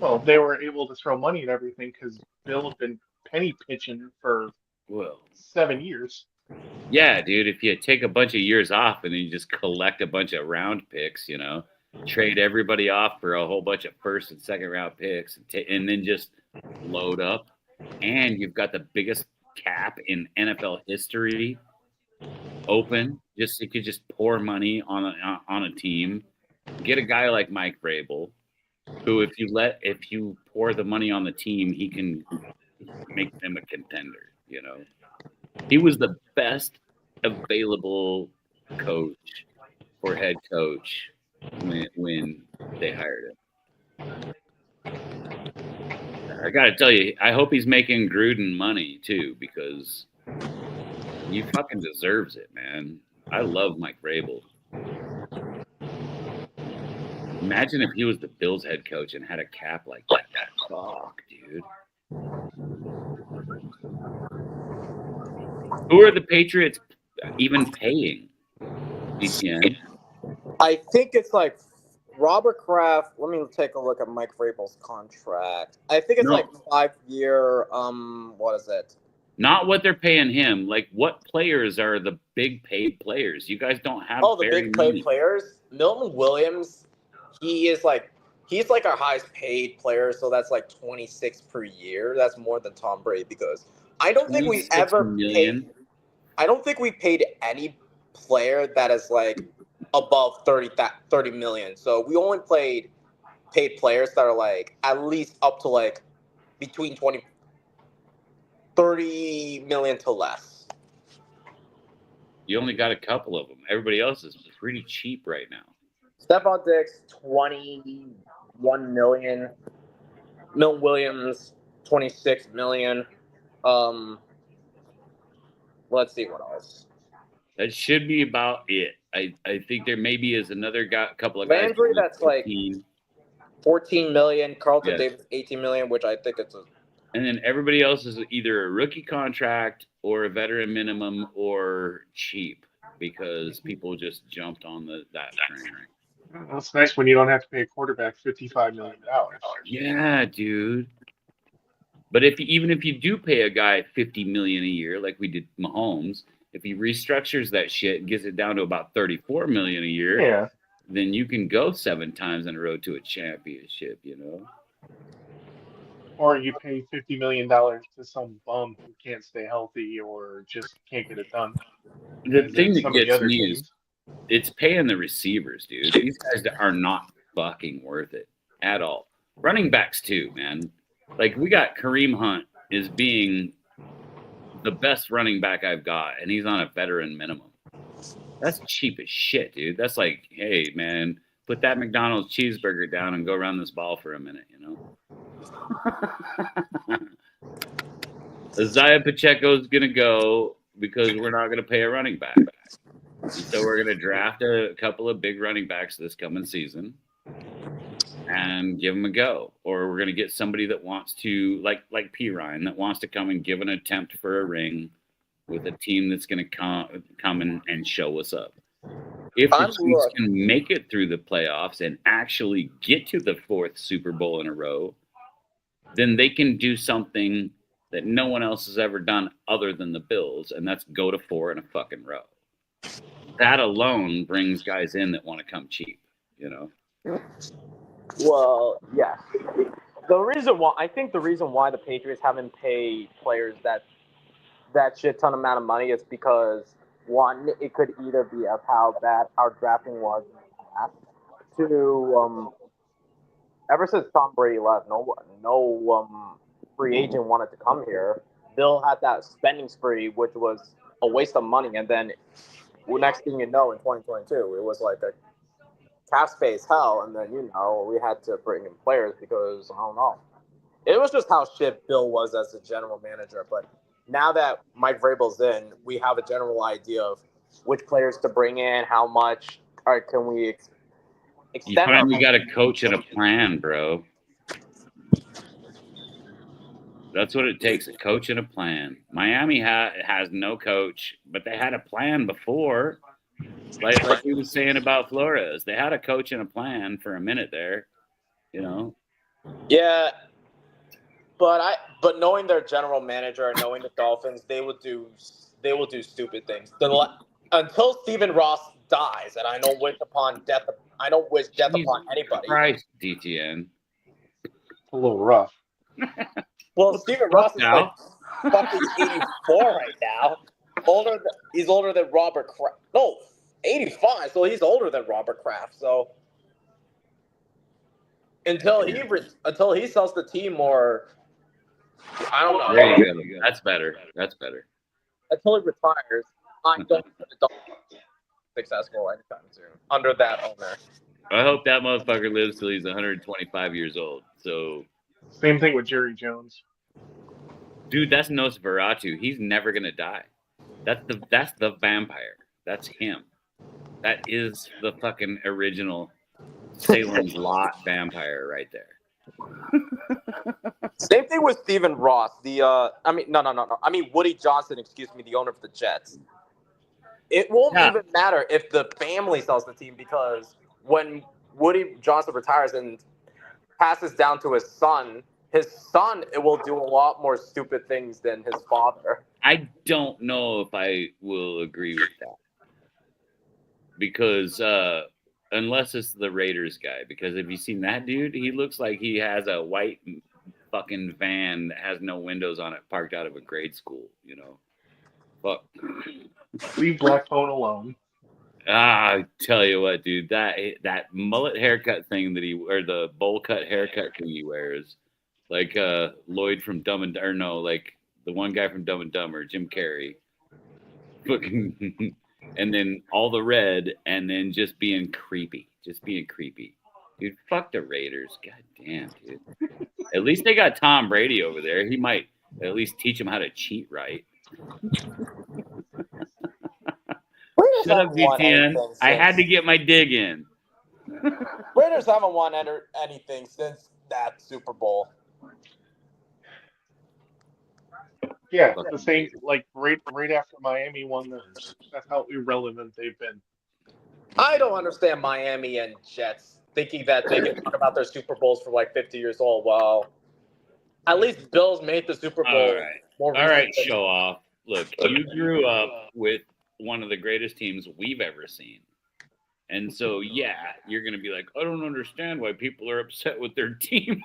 S5: Well, they were able to throw money at everything because Bill had been penny pitching for 7 years.
S1: Yeah, dude. If you take a bunch of years off and then you just collect a bunch of round picks, trade everybody off for a whole bunch of 1st and 2nd round picks, and then just load up, and you've got the biggest cap in NFL history open. Just you could just pour money on a team. Get a guy like Mike Vrabel, who if you pour the money on the team, he can make them a contender. You know, he was the best available coach for head coach when they hired him. I gotta tell you, I hope he's making Gruden money too, because he fucking deserves it, man. I love Mike Vrabel. Imagine if he was the Bills head coach and had a cap like that. Fuck, dude. Who are the Patriots even paying? DTN?
S8: I think it's like Robert Kraft. Let me take a look at Mike Vrabel's contract. I think it's like 5-year. What is it?
S1: Not what they're paying him. Like, what players are the big paid players? You guys don't have.
S8: Oh, the big paid players. Milton Williams. He's like our highest paid player, so that's like 26 per year. That's more than Tom Brady because I don't think we ever paid. I don't think we paid any player that is like above 30 million. So we only paid players that are like at least up to like between 30 million to less.
S1: You only got a couple of them. Everybody else is pretty cheap right now.
S8: Stephon Diggs, 21 million. Milton Williams, 26 million. Let's see what else.
S1: That should be about it. I think there maybe is another couple of guys.
S8: Landry, that's 15. Like 14 million. Carlton Davis, 18 million, which I think it's a.
S1: And then everybody else is either a rookie contract or a veteran minimum or cheap because people just jumped on that train.
S5: Well, it's nice when you don't have to pay a quarterback $55 million.
S1: Yeah, dude. But even if you do pay a guy $50 million a year, like we did Mahomes, if he restructures that shit and gets it down to about $34 million a year, then you can go 7 times in a row to a championship, you know.
S5: Or you pay $50 million to some bum who can't stay healthy or just can't get it done.
S1: The thing that gets me is it's paying the receivers, dude. These guys are not fucking worth it at all. Running backs too, man. Like we got Kareem Hunt is being the best running back I've got, and he's on a veteran minimum. That's cheap as shit, dude. That's like, hey, man, put that McDonald's cheeseburger down and go around this ball for a minute, you know? Isaiah Pacheco's going to go because we're not going to pay a running back. So we're going to draft a couple of big running backs this coming season and give them a go. Or we're going to get somebody that wants to, like P. Ryan, that wants to come and give an attempt for a ring with a team that's going to come and show us up. If the Chiefs can make it through the playoffs and actually get to the 4th Super Bowl in a row, then they can do something that no one else has ever done other than the Bills, and that's go to 4 in a fucking row. That alone brings guys in that want to come cheap, you know?
S8: Well, yeah. I think the reason why the Patriots haven't paid players that shit ton amount of money is because, one, it could either be of how bad our drafting was in the past. 2, ever since Tom Brady left, no free agent wanted to come here. Bill had that spending spree, which was a waste of money, and then next thing you know, in 2022, it was like a cap space hell, and then we had to bring in players because I don't know. It was just how shit Bill was as a general manager, but now that Mike Vrabel's in, we have a general idea of which players to bring in, how much, or can we extend.
S1: You finally got a coach and a plan, bro. That's what it takes, a coach and a plan. Miami has no coach, but they had a plan before. Like he was saying about Flores. They had a coach and a plan for a minute there, you know?
S8: Yeah. But knowing their general manager and knowing the Dolphins, they will do stupid things. Until Stephen Ross dies, and I don't wish death upon anybody.
S1: Christ, DTN.
S5: A little rough.
S8: Well, Stephen Ross is like fucking 84 right now. He's older than Robert Kraft. No, 85. So he's older than Robert Kraft. So until he sells the team, or I don't know.
S1: There you go. That's better. That's better.
S8: Until he retires, I don't successful anytime soon under that owner.
S1: I hope that motherfucker lives till he's 125 years old. So,
S5: Same thing with Jerry Jones.
S1: dude, that's Nosferatu. He's never gonna die. That's the vampire. That's him. That is the fucking original Salem's Lot vampire right there.
S8: Same thing with Stephen Ross. No. I mean Woody Johnson. Excuse me, the owner of the Jets. It won't even matter if the family sells the team, because when Woody Johnson retires and passes down to his son it will do a lot more stupid things than his father.
S1: I don't know if I will agree with that. Because unless it's the Raiders guy, because have you seen that dude? He looks like he has a white fucking van that has no windows on it, parked out of a grade school, you know. Fuck.
S5: Leave Black Phone alone.
S1: I tell you what, dude, that mullet haircut thing or the bowl cut haircut thing he wears, like Lloyd from Dumb and or no, like the one guy from Dumb and Dumber, Jim Carrey. Fucking and then all the red, and then just being creepy. Dude, fuck the Raiders. God damn, dude. At least they got Tom Brady over there. He might at least teach them how to cheat right. Shut up, DTN. I had to get my dig in.
S8: Raiders haven't won anything since that Super Bowl.
S5: Yeah, the same, like right after Miami won theirs. That's how irrelevant they've been.
S8: I don't understand Miami and Jets thinking that they can talk about their Super Bowls for like 50 years old. Well, at least Bills made the Super Bowl.
S1: All right, show off. Look, you grew up with one of the greatest teams we've ever seen. And so, yeah, you're going to be like, I don't understand why people are upset with their team.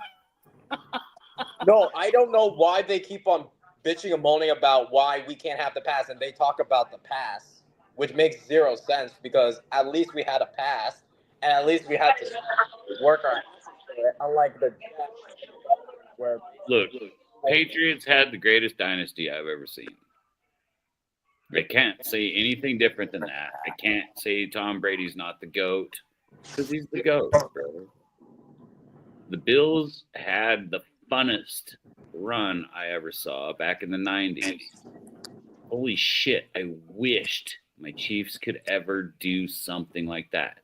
S8: No, I don't know why they keep on bitching and moaning about why we can't have the pass, and they talk about the pass, which makes zero sense, because at least we had a pass, and at least we had to work our asses for it, unlike the Jets, where
S1: Look, Patriots had the greatest dynasty I've ever seen. I can't say anything different than that. I can't say Tom Brady's not the GOAT, because he's the GOAT, brother. The Bills had the funnest run I ever saw back in the 90s. Holy shit, I wished my Chiefs could ever do something like that.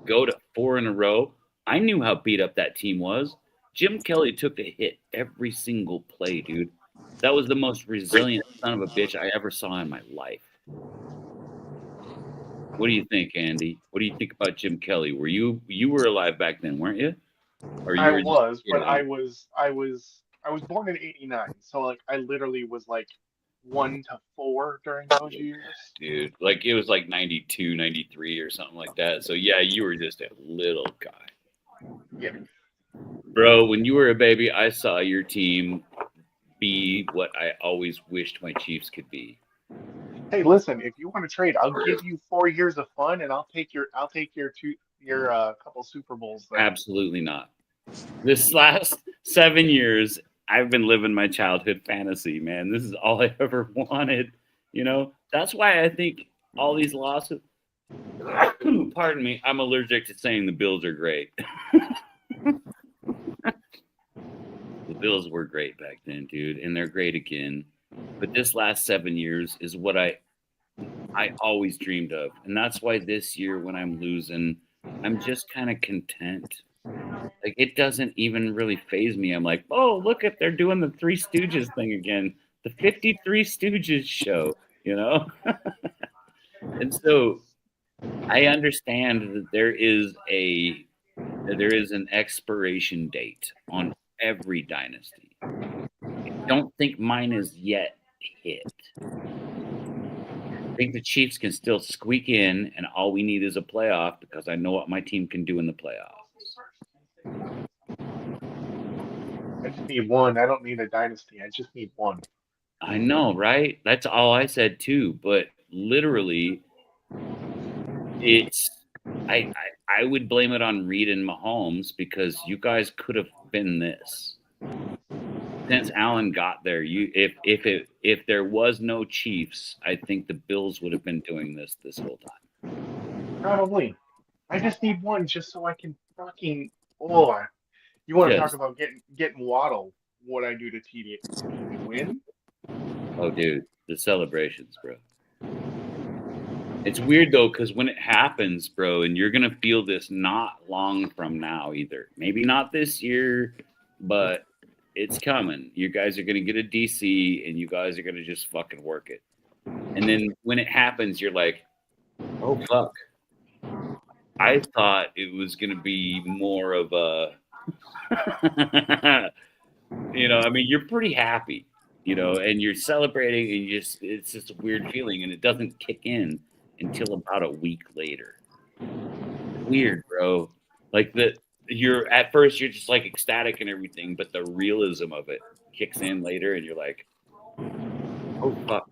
S1: Go to 4 in a row. I knew how beat up that team was. Jim Kelly took a hit every single play, dude. That was the most resilient son of a bitch I ever saw in my life. What do you think, Andy? What do you think about Jim Kelly? You were alive back then, weren't you?
S5: Or you I was, but I was born in '89, so like I literally was like 1 to 4 during those years.
S1: Dude, like it was like 92, 93 or something like that. So yeah, you were just a little guy.
S5: Yeah.
S1: Bro, when you were a baby, I saw your team be what I always wished my Chiefs could be.
S5: Hey, listen, if you want to trade, I'll give you 4 years of fun, and I'll take your couple Super Bowls there.
S1: Absolutely not. This last 7 years, I've been living my childhood fantasy, man. This is all I ever wanted. You know, that's why I think all these losses. Pardon me, I'm allergic to saying the Bills are great. The Bills were great back then, dude, and they're great again. But this last 7 years is what I always dreamed of. And that's why this year when I'm losing, I'm just kind of content. Like, it doesn't even really faze me. I'm like, oh, look at, they're doing the Three Stooges thing again. The 53 Stooges show, you know? And so I understand that there is an expiration date on every dynasty. I don't think mine is yet hit. I think the Chiefs can still squeak in, and all we need is a playoff, because I know what my team can do in the playoffs.
S5: I just need one. I don't need a dynasty. I just need one.
S1: I know, right? That's all I said too. But literally, it's I would blame it on Reed and Mahomes because you guys could have been this. Since Allen got there, if there was no Chiefs, I think the Bills would have been doing this whole time.
S5: Probably. I just need one just so I can fucking. Oh, you want to talk
S1: Just
S5: about getting Waddle? What I do to TD win?
S1: oh, dude, the celebrations, bro. It's weird though, because when it happens, bro, and you're gonna feel this not long from now either. Maybe not this year, but it's coming. You guys are gonna get a DC, and you guys are gonna just fucking work it. And then when it happens, you're like, oh fuck. I thought it was gonna be more of a, I mean, you're pretty happy, and you're celebrating, and it's just a weird feeling, and it doesn't kick in until about a week later. Weird, bro. Like you're at first you're just like ecstatic and everything, but the realism of it kicks in later, and you're like, oh fuck,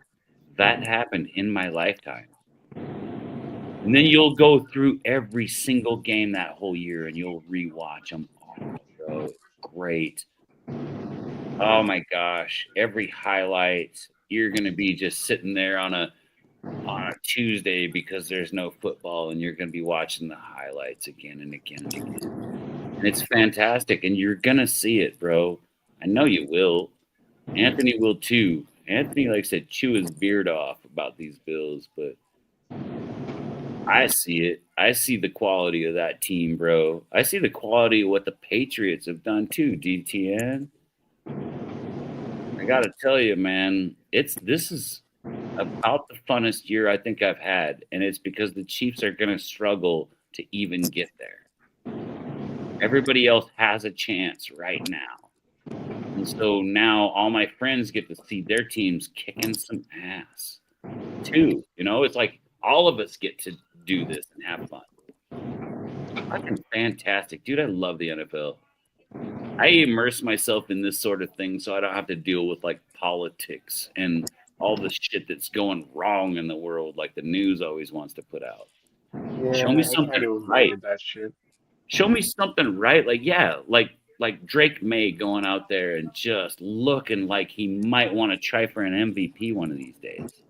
S1: that happened in my lifetime. And then you'll go through every single game that whole year, and you'll rewatch them. Oh, bro, it's great. Oh my gosh, every highlight. You're gonna be just sitting there on a Tuesday because there's no football, and you're gonna be watching the highlights again and again and again. And it's fantastic, and you're gonna see it, bro. I know you will. Anthony will too. Anthony likes to chew his beard off about these Bills, but I see it. I see the quality of that team, bro. I see the quality of what the Patriots have done too, DTN. I gotta tell you, man, this is about the funnest year I think I've had, and it's because the Chiefs are gonna struggle to even get there. Everybody else has a chance right now. And so now all my friends get to see their teams kicking some ass too. It's like all of us get to do this and have fun. Fucking fantastic. Dude, I love the NFL. I immerse myself in this sort of thing so I don't have to deal with like politics and all the shit that's going wrong in the world like the news always wants to put out.
S5: Yeah,
S1: Show me
S5: I
S1: something
S5: kind of
S1: right.
S5: avoided that shit.
S1: Show me something right. Like, yeah, like Drake May going out there and just looking like he might want to try for an MVP one of these days.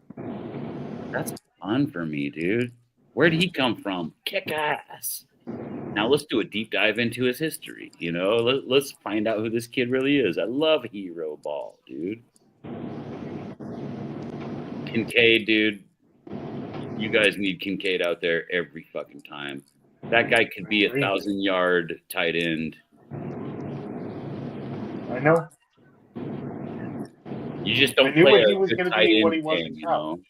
S1: That's fun for me, dude. Where'd he come from? Kick ass. Now let's do a deep dive into his history. Let's find out who this kid really is. I love hero ball, dude. Kincaid, dude. You guys need Kincaid out there every fucking time. That guy could be a 1,000-yard tight end.
S5: I know.
S1: You just don't
S5: I knew
S1: play
S5: what he
S1: a
S5: was
S1: good
S5: going to
S1: tight
S5: be when
S1: end
S5: he was
S1: game,
S5: in college.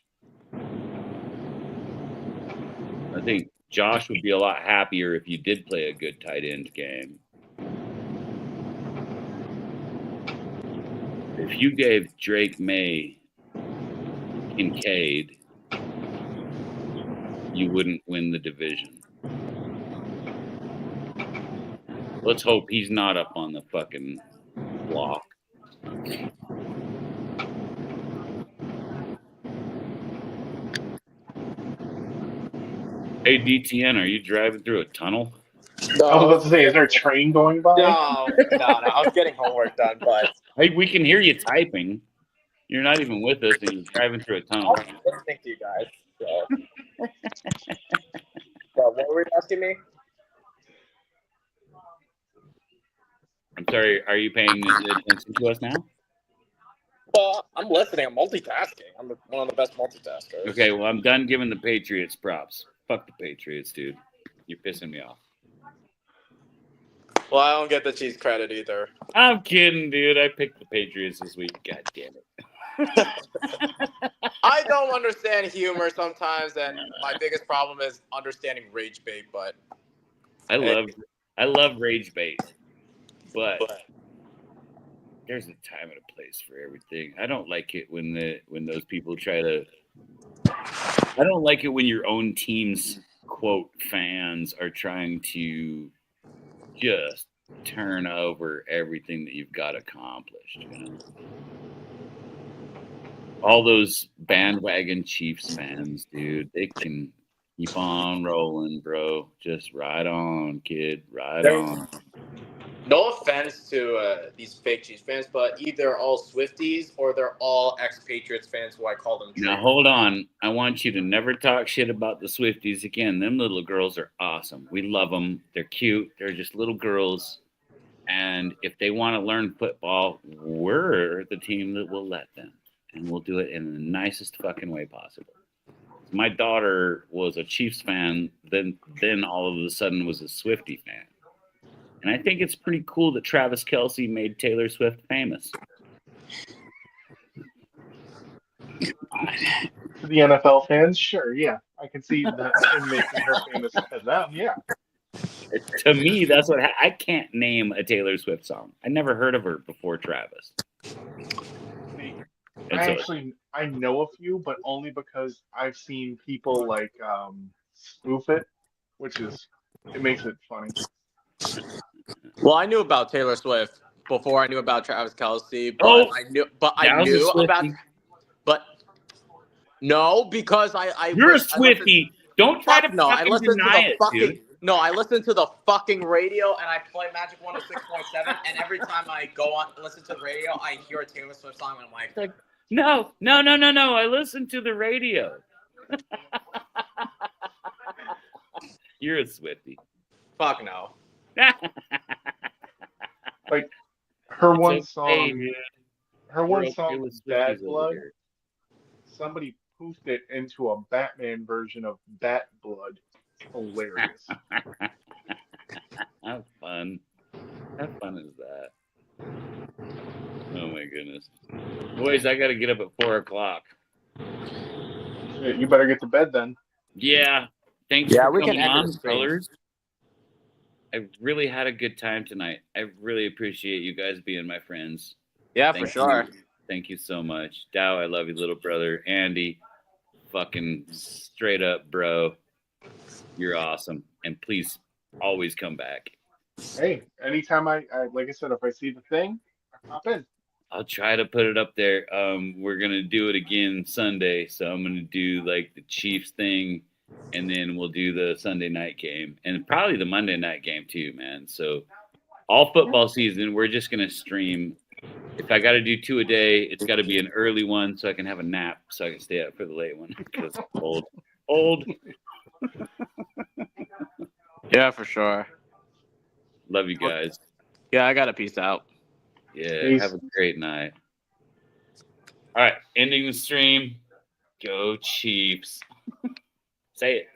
S1: I think Josh would be a lot happier if you did play a good tight end game. If you gave Drake May Kincaid, you wouldn't win the division. Let's hope he's not up on the fucking block. Hey, DTN, are you driving through a tunnel?
S5: No. I was about to say, is there a train going by?
S8: No. I was getting homework done, but
S1: hey, we can hear you typing. You're not even with us, and you're driving through a tunnel.
S8: I'm listening to you guys. So what were you asking me?
S1: I'm sorry. Are you paying attention to us now?
S8: I'm listening. I'm multitasking. I'm one of the best multitaskers.
S1: Okay, well, I'm done giving the Patriots props. Fuck the Patriots, dude. You're pissing me off.
S8: Well, I don't get the Chiefs credit either.
S1: I'm kidding, dude. I picked the Patriots this week. God damn it.
S8: I don't understand humor sometimes, and my biggest problem is understanding rage bait. But
S1: I love rage bait, but there's a time and a place for everything. I don't like it when those people try to. I don't like it when your own team's quote fans are trying to just turn over everything that you've got accomplished. All those bandwagon Chiefs fans, dude, they can keep on rolling, bro. Just ride on, kid. Ride on.
S8: No offense to these fake Chiefs fans, but either all Swifties or they're all ex-Patriots fans who I call them.
S1: Now hold on. I want you to never talk shit about the Swifties again. Them little girls are awesome. We love them. They're cute. They're just little girls. And if they want to learn football, we're the team that will let them. And we'll do it in the nicest fucking way possible. My daughter was a Chiefs fan, then all of a sudden was a Swiftie fan. And I think it's pretty cool that Travis Kelce made Taylor Swift famous.
S5: To the NFL fans, sure, yeah. I can see that him making her famous to them, yeah.
S1: To me, that's what I can't name a Taylor Swift song. I never heard of her before Travis.
S5: I know a few, but only because I've seen people like spoof it, it makes it funny.
S8: Well, I knew about Taylor Swift before I knew about Travis Kelce, but I knew about. But no, because
S1: you're a Swiftie. Don't try to
S8: I listened
S1: deny
S8: to the fucking. Dude. No, I listen to the fucking radio and I play Magic 106.7, and every time I go on listen to the radio, I hear a Taylor Swift song, and I'm like,
S1: no. I listen to the radio. You're a Swiftie.
S8: Fuck no.
S5: Like her one song Bad Blood, somebody poofed it into a Batman version of Bat Blood. Hilarious.
S1: How fun is that? Oh my goodness. Boys, I gotta get up at 4:00.
S5: You better get to bed then.
S1: Yeah. Thanks for coming on, fellas. I really had a good time tonight. I really appreciate you guys being my friends.
S8: Yeah, for sure.
S1: Thank you so much. Dow, I love you, little brother. Andy, fucking straight up, bro. You're awesome. And please always come back.
S5: Hey, anytime I like I said, if I see the thing, I pop in.
S1: I'll try to put it up there. We're gonna do it again Sunday. So I'm gonna do like the Chiefs thing, and then we'll do the Sunday night game and probably the Monday night game too, man. So all football season, we're just gonna stream. If I got to do 2 a day, it's got to be an early one so I can have a nap so I can stay up for the late one because old.
S8: Yeah, for sure.
S1: Love you guys.
S8: Yeah, I gotta peace out.
S1: Yeah,
S5: Peace.
S1: Have a great night. All right, ending the stream. Go Chiefs. Say it.